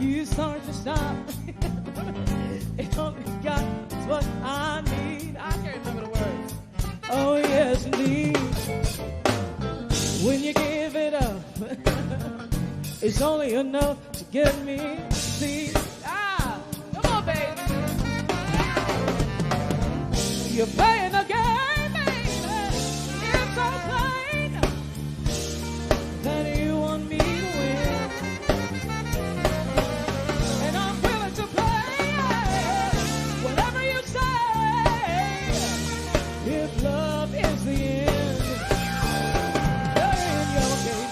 Speaker 6: You start to stop. It only got what I need. I can't remember the words. Oh yes, indeed. When you give it up, it's only enough to get me. See, come on, baby. You're playing a game, baby. It's so plain that you want me to win. And I'm willing to play whatever you say, if love is the end. Playing your game,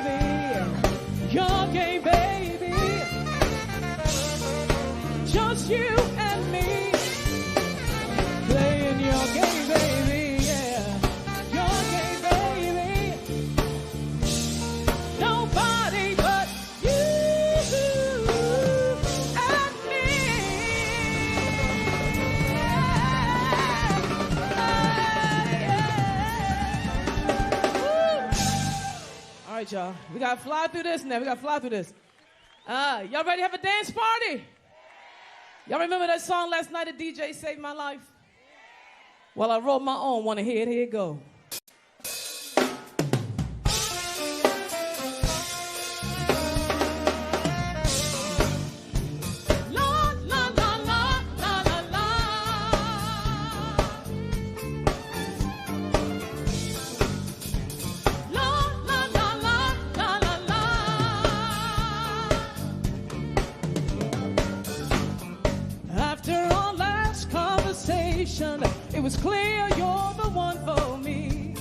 Speaker 6: baby, your game, baby, just you and me. Playing your game, baby, yeah, your game, baby, nobody but you and me. All right, y'all, we gotta fly through this now. Y'all ready to have a dance party? Y'all remember that song last night, The DJ Saved My Life? Well, I wrote my own. Want to hear it? Here it go. La, la, la, la, la, la, la. La, la, la, la, la, la, la. After our last conversation, it was clear you're the one for me.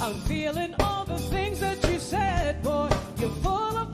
Speaker 6: I'm feeling all the things that you said, boy. You're full of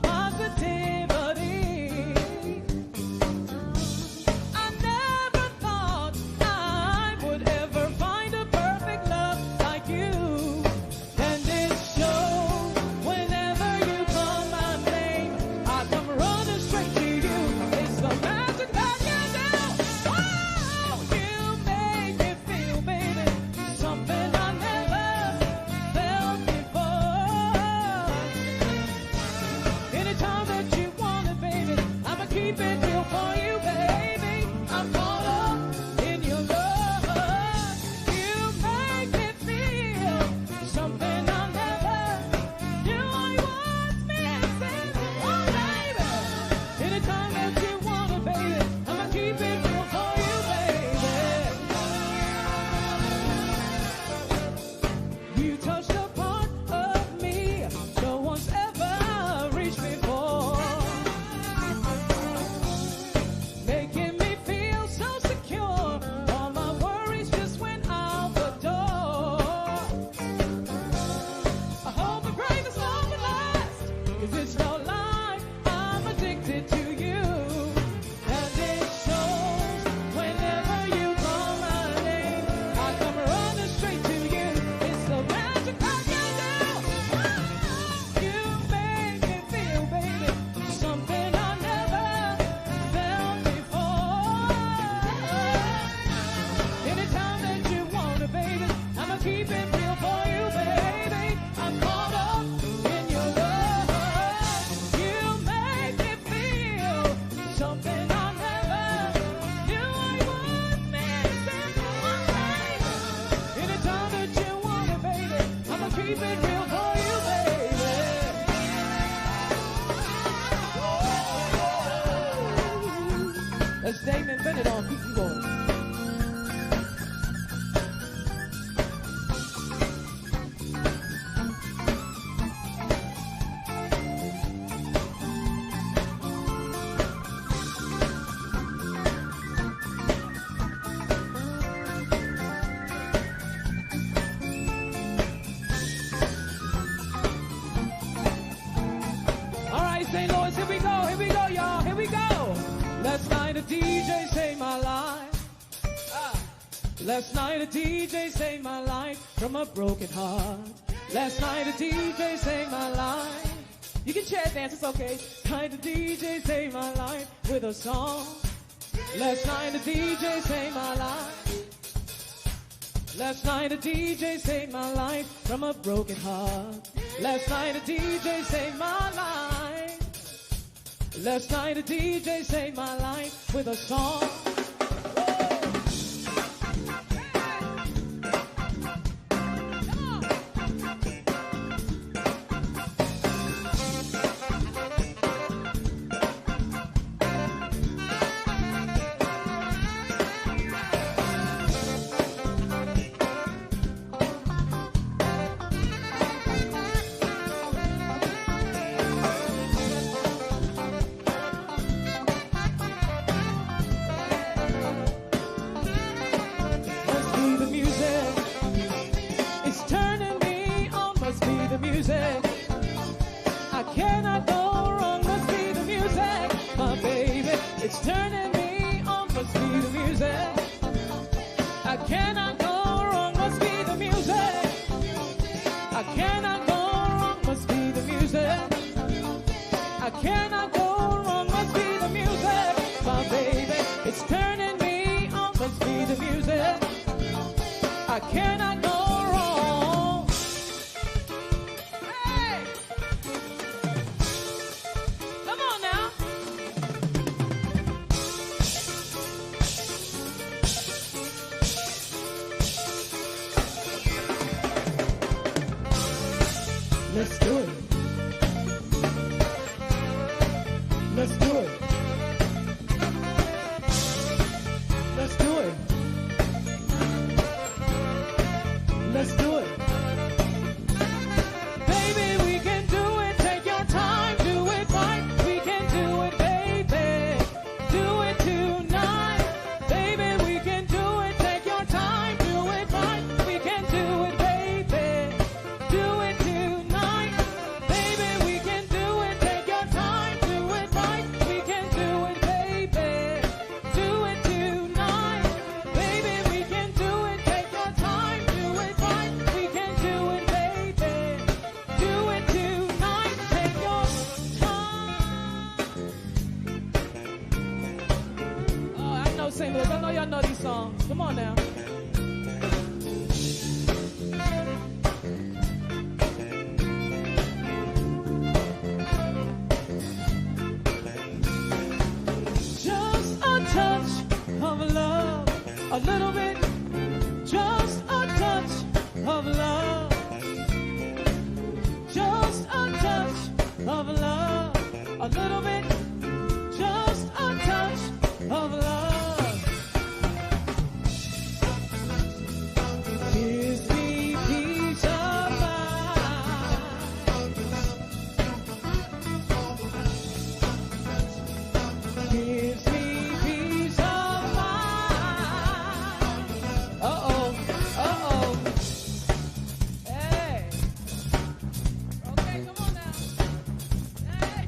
Speaker 6: boys, here we go, y'all, here we go. Last night a DJ saved my life. Last night a DJ saved my life from a broken heart. Last night a DJ saved my life. You can chair dance, it's okay. Night a DJ saved my life with a song. Last night a DJ saved my life. Last night a DJ saved my life from a broken heart. Last night a DJ saved my life. Last night a DJ saved my life with a song. Let's do it. Let's do it. Let's do it. Let's do it. Baby, we can do it. Take your time, do it right. We can do it, baby. Do it tonight. Baby, we can do it. Take your time, do it right. We can do it, baby. Do it tonight. Baby, we can do it. Take your time, do it right. We can do it, baby. Do it tonight. Baby, we can do it. Take your time, do it right. We can do it, baby. Do it tonight. Take your time. Oh, I know St. Louis. I know y'all know these songs. Come on now. Just a touch of love, a little bit. Just a touch of love. Just a touch of love, a little bit. Just a touch of love. Gives me peace of mind. Gives me peace of mind. Uh-oh, uh-oh. Hey. Okay, come on now. Hey.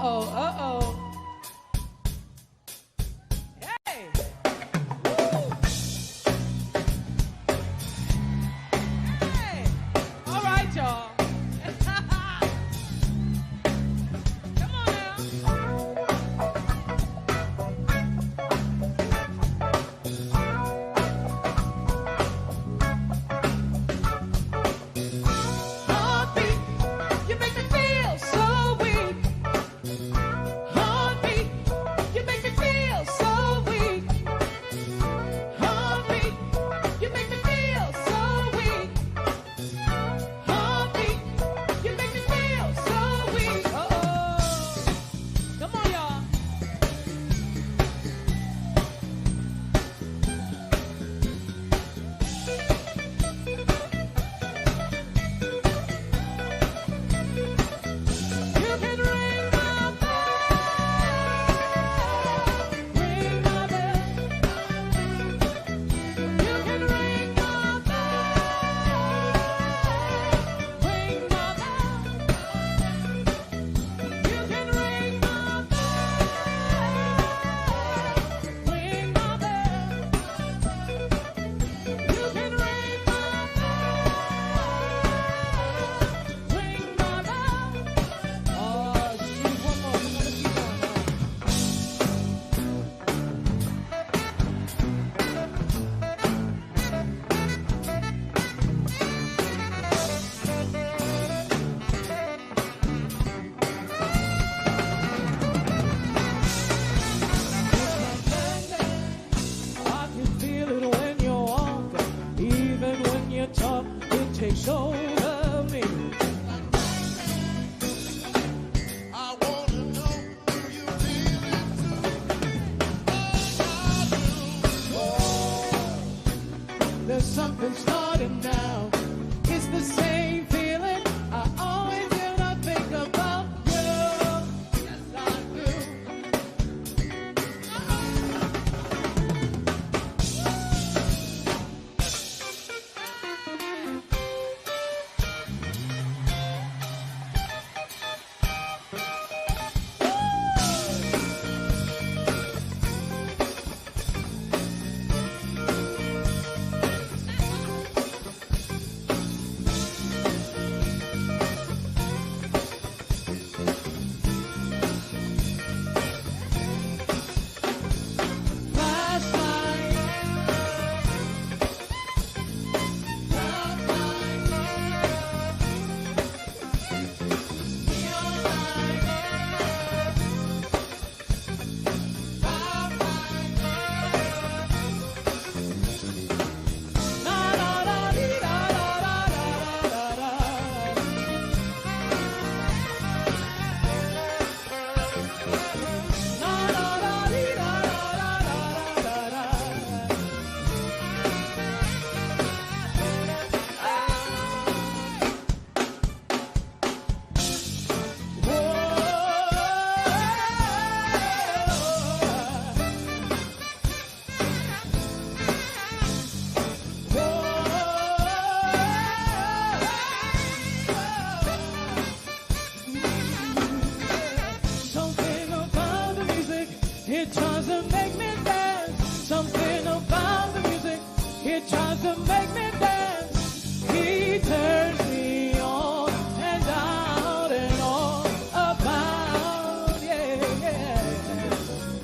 Speaker 6: Uh-oh. Hey. Woo. Hey. All right, y'all. Come on now. Heartbeat, you make me feel so weak. Heartbeat, you make me feel so weak. Heartbeat, you make me feel so weak. Heartbeat, you make me feel so weak. Uh-oh. Come on, y'all. You can ring my bell, ring my bell. You can ring my bell, ring my bell. You can ring my bell, ring my bell. You can ring my bell, ring my bell. Oh, shoot, one more. We're gonna keep going now. I can feel it when you walk, even when you talk, it takes over me. I wanna know, do you feel it too? There's something starting now. It's the same feeling I always when I think about you. Yes, I do. Something about the music, it tries to make me dance. Something about the music, it tries to make me dance. He turns me on and out and all about, yeah, yeah.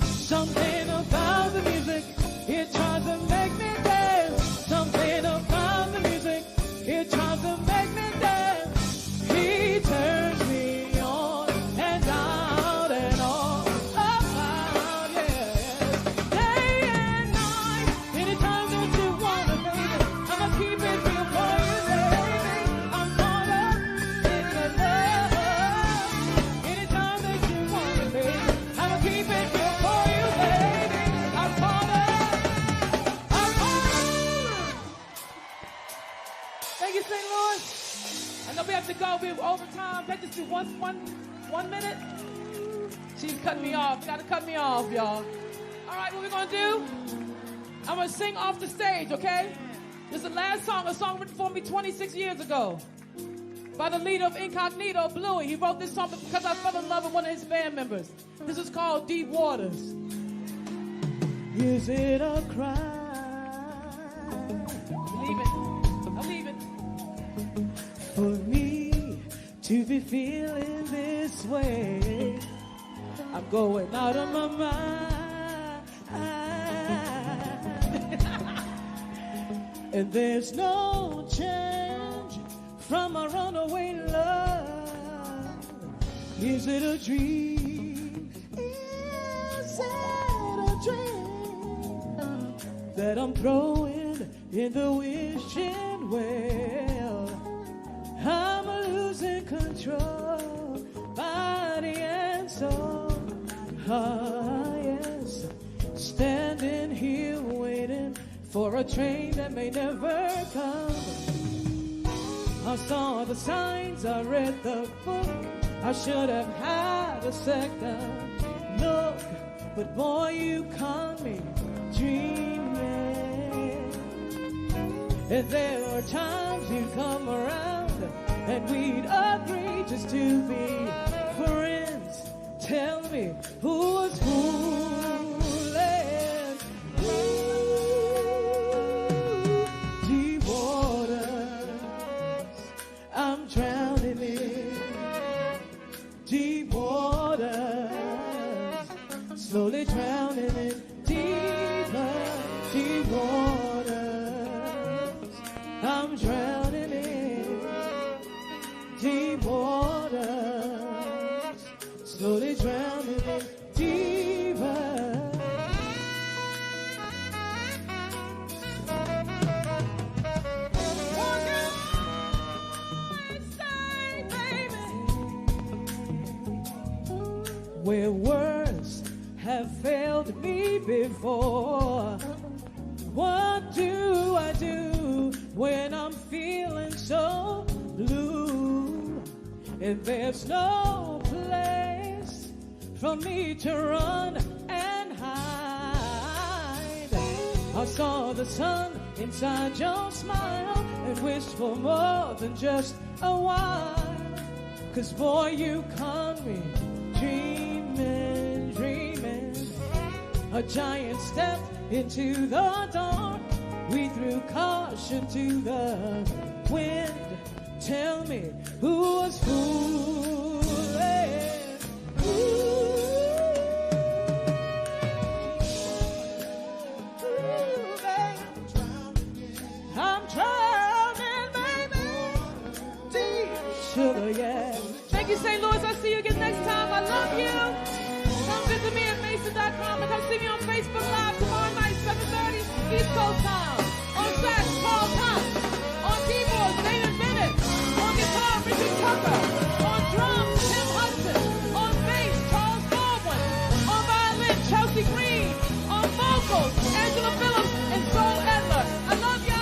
Speaker 6: Something about the music, it tries to make me dance. Something about the music, it tries to make me dance. He turns me on and out and all about, yeah. Day and night, anytime that you wanna, baby, I'ma keep it real for you, baby. I'm caught up in the love. Anytime that you wanna, baby, I'ma keep it real for you, baby. I'm caught up. I'm caught up. Thank you, St. Louis. I know we have to go. We're over time. Let's just do one minute. She's cutting me off. Gotta cut me off, y'all. All right, what we're gonna do? I'm gonna sing off the stage, okay? This is the last song, a song written for me 26 years ago. by the leader of Incognito, Bluey. He wrote this song because I fell in love with one of his band members. This is called Deep Waters. Is it a crime? Leave it. I'll leave it. For me to be feeling this way, I'm going out of my mind. And there's no change from a runaway love. Is it a dream? Is it a dream that I'm throwing in the wishing well? I'm losing control, body and soul. Ah, yes, standing here waiting for a train that may never come. I saw the signs, I read the book, I should have had a second look, but boy, you caught me dreaming. And there are times you'd come around and we'd agree just to be friends. Tell me who was fooling? Deep waters, I'm drowning in. Deep waters, slowly drowning in. Deeper, deep waters, I'm drowning in. Deep waters, slowly drowning in. Deeper. Where words have failed me before, what do I do when I'm feeling so blue? And there's no place for me to run and hide. I saw the sun inside your smile and wished for more than just a while. 'Cause boy, you caught me dreaming, dreaming. A giant stepped into the dark. We threw caution to the wind. Tell me who was fooling? I'm drowning, baby. Deep sugar, yeah. Thank you, St. Louis. I'll see you again next time. I love you. Come visit me at Mason.com and come see me on Facebook Live tomorrow night, 7:30 East Coast time. On sax, Paul Thomas. On keyboards, David Bennett. On guitar, Richard Tucker. On drums, Tim Hudson. On bass, Charles Baldwin. On violin, Chelsea Green. On vocals, Angela Phillips and Soul Edler. I love y'all.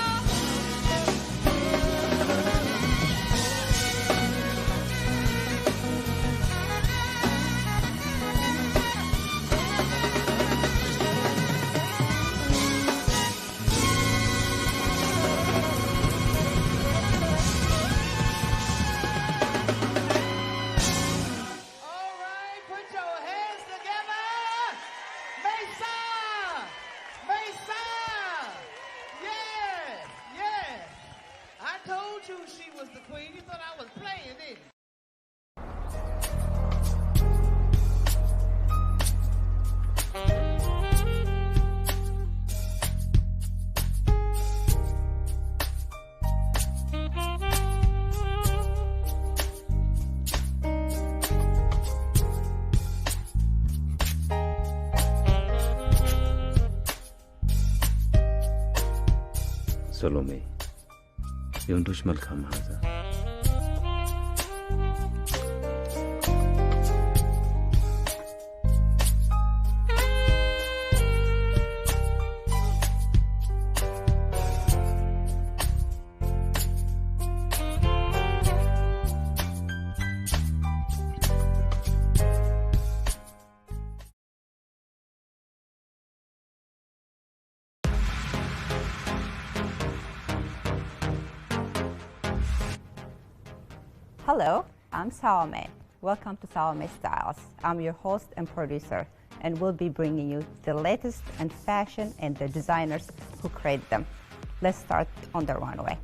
Speaker 1: سلومي يوندوش ملكم هذا
Speaker 16: Hello, I'm Salome. Welcome to Salome Styles. I'm your host and producer, and we'll be bringing you the latest in fashion and the designers who create them. Let's start on the runway.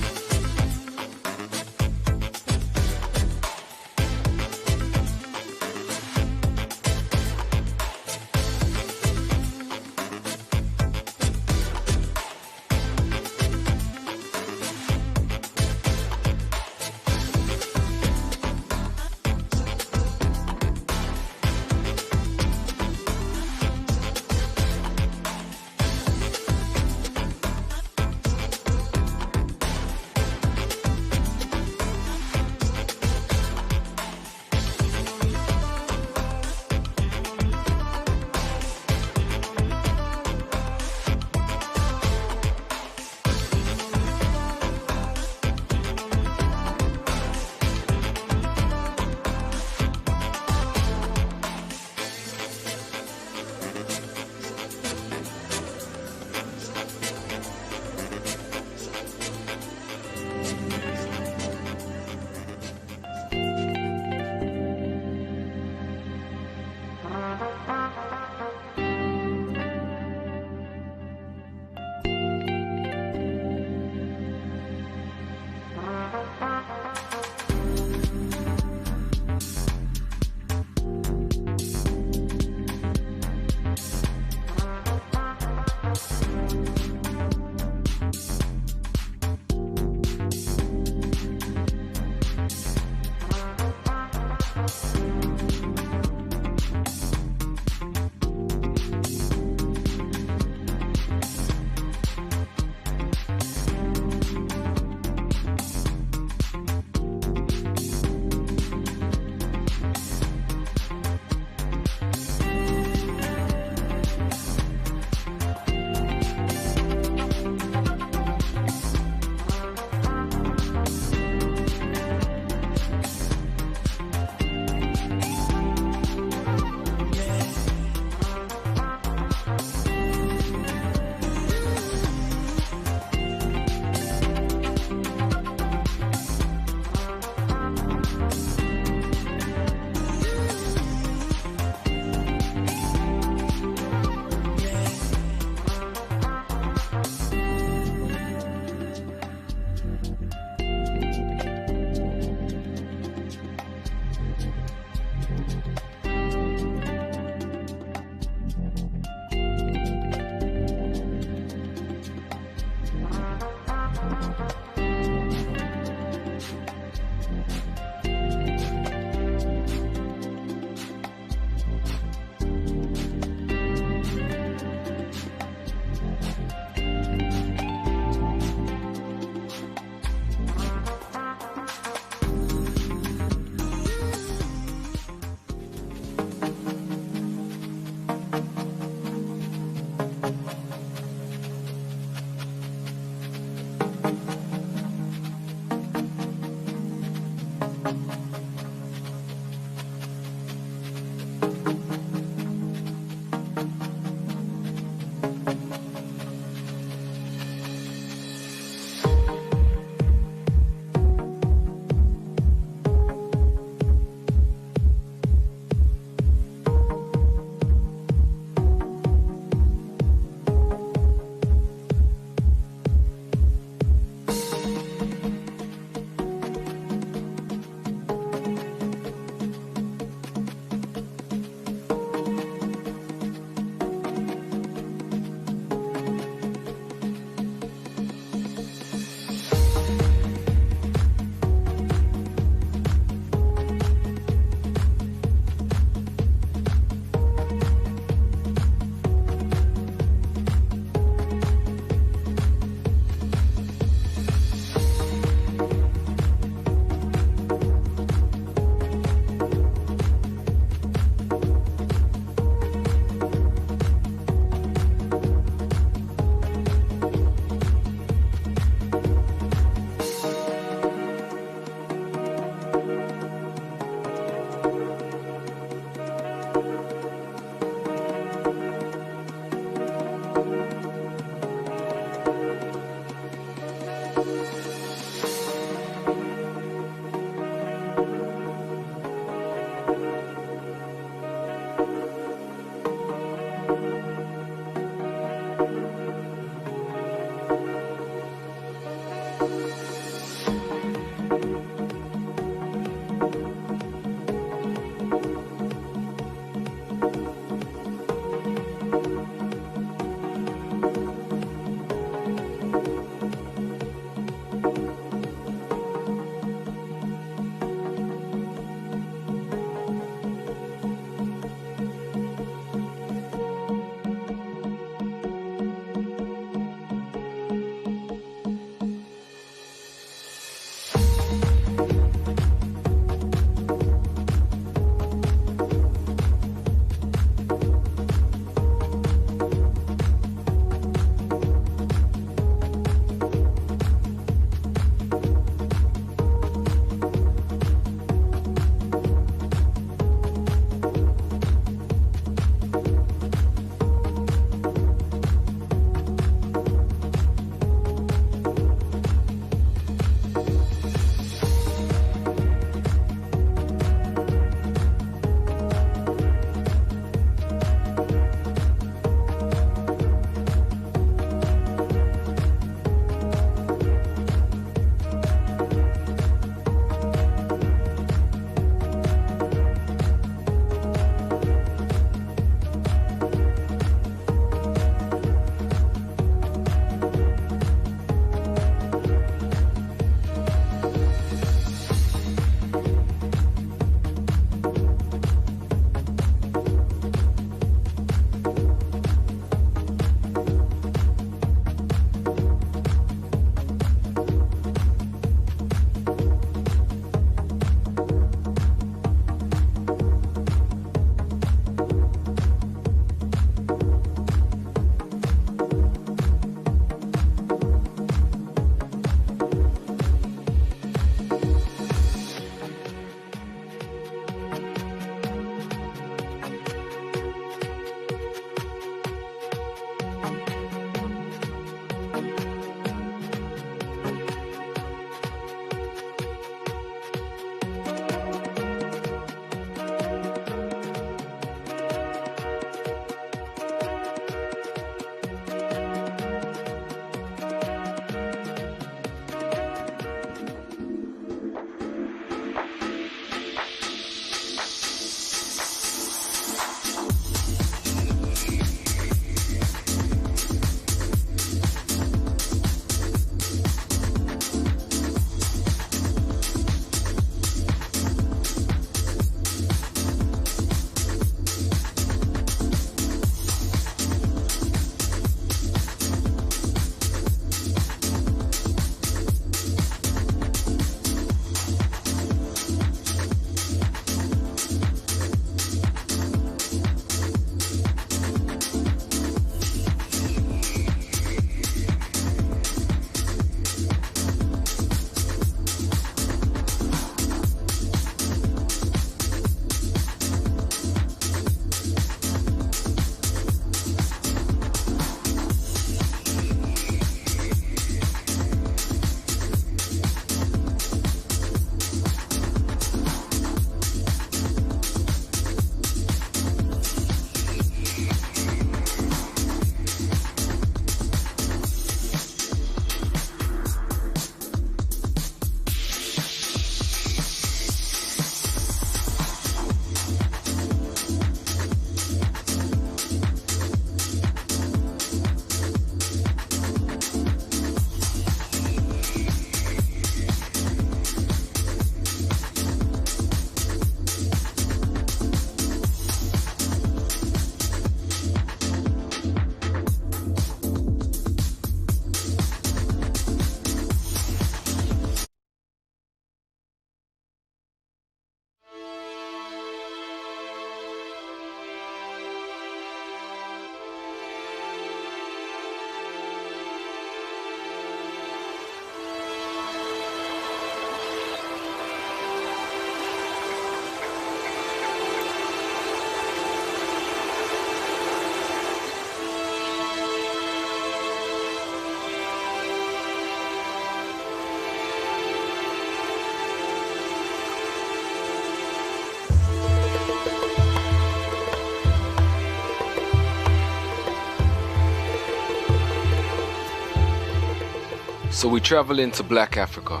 Speaker 18: So we travel into Black Africa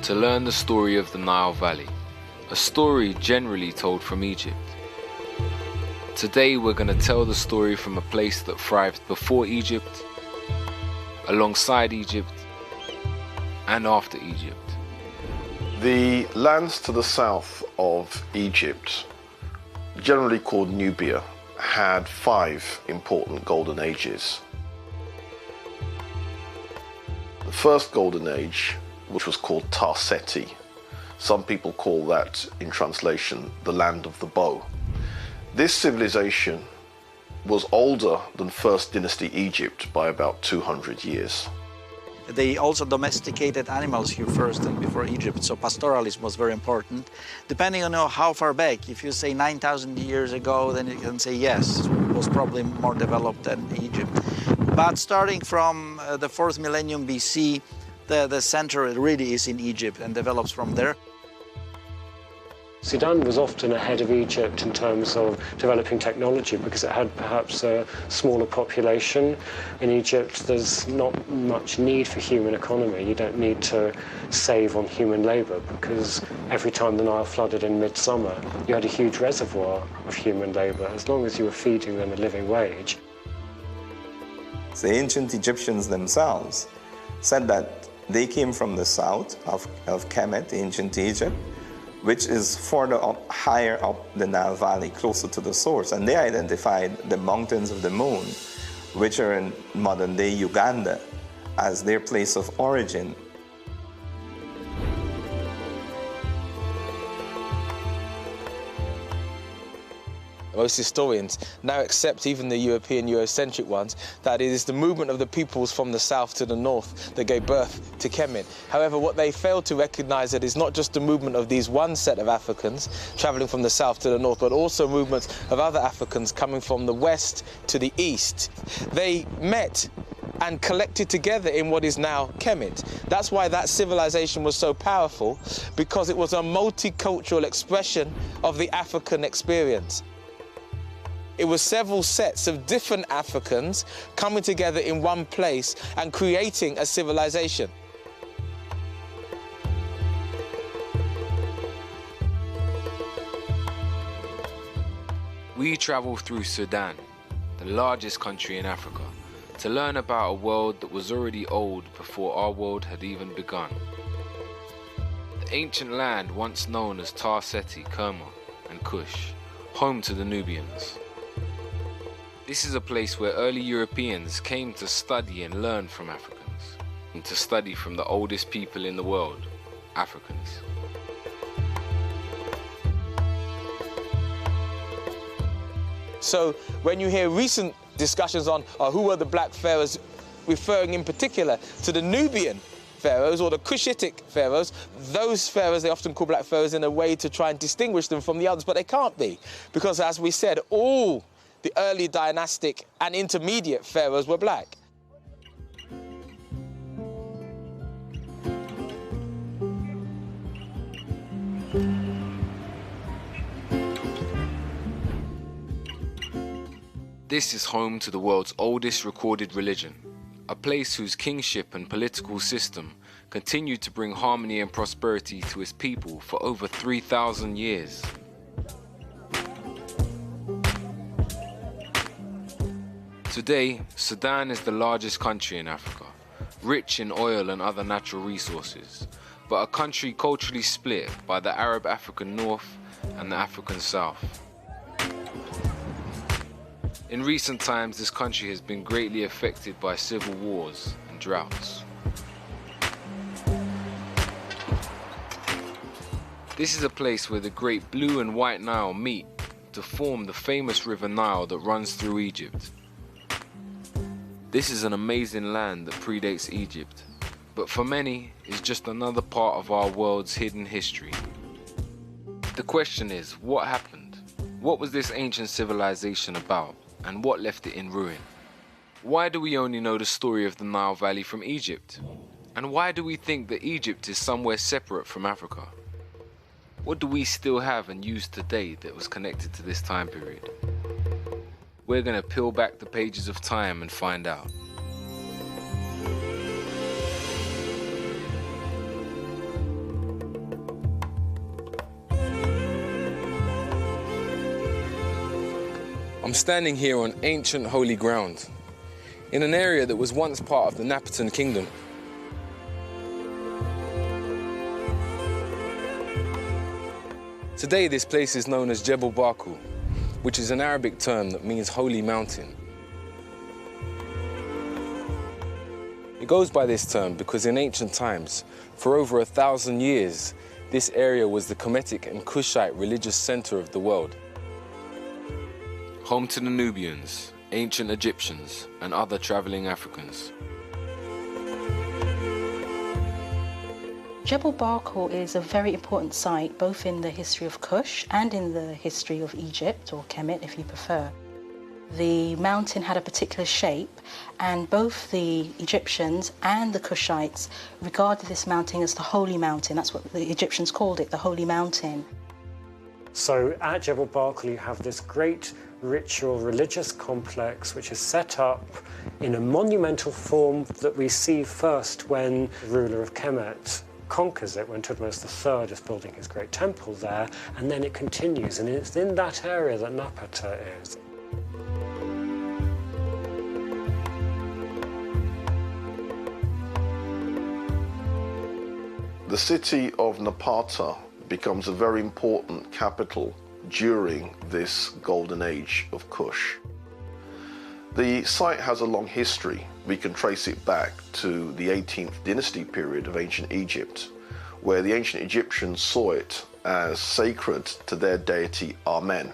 Speaker 18: to learn the story of the Nile Valley, a story generally told from Egypt. Today we're going to tell the story from a place that thrived before Egypt, alongside Egypt, and after Egypt.
Speaker 19: The lands to the south of Egypt, generally called Nubia, had 5 important golden ages. The first golden age, which was called Tarseti, some people call that, in translation, the land of the bow. This civilization was older than First Dynasty Egypt by about 200 years.
Speaker 20: They also domesticated animals here first and before Egypt, so pastoralism was very important. Depending on how far back, if you say 9,000 years ago, then you can say yes, it was probably more developed than Egypt. But starting from the 4th millennium BC, the center really is in Egypt and develops from there.
Speaker 21: Sudan was often ahead of Egypt in terms of developing technology because it had perhaps a smaller population. In Egypt, there's not much need for human economy. You don't need to save on human labor because every time the Nile flooded in midsummer, you had a huge reservoir of human labor as long as you were feeding them a living wage.
Speaker 22: The ancient Egyptians themselves said that they came from the south of Kemet, ancient Egypt, which is further up, higher up the Nile Valley, closer to the source. And they identified the mountains of the moon, which are in modern-day Uganda, as their place of origin.
Speaker 23: Most historians now accept, even the European Eurocentric ones, that it is the movement of the peoples from the south to the north that gave birth to Kemet. However, what they fail to recognize that is not just the movement of these one set of Africans traveling from the south to the north, but also movements of other Africans coming from the west to the east. They met and collected together in what is now Kemet. That's why that civilization was so powerful, because it was a multicultural expression of the African experience. It was several sets of different Africans coming together in one place and creating a civilization.
Speaker 18: We travel through Sudan, the largest country in Africa, to learn about a world that was already old before our world had even begun. The ancient land once known as Tarseti, Kerma, and Kush, home to the Nubians. This is a place where early Europeans came to study and learn from Africans, and to study from the oldest people in the world, Africans.
Speaker 23: So when you hear recent discussions on who were the black pharaohs, referring in particular to the Nubian pharaohs or the Cushitic pharaohs, those pharaohs they often call black pharaohs in a way to try and distinguish them from the others, but they can't be, because as we said, all the early dynastic and intermediate pharaohs were black.
Speaker 18: This is home to the world's oldest recorded religion, a place whose kingship and political system continued to bring harmony and prosperity to its people for over 3,000 years. Today, Sudan is the largest country in Africa, rich in oil and other natural resources, but a country culturally split by the Arab African North and the African South. In recent times, this country has been greatly affected by civil wars and droughts. This is a place where the great Blue and White Nile meet to form the famous River Nile that runs through Egypt. This is an amazing land that predates Egypt, but for many is just another part of our world's hidden history. The question is, what happened? What was this ancient civilization about, and what left it in ruin? Why do we only know the story of the Nile Valley from Egypt? And why do we think that Egypt is somewhere separate from Africa? What do we still have and use today that was connected to this time period? We're going to peel back the pages of time and find out. I'm standing here on ancient holy ground, in an area that was once part of the Napatan Kingdom. Today this place is known as Jebel Barkal, which is an Arabic term that means holy mountain. It goes by this term because in ancient times, for over 1,000 years, this area was the Kemetic and Kushite religious center of the world. Home to the Nubians, ancient Egyptians, and other traveling Africans.
Speaker 5: Jebel Barkal is a very important site, both in the history of Kush and in the history of Egypt, or Kemet if you prefer. The mountain had a particular shape, and both the Egyptians and the Kushites regarded this mountain as the holy mountain. That's what the Egyptians called it, the holy mountain.
Speaker 21: So at Jebel Barkal you have this great ritual religious complex which is set up in a monumental form that we see first when the ruler of Kemet conquers it, when Thutmose III is building his great temple there, and then it continues, and it's in that area that Napata is.
Speaker 19: The city of Napata becomes a very important capital during this golden age of Kush. The site has a long history. We can trace it back to the 18th dynasty period of ancient Egypt, where the ancient Egyptians saw it as sacred to their deity Amen.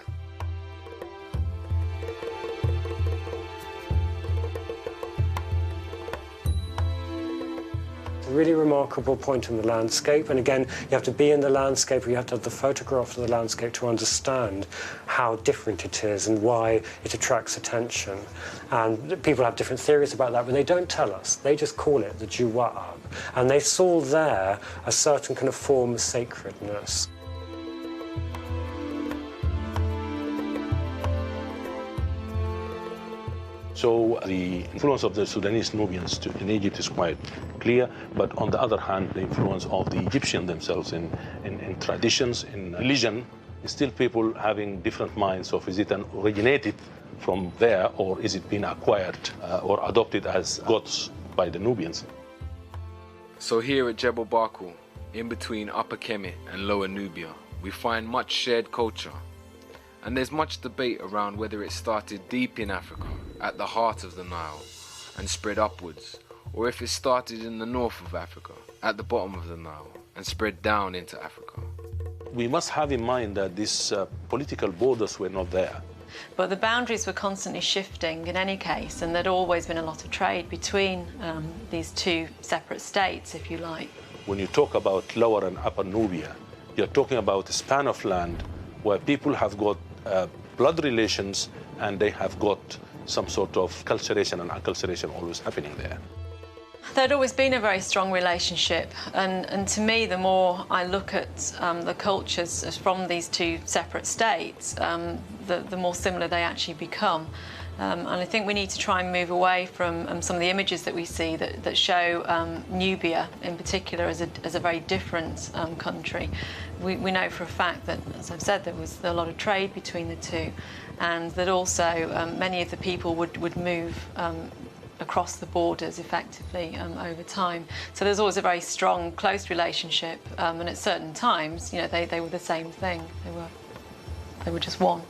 Speaker 21: A really remarkable point in the landscape, and again you have to be in the landscape, or you have to have the photograph of the landscape to understand how different it is and why it attracts attention. And people have different theories about that, but they don't tell us. They just call it the Juwa'ab, and they saw there a certain kind of form of sacredness.
Speaker 13: So the influence of the Sudanese Nubians in Egypt is quite clear, but on the other hand, the influence of the Egyptians themselves in traditions, in religion, is still people having different minds of is it originated from there, or is it been acquired or adopted as gods by the Nubians?
Speaker 18: So here at Jebel Barkal, in between Upper Kemet and Lower Nubia, we find much shared culture. And there's much debate around whether it started deep in Africa, at the heart of the Nile, and spread upwards, or if it started in the north of Africa, at the bottom of the Nile, and spread down into Africa.
Speaker 13: We must have in mind that these political borders were not there.
Speaker 7: But the boundaries were constantly shifting in any case, and there'd always been a lot of trade between these two separate states, if you like.
Speaker 13: When you talk about Lower and Upper Nubia, you're talking about a span of land where people have got blood relations, and they have got some sort of culturation and acculturation always happening there.
Speaker 7: There'd always been a very strong relationship, and to me, the more I look at the cultures from these two separate states, the more similar they actually become. And I think we need to try and move away from some of the images that we see that show Nubia in particular as a very different country. We know for a fact that, as I've said, there was a lot of trade between the two, and that also many of the people would move across the borders effectively over time. So there's always a very strong, close relationship, and at certain times, you know, they were the same thing. They were just one.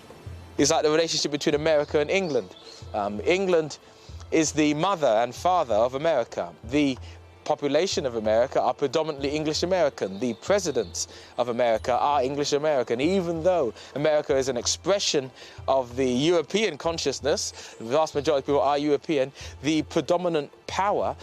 Speaker 23: It's like the relationship between America and England. England is the mother and father of America. The population of America are predominantly English American. The presidents of America are English American. Even though America is an expression of the European consciousness, the vast majority of people are European, the predominant power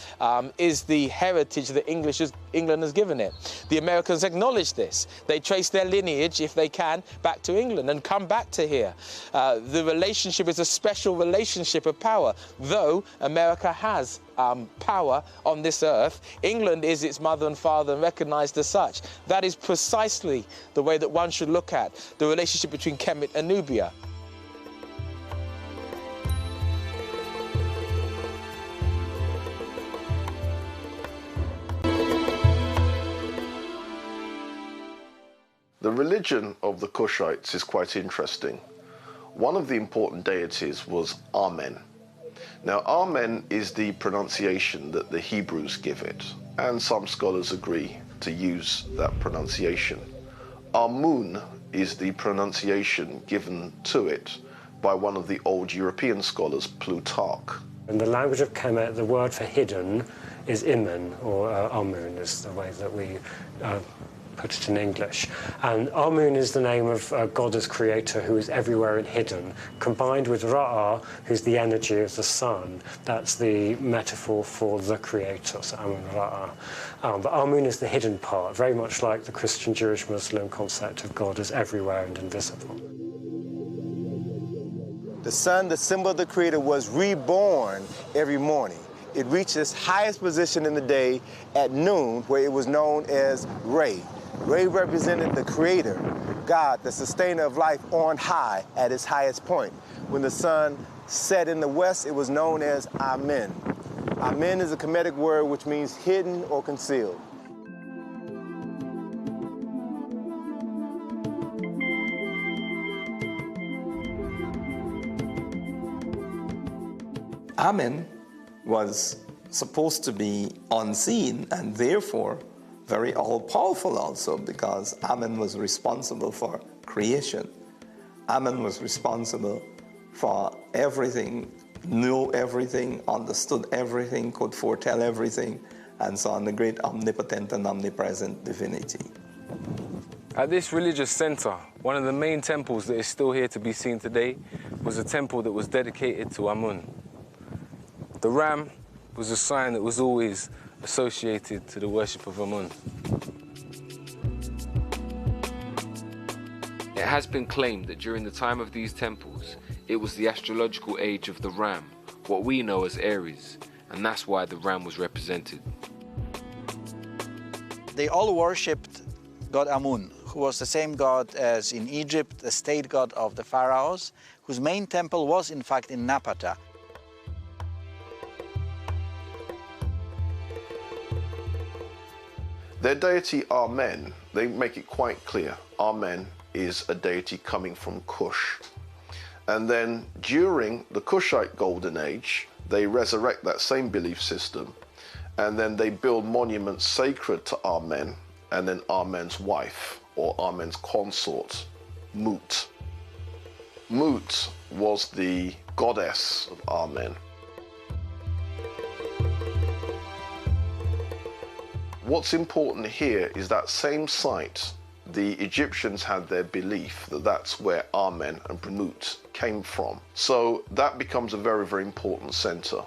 Speaker 23: is the heritage that England has given it. The Americans acknowledge this. They trace their lineage, if they can, back to England and come back to here. The relationship is a special relationship of power. Though America has power on this earth, England is its mother and father and recognized as such. That is precisely the way that one should look at the relationship between Kemet and Nubia.
Speaker 19: The religion of the Kushites is quite interesting. one of the important deities was Amen. Now, Amen is the pronunciation that the Hebrews give it, and some scholars agree to use that pronunciation. Amun is the pronunciation given to it by one of the old European scholars, Plutarch.
Speaker 21: In the language of Kemet, the word for hidden is Imen, or Amun is the way that we put it in English. And Amun is the name of God as creator who is everywhere and hidden, combined with Ra'ah, who's the energy of the sun. That's the metaphor for the creator, so Amun Ra'ah. But Amun is the hidden part, very much like the Christian, Jewish, Muslim concept of God as everywhere and invisible.
Speaker 2: The sun, the symbol of the creator, was reborn every morning. It reached its highest position in the day at noon, where it was known as Re. Re represented the creator, God, the sustainer of life on high at its highest point. When the sun set in the west, it was known as Amen. Amen is a Kemetic word which means hidden or concealed.
Speaker 22: Amen was supposed to be unseen and therefore very all-powerful also, because Amen was responsible for creation. Amen was responsible for everything, knew everything, understood everything, could foretell everything, and so on, the great omnipotent and omnipresent divinity.
Speaker 18: At this religious center, one of the main temples that is still here to be seen today was a temple that was dedicated to Amun. The ram was a sign that was always associated to the worship of Amun. It has been claimed that during the time of these temples, it was the astrological age of the ram, what we know as Aries, and that's why the ram was represented.
Speaker 20: They all worshipped God Amun, who was the same god as in Egypt, the state god of the pharaohs, whose main temple was in fact in Napata.
Speaker 19: Their deity Amen, they make it quite clear. Amen is a deity coming from Kush. And then during the Kushite Golden Age, they resurrect that same belief system, and then they build monuments sacred to Amen, and then Amen's wife, or Amen's consort, Mut. Mut was the goddess of Amen. What's important here is that same site, the Egyptians had their belief that that's where Amen and Mut came from. So that becomes a very, very important center.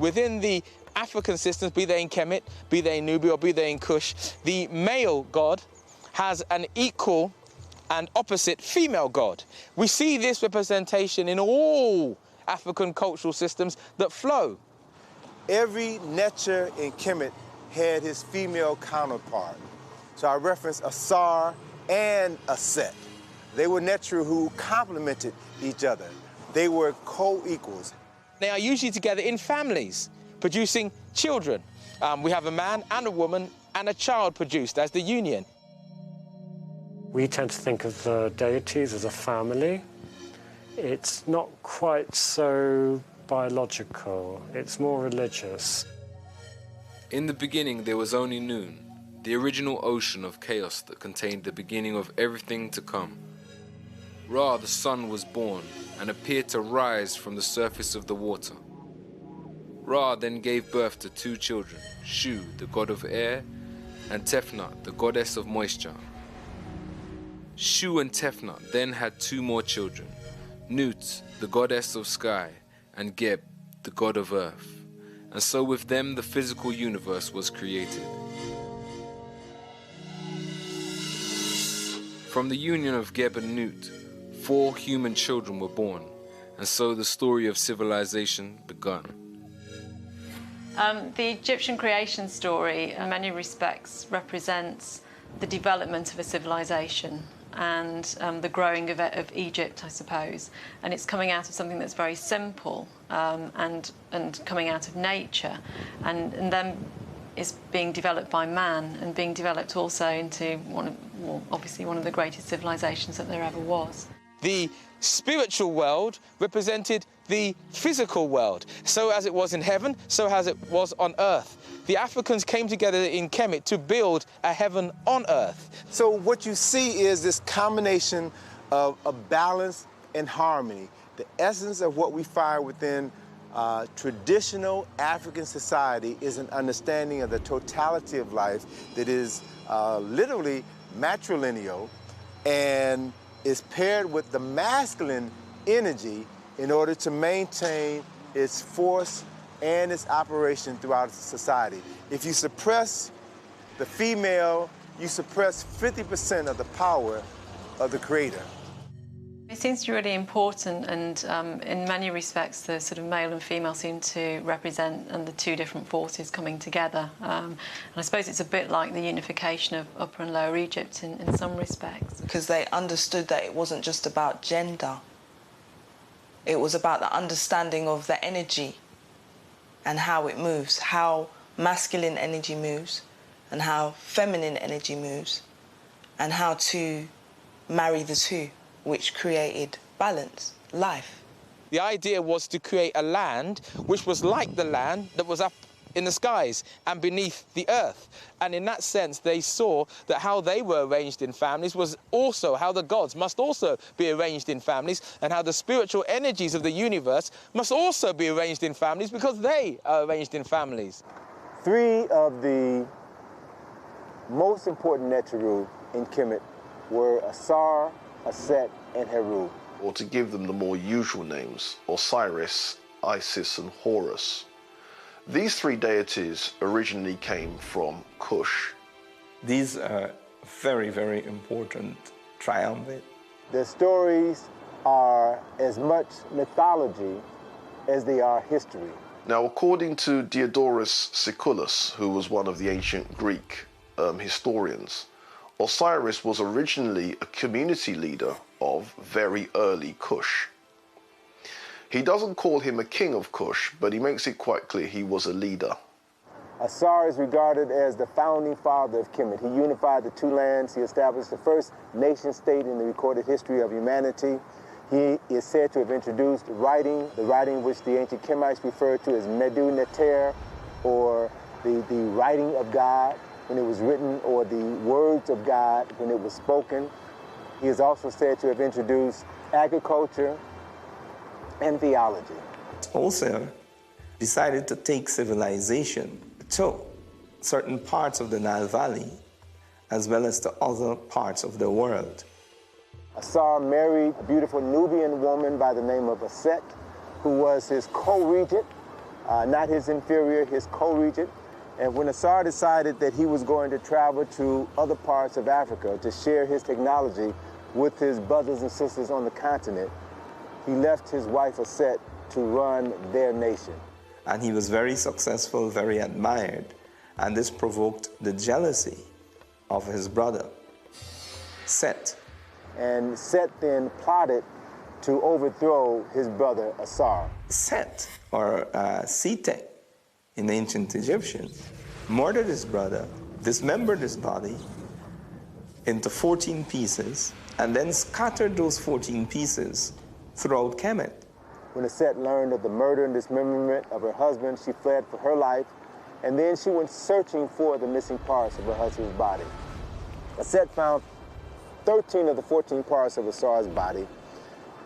Speaker 23: Within the African systems, be they in Kemet, be they in Nubia, or be they in Kush, the male god has an equal and opposite female god. We see this representation in all African cultural systems that flow.
Speaker 2: Every Netcher in Kemet had his female counterpart. So I reference a Sar and a Set. They were Netcher who complemented each other. They were co-equals.
Speaker 23: They are usually together in families, producing children. We have a man and a woman and a child produced as the union.
Speaker 21: We tend to think of the deities as a family. It's not quite so biological, it's more religious.
Speaker 18: In the beginning there was only noon, the original ocean of chaos that contained the beginning of everything to come. Ra, the sun, was born and appeared to rise from the surface of the water. Ra then gave birth to two children, Shu, the god of air, and Tefnut, the goddess of moisture. Shu and Tefnut then had two more children, Nut, the goddess of sky, and Geb, the god of earth. And so with them the physical universe was created. From the union of Geb and Nut, 4 human children were born, and so the story of civilization begun.
Speaker 7: The Egyptian creation story, in many respects, represents the development of a civilization and the growing of Egypt, I suppose. And it's coming out of something that's very simple and coming out of nature, and then is being developed by man and being developed also into obviously one of the greatest civilizations that there ever was.
Speaker 18: the spiritual world represented the physical world. So as it was in heaven, so as it was on earth. The Africans came together in Kemet to build a heaven on earth.
Speaker 2: So what you see is this combination of balance and harmony. The essence of what we find within traditional African society is an understanding of the totality of life that is literally matrilineal and is paired with the masculine energy in order to maintain its force and its operation throughout society. If you suppress the female, you suppress 50% of the power of the creator.
Speaker 7: It seems to be really important, and in many respects the sort of male and female seem to represent the two different forces coming together. And I suppose it's a bit like the unification of Upper and Lower Egypt in some respects.
Speaker 8: Because they understood that it wasn't just about gender. It was about the understanding of the energy and how it moves, how masculine energy moves and how feminine energy moves, and how to marry the two, which created balance, life.
Speaker 18: The idea was to create a land which was like the land that was up in the skies and beneath the earth. And in that sense, they saw that how they were arranged in families was also how the gods must also be arranged in families, and how the spiritual energies of the universe must also be arranged in families because they are arranged in families.
Speaker 2: Three of the most important Neteru in Kemet were Asar, Aset, and Heru.
Speaker 19: Or to give them the more usual names, Osiris, Isis, and Horus. These three deities originally came from Kush.
Speaker 22: These are very, very important triumvirate.
Speaker 2: Their stories are as much mythology as they are history.
Speaker 19: Now, according to Diodorus Siculus, who was one of the ancient Greek historians, Osiris was originally a community leader of very early Kush. He doesn't call him a king of Kush, but he makes it quite clear he was a leader.
Speaker 2: Asar is regarded as the founding father of Kemet. He unified the two lands. He established the first nation-state in the recorded history of humanity. He is said to have introduced writing, the writing which the ancient Kemites referred to as Medu Neter, or the writing of God when it was written, or the words of God when it was spoken. He is also said to have introduced agriculture and theology.
Speaker 22: Also decided to take civilization to certain parts of the Nile Valley, as well as to other parts of the world.
Speaker 2: Asar married a beautiful Nubian woman by the name of Aset, who was his co-regent, not his inferior, his co-regent. And when Asar decided that he was going to travel to other parts of Africa to share his technology with his brothers and sisters on the continent, he left his wife Aset to run their nation.
Speaker 22: And he was very successful, very admired, and this provoked the jealousy of his brother, Set.
Speaker 2: And Set then plotted to overthrow his brother Asar.
Speaker 22: Set, or Sete in ancient Egyptian, murdered his brother, dismembered his body into 14 pieces, and then scattered those 14 pieces throughout Kemet.
Speaker 2: When Aset learned of the murder and dismemberment of her husband, she fled for her life, and then she went searching for the missing parts of her husband's body. Aset found 13 of the 14 parts of Asar's body,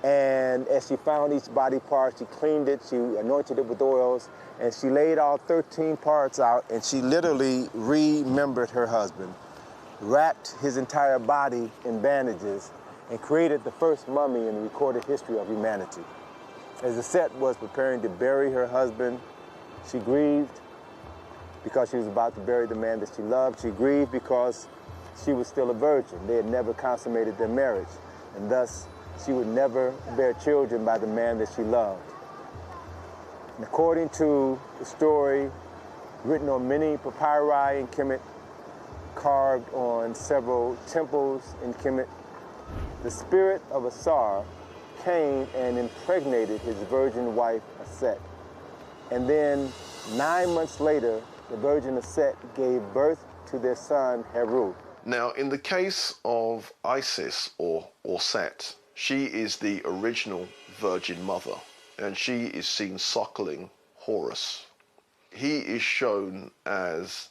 Speaker 2: and as she found each body part, she cleaned it, she anointed it with oils, and she laid all 13 parts out, and she literally remembered her husband, wrapped his entire body in bandages, and created the first mummy in the recorded history of humanity. As Aset was preparing to bury her husband, she grieved because she was about to bury the man that she loved. She grieved because she was still a virgin. They had never consummated their marriage, and thus she would never bear children by the man that she loved. And according to the story written on many papyri in Kemet, carved on several temples in Kemet, the spirit of Asar came and impregnated his virgin wife, Aset. And then 9 months later, the virgin Aset gave birth to their son, Heru.
Speaker 19: Now, in the case of Isis or Set, She is the original Virgin Mother, and she is seen suckling Horus. He is shown as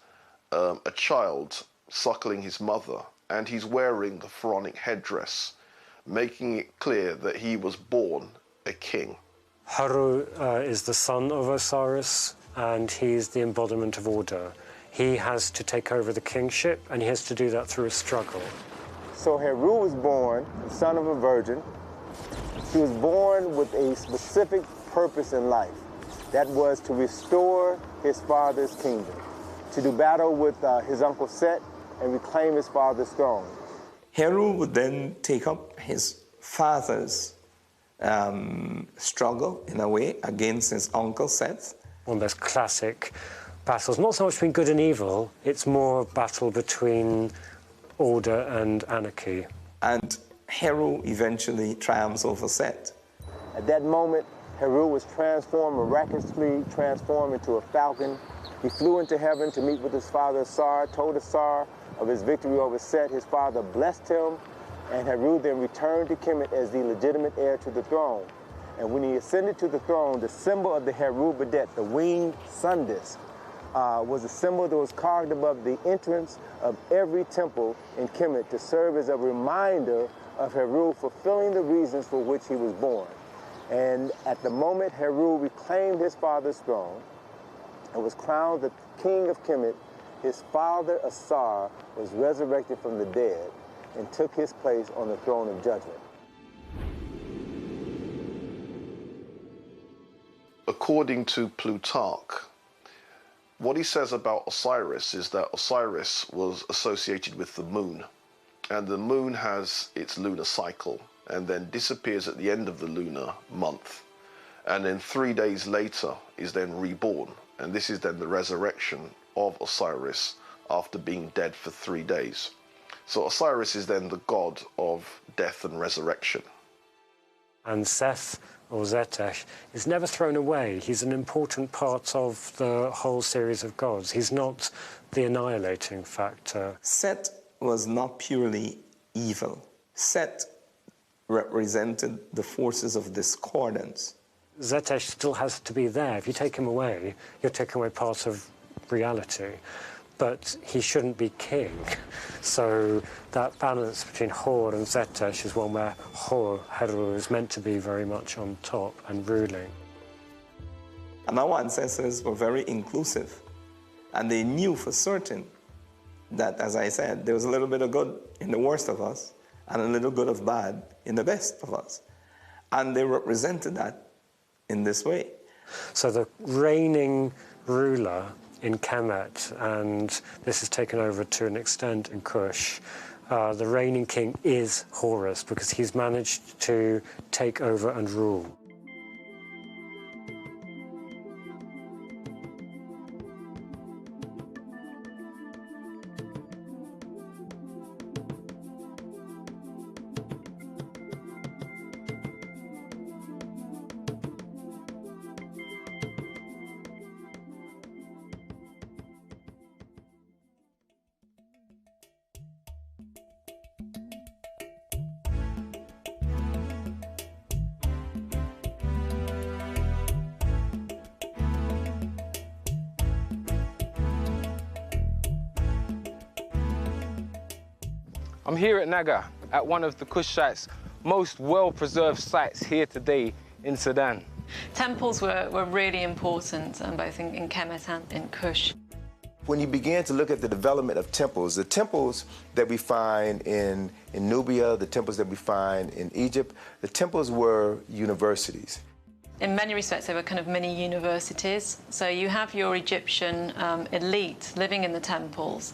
Speaker 19: a child suckling his mother, and he's wearing the pharaonic headdress, making it clear that he was born a king.
Speaker 21: Haru is the son of Osiris, and he's the embodiment of order. He has to take over the kingship, and he has to do that through a struggle.
Speaker 2: So Heru was born, the son of a virgin. He was born with a specific purpose in life. That was to restore his father's kingdom, to do battle with his uncle Set and reclaim his father's throne.
Speaker 22: Heru would then take up his father's struggle, in a way, against his uncle Seth.
Speaker 21: One of those classic battles, not so much between good and evil, it's more a battle between order and anarchy.
Speaker 22: And Heru eventually triumphs over Set.
Speaker 2: At that moment, Heru was transformed, miraculously transformed into a falcon. He flew into heaven to meet with his father Asar, told Asar of his victory over Set. His father blessed him, and Heru then returned to Kemet as the legitimate heir to the throne. And when he ascended to the throne, the symbol of the Heru Badet, the winged sun disk, was a symbol that was carved above the entrance of every temple in Kemet to serve as a reminder of Heru fulfilling the reasons for which he was born. And at the moment Heru reclaimed his father's throne and was crowned the king of Kemet, his father Asar was resurrected from the dead and took his place on the throne of judgment.
Speaker 19: According to Plutarch, what he says about Osiris is that Osiris was associated with the moon, and the moon has its lunar cycle and then disappears at the end of the lunar month, and then 3 days later is then reborn, and this is then the resurrection of Osiris after being dead for 3 days. So Osiris is then the god of death and resurrection.
Speaker 21: And Seth, or Zetesh, is never thrown away. He's an important part of the whole series of gods. He's not the annihilating factor.
Speaker 22: Set was not purely evil. Set represented the forces of discordance.
Speaker 21: Zetesh still has to be there. If you take him away, you're taking away part of reality. But he shouldn't be king. So that balance between Hor and Zetesh is one where Hor, Heru, is meant to be very much on top and ruling.
Speaker 22: And our ancestors were very inclusive. And they knew for certain that, as I said, there was a little bit of good in the worst of us and a little good of bad in the best of us. And they represented that in this way.
Speaker 21: So the reigning ruler in Kemet, and this is taken over to an extent in Kush, the reigning king is Horus because he's managed to take over and rule.
Speaker 18: I'm here at Naga, at one of the Kushites' most well-preserved sites here today in Sudan.
Speaker 7: Temples were really important, both in Kemet and in Kush.
Speaker 2: When you begin to look at the development of temples, the temples that we find in Nubia, the temples that we find in Egypt, the temples were universities.
Speaker 7: In many respects, they were kind of mini universities. So you have your Egyptian elite living in the temples.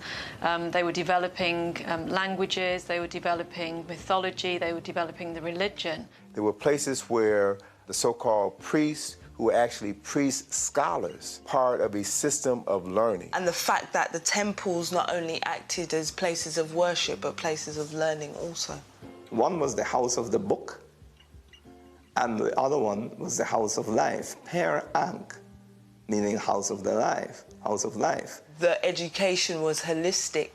Speaker 7: They were developing languages, they were developing mythology, they were developing the religion.
Speaker 2: There were places where the so-called priests, who were actually priest scholars, part of a system of learning.
Speaker 8: And the fact that the temples not only acted as places of worship, but places of learning also.
Speaker 22: One was the house of the book, and the other one was the house of life, Per Ankh, meaning house of the life, house of life.
Speaker 8: The education was holistic.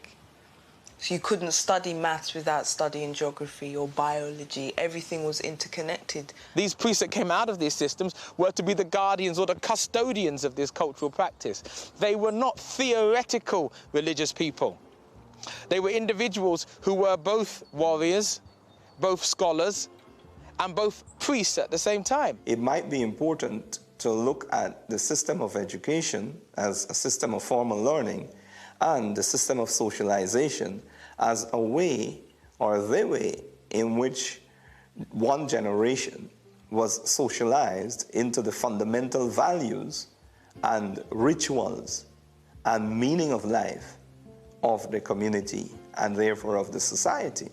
Speaker 8: So you couldn't study maths without studying geography or biology. Everything was interconnected.
Speaker 23: These priests that came out of these systems were to be the guardians or the custodians of this cultural practice. They were not theoretical religious people. They were individuals who were both warriors, both scholars, and both priests at the same time.
Speaker 22: It might be important to look at the system of education as a system of formal learning and the system of socialization as a way or the way in which one generation was socialized into the fundamental values and rituals and meaning of life of the community and therefore of the society.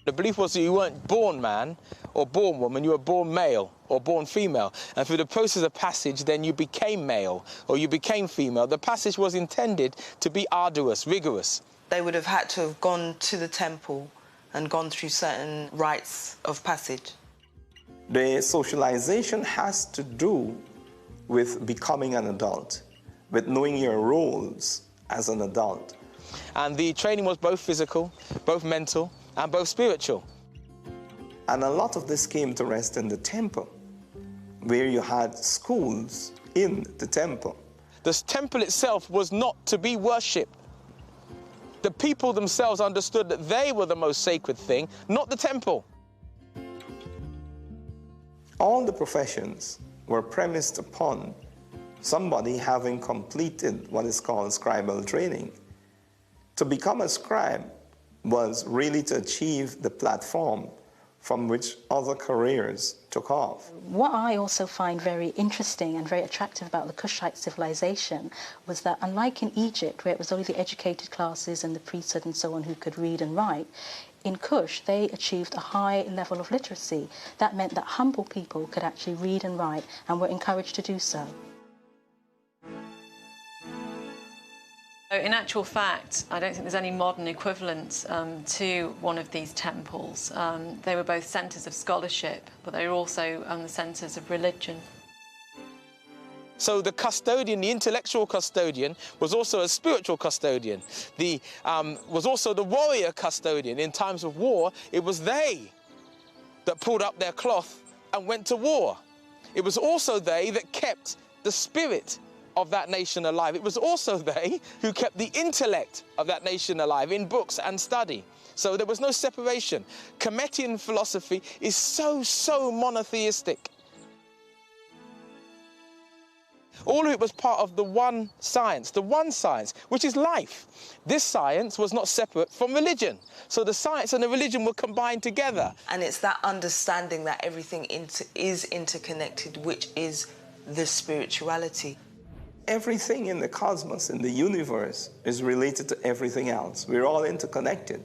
Speaker 23: The belief was that you weren't born man or born woman, you were born male or born female. And through the process of passage, then you became male or you became female. The passage was intended to be arduous, rigorous.
Speaker 8: They would have had to have gone to the temple and gone through certain rites of passage.
Speaker 22: The socialization has to do with becoming an adult, with knowing your roles as an adult.
Speaker 23: And the training was both physical, both mental, and both spiritual.
Speaker 22: And a lot of this came to rest in the temple, where you had schools in the temple.
Speaker 23: The temple itself was not to be worshipped. The people themselves understood that they were the most sacred thing, not the temple.
Speaker 22: All the professions were premised upon somebody having completed what is called scribal training. To become a scribe was really to achieve the platform from which other careers took off.
Speaker 5: What I also find very interesting and very attractive about the Kushite civilization was that, unlike in Egypt, where it was only the educated classes and the priesthood and so on who could read and write, in Kush they achieved a high level of literacy. That meant that humble people could actually read and write and were encouraged to do so.
Speaker 7: In actual fact, I don't think there's any modern equivalent to one of these temples. They were both centres of scholarship, but they were also the centres of religion.
Speaker 23: So the custodian, the intellectual custodian, was also a spiritual custodian. Was also the warrior custodian. In times of war, it was they that pulled up their cloth and went to war. It was also they that kept the spirit of that nation alive. It was also they who kept the intellect of that nation alive in books and study. So there was no separation. Kemetian philosophy is so monotheistic. All of it was part of the one science, which is life. This science was not separate from religion. So the science and the religion were combined together.
Speaker 8: And it's that understanding that everything is interconnected, which is the spirituality.
Speaker 22: Everything in the cosmos, in the universe, is related to everything else. We're all interconnected.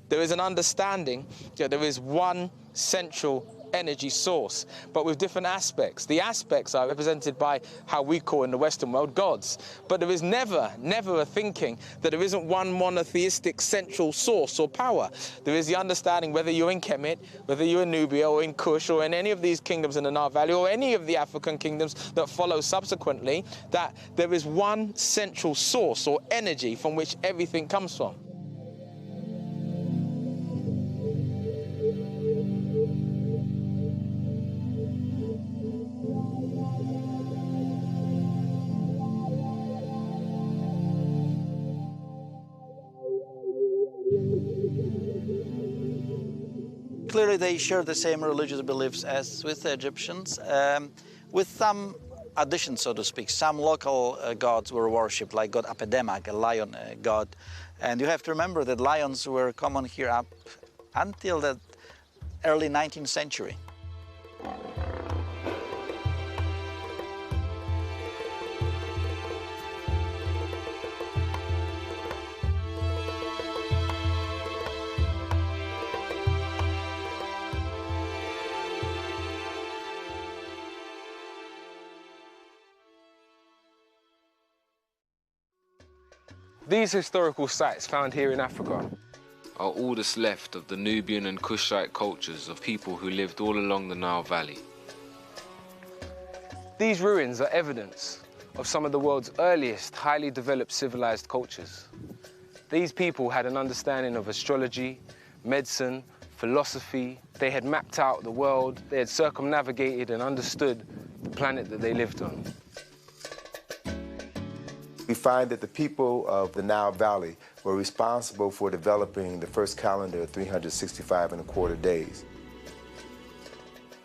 Speaker 23: There is an understanding that there is one central energy source, but with different aspects. The aspects are represented by how we call in the Western world gods. But there is never a thinking that there isn't one monotheistic central source or power. There is the understanding, whether you're in Kemet, whether you're in Nubia or in Kush or in any of these kingdoms in the Nile Valley or any of the African kingdoms that follow subsequently, that there is one central source or energy from which everything comes from.
Speaker 20: Clearly, they share the same religious beliefs as with the Egyptians, with some additions, so to speak. Some local gods were worshipped, like god Apedemak, a lion god. And you have to remember that lions were common here up until the early 19th century.
Speaker 18: These historical sites found here in Africa are all that's left of the Nubian and Kushite cultures of people who lived all along the Nile Valley. These ruins are evidence of some of the world's earliest highly developed civilized cultures. These people had an understanding of astrology, medicine, philosophy. They had mapped out the world. They had circumnavigated and understood the planet that they lived on.
Speaker 2: We find that the people of the Nile Valley were responsible for developing the first calendar of 365.25 days.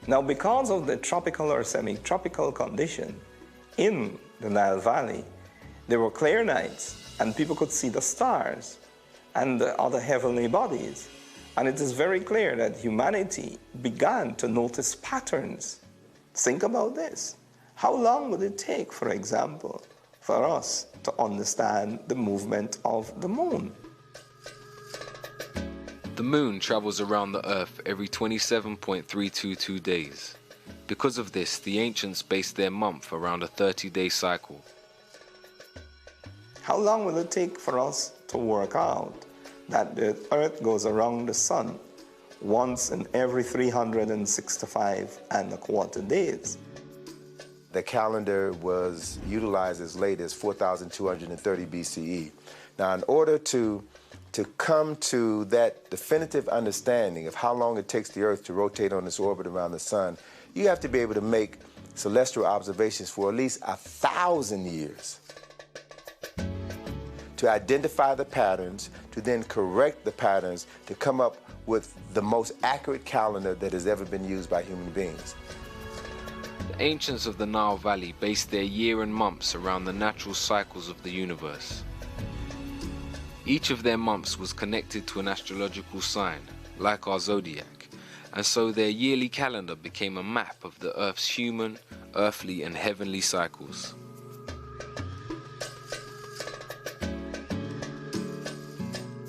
Speaker 22: Now, because of the tropical or semi-tropical condition in the Nile Valley, there were clear nights and people could see the stars and the other heavenly bodies. And it is very clear that humanity began to notice patterns. Think about this. How long would it take, for example, for us to understand the movement of the moon?
Speaker 18: The moon travels around the Earth every 27.322 days. Because of this, the ancients based their month around a 30-day cycle.
Speaker 22: How long will it take for us to work out that the Earth goes around the sun once in every 365.25 days?
Speaker 2: The calendar was utilized as late as 4,230 BCE. Now, in order to come to that definitive understanding of how long it takes the Earth to rotate on its orbit around the sun, you have to be able to make celestial observations for at least 1,000 years to identify the patterns, to then correct the patterns, to come up with the most accurate calendar that has ever been used by human beings.
Speaker 18: The ancients of the Nile Valley based their year and months around the natural cycles of the universe. Each of their months was connected to an astrological sign, like our zodiac, and so their yearly calendar became a map of the Earth's human, earthly, and heavenly cycles.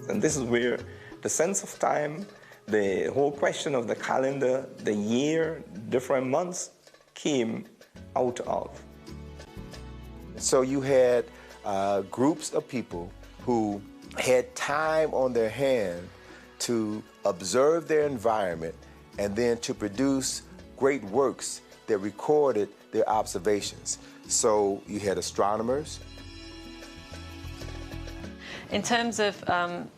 Speaker 22: And this is where the sense of time, the whole question of the calendar, the year, different months came out of.
Speaker 2: So you had groups of people who had time on their hand to observe their environment and then to produce great works that recorded their observations. So you had astronomers.
Speaker 7: In terms of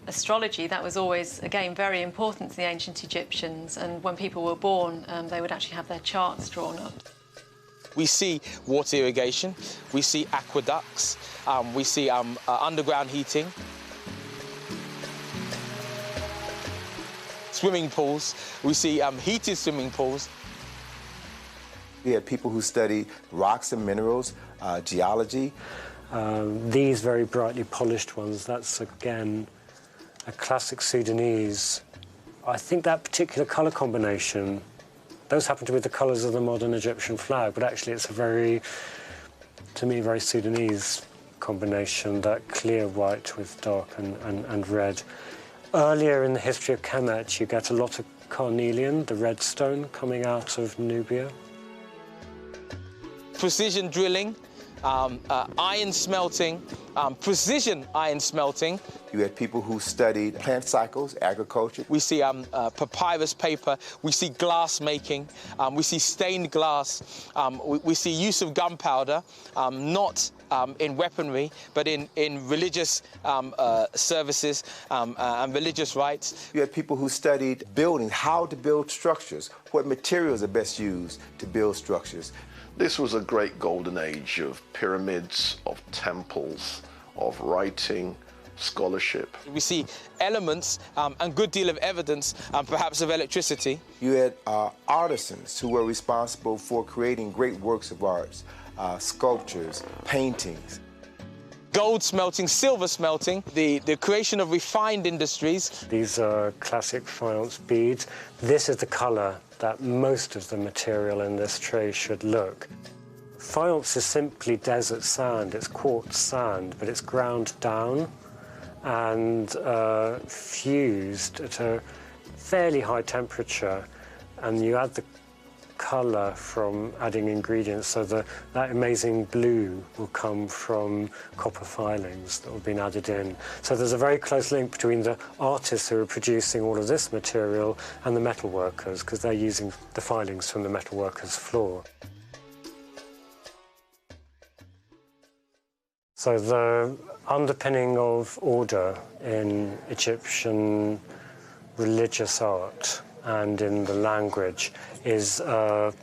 Speaker 7: astrology, that was always, again, very important to the ancient Egyptians, and when people were born, they would actually have their charts drawn up.
Speaker 23: We see water irrigation, we see aqueducts, we see underground heating, swimming pools, we see heated swimming pools.
Speaker 2: We had people who studied rocks and minerals, geology.
Speaker 21: These very brightly polished ones, that's again a classic Sudanese. I think that particular colour combination, those happen to be the colours of the modern Egyptian flag, but actually it's a very, to me, very Sudanese combination, that clear white with dark and red. Earlier in the history of Kemet, you get a lot of carnelian, the red stone, coming out of Nubia.
Speaker 23: Precision drilling, iron smelting, precision iron smelting.
Speaker 2: You had people who studied plant cycles, agriculture.
Speaker 23: We see papyrus paper, we see glass making, we see stained glass, we see use of gunpowder, not in weaponry, but in religious services and religious rites.
Speaker 2: You had people who studied building, how to build structures, what materials are best used to build structures.
Speaker 19: This was a great golden age of pyramids, of temples, of writing, scholarship.
Speaker 23: We see elements and good deal of evidence, perhaps of electricity.
Speaker 2: You had artisans who were responsible for creating great works of art, sculptures, paintings.
Speaker 23: Gold smelting, silver smelting, the creation of refined industries.
Speaker 21: These are classic faience beads. This is the colour that most of the material in this tray should look. Faience is simply desert sand, it's quartz sand, but it's ground down and fused at a fairly high temperature, and you add the colour from adding ingredients, so that amazing blue will come from copper filings that have been added in. So there's a very close link between the artists who are producing all of this material and the metal workers, because they're using the filings from the metal workers' floor. So the underpinning of order in Egyptian religious art and in the language is a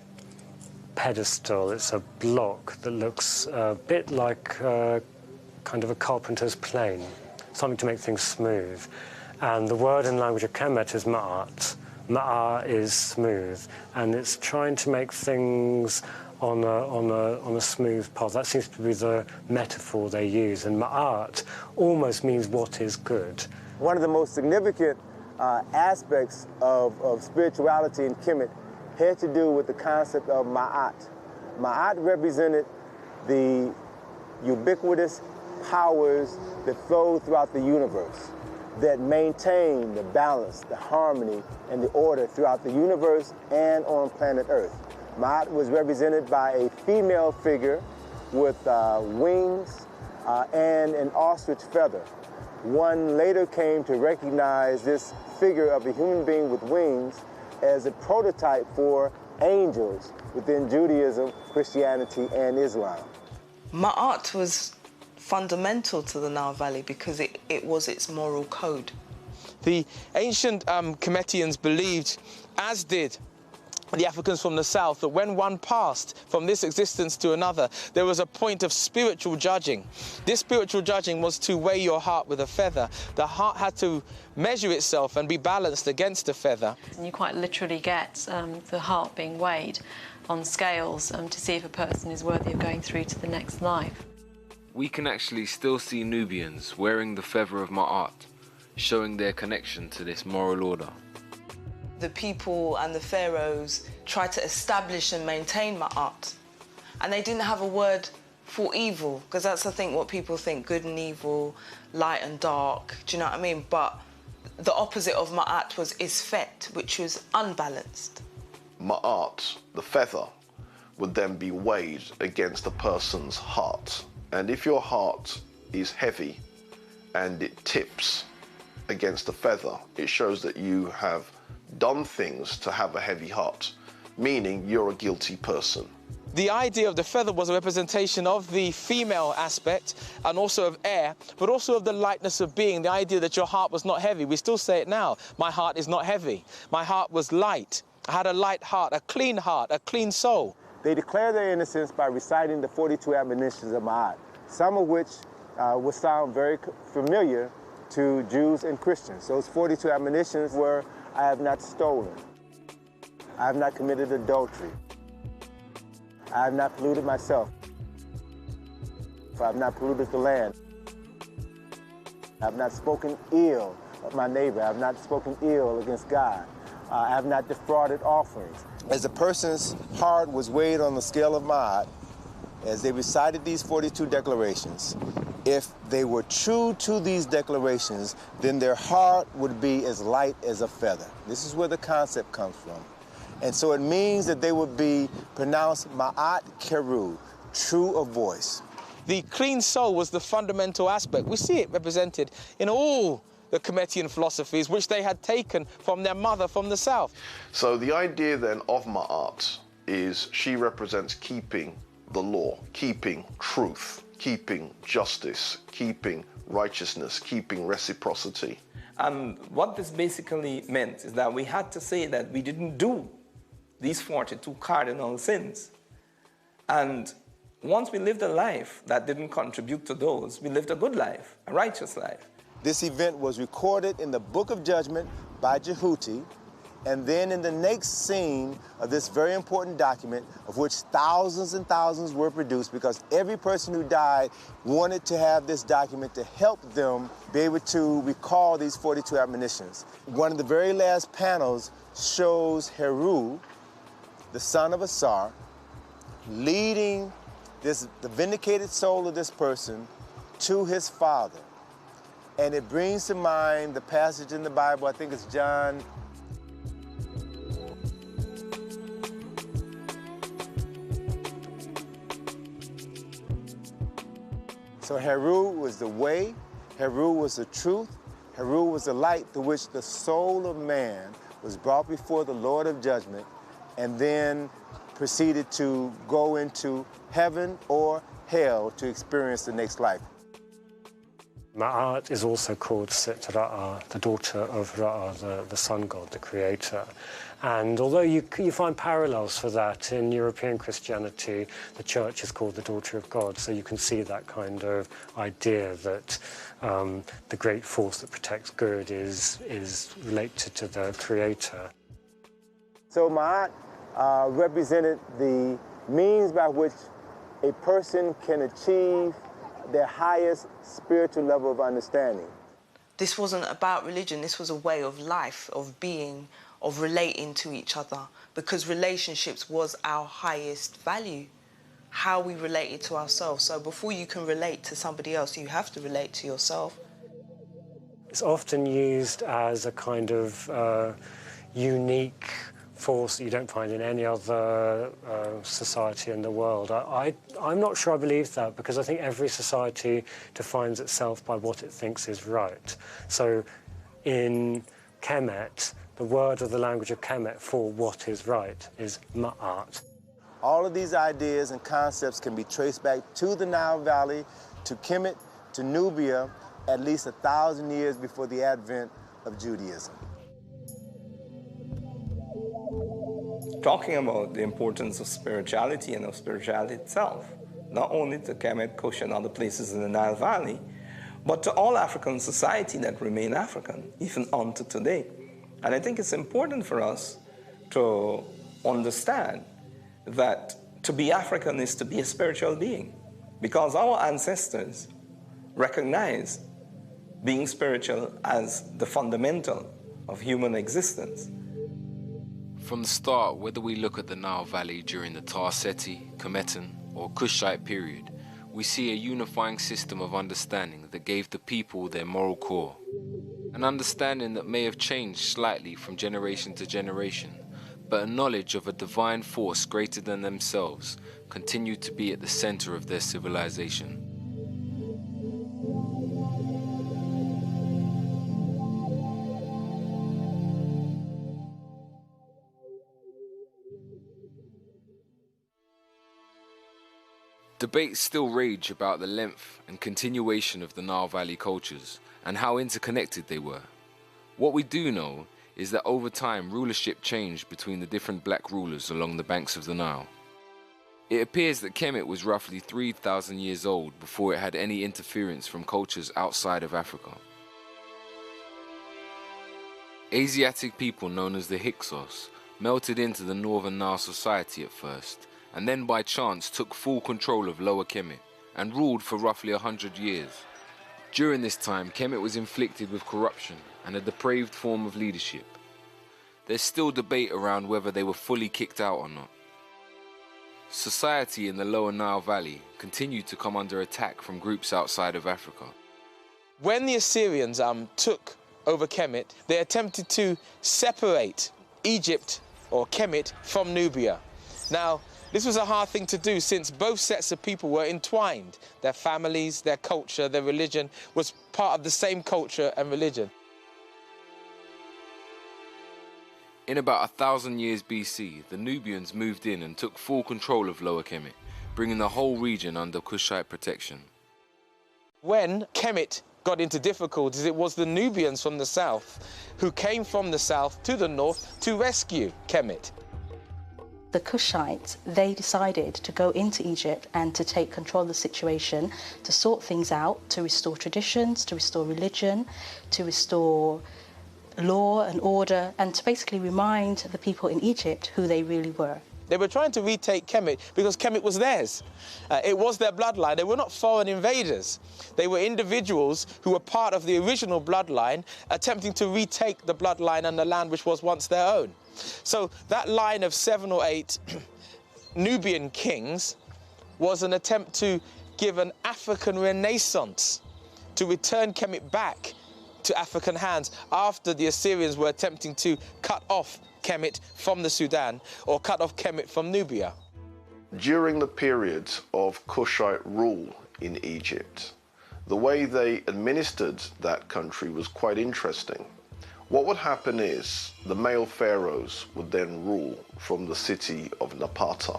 Speaker 21: pedestal. It's a block that looks a bit like kind of a carpenter's plane, something to make things smooth. And the word in the language of Kemet is ma'at. Ma'a is smooth, and it's trying to make things on a smooth path. That seems to be the metaphor they use. And ma'at almost means what is good.
Speaker 2: One of the most significant aspects of spirituality in Kemet had to do with the concept of ma'at. Ma'at represented the ubiquitous powers that flow throughout the universe, that maintain the balance, the harmony, and the order throughout the universe and on planet Earth. Ma'at was represented by a female figure with wings and an ostrich feather. One later came to recognize this figure of a human being with wings as a prototype for angels within Judaism, Christianity, and Islam.
Speaker 8: Ma'at was fundamental to the Nile Valley because it was its moral code.
Speaker 23: The ancient Kemetians believed, as did the Africans from the south, that when one passed from this existence to another, there was a point of spiritual judging. This spiritual judging was to weigh your heart with a feather. The heart had to measure itself and be balanced against a feather.
Speaker 7: And you quite literally get the heart being weighed on scales to see if a person is worthy of going through to the next life.
Speaker 18: We can actually still see Nubians wearing the feather of Ma'at, showing their connection to this moral order.
Speaker 8: The people and the pharaohs tried to establish and maintain Ma'at. And they didn't have a word for evil, because that's, I think, what people think, good and evil, light and dark, do you know what I mean? But the opposite of Ma'at was Isfet, which was unbalanced.
Speaker 19: Ma'at, the feather, would then be weighed against a person's heart. And if your heart is heavy and it tips against the feather, it shows that you have done things to have a heavy heart, meaning you're a guilty person.
Speaker 23: The idea of the feather was a representation of the female aspect and also of air, but also of the lightness of being, the idea that your heart was not heavy. We still say it now. My heart is not heavy. My heart was light. I had a light heart, a clean soul.
Speaker 2: They declare their innocence by reciting the 42 admonitions of Ma'at, some of which will sound very familiar to Jews and Christians. Those 42 admonitions were, I have not stolen. I have not committed adultery. I have not polluted myself. For I have not polluted the land. I have not spoken ill of my neighbor. I have not spoken ill against God. I have not defrauded offerings. As a person's heart was weighed on the scale of Ma'at, as they recited these 42 declarations, if they were true to these declarations, then their heart would be as light as a feather. This is where the concept comes from. And so it means that they would be pronounced Ma'at Keru, true of voice.
Speaker 23: The clean soul was the fundamental aspect. We see it represented in all the Kemetian philosophies, which they had taken from their mother from the south.
Speaker 19: So the idea then of Ma'at is she represents keeping the law, keeping truth, keeping justice, keeping righteousness, keeping reciprocity.
Speaker 14: And what this basically meant is that we had to say that we didn't do these 42 cardinal sins. And once we lived a life that didn't contribute to those, we lived a good life, a righteous life.
Speaker 2: This event was recorded in the Book of Judgment by Jehuti, and then in the next scene of this very important document, of which thousands and thousands were produced, because every person who died wanted to have this document to help them be able to recall these 42 admonitions. One of the very last panels shows Heru, the son of Asar, leading the vindicated soul of this person to his father. And it brings to mind the passage in the Bible, I think it's John. So Heru was the way, Heru was the truth, Heru was the light through which the soul of man was brought before the Lord of judgment and then proceeded to go into heaven or hell to experience the next life.
Speaker 21: Ma'at is also called Sit Ra'a, the daughter of Ra'a, the sun god, the creator. And although you find parallels for that in European Christianity, the church is called the daughter of God, so you can see that kind of idea that the great force that protects good is related to the creator.
Speaker 2: So Ma'at represented the means by which a person can achieve their highest spiritual level of understanding.
Speaker 8: This wasn't about religion, this was a way of life, of being, of relating to each other, because relationships was our highest value, how we related to ourselves. So before you can relate to somebody else, you have to relate to yourself.
Speaker 21: It's often used as a kind of unique force that you don't find in any other society in the world. I'm not sure I believe that, because I think every society defines itself by what it thinks is right. So in Kemet, the word or the language of Kemet for what is right is Ma'at.
Speaker 2: All of these ideas and concepts can be traced back to the Nile Valley, to Kemet, to Nubia, at least 1,000 years before the advent of Judaism.
Speaker 14: Talking about the importance of spirituality and of spirituality itself, not only to Kemet, Kush, and other places in the Nile Valley, but to all African society that remain African, even unto today. And I think it's important for us to understand that to be African is to be a spiritual being, because our ancestors recognized being spiritual as the fundamental of human existence.
Speaker 18: From the start, whether we look at the Nile Valley during the Tarseti, Kemetan, or Kushite period, we see a unifying system of understanding that gave the people their moral core. An understanding that may have changed slightly from generation to generation, but a knowledge of a divine force greater than themselves continued to be at the center of their civilization. Debates still rage about the length and continuation of the Nile Valley cultures and how interconnected they were. What we do know is that over time rulership changed between the different black rulers along the banks of the Nile. It appears that Kemet was roughly 3,000 years old before it had any interference from cultures outside of Africa. Asiatic people known as the Hyksos melted into the northern Nile society at first, and then by chance took full control of Lower Kemet and ruled for roughly 100 years. During this time, Kemet was inflicted with corruption and a depraved form of leadership. There's still debate around whether they were fully kicked out or not. Society in the Lower Nile Valley continued to come under attack from groups outside of Africa.
Speaker 23: When the Assyrians took over Kemet, they attempted to separate Egypt or Kemet from Nubia. Now, this was a hard thing to do since both sets of people were entwined. Their families, their culture, their religion was part of the same culture and religion.
Speaker 18: In about 1,000 years BC, the Nubians moved in and took full control of Lower Kemet, bringing the whole region under Kushite protection.
Speaker 23: When Kemet got into difficulties, it was the Nubians from the south who came from the south to the north to rescue Kemet.
Speaker 5: The Kushites, they decided to go into Egypt and to take control of the situation, to sort things out, to restore traditions, to restore religion, to restore law and order, and to basically remind the people in Egypt who they really were.
Speaker 23: They were trying to retake Kemet because Kemet was theirs. It was their bloodline. They were not foreign invaders. They were individuals who were part of the original bloodline, attempting to retake the bloodline and the land which was once their own. So that line of 7 or 8 Nubian kings was an attempt to give an African renaissance, to return Kemet back to African hands after the Assyrians were attempting to cut off Kemet from the Sudan or cut off Kemet from Nubia.
Speaker 19: During the period of Kushite rule in Egypt, the way they administered that country was quite interesting. What would happen is the male pharaohs would then rule from the city of Napata.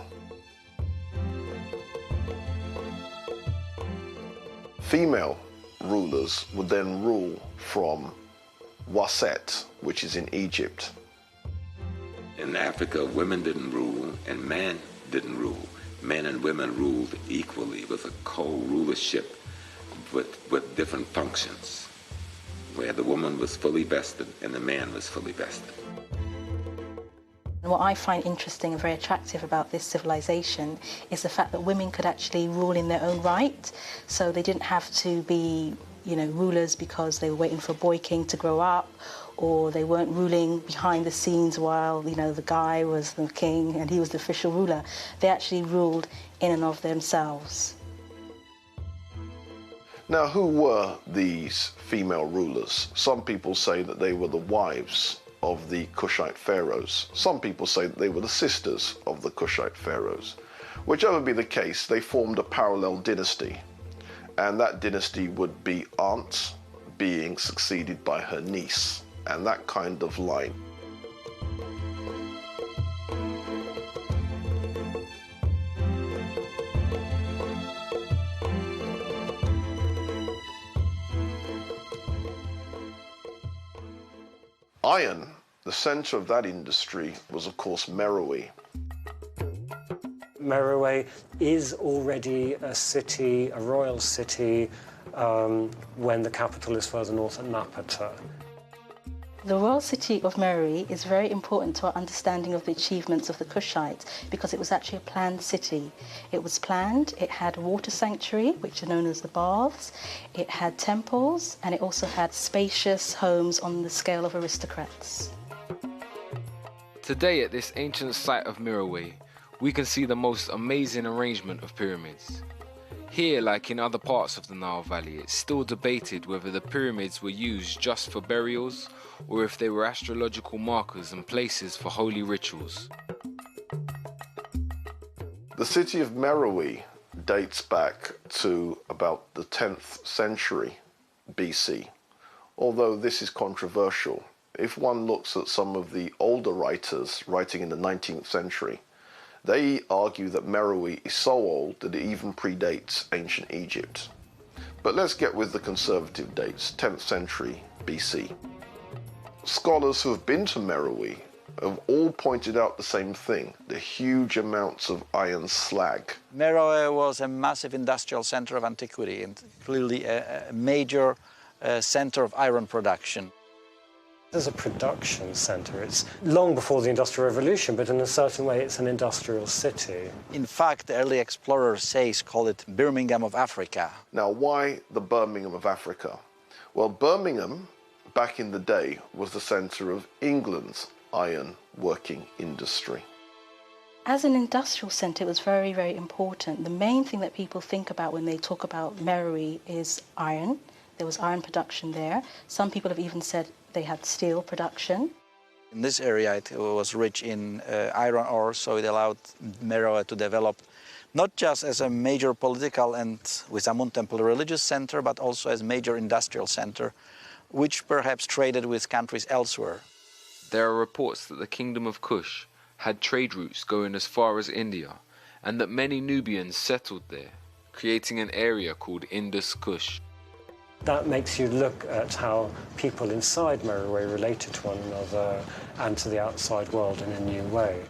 Speaker 19: Female rulers would then rule from Waset, which is in Egypt.
Speaker 3: In Africa, women didn't rule and men didn't rule. Men and women ruled equally with a co-rulership with different functions, where the woman was fully vested and the man was fully vested.
Speaker 5: And what I find interesting and very attractive about this civilization is the fact that women could actually rule in their own right. So they didn't have to be, rulers because they were waiting for a boy king to grow up, or they weren't ruling behind the scenes while, the guy was the king and he was the official ruler. They actually ruled in and of themselves.
Speaker 19: Now, who were these female rulers? Some people say that they were the wives of the Kushite pharaohs. Some people say that they were the sisters of the Kushite pharaohs. Whichever be the case, they formed a parallel dynasty, and that dynasty would be aunt being succeeded by her niece, and that kind of line. Iron, the center of that industry, was of course Meroe.
Speaker 21: Meroe is already a city, a royal city, when the capital is further north at Napata.
Speaker 5: The royal city of Meroe is very important to our understanding of the achievements of the Kushites because it was actually a planned city. It was planned, it had a water sanctuary, which are known as the baths, it had temples, and it also had spacious homes on the scale of aristocrats.
Speaker 18: Today at this ancient site of Meroe, we can see the most amazing arrangement of pyramids. Here, like in other parts of the Nile Valley, it's still debated whether the pyramids were used just for burials or if they were astrological markers and places for holy rituals.
Speaker 19: The city of Meroe dates back to about the 10th century BC, although this is controversial. If one looks at some of the older writers writing in the 19th century, they argue that Meroe is so old that it even predates ancient Egypt. But let's get with the conservative dates, 10th century BC. Scholars who have been to Meroe have all pointed out the same thing, the huge amounts of iron slag.
Speaker 20: Meroe was a massive industrial center of antiquity and clearly a major center of iron production.
Speaker 21: As a production center, it's long before the Industrial Revolution, but in a certain way it's an industrial city.
Speaker 20: In fact, the early explorers call it Birmingham of Africa.
Speaker 19: Now, why the Birmingham of Africa? Well, Birmingham, back in the day, was the center of England's iron working industry.
Speaker 5: As an industrial centre, it was very, very important. The main thing that people think about when they talk about Meroe is iron. There was iron production there. Some people have even said they had steel production.
Speaker 20: In this area, it was rich in iron ore, so it allowed Meroe to develop not just as a major political and, with some temple, religious center, but also as a major industrial center, which perhaps traded with countries elsewhere.
Speaker 18: There are reports that the Kingdom of Kush had trade routes going as far as India, and that many Nubians settled there, creating an area called Indus Kush.
Speaker 21: That makes you look at how people inside Meroe related to one another and to the outside world in a new way.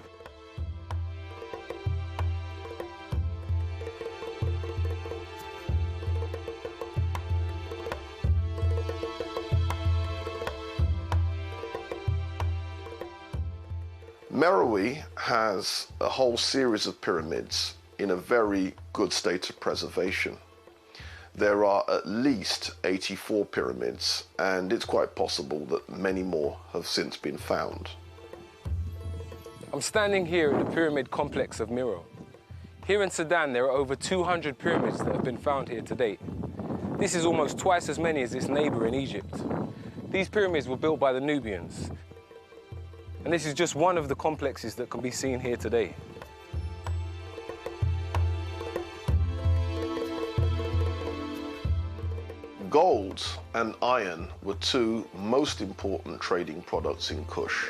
Speaker 19: Meroe has a whole series of pyramids in a very good state of preservation. There are at least 84 pyramids, and it's quite possible that many more have since been found.
Speaker 15: I'm standing here in the pyramid complex of Meroe. Here in Sudan, there are over 200 pyramids that have been found here to date. This is almost twice as many as its neighbor in Egypt. These pyramids were built by the Nubians, and this is just one of the complexes that can be seen here today.
Speaker 19: Gold and iron were two most important trading products in Kush.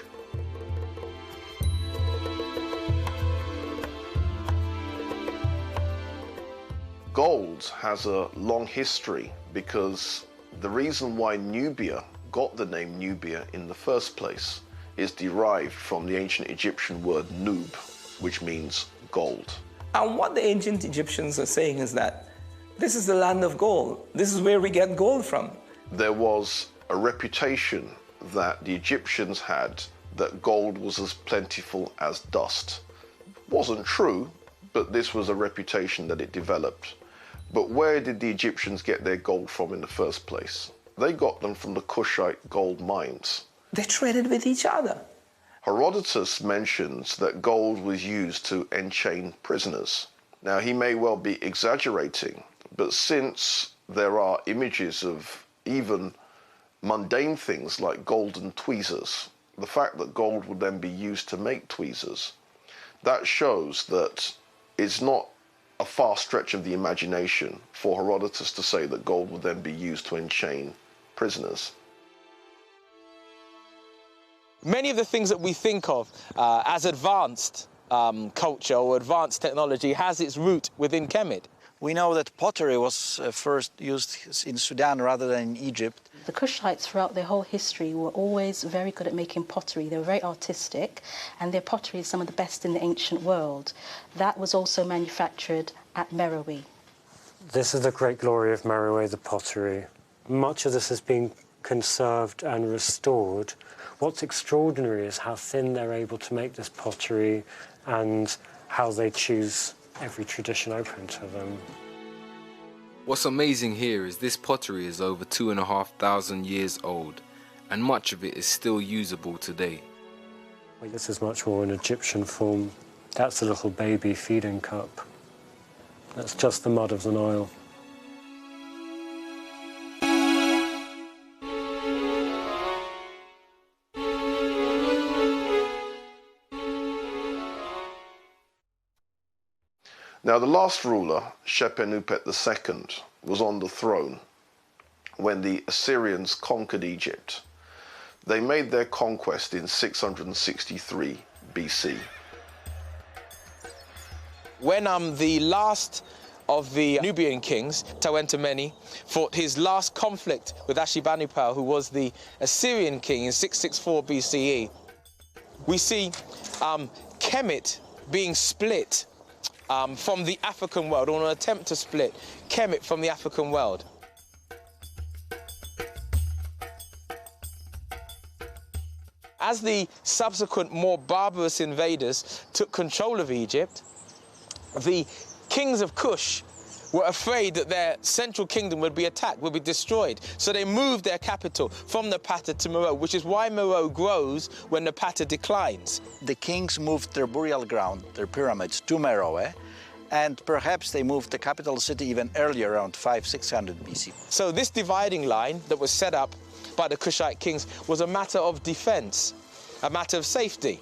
Speaker 19: Gold has a long history because the reason why Nubia got the name Nubia in the first place is derived from the ancient Egyptian word nub, which means gold.
Speaker 14: And what the ancient Egyptians are saying is that this is the land of gold. This is where we get gold from.
Speaker 19: There was a reputation that the Egyptians had that gold was as plentiful as dust. Wasn't true, but this was a reputation that it developed. But where did the Egyptians get their gold from in the first place? They got them from the Kushite gold mines.
Speaker 14: They traded with each other.
Speaker 19: Herodotus mentions that gold was used to enchain prisoners. Now, he may well be exaggerating, but since there are images of even mundane things like golden tweezers, the fact that gold would then be used to make tweezers, that shows that it's not a far stretch of the imagination for Herodotus to say that gold would then be used to enchain prisoners.
Speaker 23: Many of the things that we think of as advanced culture or advanced technology has its root within Kemet.
Speaker 20: We know that pottery was first used in Sudan rather than in Egypt.
Speaker 5: The Kushites throughout their whole history were always very good at making pottery. They were very artistic, and their pottery is some of the best in the ancient world. That was also manufactured at Meroe.
Speaker 21: This is the great glory of Meroe, the pottery. Much of this has been conserved and restored. What's extraordinary is how thin they're able to make this pottery and how they choose every tradition open to them.
Speaker 18: What's amazing here is this pottery is over 2,500 years old, and much of it is still usable today.
Speaker 21: This is much more an Egyptian form. That's a little baby feeding cup. That's just the mud of the Nile.
Speaker 19: Now, the last ruler, Shepenupet II, was on the throne when the Assyrians conquered Egypt. They made their conquest in 663 BC.
Speaker 23: When the last of the Nubian kings, Tawentameni, fought his last conflict with Ashurbanipal, who was the Assyrian king in 664 BCE, we see Kemet being split from the African world, or an attempt to split Kemet from the African world. As the subsequent more barbarous invaders took control of Egypt, the kings of Kush were afraid that their central kingdom would be attacked, would be destroyed. So they moved their capital from Napata to Meroe, which is why Meroe grows when Napata declines.
Speaker 20: The kings moved their burial ground, their pyramids, to Meroe, and perhaps they moved the capital city even earlier, around 500–600 BC.
Speaker 23: So this dividing line that was set up by the Kushite kings was a matter of defense, a matter of safety.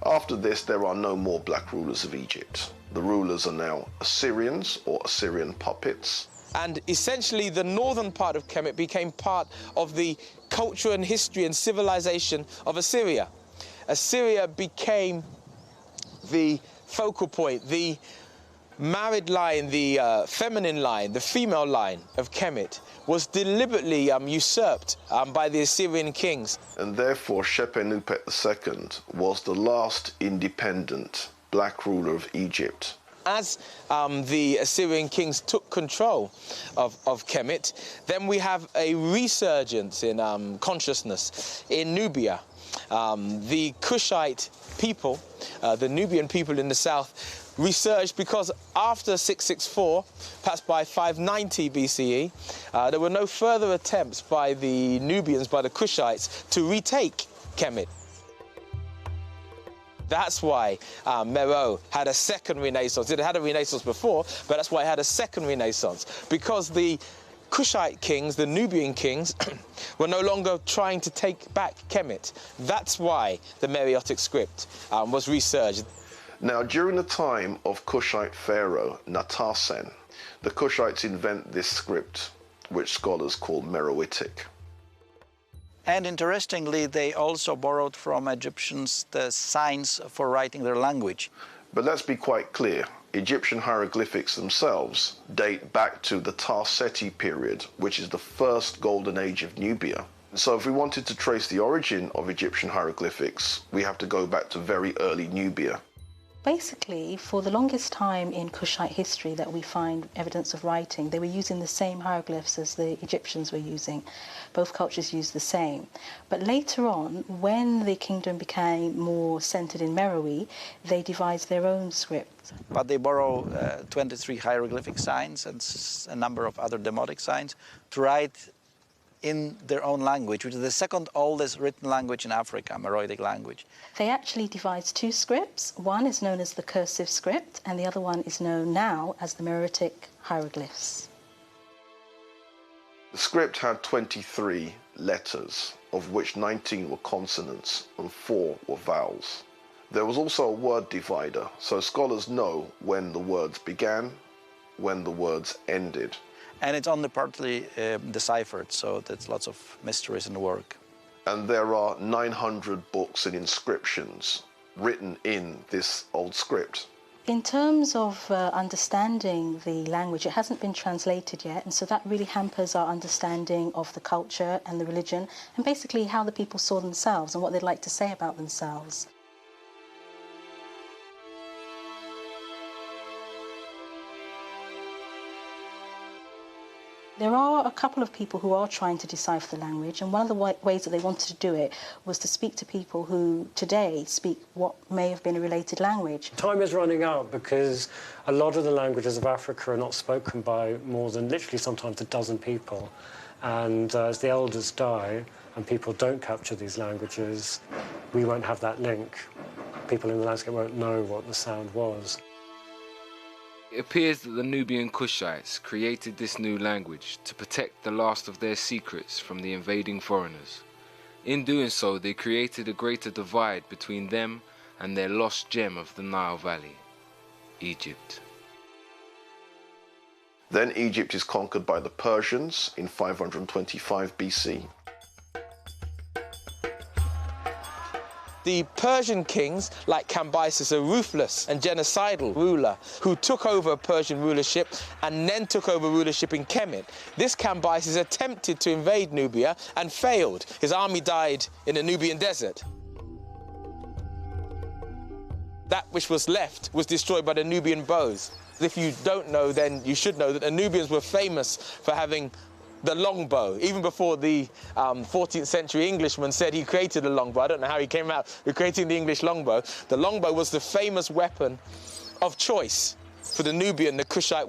Speaker 19: After this, there are no more black rulers of Egypt. The rulers are now Assyrians or Assyrian puppets.
Speaker 23: And essentially the northern part of Kemet became part of the culture and history and civilization of Assyria. Assyria became the focal point, the married line, the feminine line, the female line of Kemet was deliberately usurped by the Assyrian kings.
Speaker 19: And therefore Shepenupet II was the last independent black ruler of Egypt.
Speaker 23: As the Assyrian kings took control of Kemet, then we have a resurgence in consciousness in Nubia. The Kushite people, the Nubian people in the south, resurged because after 664, perhaps by 590 BCE, there were no further attempts by the Nubians, by the Kushites, to retake Kemet. That's why Meroe had a second renaissance. It had a renaissance before, but that's why it had a second renaissance, because the Kushite kings, the Nubian kings, were no longer trying to take back Kemet. That's why the Meroitic script was resurged.
Speaker 19: Now, during the time of Kushite pharaoh Natasen, the Kushites invent this script, which scholars call Meroitic.
Speaker 20: And interestingly, they also borrowed from Egyptians the signs for writing their language.
Speaker 19: But let's be quite clear. Egyptian hieroglyphics themselves date back to the Tarseti period, which is the first golden age of Nubia. So if we wanted to trace the origin of Egyptian hieroglyphics, we have to go back to very early Nubia.
Speaker 5: Basically, for the longest time in Kushite history that we find evidence of writing, they were using the same hieroglyphs as the Egyptians were using. Both cultures used the same. But later on, when the kingdom became more centered in Meroe, they devised their own script.
Speaker 20: But they borrow 23 hieroglyphic signs and a number of other demotic signs to write in their own language, which is the second oldest written language in Africa, Meroitic language.
Speaker 5: They actually devised two scripts. One is known as the cursive script, and the other one is known now as the Meroitic hieroglyphs.
Speaker 19: The script had 23 letters, of which 19 were consonants and 4 were vowels. There was also a word divider, so scholars know when the words began, when the words ended.
Speaker 20: And it's only partly deciphered, so there's lots of mysteries in the work.
Speaker 19: And there are 900 books and inscriptions written in this old script.
Speaker 5: In terms of understanding the language, it hasn't been translated yet, and so that really hampers our understanding of the culture and the religion, and basically how the people saw themselves and what they'd like to say about themselves. There are a couple of people who are trying to decipher the language, and one of the ways that they wanted to do it was to speak to people who today speak what may have been a related language.
Speaker 21: Time is running out because a lot of the languages of Africa are not spoken by more than literally sometimes a dozen people. And as the elders die and people don't capture these languages, we won't have that link. People in the landscape won't know what the sound was.
Speaker 18: It appears that the Nubian Kushites created this new language to protect the last of their secrets from the invading foreigners. In doing so, they created a greater divide between them and their lost gem of the Nile Valley, Egypt.
Speaker 19: Then Egypt is conquered by the Persians in 525 BC.
Speaker 14: The Persian kings, like Cambyses, a ruthless and genocidal ruler who took over Persian rulership and then took over rulership in Kemet. This Cambyses attempted to invade Nubia and failed. His army died in the Nubian desert. That which was left was destroyed by the Nubian bows. If you don't know, then you should know that the Nubians were famous for having the longbow. Even before the 14th century Englishman said he created a longbow. I don't know how he came out with creating the English longbow. The longbow was the famous weapon of choice for the Nubian, the Kushite